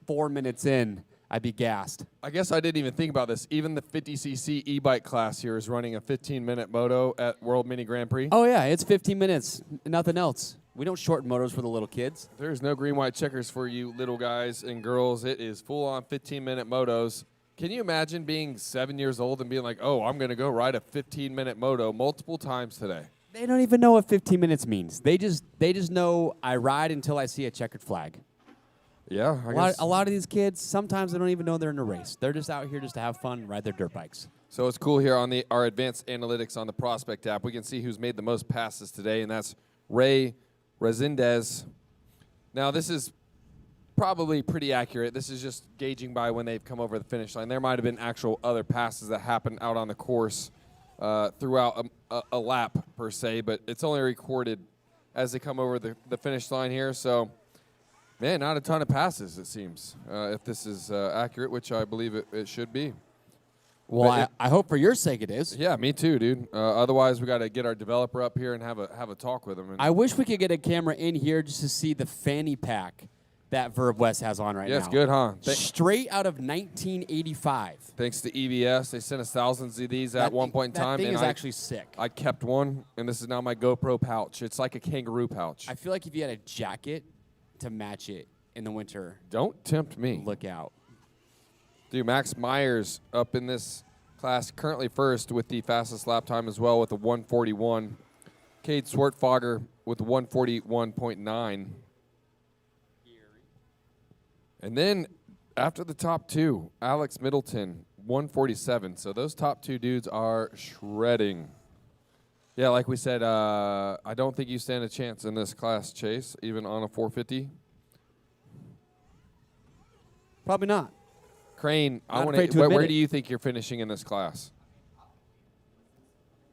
4 minutes in, I'd be gassed. I guess I didn't even think about this. Even the 50cc e-bike class here is running a 15-minute moto at World Mini Grand Prix. Oh, yeah, it's 15 minutes, nothing else. We don't shorten motos for the little kids. There's no green, white checkers for you little guys and girls. It is full-on 15-minute motos. Can you imagine being 7 years old and being like, oh, I'm going to go ride a 15-minute moto multiple times today? They don't even know what 15 minutes means. They just know I ride until I see a checkered flag. Yeah, A lot of these kids, sometimes they don't even know they're in a race. They're just out here just to have fun and ride their dirt bikes. So it's cool here on our advanced analytics on the Prospect app. We can see who's made the most passes today, and that's Ray Resendez. Now, this is probably pretty accurate. This is just gauging by when they've come over the finish line. There might have been actual other passes that happened out on the course throughout a lap, per se, but it's only recorded as they come over the finish line here. So, man, not a ton of passes, it seems, if this is accurate, which I believe it should be. Well, I hope for your sake it is. Yeah, me too, dude. Otherwise, we got to get our developer up here and have a talk with him. And I wish we could get a camera in here just to see the fanny pack that Verb West has on right now. Yeah, it's good, huh? Straight out of 1985. Thanks to EVS, they sent us thousands of these at one point in time. That thing and is actually sick. I kept one, and this is now my GoPro pouch. It's like a kangaroo pouch. I feel like if you had a jacket to match it in the winter. Don't tempt me. Look out. Dude, Max Myers up in this class, currently first with the fastest lap time as well with a 141. Cade Swartfogger with a 141.9. And then after the top two, Alex Middleton, 147. So those top two dudes are shredding. Yeah, like we said, I don't think you stand a chance in this class, Chase, even on a 450. Probably not. Crane, Not afraid to where admit it. do you think you're finishing in this class?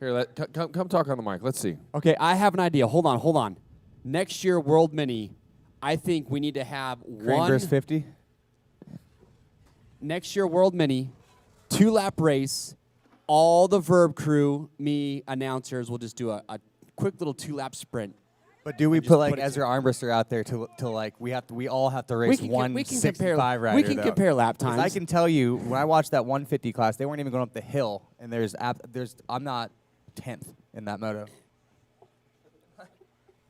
Here, come talk on the mic. Let's see. Okay, I have an idea. Hold on. Next year, World Mini, I think we need to have Crane one. versus 50? next year World Mini, 2-lap race. All the Verb crew, me, announcers, will just do a quick little 2-lap sprint. But do we Just put like put it Ezra Armbruster out there to like we all have to race we can 165 rider? We can compare lap 'Cause times. I can tell you when I watched that 150 class, they weren't even going up the hill, and I'm not 10th in that moto.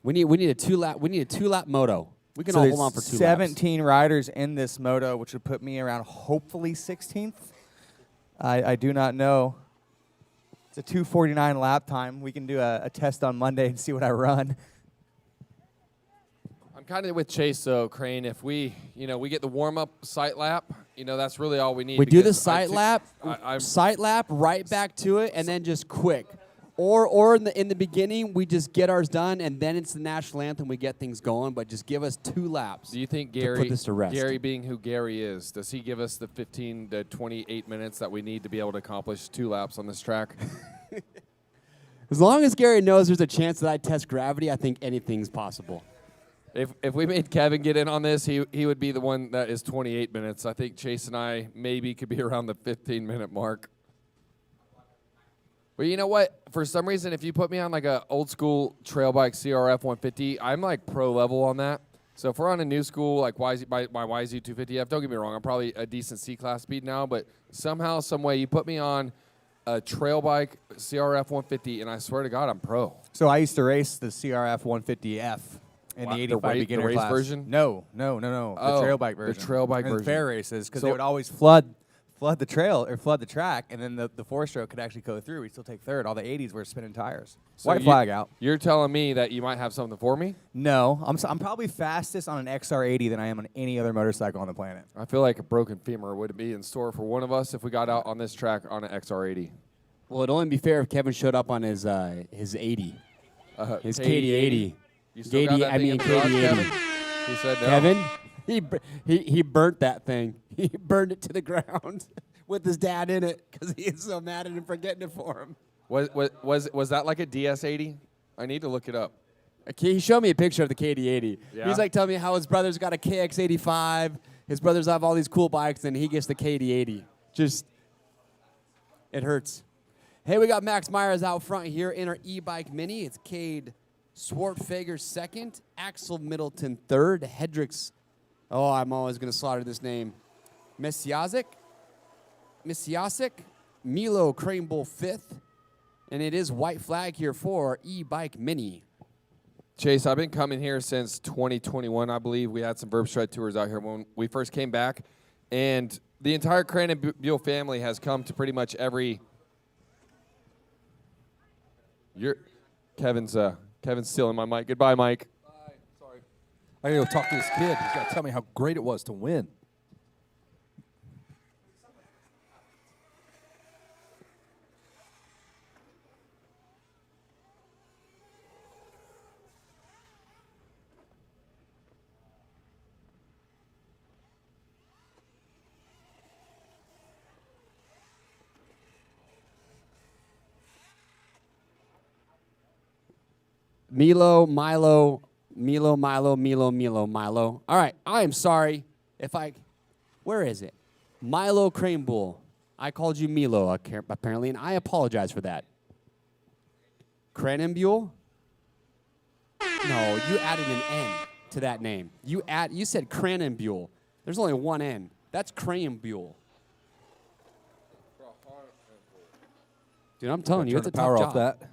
We need a 2-lap moto. We can So all there's hold on for 2 laps. 17 riders in this moto, which would put me around hopefully 16th. I do not know. It's a 2:49 lap time. We can do a test on Monday and see what I run. I'm kind of with Chase though, Crane. If we get the warm-up sight lap, that's really all we need. We do the because sight lap, right back to it, and then just quick. Or in the beginning, we just get ours done, and then it's the national anthem. We get things going, but just give us 2 laps. Do you think to put this to rest? Gary being who Gary is, does he give us the 15 to 28 minutes that we need to be able to accomplish 2 laps on this track? As long as Gary knows there's a chance that I test gravity, I think anything's possible. If we made Kevin get in on this, he would be the one that is 28 minutes. I think Chase and I maybe could be around the 15-minute mark. But you know what? For some reason, if you put me on like a old school trail bike CRF 150, I'm like pro level on that. So if we're on a new school like my YZ 250F, don't get me wrong, I'm probably a decent C-class speed now, but somehow, some way, you put me on a trail bike CRF 150, and I swear to God, I'm pro. So I used to race the CRF 150F in the 85 beginner the race class. version? No. Oh, The trail bike version. The trail bike and version. fair races, because So- they would always flood the trail or flood the track, and then the 4-stroke could actually go through. We'd still take third. All the 80s were spinning tires. So White flag out. You're telling me that you might have something for me? No, I'm probably fastest on an XR80 than I am on any other motorcycle on the planet. I feel like a broken femur would be in store for one of us if we got out on this track on an XR80. Well, it'd only be fair if Kevin showed up on his 80. His KD80. You still got that thing in the garage, Kevin? He said no. Kevin, he burnt that thing. He burned it to the ground with his dad in it because he is so mad at him for getting it for him. Was that like a DS80? I need to look it up. Okay, he showed me a picture of the KD80. Yeah? He's like telling me how his brother's got a KX85. His brothers have all these cool bikes, and he gets the KD80. Just, it hurts. Hey, we got Max Myers out front here in our e-bike mini. It's Cade Swartfager second, Axel Middleton third, Hendricks. Oh, I'm always going to slaughter this name. Misiasic, Milo Cranebull fifth, and it is white flag here for e-bike mini. Chase, I've been coming here since 2021, I believe. We had some Verb Shred tours out here when we first came back, and the entire Crane and Buell family has come to pretty much every. Kevin's stealing my mic. Goodbye, Mike. Bye. Sorry. I gotta go talk to this kid. He's got to tell me how great it was to win. Milo. All right, I am sorry if where is it? Milo Cranebull. I called you Milo apparently, and I apologize for that. Cranenbuell? No, you added an N to that name. You said Cranenbuell. There's only one N. That's Cranenbuell. Dude, I'm telling you, it's a Turn the power tough off job. that.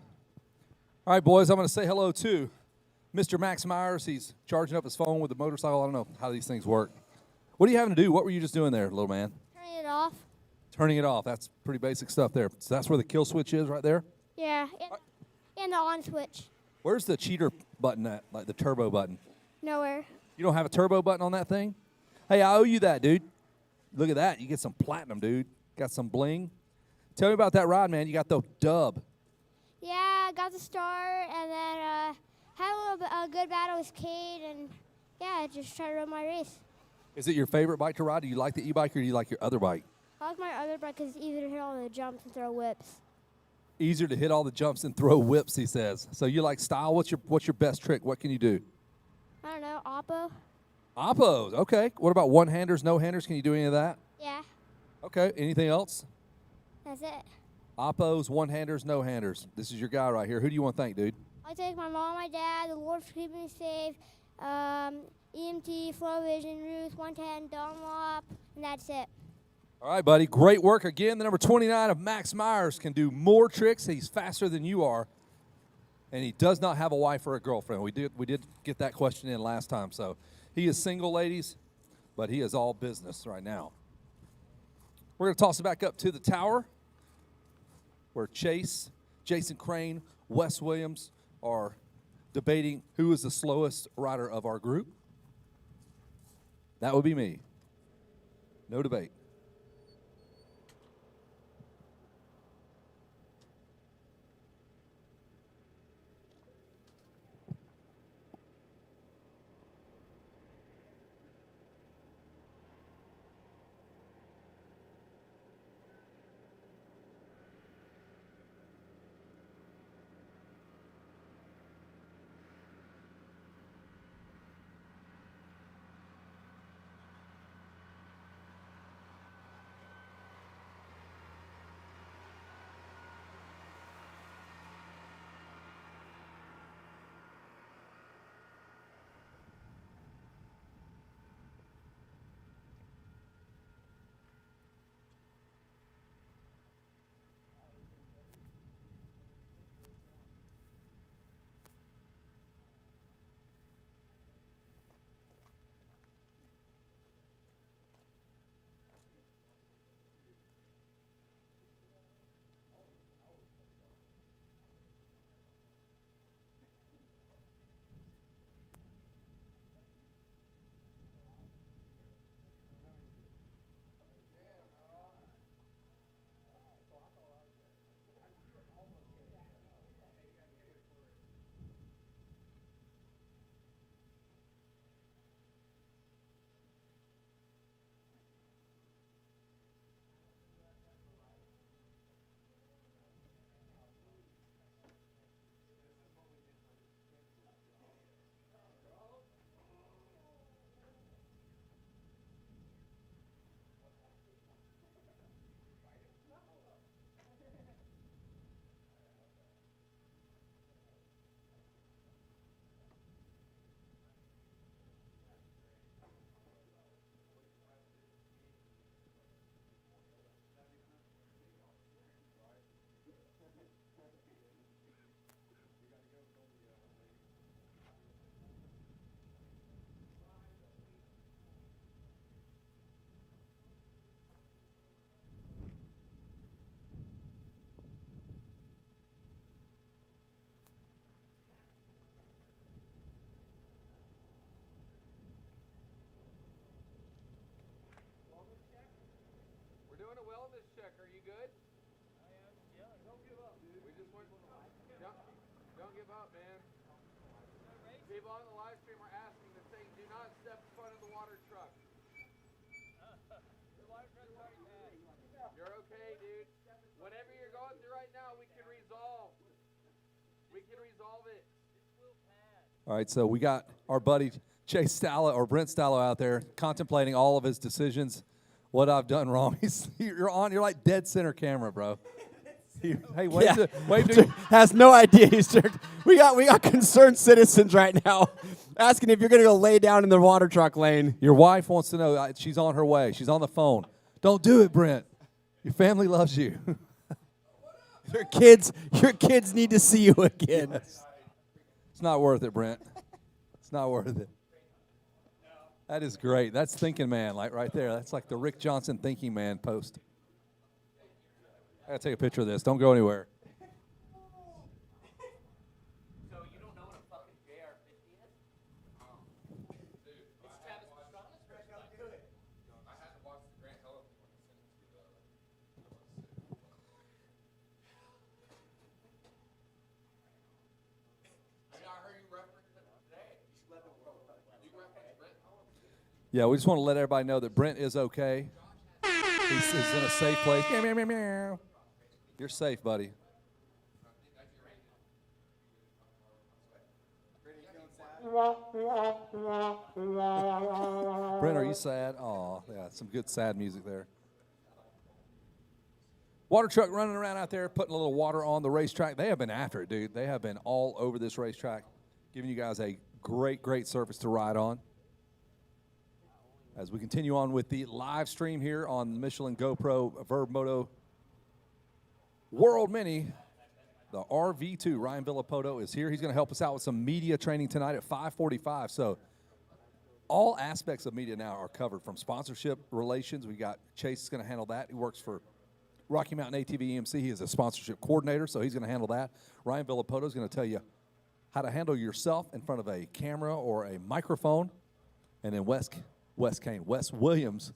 All right, boys, I'm going to say hello to Mr. Max Myers. He's charging up his phone with the motorcycle. I don't know how these things work. What are you having to do? What were you just doing there, little man? Turning it off. Turning it off. That's pretty basic stuff there. So that's where the kill switch is right there? Yeah, and the on switch. Where's the cheater button at, like the turbo button? Nowhere. You don't have a turbo button on that thing? Hey, I owe you that, dude. Look at that. You get some platinum, dude. Got some bling. Tell me about that ride, man. You got the dub. Yeah, I got the start, and then had a good battle with Cade, and yeah, just tried to run my race. Is it your favorite bike to ride? Do you like the e-bike or do you like your other bike? I like my other bike because it's easier to hit all the jumps and throw whips. Easier to hit all the jumps and throw whips, he says. So you like style. What's your best trick? What can you do? I don't know, Oppo? Oppos, okay. What about one-handers, no-handers? Can you do any of that? Yeah. Okay, anything else? That's it. Oppos, one-handers, no-handers. This is your guy right here. Who do you want to thank, dude? I thank my mom, my dad, the Lord for keeping me safe, EMT, Flow Vision, Ruth, 110, Dunlop, and that's it. All right, buddy. Great work again. The number 29 of Max Myers can do more tricks. He's faster than you are, and he does not have a wife or a girlfriend. We did get that question in last time. So he is single, ladies, but he is all business right now. We're going to toss it back up to the tower where Chase, Jason Crane, Wes Williams are debating who is the slowest rider of our group. That would be me. No debate. Don't give up, man. People on the live stream are asking the thing, do not step in front of the water truck. You're okay, dude. Whatever you're going through right now, we can resolve. We can resolve it. All right, so we got our buddy Chase Stallo or Brent Stallo out there contemplating all of his decisions. What I've done wrong. You're like dead center camera, bro. Hey, wave to has no idea he's jerked. We got concerned citizens right now asking if you're gonna go lay down in the water truck lane. Your wife wants to know she's on her way. She's on the phone. Don't do it, Brent. Your family loves you. Your kids need to see you again. Yes. It's not worth it, Brent. It's not worth it. That is great. That's thinking man, like right there. That's like the Rick Johnson thinking man post. I gotta take a picture of this. Don't go anywhere. So you don't know what a fucking JR50 is? It's Travis Pastrana's first time. I had to watch the Grant Hill when he sent it to I heard you reference it today. You referenced Brent. Yeah, we just want to let everybody know that Brent is okay. He's in a safe place. Meow, meow, meow, meow. You're safe, buddy. Brent, are you sad? Oh, yeah, some good sad music there. Water truck running around out there, putting a little water on the racetrack. They have been after it, dude. They have been all over this racetrack, giving you guys a great, great surface to ride on. As we continue on with the live stream here on the Michelin GoPro Verb Moto World Mini, the RV2, Ryan Villapoto is here. He's going to help us out with some media training tonight at 5:45. So all aspects of media now are covered, from sponsorship relations. We got Chase is going to handle that. He works for Rocky Mountain ATV EMC. He is a sponsorship coordinator, so he's going to handle that. Ryan Villapoto is going to tell you how to handle yourself in front of a camera or a microphone. And then Wes Williams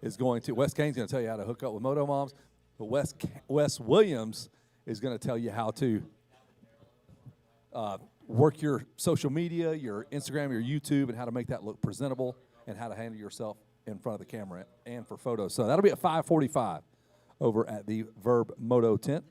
is going to, Wes Kane's going to tell you how to hook up with Moto Moms, but Wes Williams is going to tell you how to work your social media, your Instagram, your YouTube, and how to make that look presentable, and how to handle yourself in front of the camera and for photos. So that'll be at 5:45 over at the Verb Moto tent.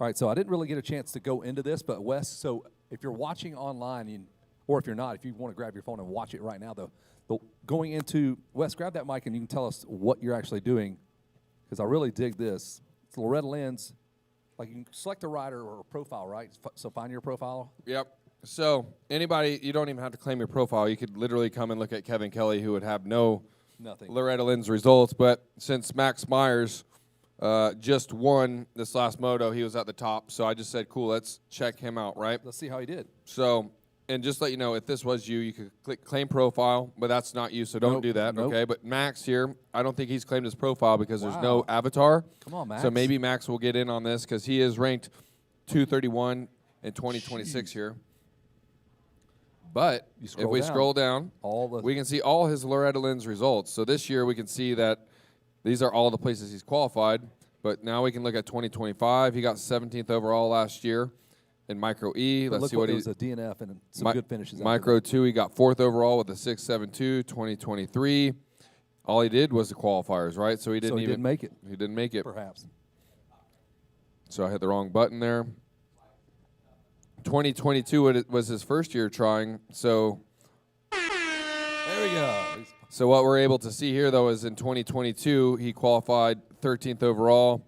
All right, so I didn't really get a chance to go into this, but Wes, so if you're watching online, or if you're not, if you want to grab your phone and watch it right now, though, going into, Wes, grab that mic and you can tell us what you're actually doing, because I really dig this. It's Loretta Lynn's, like you can select a rider or a profile, right? So find your profile. Yep. So anybody, you don't even have to claim your profile. You could literally come and look at Kevin Kelly, who would have Nothing. Loretta Lynn's results. But since Max Myers just won this last moto, he was at the top. So I just said, cool, let's check him out, right? Let's see how he did. So, and just let you know, if this was you, you could click claim profile, but that's not you, so don't do that, okay? But Max here, I don't think he's claimed his profile because there's no avatar. Come on, Max. So maybe Max will get in on this because he is ranked 231 in 2026 here. But if we scroll down, we can see all his Loretta Lynn's results. So this year we can see that these are all the places he's qualified. But now we can look at 2025. He got 17th overall last year in Micro E. But Let's see what he's a DNF and some good finishes. Micro 2, he got 4th overall with a 6.72. 2023, all he did was the qualifiers, right? So he didn't even make it. He didn't make it. Perhaps. So I hit the wrong button there. 2022 was his first year trying. So there we go. So what we're able to see here, though, is in 2022 he qualified 13th overall,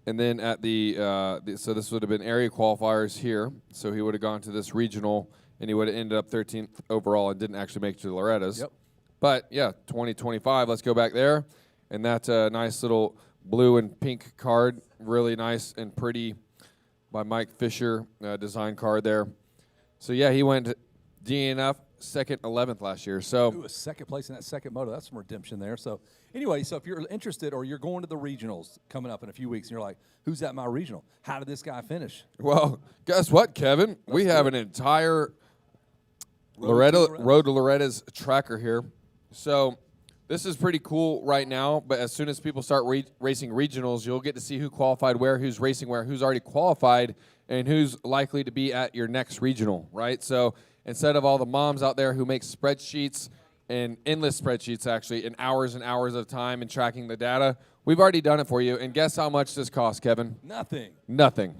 and then at so this would have been area qualifiers here. So he would have gone to this regional, and he would have ended up 13th overall and didn't actually make it to Loretta's. Yep. But yeah, 2025. Let's go back there, and that's a nice little blue and pink card, really nice and pretty, by Mike Fisher, design card there. So yeah, he went DNF. 2nd, 11th last year. So a second place in that second moto. That's some redemption there. So anyway, so if you're interested or you're going to the regionals coming up in a few weeks and you're like, who's at my regional? How did this guy finish? Well, guess what, Kevin? We have an entire Road to Loretta's tracker here. So this is pretty cool right now, but as soon as people start racing regionals, you'll get to see who qualified where, who's racing where, who's already qualified, and who's likely to be at your next regional, right? So instead of all the moms out there who make spreadsheets and endless spreadsheets, actually, in hours and hours of time and tracking the data, We've already done it for you, and guess how much this costs, Kevin? Nothing. Nothing.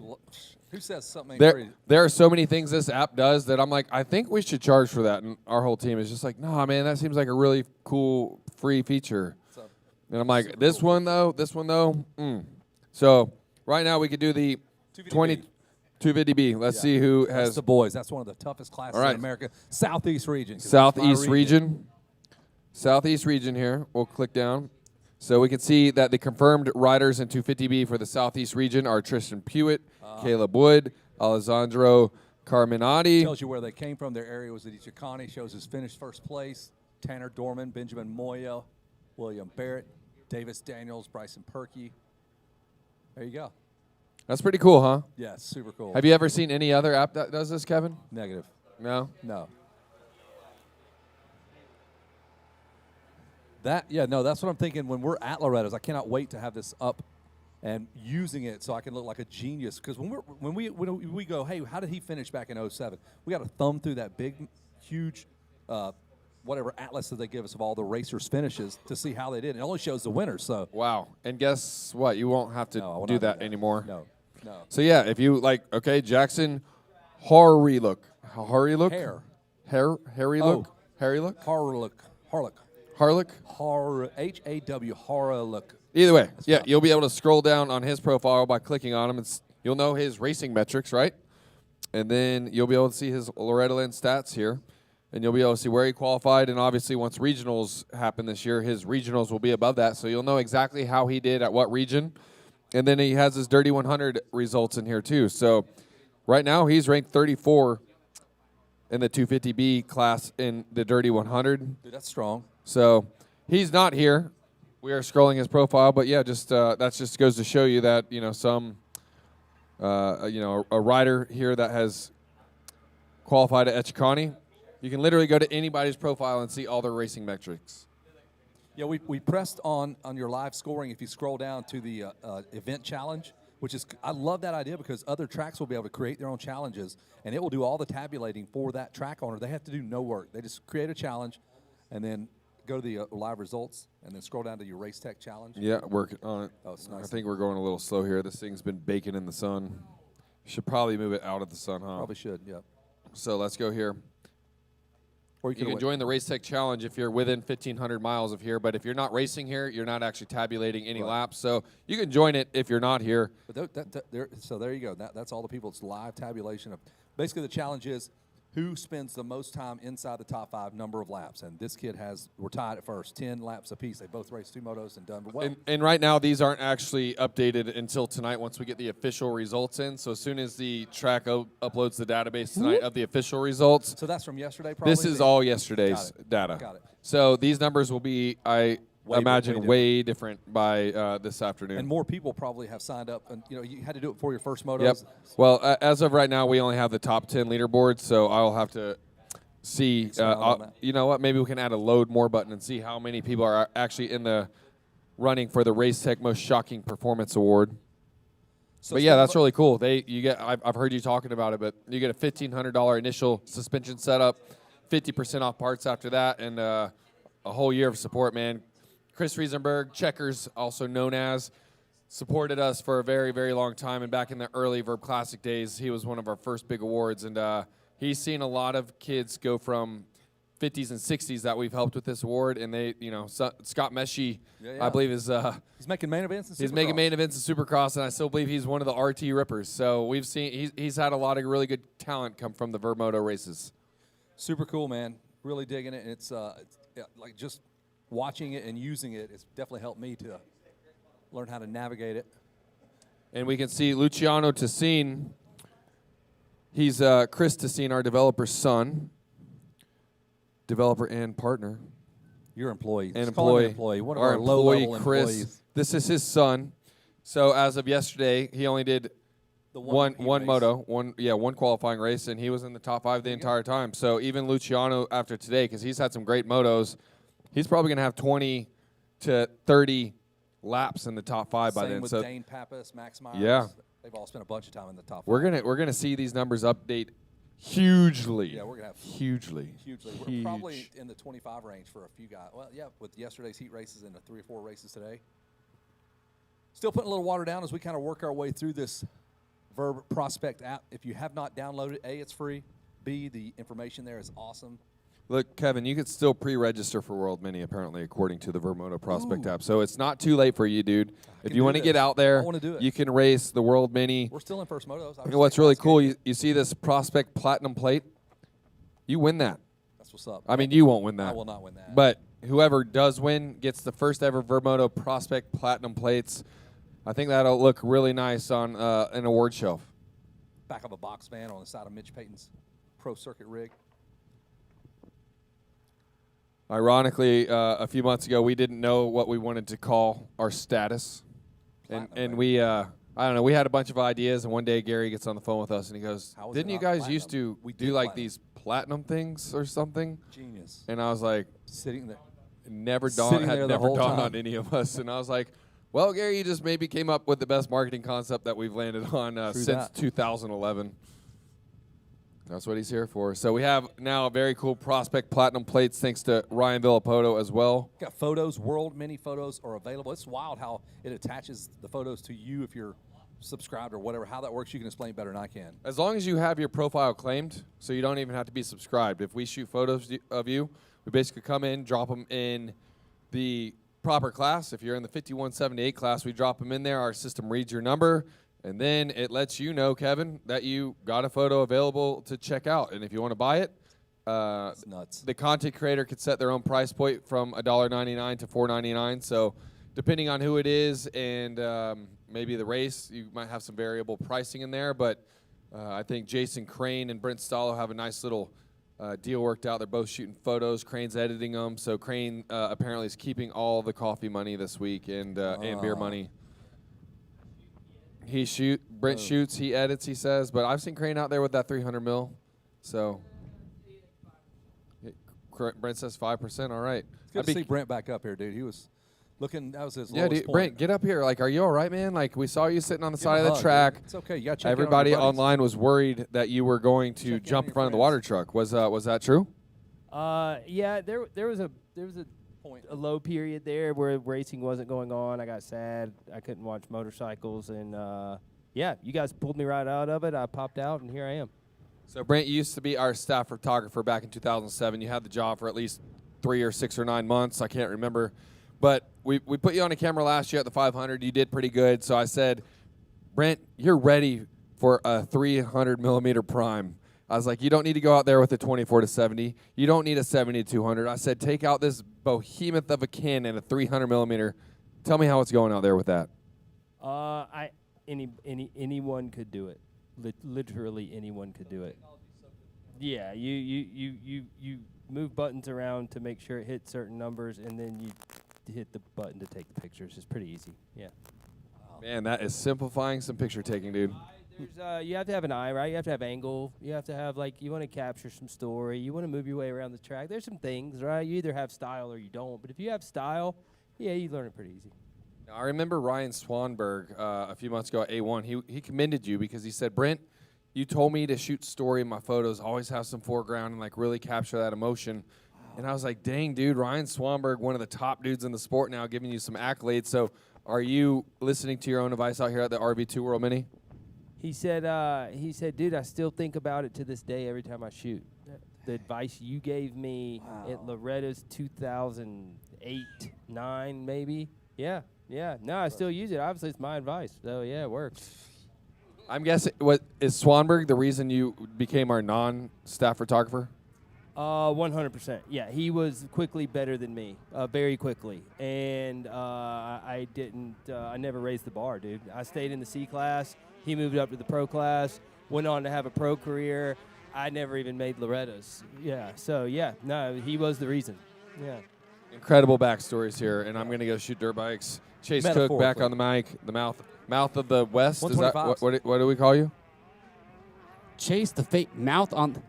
Who says something ain't free? There are so many things this app does that I'm like, I think we should charge for that. And our whole team is just like, no, man, that seems like a really cool free feature. And I'm like, this one though. So right now we could do the 250B. Let's see who has. That's the boys. That's one of the toughest classes in America. Southeast region. Southeast region. Southeast region here. We'll click down. So we can see that the confirmed riders in 250B for the Southeast region are Tristan Pewitt, Caleb Wood, Alessandro Carminati. Tells you where they came from. Their area was at Ichikani. Shows his finished first place. Tanner Dorman, Benjamin Moya, William Barrett, Davis Daniels, Bryson Perkey. There you go. That's pretty cool, huh? Yeah, it's super cool. Have you ever seen any other app that does this, Kevin? Negative. No? No. That's what I'm thinking when we're at Loretta's. I cannot wait to have this up and using it so I can look like a genius. Because when we go, hey, how did he finish back in 07? We got to thumb through that big, huge, whatever atlas that they give us of all the racers' finishes to see how they did. It only shows the winners. So wow. And guess what? You won't have to do that anymore. No. So yeah, if you like, okay, Jackson, Harry look. Harry look. Harlock. H-A-W, Harlock. Either way, you'll be able to scroll down on his profile by clicking on him. You'll know his racing metrics, right? And then you'll be able to see his Loretta Lynn stats here. And you'll be able to see where he qualified. And obviously, once regionals happen this year, his regionals will be above that. So you'll know exactly how he did at what region. And then he has his Dirty 100 results in here, too. So right now, he's ranked 34 in the 250B class in the Dirty 100. Dude, that's strong. So he's not here. We are scrolling his profile. But, yeah, that just goes to show you that, a rider here that has qualified at Echikani, you can literally go to anybody's profile and see all their racing metrics. Yeah, we pressed on your live scoring. If you scroll down to the event challenge, which is, I love that idea because other tracks will be able to create their own challenges, and it will do all the tabulating for that track owner. They have to do no work. They just create a challenge, and then go to the live results, and then scroll down to your race tech challenge. Yeah, working on it. Oh, it's nice. I think we're going a little slow here. This thing's been baking in the sun. Should probably move it out of the sun, huh? Probably should, yeah. So let's go here. Or you can join the Race Tech Challenge if you're within 1,500 miles of here. But if you're not racing here, you're not actually tabulating any laps. So you can join it if you're not here. But so there you go. That's all the people. It's live tabulation of. Basically, the challenge is who spends the most time inside the top 5 number of laps. And this kid we're tied at first, 10 laps apiece. They both raced 2 motos and done well. And right now, these aren't actually updated until tonight once we get the official results in. So as soon as the track uploads the database tonight of the official results. So that's from yesterday, probably? This is all yesterday's data. Got it. So these numbers will be, I imagine, way different by this afternoon. And more people probably have signed up. And, you had to do it before your first motos. Yep. Well, as of right now, we only have the top 10 leaderboards, so I'll have to see. You know what? Maybe we can add a load more button and see how many people are actually in the running for the Race Tech Most Shocking Performance Award. But yeah, that's really cool. I've heard you talking about it, but you get a $1,500 initial suspension setup, 50% off parts after that, and a whole year of support, man. Chris Riesenberg, Checkers, also known as, supported us for a very, very long time. And back in the early Verb Classic days, he was one of our first big awards. And he's seen a lot of kids go from 50s and 60s that we've helped with this award. And they, Scott Mesquite, I believe, is he's making main events in Supercross. He's making main events in Supercross, and I still believe he's one of the RT Rippers. So we've seen he's had a lot of really good talent come from the Verb Moto races. Super cool, man. Really digging it. And it's like just watching it and using it, it's definitely helped me to learn how to navigate it. And we can see Luciano Tessine. He's Chris Tessine, our developer's son. Developer and partner. Your employee. And employee. One of our low-level Chris. employees. This is his son. So as of yesterday, he only did one moto, one qualifying race, and he was in the top 5 the entire time. So even Luciano after today, because he's had some great motos, he's probably going to have 20 to 30 laps in the top 5 by then. With so Dane Pappas, Max Myers. Yeah. They've all spent a bunch of time in the top 5. We're gonna see these numbers update hugely. Yeah, we're gonna have hugely. We're probably in the 25 range for a few guys. Well, yeah, with yesterday's heat races and the 3 or 4 races today. Still putting a little water down as we kind of work our way through this Verb Prospect app. If you have not downloaded, A, it's free. B, the information there is awesome. Look, Kevin, you could still pre-register for World Mini, apparently, according to the Moto Prospect app. So it's not too late for you, dude. If you want to get out there, I wanna do it. you can race the World Mini. We're still in first motos. What's really cool, you see this Prospect Platinum plate? You win that. That's what's up. I mean, you won't win that. I will not win that. But whoever does win gets the first ever Moto Prospect Platinum plates. I think that'll look really nice on an award shelf. Back of a box van on the side of Mitch Payton's Pro Circuit rig. Ironically, a few months ago, we didn't know what we wanted to call our status. And we, I don't know, we had a bunch of ideas, and one day Gary gets on the phone with us, and he goes, didn't you guys used to do like these platinum things or something? Genius. And I was like, sitting there. Never Sitting there the whole dawned time. on any of us. And I was like, well, Gary, you just maybe came up with the best marketing concept that we've landed on since 2011. That's what he's here for. So we have now a very cool Prospect Platinum plates thanks to Ryan Villapoto as well. Got photos, World Mini photos are available. It's wild how it attaches the photos to you if you're subscribed or whatever. How that works, you can explain better than I can. As long as you have your profile claimed, so you don't even have to be subscribed. If we shoot photos of you, we basically come in, drop them in the proper class. If you're in the 5178 class, we drop them in there. Our system reads your number. And then it lets you know, Kevin, that you got a photo available to check out. And if you want to buy it, it's nuts. The content creator could set their own price point from $1.99 to $4.99. So depending on who it is and maybe the race, you might have some variable pricing in there. But I think Jason Crane and Brent Stallo have a nice little deal worked out. They're both shooting photos. Crane's editing them. So Crane apparently is keeping all the coffee money this week and beer money. Brent shoots, he edits, he says, but I've seen Crane out there with that 300 mil. So Brent says 5%. All right. It's good to see Brent back up here, dude. He was looking. That was his yeah, lowest dude, point. Brent, get up here. Like, are you all right, man? Like, we saw you sitting on the Give side him of a the hug, track. dude. It's okay. You got to check Everybody in on your buddies. online was worried that you were going to jump in front of the water truck. Was that true? Yeah, there was a low period there where racing wasn't going on. I got sad. I couldn't watch motorcycles, and yeah, you guys pulled me right out of it. I popped out, and here I am. So Brent, you used to be our staff photographer back in 2007. You had the job for at least 3 or 6 or 9 months. I can't remember. But we put you on a camera last year at the 500. You did pretty good. So I said, Brent, you're ready for a 300 millimeter prime. I was like, you don't need to go out there with a 24 to 70. You don't need a 70 to 200. I said, take out this behemoth of a Canon, a 300 millimeter. Tell me how it's going out there with that. Anyone could do it. Literally anyone could do it. Yeah, you move buttons around to make sure it hits certain numbers, and then you hit the button to take the pictures. It's pretty easy. Yeah. Man, that is simplifying some picture taking, dude. You have to have an eye, right? You have to have angle. You have to have, like, you want to capture some story. You want to move your way around the track. There's some things, right? You either have style or you don't. But if you have style, yeah, you learn it pretty easy. Now, I remember Ryan Swanberg a few months ago at A1. He commended you because he said, Brent, you told me to shoot story in my photos, always have some foreground and, like, really capture that emotion. Wow. And I was like, dang, dude, Ryan Swanberg, one of the top dudes in the sport now, giving you some accolades. So are you listening to your own advice out here at the RV2 World Mini? He said, dude, I still think about it to this day every time I shoot. The advice you gave me at Loretta's 2008, 9 maybe. Yeah. No, I still use it. Obviously, it's my advice. So, yeah, it works. I'm guessing, is Swanberg the reason you became our non-staff photographer? 100%. Yeah, he was quickly better than me, very quickly. And I never raised the bar, dude. I stayed in the C class. He moved up to the pro class, went on to have a pro career. I never even made Loretta's. Yeah, so, yeah, no, he was the reason. Yeah. Incredible backstories here, and I'm going to go shoot dirt bikes. Chase Cook back on the mic, the mouth of the West. Is that what do we call you? Chase the fake mouth on.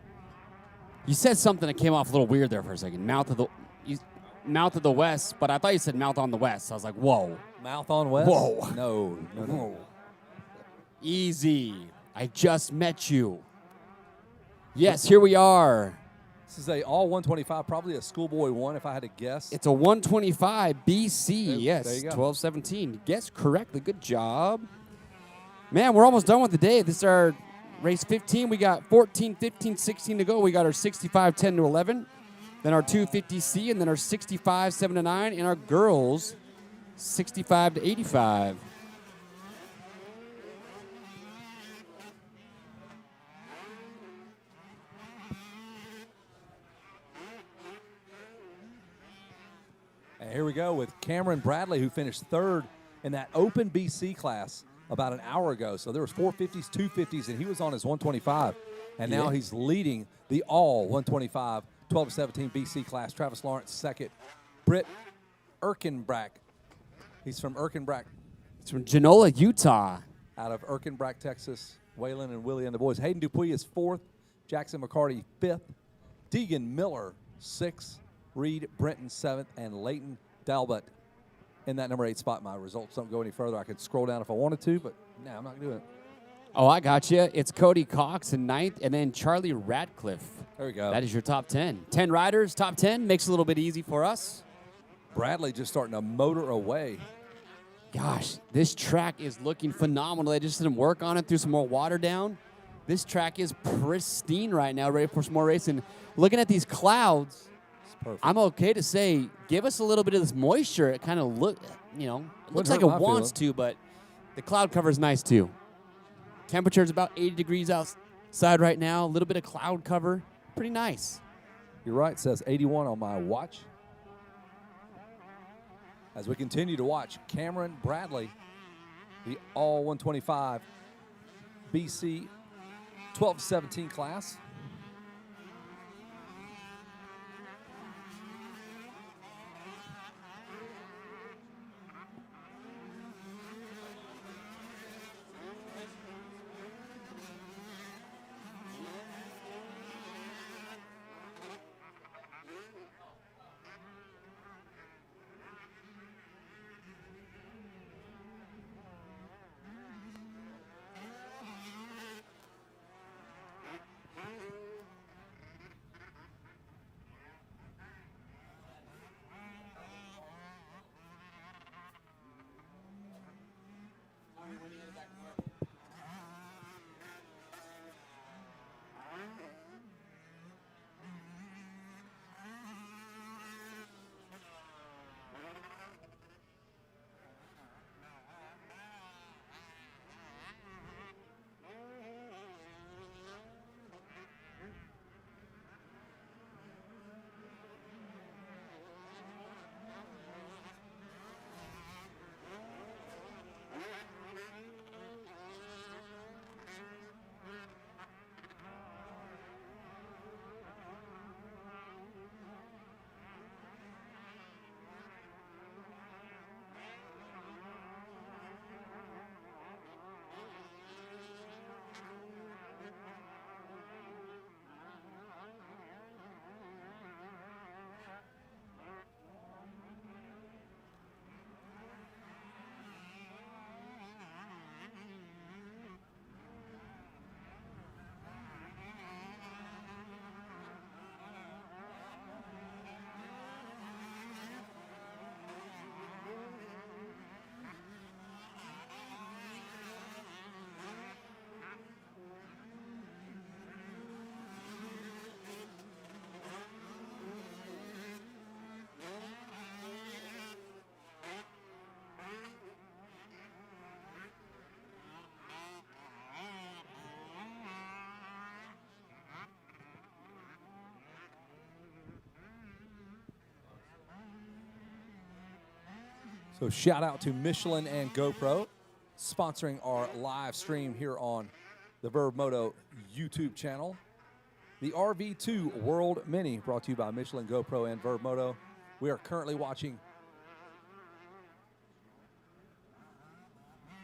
You said something that came off a little weird there for a second. Mouth of the West, but I thought you said mouth on the West. I was like, whoa. Mouth on West? Whoa. No. Easy. I just met you. Yes, here we are. This is a all 125, probably a schoolboy one if I had to guess. It's a 125 BC. There Yes, you go. 1217. Guess correctly. Good job. Man, we're almost done with the day. This is our race 15. We got 14, 15, 16 to go. We got our 65, 10 to 11. Then our 250C, and then our 65, 7 to 9, and our girls 65 to 85. And here we go with Cameron Bradley, who finished third in that open BC class about an hour ago. So there was 450s, 250s, and he was on his 125. And now he's leading the all 125, 12-17 BC class. Travis Lawrence second. Britt Erkenbrack. He's from Erkenbrack. It's from Genola, Utah. Out of Erkenbrack, Texas. Waylon and Willie and the boys. Hayden Dupuis is fourth. Jackson McCarty fifth. Deegan Miller sixth. Reed Brenton seventh. And Leighton Dalbut in that number 8 spot. My results don't go any further. I could scroll down if I wanted to, but no, I'm not doing it. Oh, I got you. It's Cody Cox in 9th, and then Charlie Radcliffe. There we go. That is your top 10. 10 riders, top 10. Makes it a little bit easy for us. Bradley just starting to motor away. Gosh, this track is looking phenomenal. They just did some work on it, threw some more water down. This track is pristine right now, ready for some more racing. Looking at these clouds, I'm okay to say, give us a little bit of this moisture. It kind of looks like it wants to, but the cloud cover is nice too. Temperature is about 80 degrees outside right now. A little bit of cloud cover. Pretty nice. You're right. It says 81 on my watch. As we continue to watch Cameron Bradley, the all 125 BC 12-17 class. So shout out to Michelin and GoPro sponsoring our live stream here on the Verb Moto YouTube channel. The RV2 World Mini brought to you by Michelin, GoPro, and Verb Moto. We are currently watching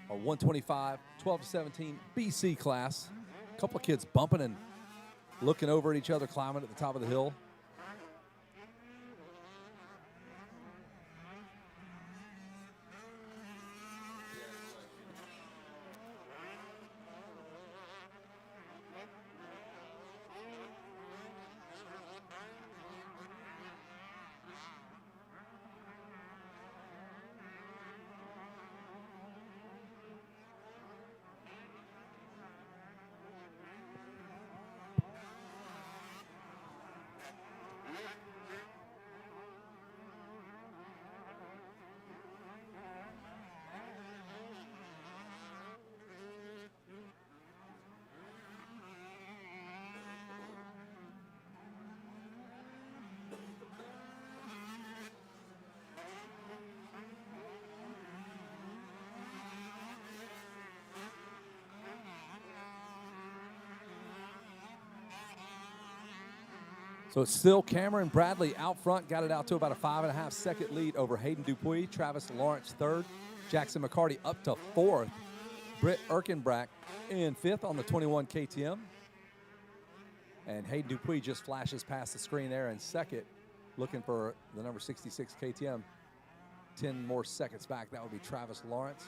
our 125, 12-17 BC class. A couple of kids bumping and looking over at each other, climbing at the top of the hill. So it's still Cameron Bradley out front, got it out to about a 5.5 second lead over Hayden Dupuis. Travis Lawrence third. Jackson McCarty up to fourth. Britt Erkenbrack in fifth on the 21 KTM. And Hayden Dupuis just flashes past the screen there in second, looking for the number 66 KTM. 10 more seconds back, that would be Travis Lawrence.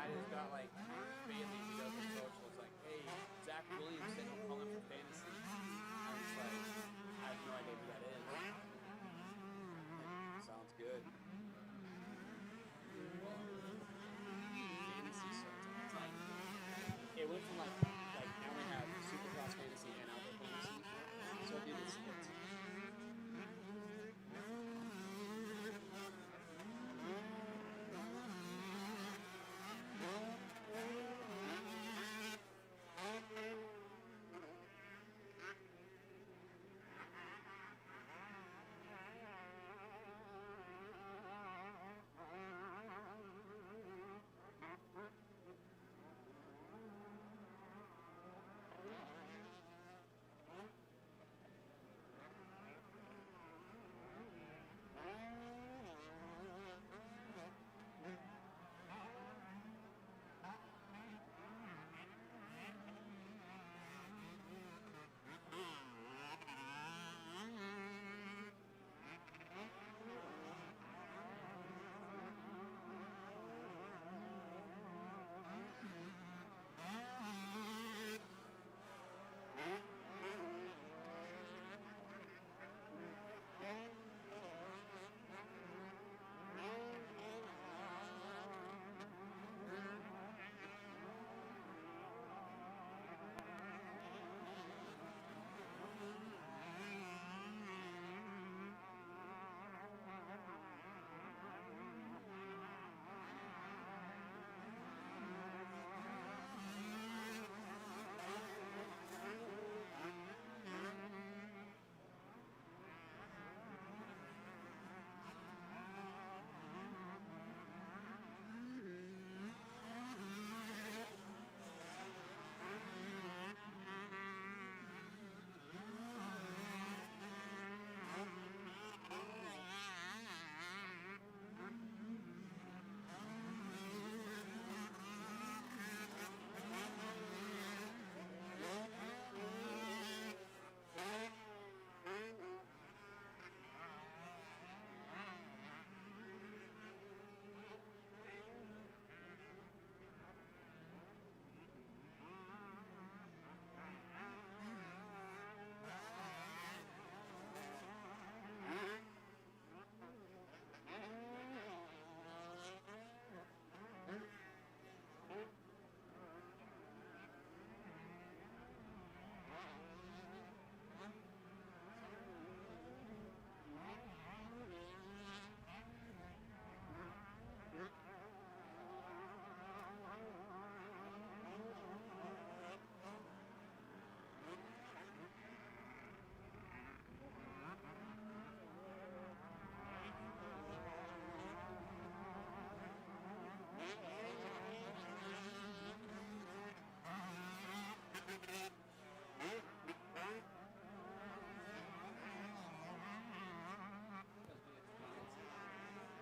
I just got like Bailey who does the socials like, hey, Zach Williams said he'll call him for fantasy. I was like, I have no idea who that is. Sounds good. Fantasy starts. It's like it went from like now we have Supercross fantasy and outdoor fantasy. So I did it splits.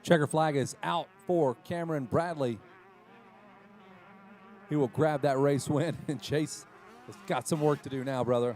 Checker flag is out for Cameron Bradley. He will grab that race win, and Chase has got some work to do now, brother.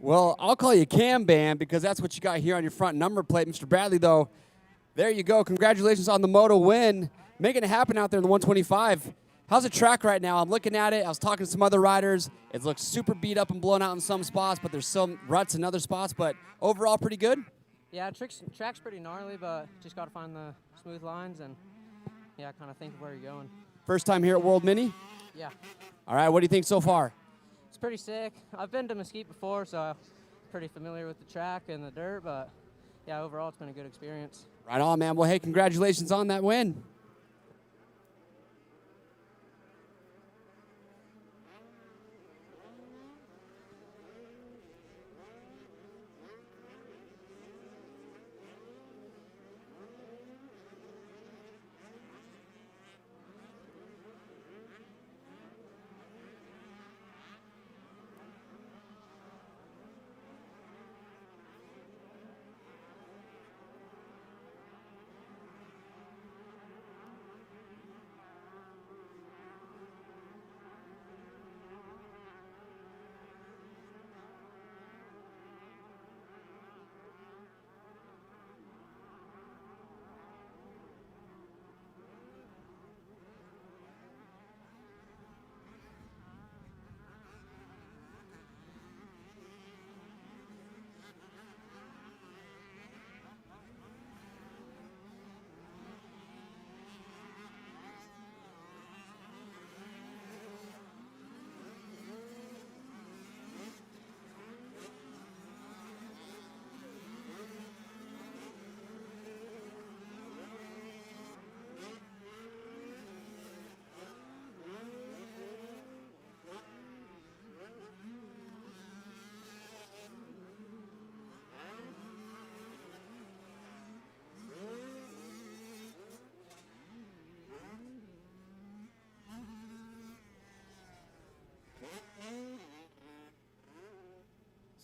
Well, I'll call you Cam Bam because that's what you got here on your front number plate. Mr. Bradley, though, there you go. Congratulations on the Moto win. Making it happen out there in the 125. How's the track right now? I'm looking at it. I was talking to some other riders. It looks super beat up and blown out in some spots, but there's some ruts in other spots. But overall, pretty good? Yeah, track's pretty gnarly, but just got to find the smooth lines and, yeah, kind of think of where you're going. First time here at World Mini? Yeah. All right, what do you think so far? It's pretty sick. I've been to Mesquite before, so I'm pretty familiar with the track and the dirt, but, yeah, overall it's been a good experience. Right on, man. Well, hey, congratulations on that win.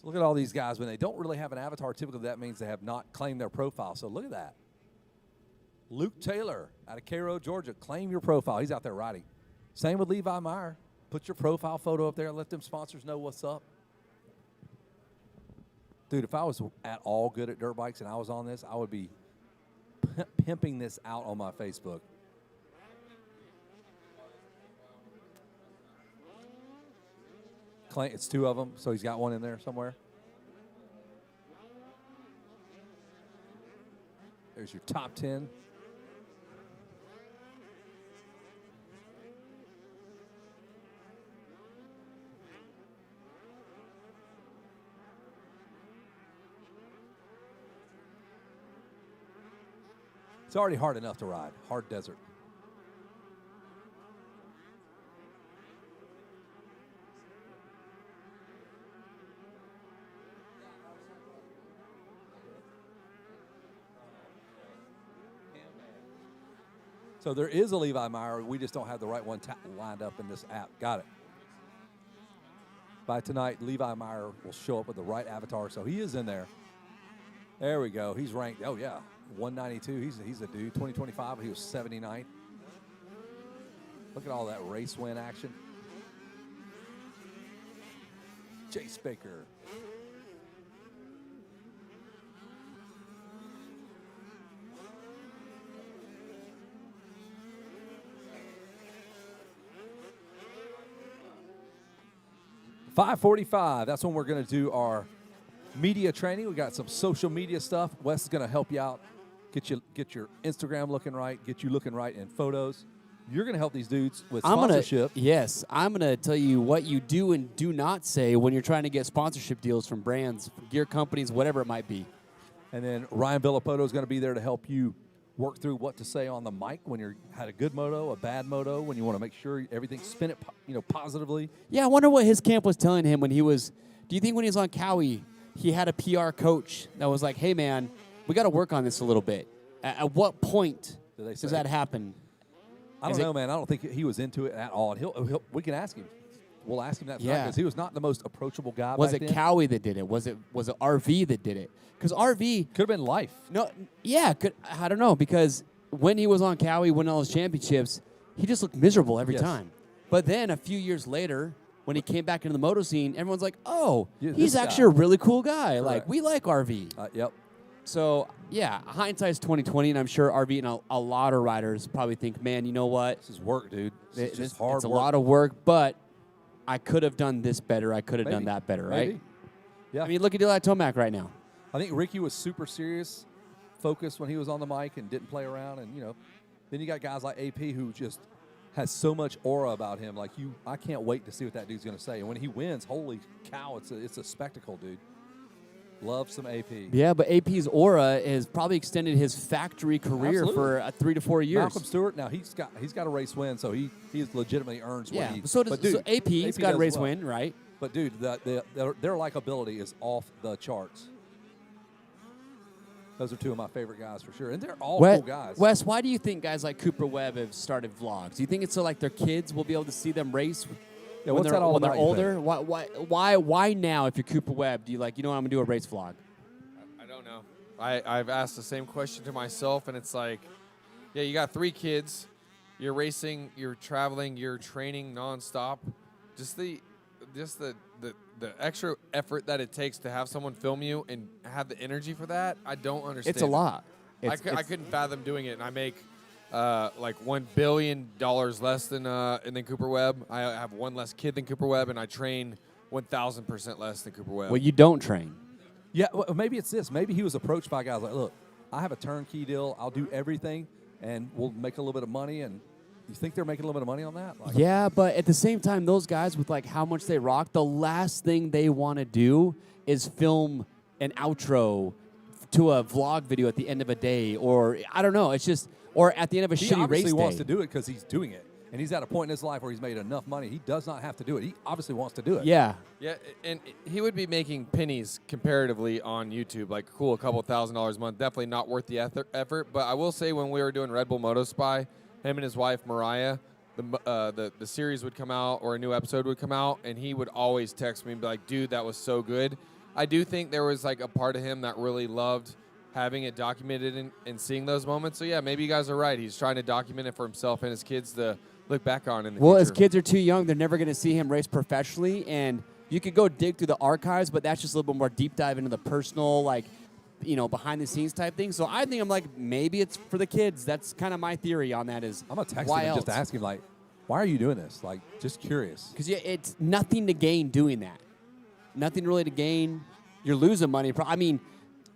So look at all these guys. When they don't really have an avatar, typically that means they have not claimed their profile. So look at that. Luke Taylor out of Cairo, Georgia. Claim your profile. He's out there riding. Same with Levi Meyer. Put your profile photo up there and let them sponsors know what's up. Dude, if I was at all good at dirt bikes and I was on this, I would be pimping this out on my Facebook. It's two of them, so he's got one in there somewhere. There's your top 10. It's already hard enough to ride. Hard desert. So there is a Levi Meyer. We just don't have the right one lined up in this app. Got it. By tonight, Levi Meyer will show up with the right avatar. So he is in there. There we go. He's ranked. Oh, yeah. 192. He's a dude. 2025, he was 79th. Look at all that race win action. Chase Baker. $5:45. That's when we're going to do our media training. We got some social media stuff. Wes is going to help you out, get your Instagram looking right, get you looking right in photos. You're going to help these dudes with sponsorship. I'm going to tell you what you do and do not say when you're trying to get sponsorship deals from brands, gear companies, whatever it might be. And then Ryan Villapoto is going to be there to help you work through what to say on the mic when you had a good moto, a bad moto, when you want to make sure everything's spin it, positively. Yeah, I wonder what his camp was telling him when he was. Do you think when he was on Cowie, he had a PR coach that was like, "Hey, man, we got to work on this a little bit." At what point does that happen? I don't know, man. I don't think he was into it at all. And we can ask him. We'll ask him that because he was not the most approachable guy. Was back it then. Cowie that did it? Was it RV that did it? Because RV could have been Life. No, yeah, I don't know, because when he was on Cowie, winning all his championships, he just looked miserable every time. But then a few years later, when he came back into the moto scene, everyone's like, "Oh, he's actually a really cool guy. Correct. Like, we like RV." Yep. So yeah, hindsight's 2020, and I'm sure RV and a lot of riders probably think, "Man, you know what? This is work, dude. This is just hard It's a work. lot of work, but I could have done this better. I could have done Maybe. that better, Maybe. right?" Yeah. I mean, look at Eli Tomac right now. I think Ricky was super serious, focused when he was on the mic and didn't play around. And, then you got guys like AP who just has so much aura about him. Like, I can't wait to see what that dude's going to say. And when he wins, holy cow, it's a spectacle, dude. Love some AP. Yeah, but AP's aura has probably extended his factory career Absolutely. for 3 to 4 years. Malcolm Stewart, now he's got a race win, so he legitimately earns what he. So does but dude, so AP's got a does race well. win, right? But dude, their likability is off the charts. Those are two of my favorite guys for sure, and they're all cool guys. Wes, why do you think guys like Cooper Webb have started vlogs? Do you think it's so like their kids will be able to see them race Yeah, when what's that all they're about, you older? Why now? If you're Cooper Webb, do you I'm gonna do a race vlog? I don't know. I've asked the same question to myself, and it's like, yeah, you got 3 kids, you're racing, you're traveling, you're training nonstop. Just the extra effort that it takes to have someone film you and have the energy for that, I don't understand. It's a lot. I couldn't fathom doing it, and I make like $1 billion less than Cooper Webb. I have one less kid than Cooper Webb, and I train 1,000% less than Cooper Webb. Well, you don't train. Yeah, well, maybe it's this. Maybe he was approached by guys like, "Look, I have a turnkey deal. I'll do everything, and we'll make a little bit of money." And you think they're making a little bit of money on that? Like, Yeah, but at the same time, those guys with how much they rock, the last thing they want to do is film an outro to a vlog video at the end of a day, or I don't know. It's just, or at the end of a he shitty race obviously wants day. to do it because he's doing it, and he's at a point in his life where he's made enough money. He does not have to do it. He obviously wants to do it. Yeah. Yeah, and he would be making pennies comparatively on YouTube, like cool, a couple $1,000s a month. Definitely not worth the effort. But I will say, when we were doing Red Bull Moto Spy, him and his wife Mariah, the series would come out or a new episode would come out, and he would always text me and be like, "Dude, that was so good." I do think there was like a part of him that really loved having it documented and seeing those moments. So yeah, maybe you guys are right. He's trying to document it for himself and his kids to look back on in the Well, future. his kids are too young. They're never going to see him race professionally. And you could go dig through the archives, but that's just a little bit more deep dive into the personal, behind the scenes type thing. So I think maybe it's for the kids. That's kind of my theory on that is I'm going to text why him and else? just ask him, like, why are you doing this? Like, just curious. Because it's nothing to gain doing that. Nothing really to gain. You're losing money. I mean,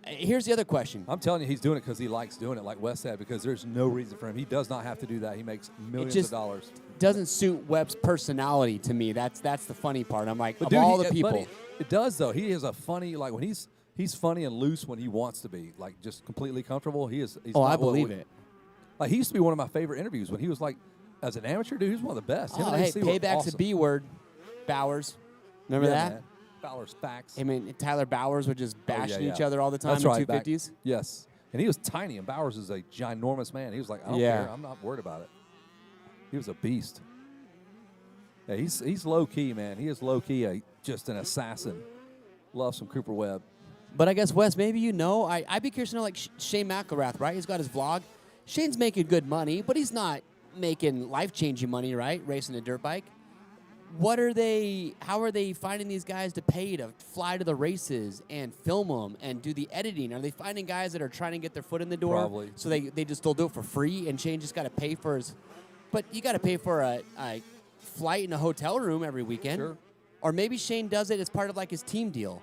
here's the other question. I'm telling you, he's doing it because he likes doing it, like Wes said, because there's no reason for him. He does not have to do that. He makes millions of dollars. Doesn't suit Webb's personality to me. That's the funny part. I'm like, But of dude, all the people. but it does, though. He is a funny, like, when he's funny and loose when he wants to be, like, just completely comfortable. He's I believe it. Like, he used to be one of my favorite interviews when he was, like, as an amateur, dude, he was one of the best. Him Oh, and hey, AC were payback's awesome. a B word. Bowers. Remember Yeah, that? man. Fowler's facts. I mean, Tyler Bowers would just bashing yeah. each other all the time That's in right, 250s. Yes. And he was tiny, and Bowers is a ginormous man. He was like, I don't Yeah. care. I'm not worried about it. He was a beast. Yeah, he's low-key, man. He is low-key, just an assassin. Love some Cooper Webb. But I guess, Wes, maybe you know. I'd be curious to know, like, Shane McElrath, right? He's got his vlog. Shane's making good money, but he's not making life-changing money, right, racing a dirt bike. How are they finding these guys to pay to fly to the races and film them and do the editing? Are they finding guys that are trying to get their foot in the door? Probably. So they'll do it for free, and Shane just got to pay for his. But you got to pay for a flight and a hotel room every weekend. Sure. Or maybe Shane does it as part of like his team deal.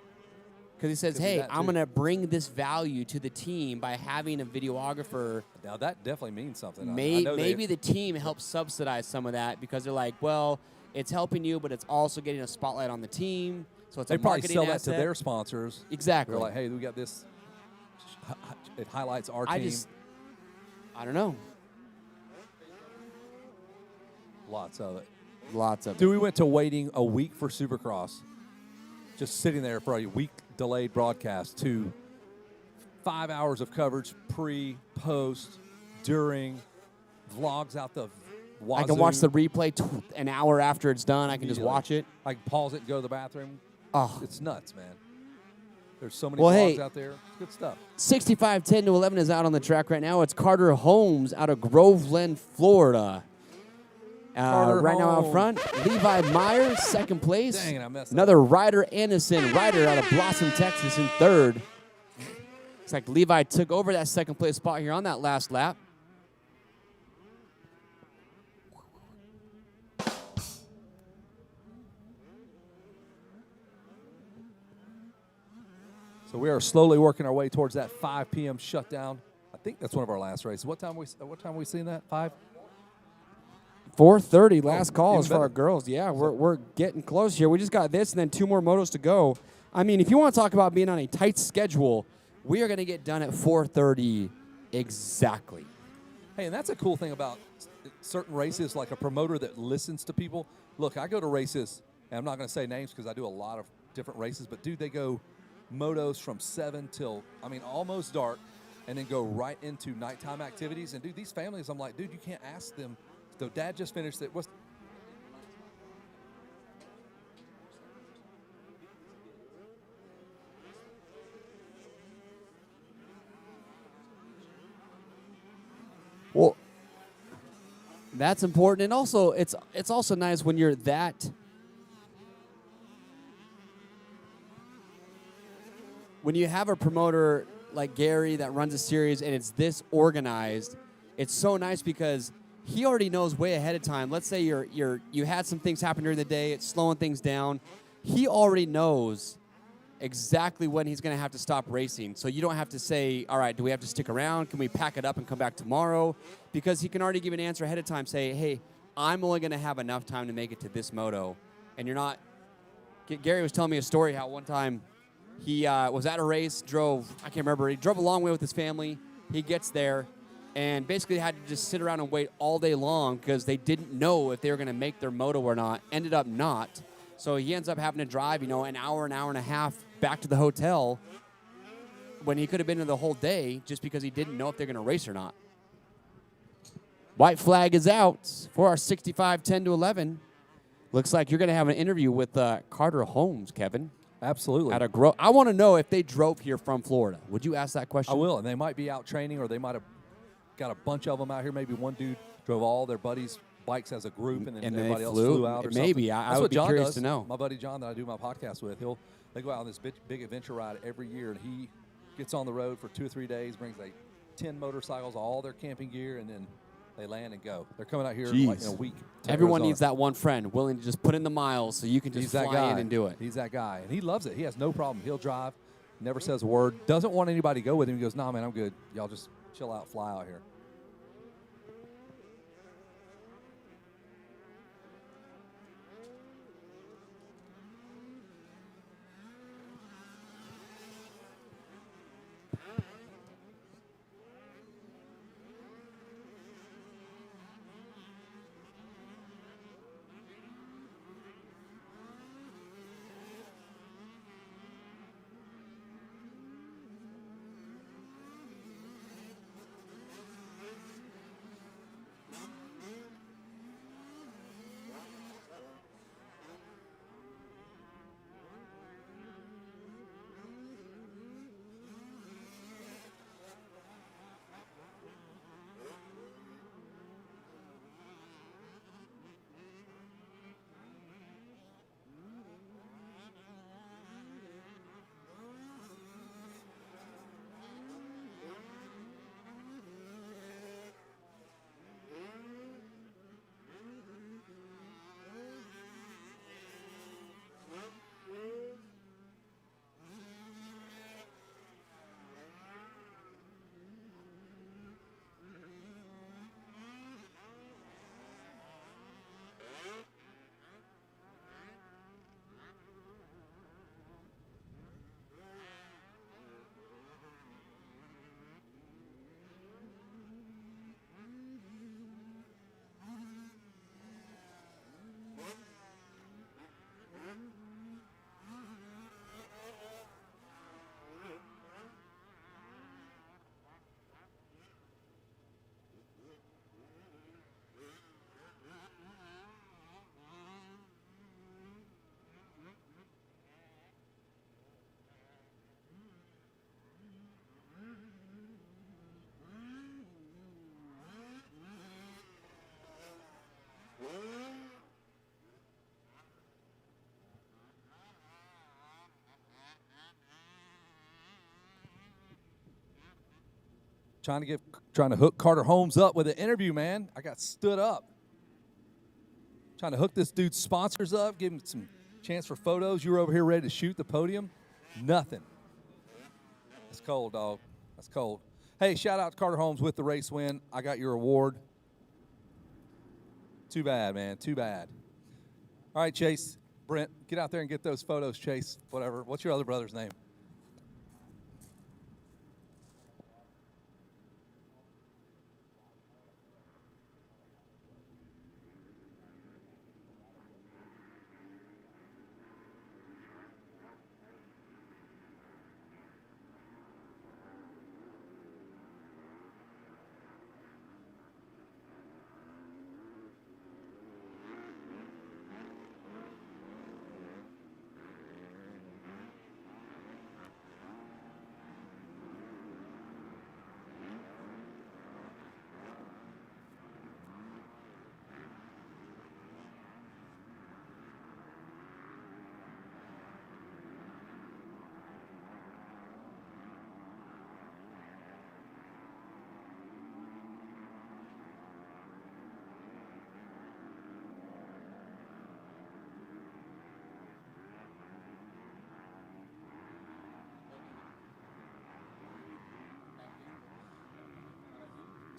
Because he says, hey, I'm going to bring this value to the team by having a videographer. Now, that definitely means something. Maybe the team helps subsidize some of that because they're like, well, it's helping you, but it's also getting a spotlight on the team. So it's they a probably marketing sell that asset. to their sponsors. Exactly. They're like, hey, we got this. It highlights our team. I don't know. Lots of it. Lots of it. Dude, we went to waiting a week for Supercross. Just sitting there for a week delayed broadcast to 5 hours of coverage, pre, post, during, vlogs out the wazoo. I can watch the replay an hour after it's done. I can just watch it. I can pause it and go to the bathroom. Oh. It's nuts, man. There's so many Well, vlogs hey, out there. It's good stuff. 65-10-11 is out on the track right now. It's Carter Holmes out of Groveland, Florida. Right now out front, Levi Myers, second place. Dang it, I messed Another Ryder Anderson, Ryder out of Blossom, Texas, in third. Looks like Levi took over that second place spot here on that last lap. So we are slowly working our way towards that 5 p.m. shutdown. I think that's one of our last races. What time we seen that? 5? 4:30 last call even as for better. our girls. Yeah, we're getting close here. We just got this and then 2 more motos to go. I mean, if you want to talk about being on a tight schedule, we are going to get done at 4:30 exactly. Hey, and that's a cool thing about certain races, like a promoter that listens to people. Look, I go to races, and I'm not going to say names because I do a lot of different races, but, dude, they go motos from 7 till, almost dark, and then go right into nighttime activities. And, dude, these families, I'm like, dude, you can't ask them. So Dad just finished it. Well, that's important, and also it's also nice when you're that. When you have a promoter like Gary that runs a series and it's this organized, it's so nice because he already knows way ahead of time. Let's say you had some things happen during the day, it's slowing things down. He already knows exactly when he's going to have to stop racing. So you don't have to say, all right, do we have to stick around? Can we pack it up and come back tomorrow? Because he can already give an answer ahead of time, say, hey, I'm only going to have enough time to make it to this moto. And you're not. Gary was telling me a story how one time he was at a race, he drove a long way with his family. He gets there and basically had to just sit around and wait all day long because they didn't know if they were going to make their moto or not. Ended up not. So he ends up having to drive, an hour and a half back to the hotel when he could have been there the whole day just because he didn't know if they're going to race or not. White flag is out for our 65-10-11. Looks like you're going to have an interview with Carter Holmes, Kevin. Absolutely. I want to know if they drove here from Florida. Would you ask that question? I will, and they might be out training, or they might have got a bunch of them out here. Maybe one dude drove all their buddies' bikes as a group, and then everybody else flew out or maybe. something. I would be curious to know. My buddy John that I do my podcast with, they go out on this big adventure ride every year, and he gets on the road for 2 or 3 days, brings like 10 motorcycles, all their camping gear, and then they land and go. They're coming out here in a week. Everyone needs that one friend willing to just put in the miles so you can just fly in and do it. He's that guy, and he loves it. He has no problem. He'll drive, never says a word, doesn't want anybody to go with him. He goes, nah, man, I'm good. Y'all just chill out, fly out here. trying to hook Carter Holmes up with an interview, man. I got stood up. Trying to hook this dude's sponsors up, give him some chance for photos. You were over here ready to shoot the podium. Nothing. That's cold, dog. That's cold. Hey, shout out to Carter Holmes with the race win. I got your award. Too bad, man. Too bad. All right, Chase. Brent, get out there and get those photos, Chase. Whatever. What's your other brother's name?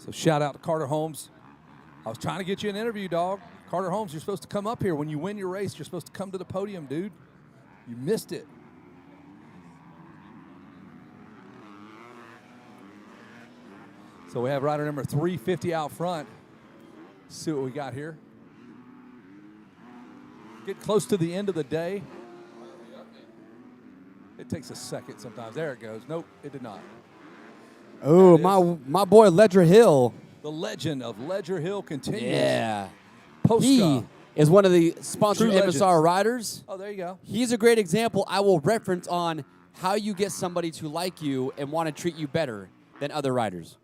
So shout out to Carter Holmes. I was trying to get you an interview, dog. Carter Holmes, you're supposed to come up here. When you win your race, you're supposed to come to the podium, dude. You missed it. So we have rider number 350 out front. Let's see what we got here. Get close to the end of the day. It takes a second sometimes. There it goes. Nope, it did not. Oh, my boy Ledger Hill. The legend of Ledger Hill continues. Yeah. Postka. He is one of the sponsored True legends. MSR riders. Oh, there you go. He's a great example I will reference on how you get somebody to like you and want to treat you better than other riders.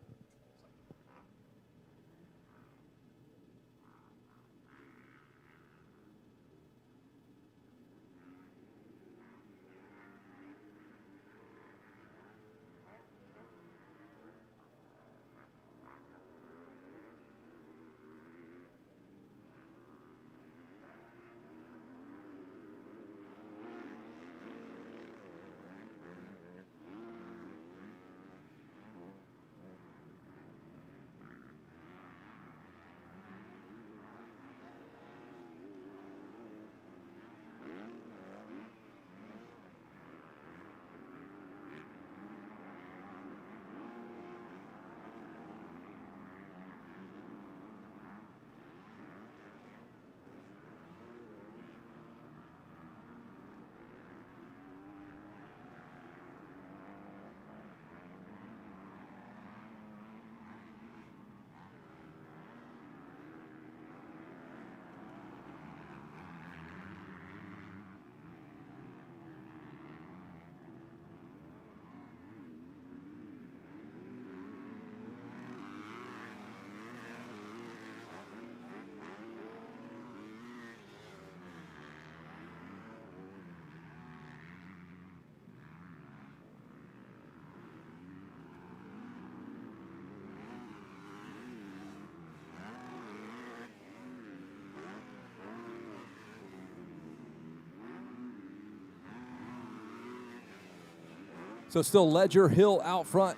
So still Ledger Hill out front.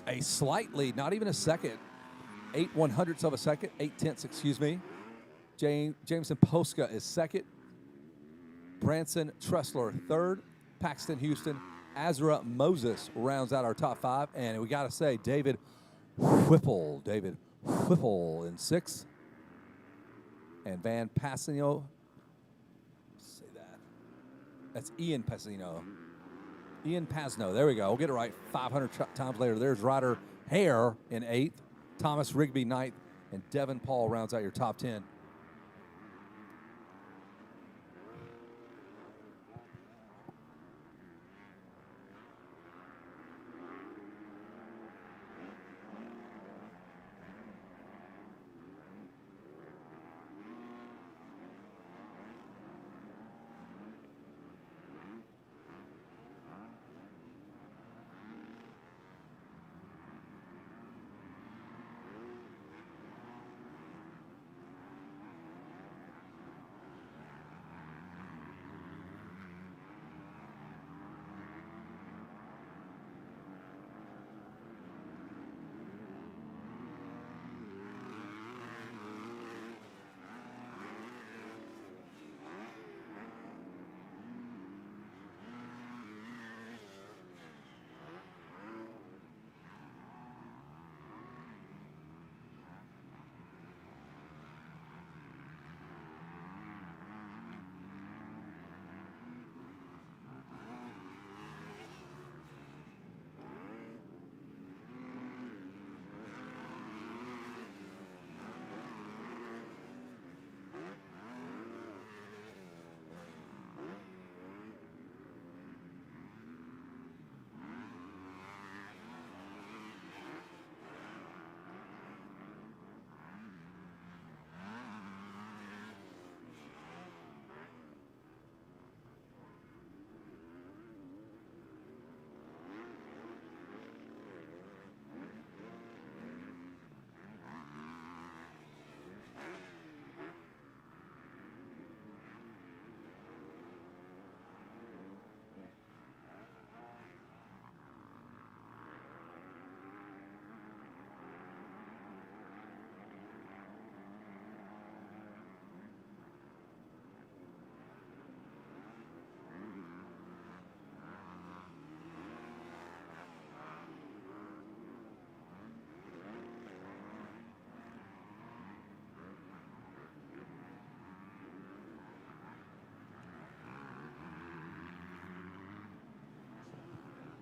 A slight lead, not even a second. 8/100ths of a second, 8/10ths, excuse me. Jameson Postka is second. Branson Tressler third. Paxton Houston. Azra Moses rounds out our top five. And we got to say, David Whipple in sixth. And Van Passino. Say that. That's Ian Passino. Ian Pasno, there we go. We'll get it right 500 times later. There's Ryder Hare in eighth, Thomas Rigby ninth, and Devin Paul rounds out your top 10.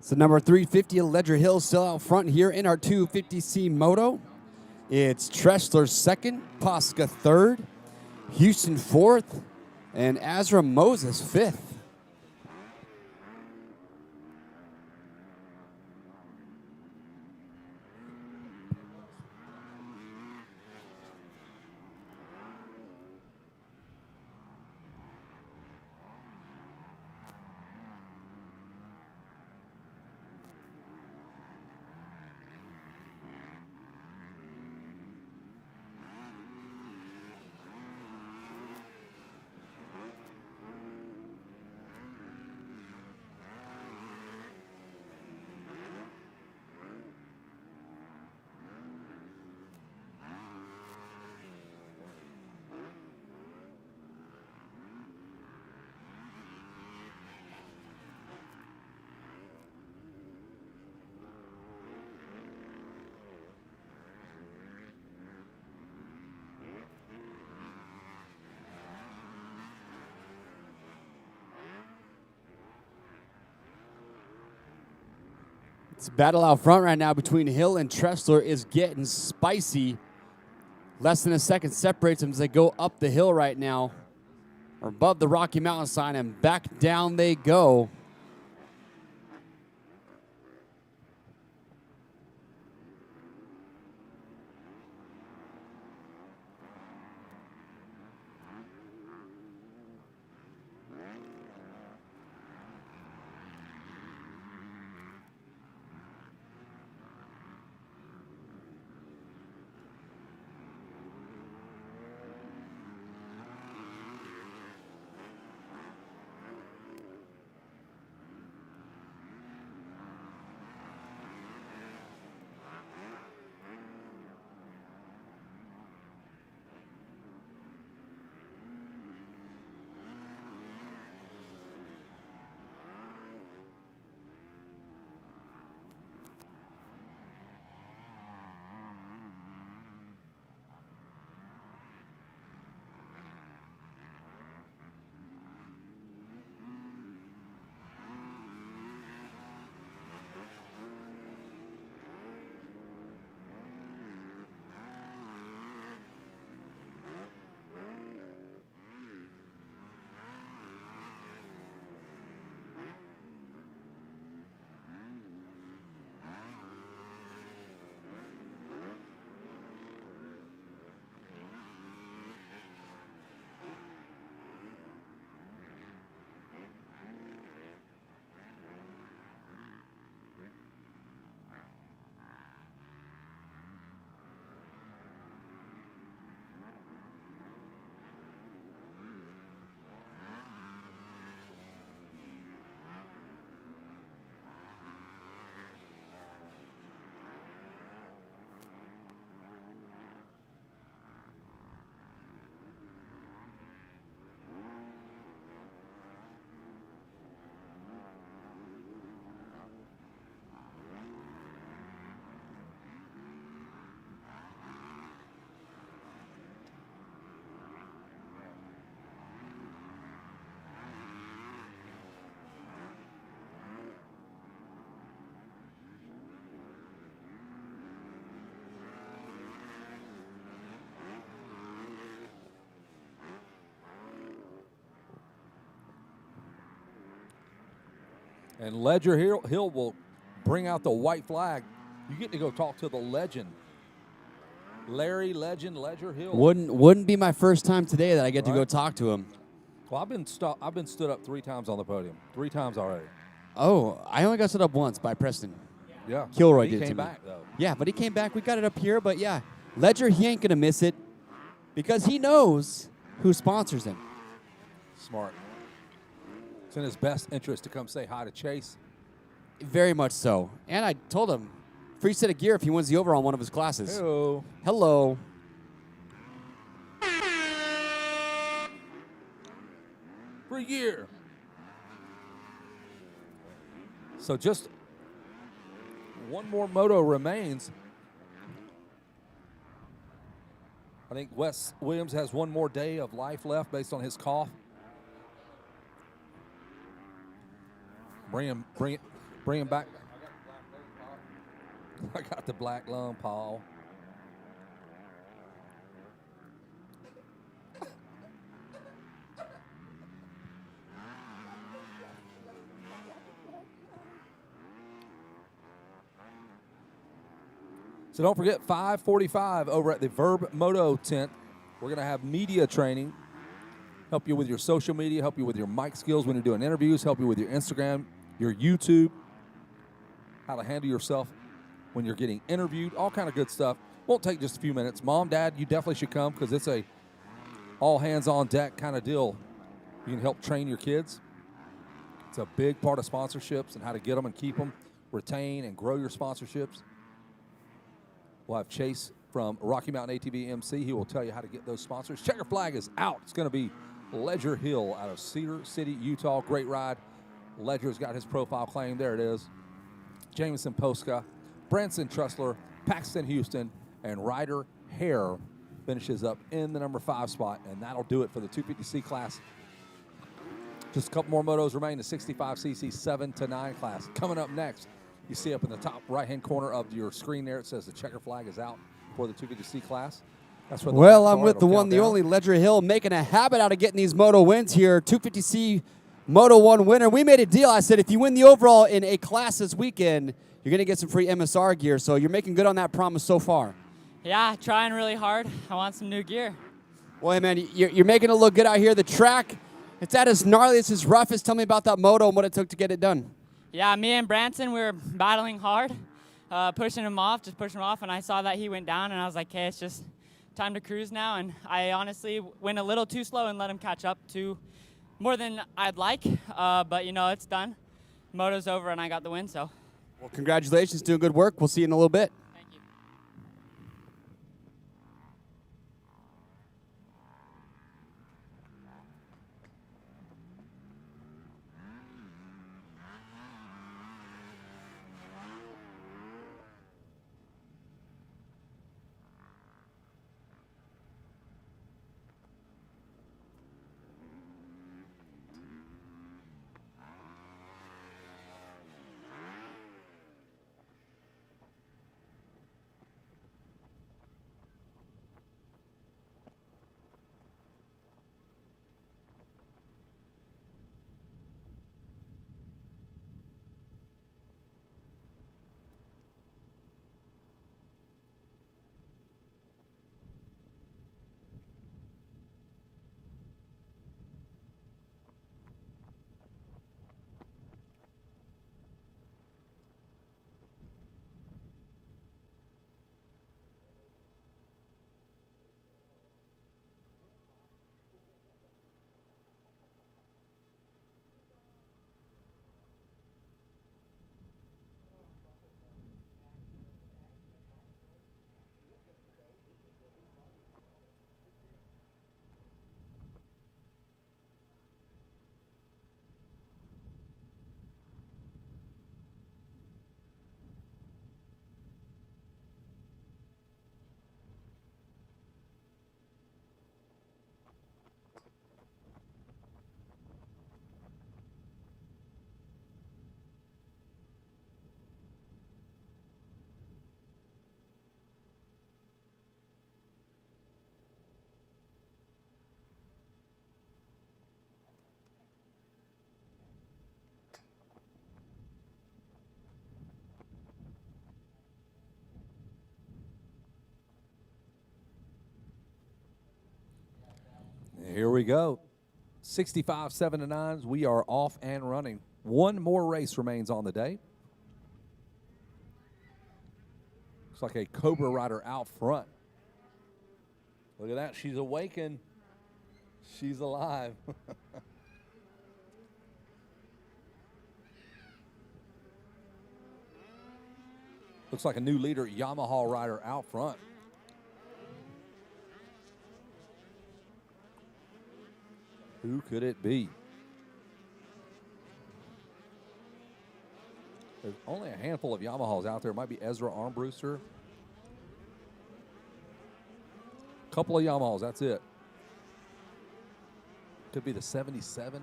So number 350 Ledger Hill still out front here in our 250C Moto. It's Tressler second, Posca third, Houston fourth, and Azra Moses fifth. This battle out front right now between Hill and Tressler is getting spicy. Less than a second separates them as they go up the hill right now, or above the Rocky Mountain sign, and back down they go. And Ledger Hill will bring out the white flag. You get to go talk to the legend, Larry Legend Ledger Hill. Wouldn't be my first time today that I get to go talk to him. Well, I've been stood up 3 times on the podium. 3 times already. Oh, I only got stood up once by Preston. Yeah. Kilroy He did it came to me. back, though. Yeah, but he came back. We got it up here, but yeah. Ledger, he ain't going to miss it because he knows who sponsors him. Smart. It's in his best interest to come say hi to Chase. Very much so. And I told him, free set of gear if he wins the overall on one of his classes. Hello. Hello. Free gear. So just one more moto remains. I think Wes Williams has one more day of life left based on his cough. Bring it. Bring him back. I got the black lung, Paul. So don't forget, 5:45 over at the Verb Moto tent. We're going to have media training, help you with your social media, help you with your mic skills when you're doing interviews, help you with your Instagram, your YouTube, how to handle yourself when you're getting interviewed, all kind of good stuff. Won't take just a few minutes. Mom, Dad, you definitely should come because it's a all-hands-on-deck kind of deal. You can help train your kids. It's a big part of sponsorships and how to get them and keep them, retain and grow your sponsorships. We'll have Chase from Rocky Mountain ATV MC. He will tell you how to get those sponsors. Checker flag is out. It's going to be Ledger Hill out of Cedar City, Utah. Great ride. Ledger's got his profile claim. There it is. Jameson Posca, Branson Tressler, Paxton Houston, and Ryder Hare finishes up in the number 5 spot, and that'll do it for the 250C class. Just a couple more motos remain, the 65cc 7 to 9 class. Coming up next, you see up in the top right-hand corner of your screen there, it says the checker flag is out for the 250C class. That's where Well, I'm with the one, the only, Ledger Hill, making a habit out of getting these moto wins here. 250C Moto 1 winner. We made a deal. I said, if you win the overall in a class this weekend, you're going to get some free MSR gear. So you're making good on that promise so far. Yeah, trying really hard. I want some new gear. Well, hey, man, you're making it look good out here. The track, it's at as gnarly, it's as rough as. Tell me about that moto and what it took to get it done. Yeah, me and Branson, we were battling hard, pushing him off, and I saw that he went down, and I was like, okay, it's just time to cruise now, and I honestly went a little too slow and let him catch up to more than I'd like, but, you know, it's done. Moto's over, and I got the win, so. Well, congratulations, doing good work. We'll see you in a little bit. Here we go. 65 7 to 9s. We are off and running. One more race remains on the day. Looks like a Cobra rider out front. Look at that. She's awakened. She's alive. Looks like a new leader, Yamaha rider out front. Who could it be? There's only a handful of Yamahas out there. It might be Ezra Armbruster. Couple of Yamahas, that's it. Could be the 77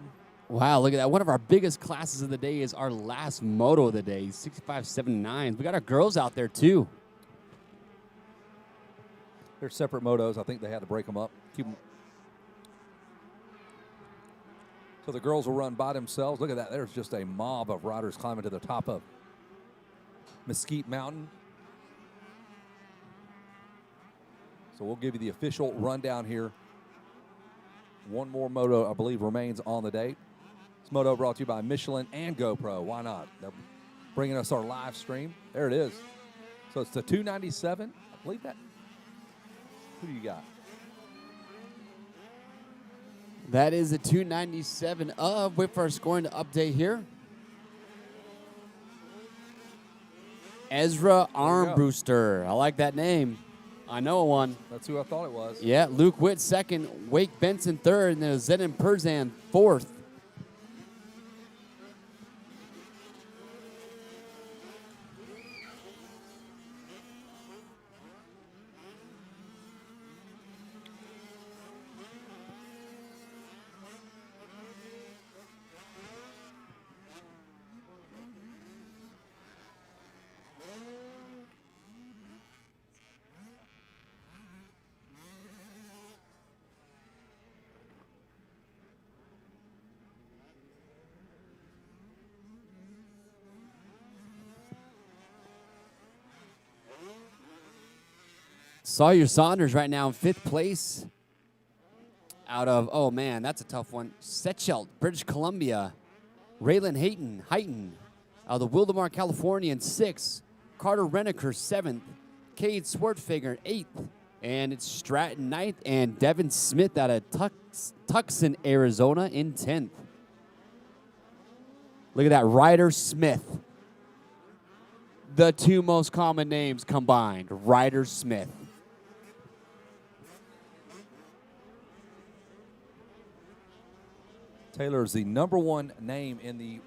Wow, look at that. One of our biggest classes of the day is our last moto of the day, 6579. We got our girls out there, too. They're separate motos. I think they had to break them up. Keep them. So the girls will run by themselves. Look at that. There's just a mob of riders climbing to the top of Mesquite Mountain. So we'll give you the official rundown here. One more moto, I believe, remains on the date. This moto brought to you by Michelin and GoPro. Why not? They're bringing us our live stream. There it is. So it's the 297. I believe that. Who do you got? That is the 297 of. Wait for our scoring to update here. Ezra Armbruster. I like that name. I know one. That's who I thought it was. Yeah, Luke Witt second, Wake Benson third, and then Zenon Perzan fourth. Sawyer Saunders right now in 5th place out of, oh man, that's a tough one. Setchelt, British Columbia. Raylan Heighton out of the Wildemar, California in 6th. Carter Renneker 7th. Cade Swartfinger 8th. And it's Stratton 9th. And Devin Smith out of Tucson, Arizona in 10th. Look at that, Ryder Smith. The two most common names combined, Ryder Smith. Taylor is the #1 name in the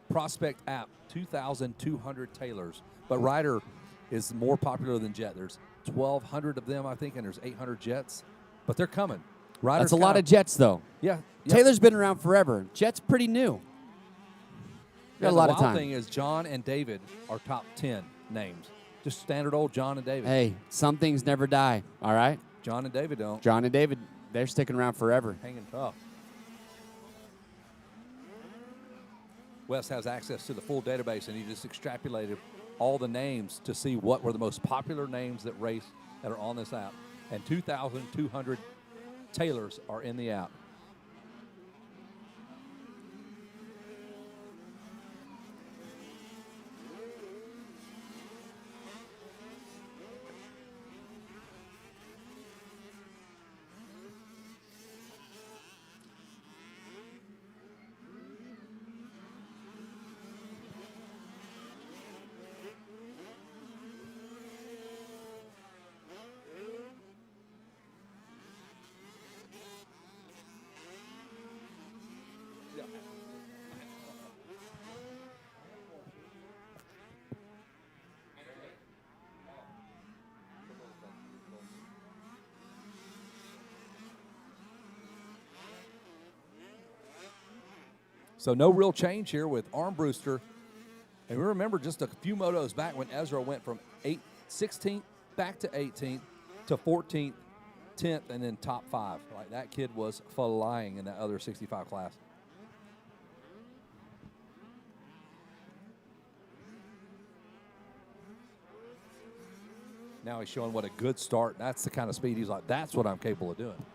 Prospect app, 2,200 Taylors. But Ryder is more popular than Jet. There's 1,200 of them, I think, and there's 800 Jets. But they're coming. Ryder's That's a lot of Jets, though. Yeah. Taylor's been around forever. Jet's pretty new. Got a lot of time. The thing is, John and David are top 10 names. Just standard old John and David. Hey, some things never die, all right? John and David don't. John and David, they're sticking around forever. Hanging tough. Wes has access to the full database, and he just extrapolated all the names to see what were the most popular names that race that are on this app. And 2,200 Taylors are in the app. So no real change here with Armbruster. And we remember just a few motos back when Ezra went from 16th back to 18th to 14th, 10th, and then top 5. Like that kid was flying in that other 65 class. Now he's showing what a good start. That's the kind of speed he's like, that's what I'm capable of doing.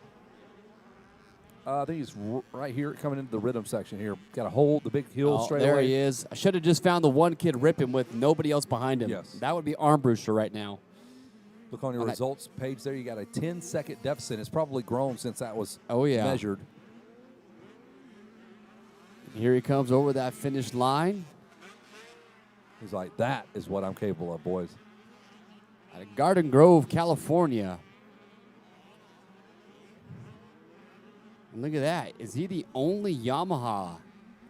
I think he's right here coming into the rhythm section here. Got to hold the big hill straight away. There he is. I should have just found the one kid ripping with nobody else behind him. Yes. That would be Armbruster right now. Look on your results page there. You got a 10-second deficit. It's probably grown since that was measured. Here he comes over that finish line. He's like, that is what I'm capable of, boys. Out of Garden Grove, California. And look at that. Is he the only Yamaha?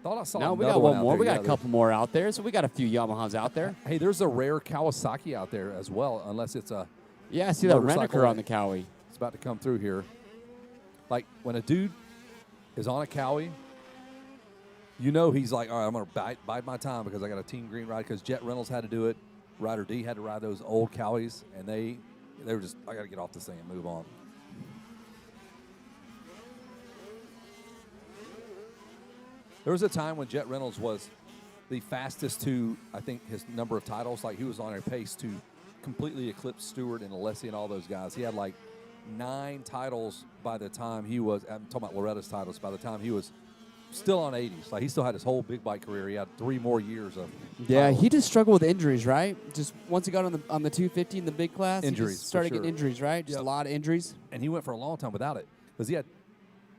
Thought I saw No, we another got one out more. there. We got Yeah, a couple more out there, so we got a few Yamahas out there. Hey, there's a rare Kawasaki out there as well, unless it's a Yeah, I see that motorcycle Renneker on the Cowie. It's about to come through here. Like when a dude is on a Cowie, You know he's like, all right, I'm going to bide my time because I got a Team Green ride because Jet Reynolds had to do it. Ryder D had to ride those old Cowies, and they were just, I got to get off this thing and move on. There was a time when Jet Reynolds was the fastest to, I think, his number of titles. Like, he was on a pace to completely eclipse Stewart and Alessi and all those guys. He had like 9 titles by the time he was, I'm talking about Loretta's titles, by the time he was still on 80s. Like, he still had his whole big bike career. He had 3 more years of titles. He just struggled with injuries, right? Just once he got on the 250 in the big class, Injuries, he just started for sure. getting injuries, right? Just a lot of injuries. And he went for a long time without it because he had,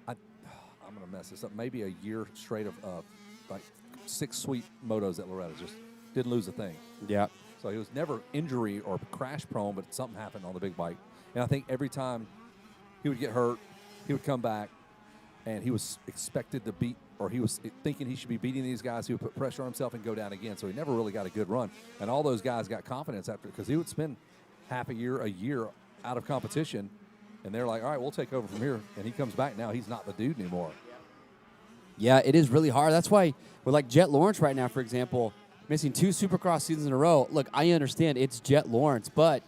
I'm going to mess this up, maybe a year straight of like 6 sweet motos at Loretta. Just didn't lose a thing. Yeah. So he was never injury or crash prone, but something happened on the big bike. And I think every time he would get hurt, he would come back, and he was expected to beat, or he was thinking he should be beating these guys. He would put pressure on himself and go down again. So he never really got a good run. And all those guys got confidence after, because he would spend half a year out of competition, and they're like, all right, we'll take over from here. And he comes back now. He's not the dude anymore. Yeah, it is really hard. That's why with like Jet Lawrence right now, for example, missing 2 Supercross seasons in a row. Look, I understand it's Jet Lawrence, but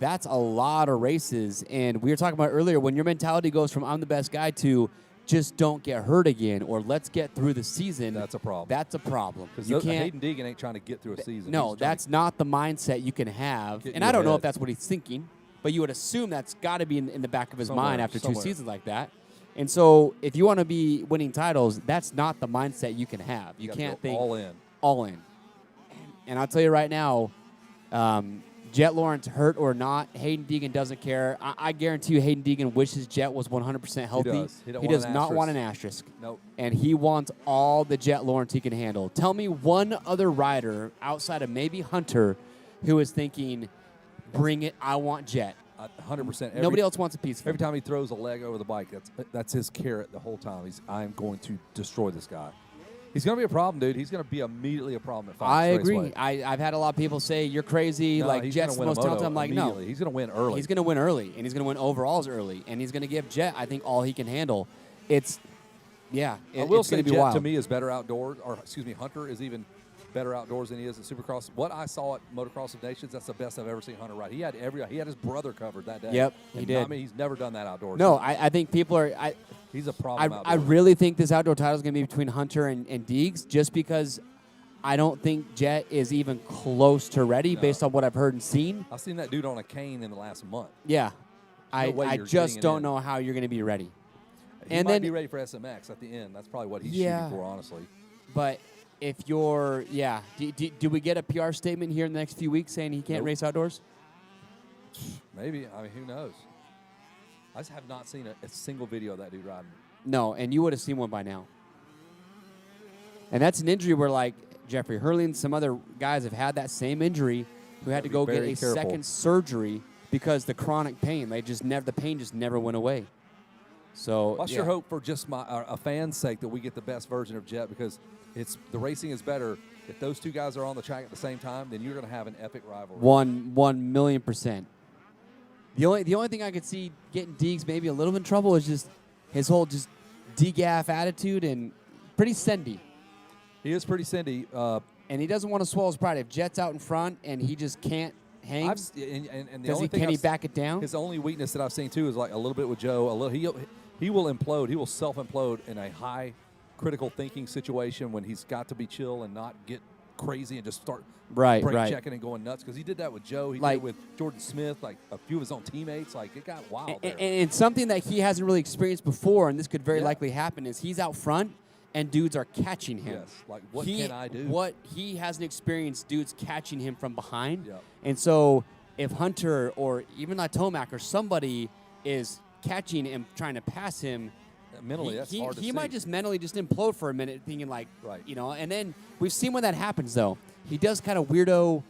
that's a lot of races. And we were talking about earlier, when your mentality goes from I'm the best guy to just don't get hurt again or let's get through the season. That's a problem. That's a problem. Because You can't. Hayden Deegan ain't trying to get through a season. No, He's trying that's not the mindset you can have. Get And in I don't your know head. if that's what he's thinking, but you would assume that's got to be in the back of his Somewhere, mind after 2 somewhere. seasons like that. And so if you want to be winning titles, that's not the mindset you can have. You gotta can't go think all in. All in. And I'll tell you right now, Jet Lawrence, hurt or not, Hayden Deegan doesn't care. I guarantee you Hayden Deegan wishes Jet was 100% healthy. does. He don't He want does an not want asterisk. an asterisk. Nope. And he wants all the Jet Lawrence he can handle. Tell me one other rider outside of maybe Hunter who is thinking, bring it, I want Jet. 100%. Nobody else wants a piece of it. Every time he throws a leg over the bike, that's his carrot the whole time. I'm going to destroy this guy. He's going to be a problem, dude. He's going to be immediately a problem at Fox I agree. Raceway. I've had a lot of people say, you're crazy, No, like he's Jet's the gonna win a most talented. moto I'm like, no. immediately. He's going to win early. He's going to win early, and he's going to win overalls early, and he's going to give Jet, I think, all he can handle. It's, yeah, I will it's say going to be Jet wild. to me is better outdoors, or excuse me, Hunter is even better outdoors than he is at Supercross. What I saw at Motocross of Nations, that's the best I've ever seen Hunter ride. He had his brother covered that day. Yep, he And did. I mean, he's never done that outdoors. No, I think people are. He's a problem I outdoors. really think this outdoor title is going to be between Hunter and Deegs, just because I don't think Jet is even close to ready based on what I've heard and seen. I've seen that dude on a cane in the last month. Yeah, There's no way I you're just getting it don't in. know how you're going to be ready. He and might then be ready for SMX at the end. That's probably what he's Yeah. shooting for, honestly. But if you're, do we get a PR statement here in the next few weeks saying he can't Nope. race outdoors? Maybe. I mean, who knows? I just have not seen a single video of that dude riding. No, and you would have seen one by now. And that's an injury where, like, Jeffrey Hurley and some other guys have had that same injury who had to go be get very a careful. second surgery because the chronic pain, the pain just never went away. So I sure hope for just a fan's sake that we get the best version of Jet, because the racing is better. If those two guys are on the track at the same time, then you're going to have an epic rivalry. 1,000,000%. The only thing I could see getting Deegs maybe a little bit in trouble is just his whole just degaff attitude and pretty sendy. He is pretty sendy. And he doesn't want to swallow his pride. If Jet's out in front and he just can't hang, And the does only he, thing can he I've- back it down? His only weakness that I've seen too is like a little bit with Joe. He will implode. He will self-implode in a high critical thinking situation when he's got to be chill and not get crazy and just start Right. brake checking and going nuts. Because he did that with Joe. He did Like- it with Jordan Smith. Like a few of his own teammates. Like it got wild. there. And something that he hasn't really experienced before, and this could very likely happen, is he's out front and dudes are catching him. Yes, like, what can I do? What he hasn't experienced, dudes catching him from behind. Yep. And so if Hunter or even like Tomac or somebody is catching and trying to pass him, mentally, that's hard to he see. might just mentally just implode for a minute, thinking like, Right. and then we've seen when that happens, though. He does kind of weirdo,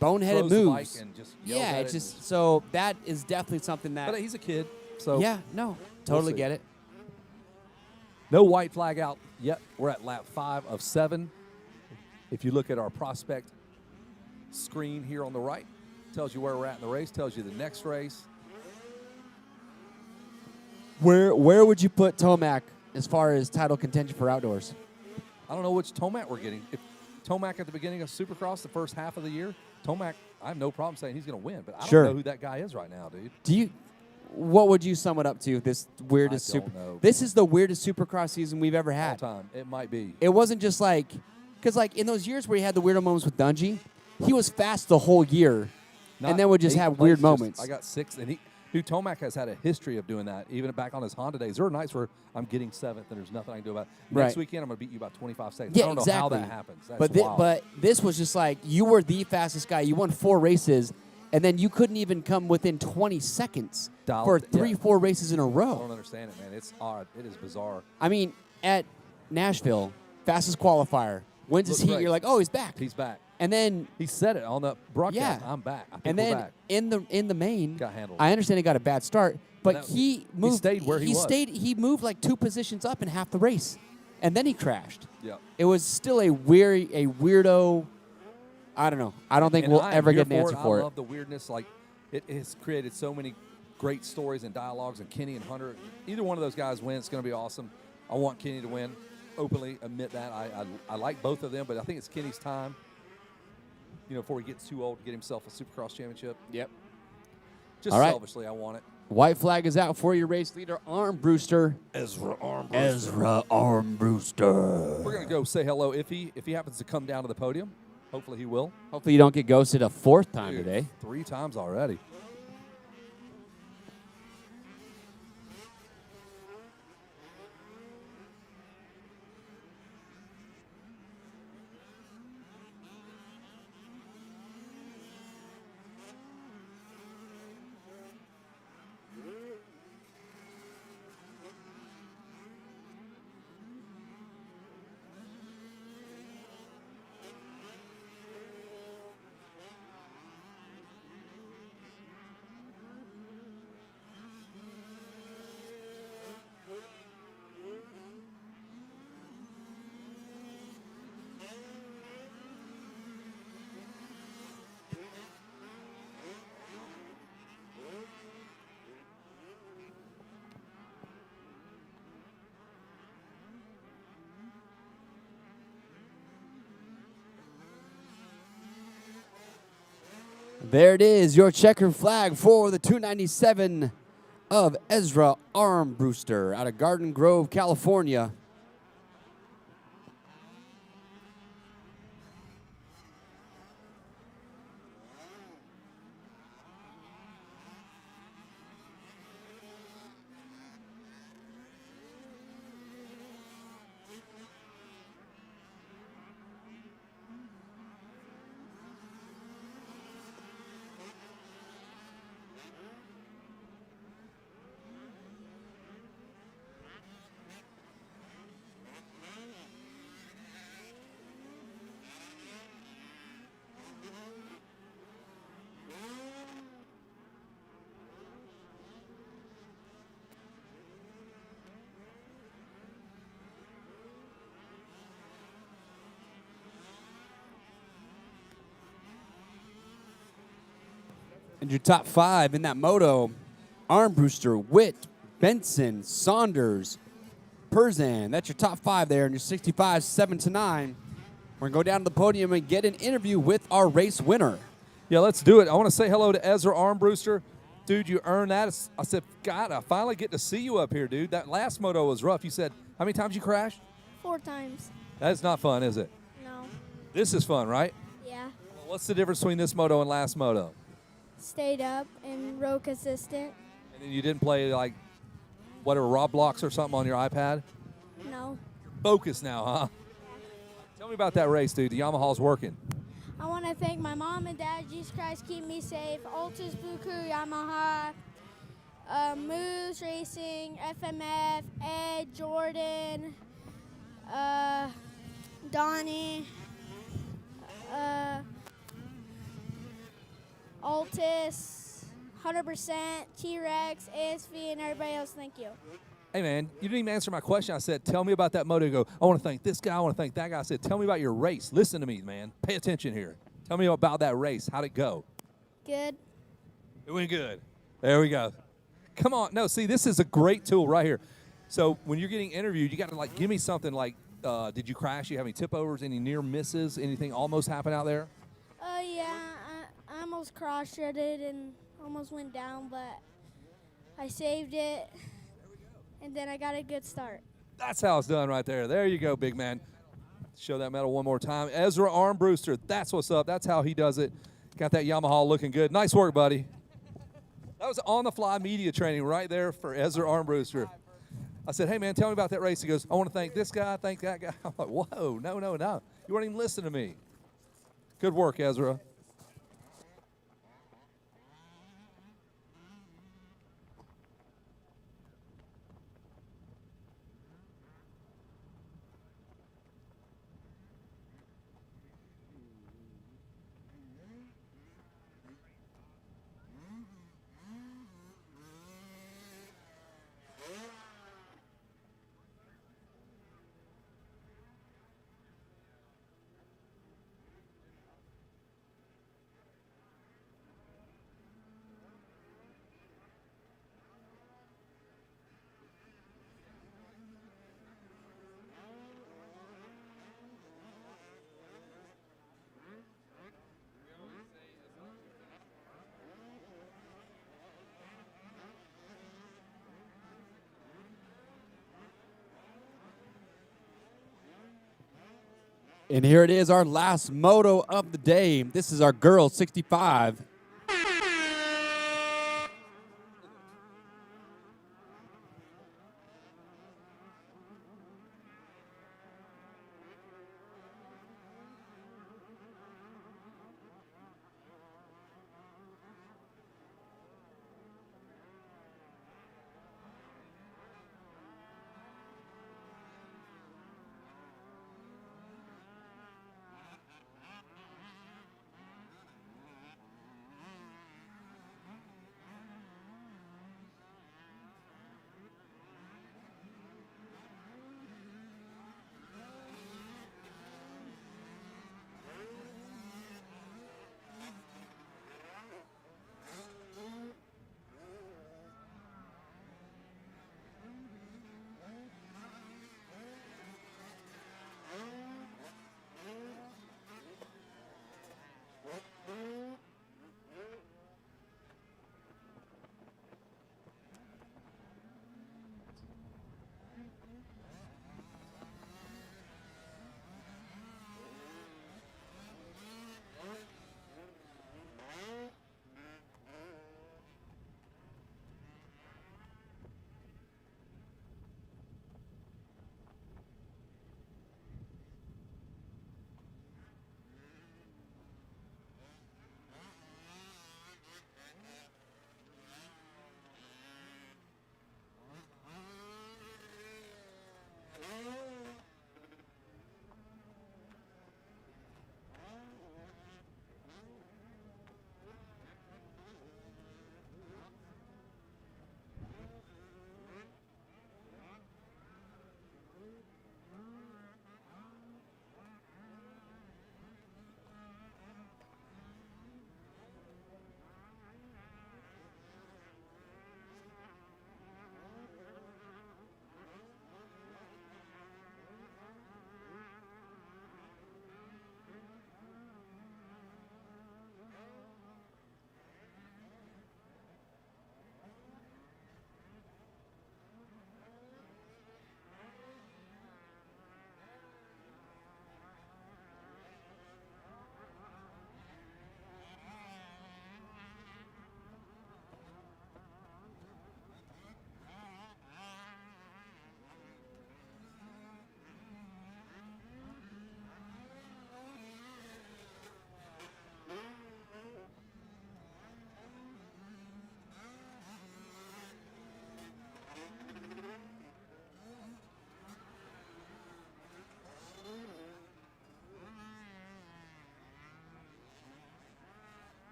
boneheaded Throws the bike moves. and just yells Yeah, at it's it just, so that is definitely something that. But he's a kid, so yeah, no, totally see. get it. No white flag out yet. We're at lap 5 of 7. If you look at our prospect screen here on the right, tells you where we're at in the race, tells you the next race. Where would you put Tomac as far as title contention for outdoors? I don't know which Tomac we're getting. If Tomac at the beginning of Supercross, the first half of the year, Tomac, I have no problem saying he's going to win, but I Sure. don't know who that guy is right now, dude. What would you sum it up to? This weirdest I don't know. This is the weirdest Supercross season we've ever had. All time. It might be. It wasn't just like, because like in those years where he had the weirdo moments with Dungey, he was fast the whole year, and then would just have weird moments. I got 6th, and Tomac has had a history of doing that, even back on his Honda days. There are nights where I'm getting 7th, and there's nothing I can do about it. Next weekend, I'm going to beat you by 25 seconds. Yeah, I don't know exactly. how that happens. That's wild. But this was just like, you were the fastest guy. You won 4 races, and then you couldn't even come within 20 seconds for 4 races in a row. I don't understand it, man. It's odd. It is bizarre. I mean, at Nashville, fastest qualifier, wins his heat, right. you're like, oh, he's back. He's back. And then he said it on the broadcast. Yeah. I'm back. I think and we're then back. in the main, Got handled. I understand he got a bad start, but he moved. stayed where he was. He moved like 2 positions up in half the race, and then he crashed. Yeah. It was still a weirdo. I don't know. I don't think And we'll I am ever here get an answer for I it. love the weirdness. Like, it has created so many great stories and dialogues. And Kenny and Hunter, either one of those guys wins, it's going to be awesome. I want Kenny to win. Openly admit that. I like both of them, but I think it's Kenny's time. Before he gets too old to get himself a Supercross championship. Yep. Just All right. selfishly, I want it. White flag is out for your race leader, Armbruster. Ezra Armbruster. Ezra Armbruster. We're going to go say hello if he happens to come down to the podium. Hopefully he will. Hopefully you don't get ghosted a 4th time Dude, today. 3 times already. There it is, your checkered flag for the 297 of Ezra Armbruster out of Garden Grove, California. And your top 5 in that moto, Armbruster, Witt, Benson, Saunders, Perzan. That's your top 5 there in your 65, 7 to 9. We're going to go down to the podium and get an interview with our race winner. Yeah, let's do it. I want to say hello to Ezra Armbruster. Dude, you earned that. I said, God, I finally get to see you up here, dude. That last moto was rough. You said, how many times you crashed? 4 times. That's not fun, is it? No. This is fun, right? Yeah. Well, what's the difference between this moto and last moto? Stayed up and rode consistent. And then you didn't play, like, whatever, Roblox or something on your iPad? No. Focus now, huh? Tell me about that race, dude. The Yamaha's working. I want to thank my mom and dad, Jesus Christ, keep me safe, Altus, Buku, Yamaha, Moose Racing, FMF, Ed, Jordan, Donnie, Altus, 100%, T-Rex, ASV, and everybody else. Thank you. Hey, man, you didn't even answer my question. I said, tell me about that moto. You go, I want to thank this guy. I want to thank that guy. I said, tell me about your race. Listen to me, man. Pay attention here. Tell me about that race. How'd it go? Good. It went good. There we go. Come on. No, see, this is a great tool right here. So when you're getting interviewed, you got to, like, give me something like Did you crash? You have any tip overs, any near misses, anything almost happen out there? Yeah, I almost cross-shredded and almost went down, but I saved it, and then I got a good start. That's how it's done right there. There you go, big man. Show that medal one more time. Ezra Armbruster, that's what's up. That's how he does it. Got that Yamaha looking good. Nice work, buddy. That was on-the-fly media training right there for Ezra Armbruster. I said, hey, man, tell me about that race. He goes, I want to thank this guy, thank that guy. I'm like, whoa, no. You weren't even listening to me. Good work, Ezra. And here it is, our last moto of the day. This is our girl 65.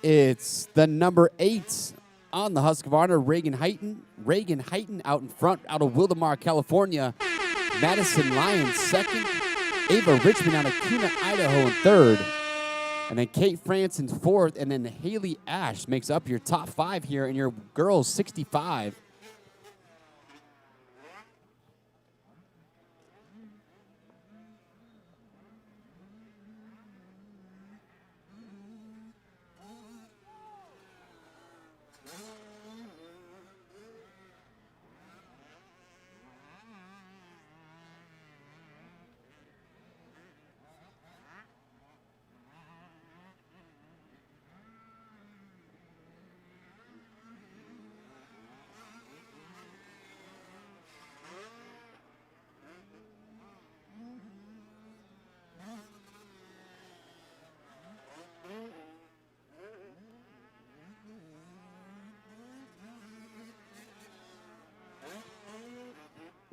It's the number 8 on the Husqvarna, Reagan Heighton out in front, out of Wildomar, California. Madison Lyons second. Ava Richmond out of Kuna, Idaho in third. And then Kate France in fourth. And then Haley Ash makes up your top 5 here in your girls 65.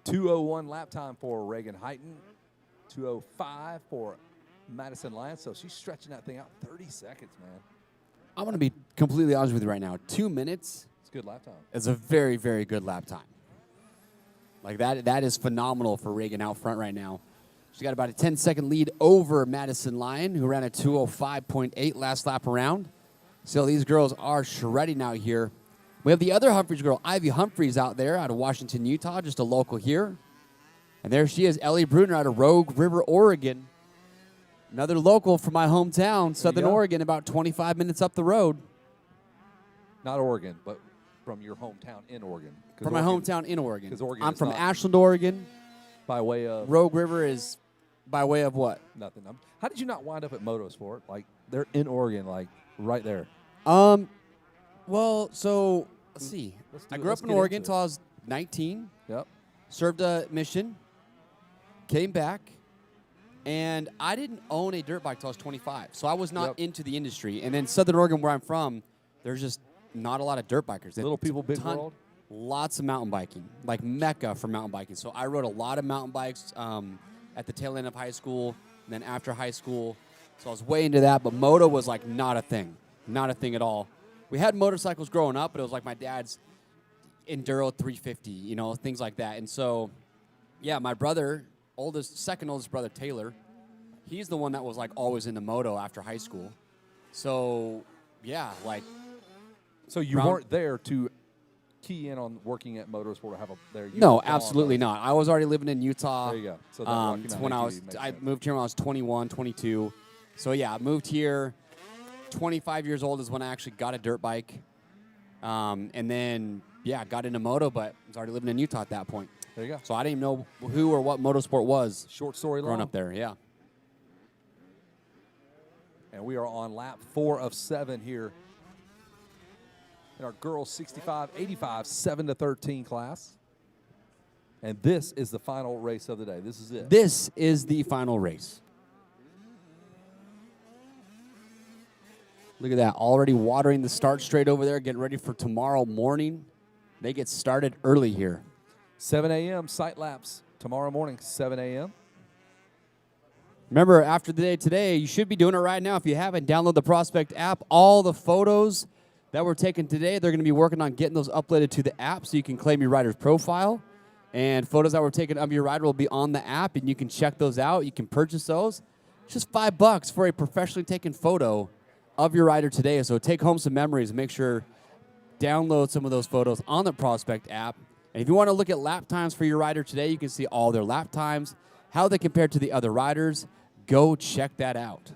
.201 lap time for Reagan Heighton. 2:05 for Madison Lyons. So she's stretching that thing out 30 seconds, man. I'm going to be completely honest with you right now. 2 minutes. It's a good lap time. It's a very, very good lap time. Like that is phenomenal for Reagan out front right now. She's got about a 10-second lead over Madison Lyon, who ran a 2:05.8 last lap around. So these girls are shredding out here. We have the other Humphreys girl, Ivy Humphreys, out there out of Washington, Utah, just a local here. And there she is, Ellie Bruner out of Rogue River, Oregon. Another local from my hometown, Southern Oregon, about 25 minutes up the road. Not Oregon, but from your hometown in Oregon. From my hometown in Oregon. Because Oregon I'm is from not Ashland, Oregon. By way of? Rogue River is by way of what? Nothing. How did you not wind up at Motosport? Like, they're in Oregon, like, right there. Well, so, let's see. I grew up in Oregon until I was 19. Yep. Served a mission. Came back. And I didn't own a dirt bike till I was 25. So I was not into the industry. And then Southern Oregon, where I'm from, there's just not a lot of dirt bikers. Little people, big world? Lots of mountain biking, like Mecca for mountain biking. So I rode a lot of mountain bikes at the tail end of high school, and then after high school. So I was way into that, but moto was like not a thing at all. We had motorcycles growing up, but it was like my dad's Enduro 350, you know, things like that. And so, yeah, my brother, second oldest brother, Taylor, he's the one that was like always into moto after high school. So, yeah, like. So you weren't there to key in on working at Motorsport or have there? No, absolutely not. I was already living in Utah. There you go. So when I moved here when I was 21, 22. So yeah, I moved here. 25 years old is when I actually got a dirt bike, and then got into moto. But I was already living in Utah at that point. There you go. So I didn't even know who or what motorsport was. Short story growing long. up there, yeah. And we are on lap 4 of 7 here in our girls 65, 85, 7-13 class. And this is the final race of the day. This is it. This is the final race. Look at that. Already watering the start straight over there, getting ready for tomorrow morning. They get started early here. 7 a.m. sight laps tomorrow morning, 7 a.m. Remember, after the day today, you should be doing it right now. If you haven't, download the Prospect app. All the photos that were taken today, they're going to be working on getting those uploaded to the app so you can claim your rider's profile. And photos that were taken of your rider will be on the app, and you can check those out. You can purchase those. It's just $5 for a professionally taken photo of your rider today. So take home some memories. Make sure download some of those photos on the Prospect app. And if you want to look at lap times for your rider today, you can see all their lap times, how they compare to the other riders. Go check that out.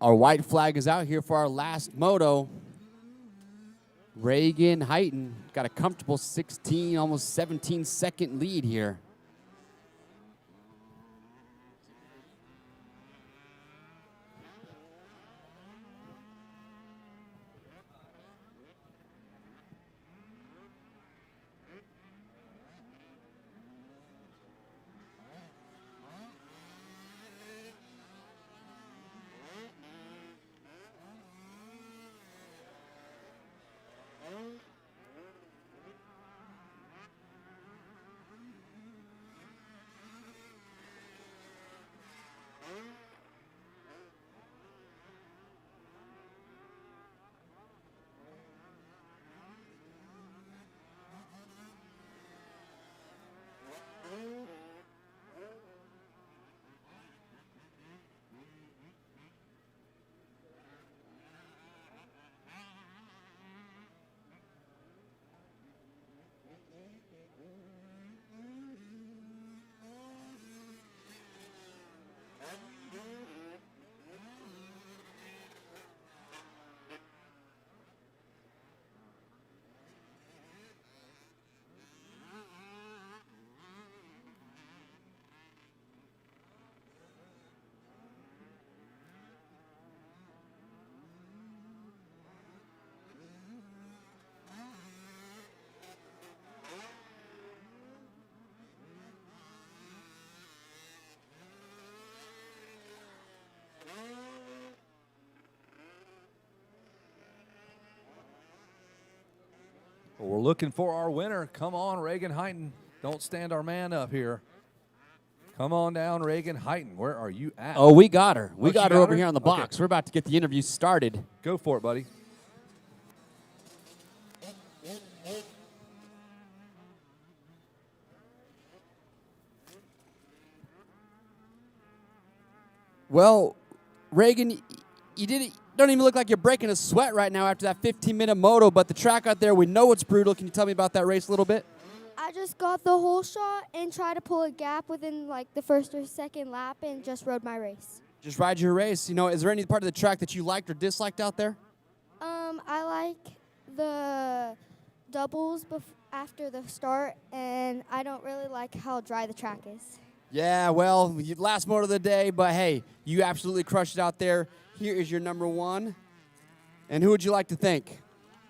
Our white flag is out here for our last moto. Reagan Heighton got a comfortable 16, almost 17-second lead here. Well, we're looking for our winner. Come on, Reagan Heighton. Don't stand our man up here. Come on down, Reagan Heighton. Where are you at? Oh, we got her. We Oh, got she her got over her? here on the Okay. box. We're about to get the interview started. Go for it, buddy. Well, Reagan, you don't even look like you're breaking a sweat right now after that 15-minute moto, but the track out there, we know it's brutal. Can you tell me about that race a little bit? I just got the whole shot and tried to pull a gap within like the first or second lap and just rode my race. Just ride your race. You know, is there any part of the track that you liked or disliked out there? I like the doubles after the start, and I don't really like how dry the track is. Yeah, well, last moto of the day, but hey, you absolutely crushed it out there. Here is your number one. And who would you like to thank?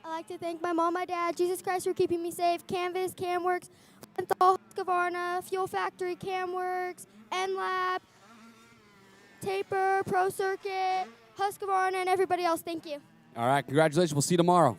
I like to thank my mom, my dad, Jesus Christ for keeping me safe, Canvas, Camworks, Menthol, Husqvarna, Fuel Factory, Camworks, NLab, Taper, Pro Circuit, Husqvarna, and everybody else. Thank you. All right, congratulations. We'll see you tomorrow.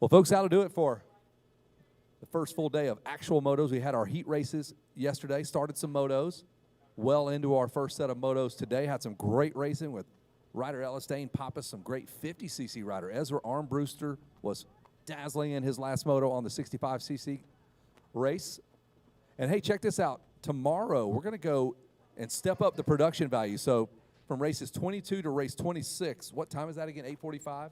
Well, folks, that'll do it for the first full day of actual motos. We had our heat races yesterday, started some motos, well into our first set of motos today. Had some great racing with Ryder Ellis Dane pop us some great 50cc rider. Ezra Armbruster was dazzling in his last moto on the 65cc race. And hey, check this out. Tomorrow, we're going to go and step up the production value. So from races 22 to race 26, what time is that again, 8:45?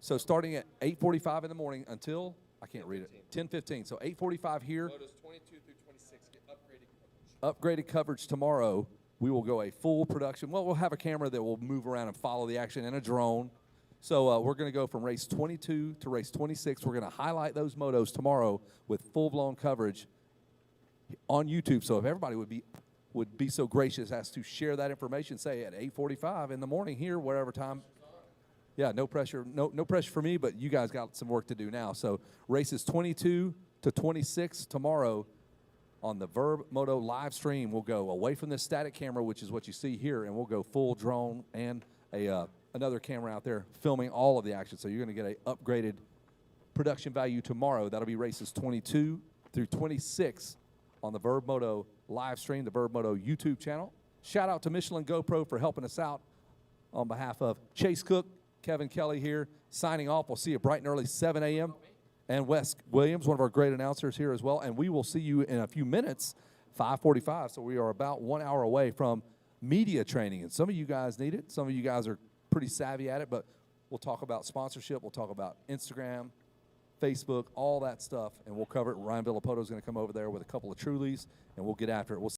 So starting at 8:45 in the morning until, I can't read it, 10:15. So 8:45 here. Motos 22 through 26 get upgraded coverage. Upgraded coverage tomorrow. We will go a full production. Well, we'll have a camera that will move around and follow the action and a drone. So we're going to go from race 22 to race 26. We're going to highlight those motos tomorrow with full-blown coverage on YouTube. So if everybody would be so gracious as to share that information, say at 8:45 in the morning here, whatever time. Yeah, no pressure. No pressure for me, but you guys got some work to do now. So races 22 to 26 tomorrow on the Verb Moto live stream. We'll go away from this static camera, which is what you see here, and we'll go full drone and another camera out there filming all of the action. So you're going to get an upgraded production value tomorrow. That'll be races 22 through 26 on the Verb Moto live stream, the Verb Moto YouTube channel. Shout out to Michelin GoPro for helping us out. On behalf of Chase Cook, Kevin Kelly here, signing off. We'll see you bright and early, 7 a.m. And Wes Williams, one of our great announcers here as well. And we will see you in a few minutes, 5:45. So we are about 1 hour away from media training. And some of you guys need it. Some of you guys are pretty savvy at it. But we'll talk about sponsorship. We'll talk about Instagram, Facebook, all that stuff. And we'll cover it. Ryan Villapoto is going to come over there with a couple of Trulies, and we'll get after it. We'll